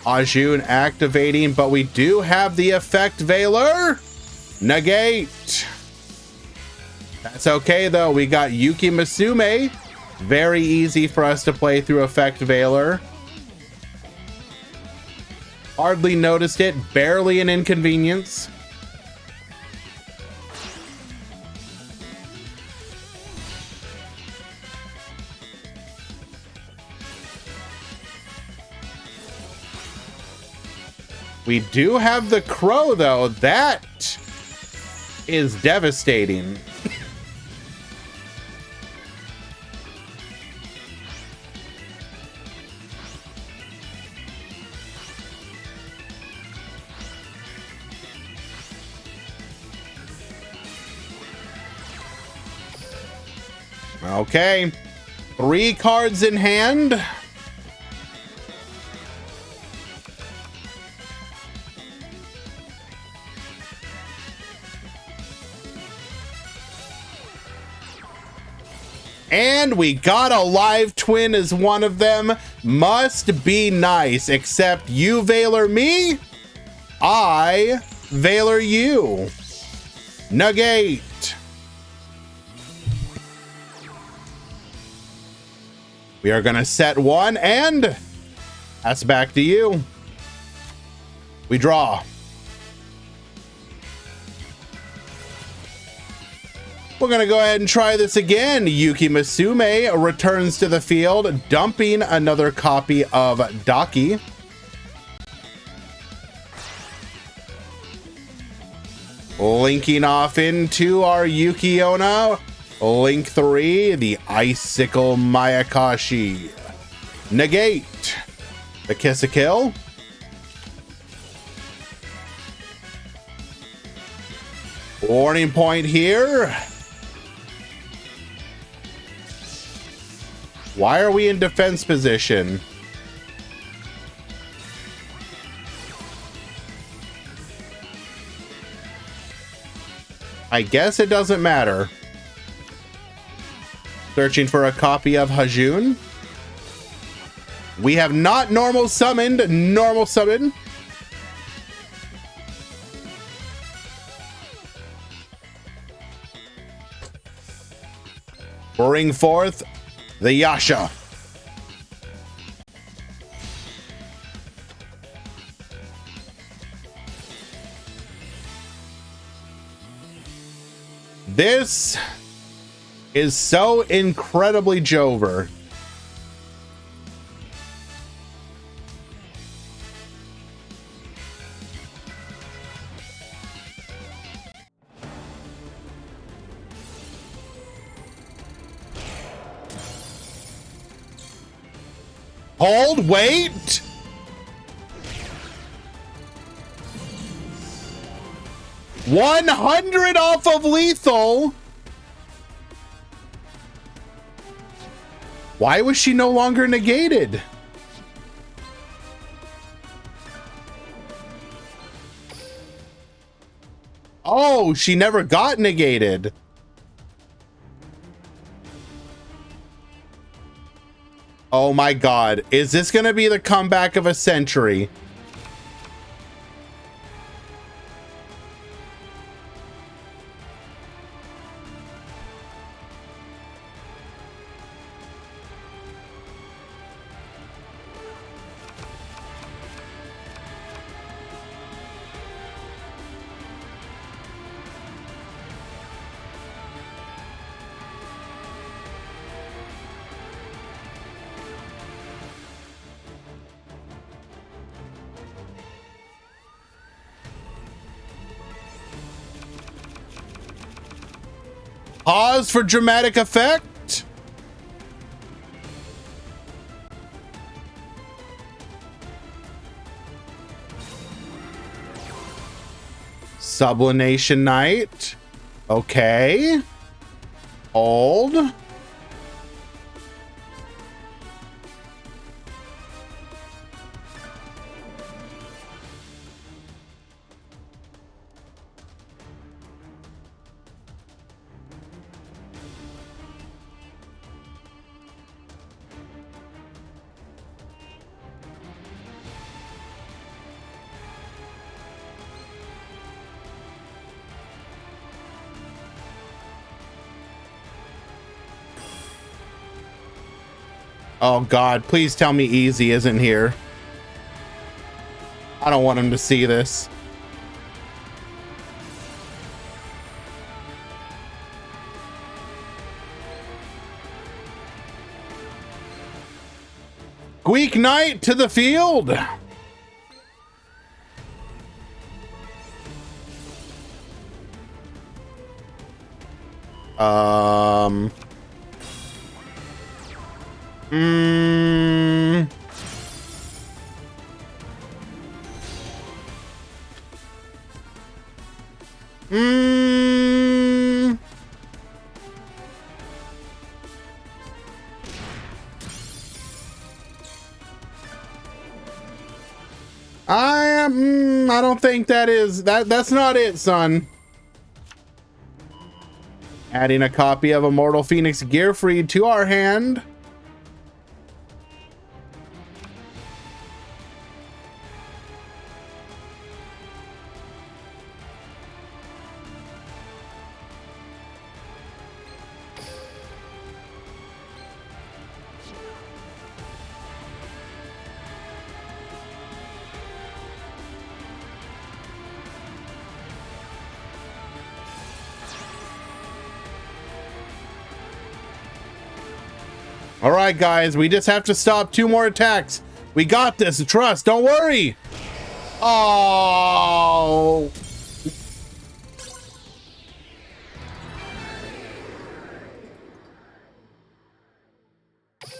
Hajun activating, but we do have the effect Veiler. Negate. That's okay though. We got Yuki Masume. Very easy for us to play through effect Veiler. Hardly noticed it. Barely an inconvenience. We do have the crow though. That is devastating. Okay, 3 cards in hand. And we got a live twin as one of them. Must be nice, except you Veiler me, I Veiler you. Negate. We are gonna set 1 and that's back to you. We draw. We're gonna go ahead and try this again. Yuki Masume returns to the field, dumping another copy of Daki. Linking off into our Yuki-onna. Link 3, the Icicle Mayakashi. Negate. The Kiss a Kill. Warning point here. Why are we in defense position? I guess it doesn't matter. Searching for a copy of Hajun. We have not normal summoned. Normal summon. Bring forth the Yasha. This is so incredibly Jover. Hold, wait. $100 off of lethal. Why was she no longer negated? Oh, she never got negated. Oh my God. Is this going to be the comeback of a century? Pause for dramatic effect. Sublimation Knight. Okay. Hold. Oh God, please tell me easy isn't here. I don't want him to see this. Greek Knight to the field. Mm. Mm. I don't think that's not it, son. Adding a copy of Immortal Phoenix Gearfried to our hand. All right, guys, we just have to stop 2 more attacks. We got this. Trust. Don't worry. Oh.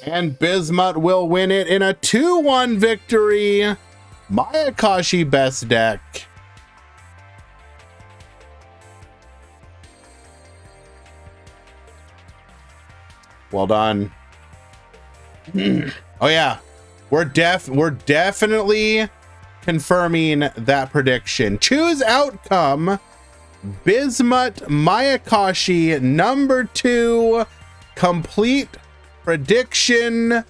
And Bismuth will win it in a 2-1 victory. Mayakashi best deck. Well done. Oh yeah, we're definitely confirming that prediction. Choose outcome. Bismuth Mayakashi number 2 complete prediction.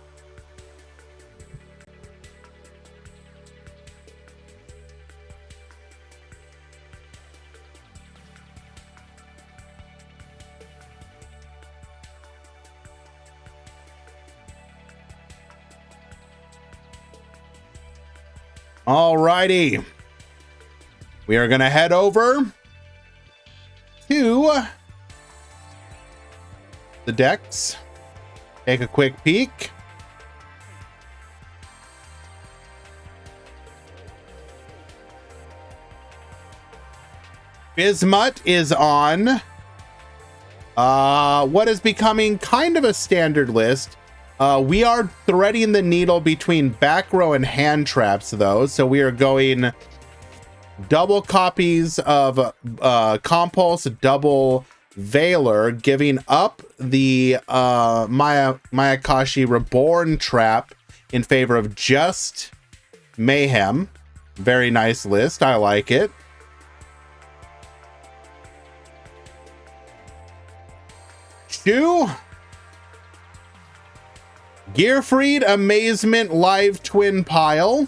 Alrighty, we are gonna head over to the decks, take a quick peek. Bismuth is on what is becoming kind of a standard list. We are threading the needle between back row and hand traps, though. So we are going double copies of Compulse, double Veiler, giving up the Mayakashi Reborn trap in favor of just Mayhem. Very nice list. I like it. Gearfried Amazement Live Twin Pile.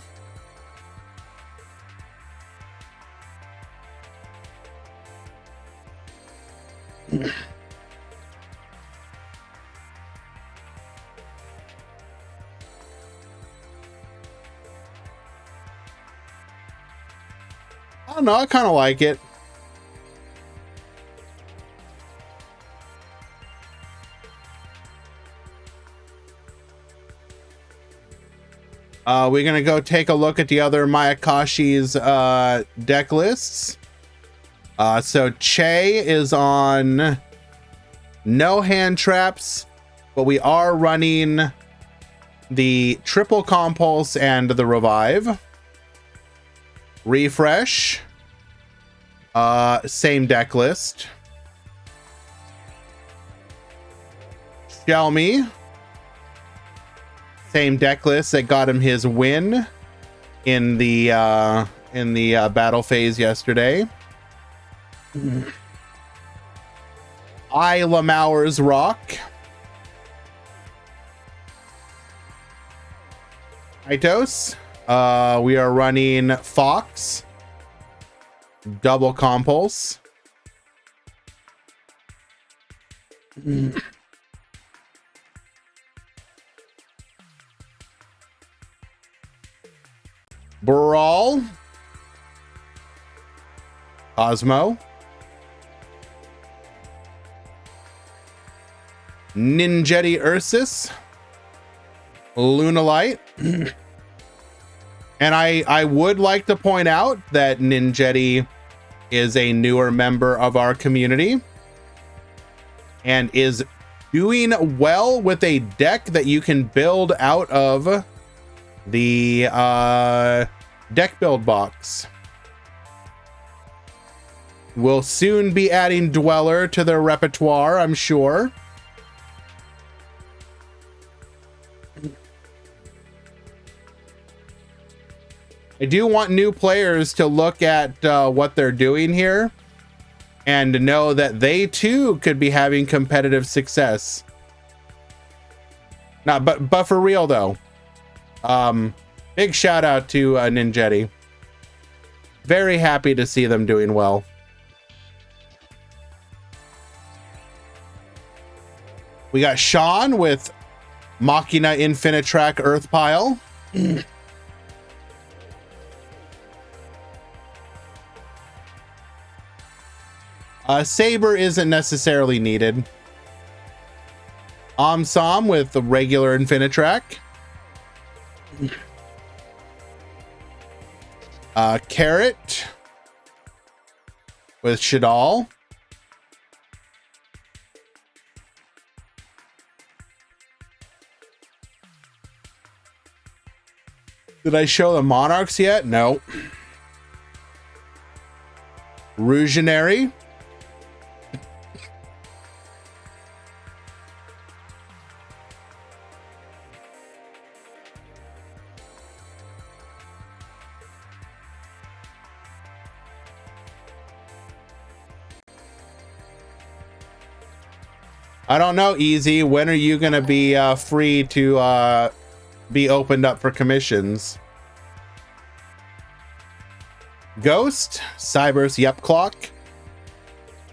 I don't know, I kind of like it. We're gonna go take a look at the other Mayakashi's deck lists. So Che is on no hand traps, but we are running the triple compulse and the revive. Refresh, same deck list. Shelmy, same deck list that got him his win in the battle phase yesterday. Lamauer's Rock. Itos. We are running Fox. Double Compulse. Brawl. Cosmo. Ninjetti Ursus. Lunalight. And I would like to point out that Ninjetti is a newer member of our community and is doing well with a deck that you can build out of the deck build box. We'll soon be adding Dweller to their repertoire, I'm sure. I do want new players to look at what they're doing here and know that they too could be having competitive success. Now, but for real though, big shout out to Ninjetti. Very happy to see them doing well. We got Sean with Machina Infinitrack Earth Pile. Saber isn't necessarily needed. Amsam with the regular Infinitrack. Carrot with Shadal. Did I show the Monarchs yet? No. Rougeonary. I don't know, Easy. When are you going to be free to be opened up for commissions? Ghost, Cybers, Yep Clock.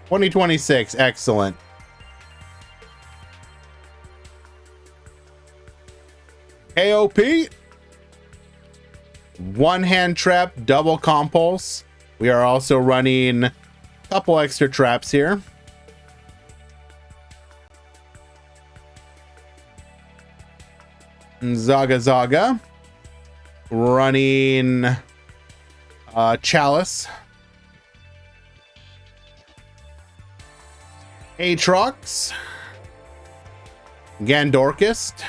2026, excellent. AOP. One hand trap, double compulse. We are also running a couple extra traps here. Zaga Zaga. Running Chalice. Aatrox. Gandorcist.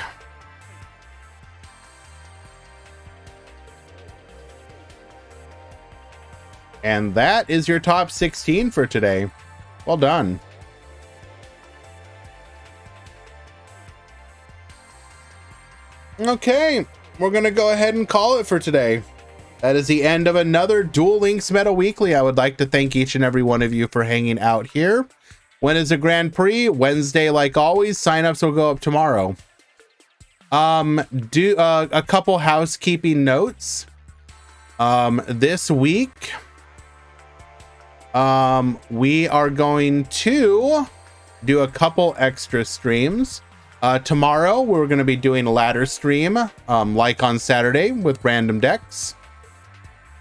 And that is your top 16 for today. Well done. Okay, we're going to go ahead and call it for today. That is the end of another Duel Links Meta Weekly. I would like to thank each and every one of you for hanging out here. When is the Grand Prix? Wednesday, like always. Signups will go up tomorrow. Do a couple housekeeping notes. This week, we are going to do a couple extra streams. Tomorrow we're going to be doing a ladder stream, like on Saturday with random decks.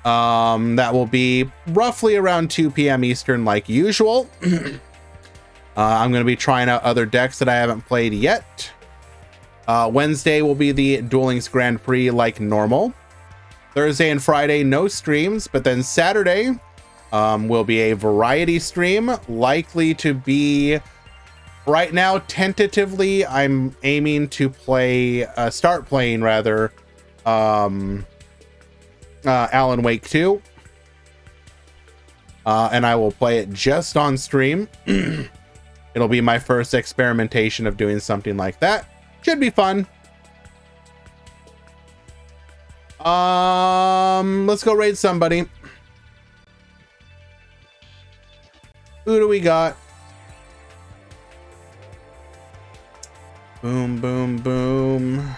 That will be roughly around 2 p.m. Eastern, like usual. I'm going to be trying out other decks that I haven't played yet. Wednesday will be the Duel Links Grand Prix like normal. Thursday and Friday, no streams, but then Saturday will be a variety stream, likely to be, right now, tentatively, I'm aiming to start playing rather, Alan Wake 2. And I will play it just on stream. It'll be my first experimentation of doing something like that. Should be fun. Let's go raid somebody. Who do we got? Boom, boom, boom.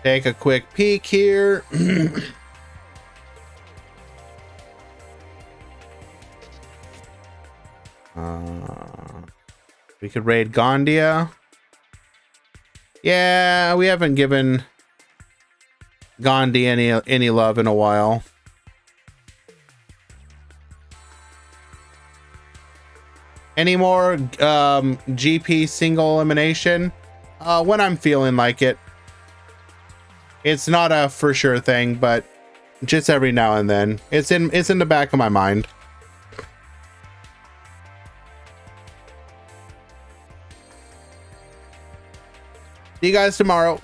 Take a quick peek here. We could raid Gondia. Yeah, we haven't given Gandhi any love in a while. Any more GP single elimination? When I'm feeling like it. It's not a for sure thing, but just every now and then. It's in the back of my mind. See you guys tomorrow.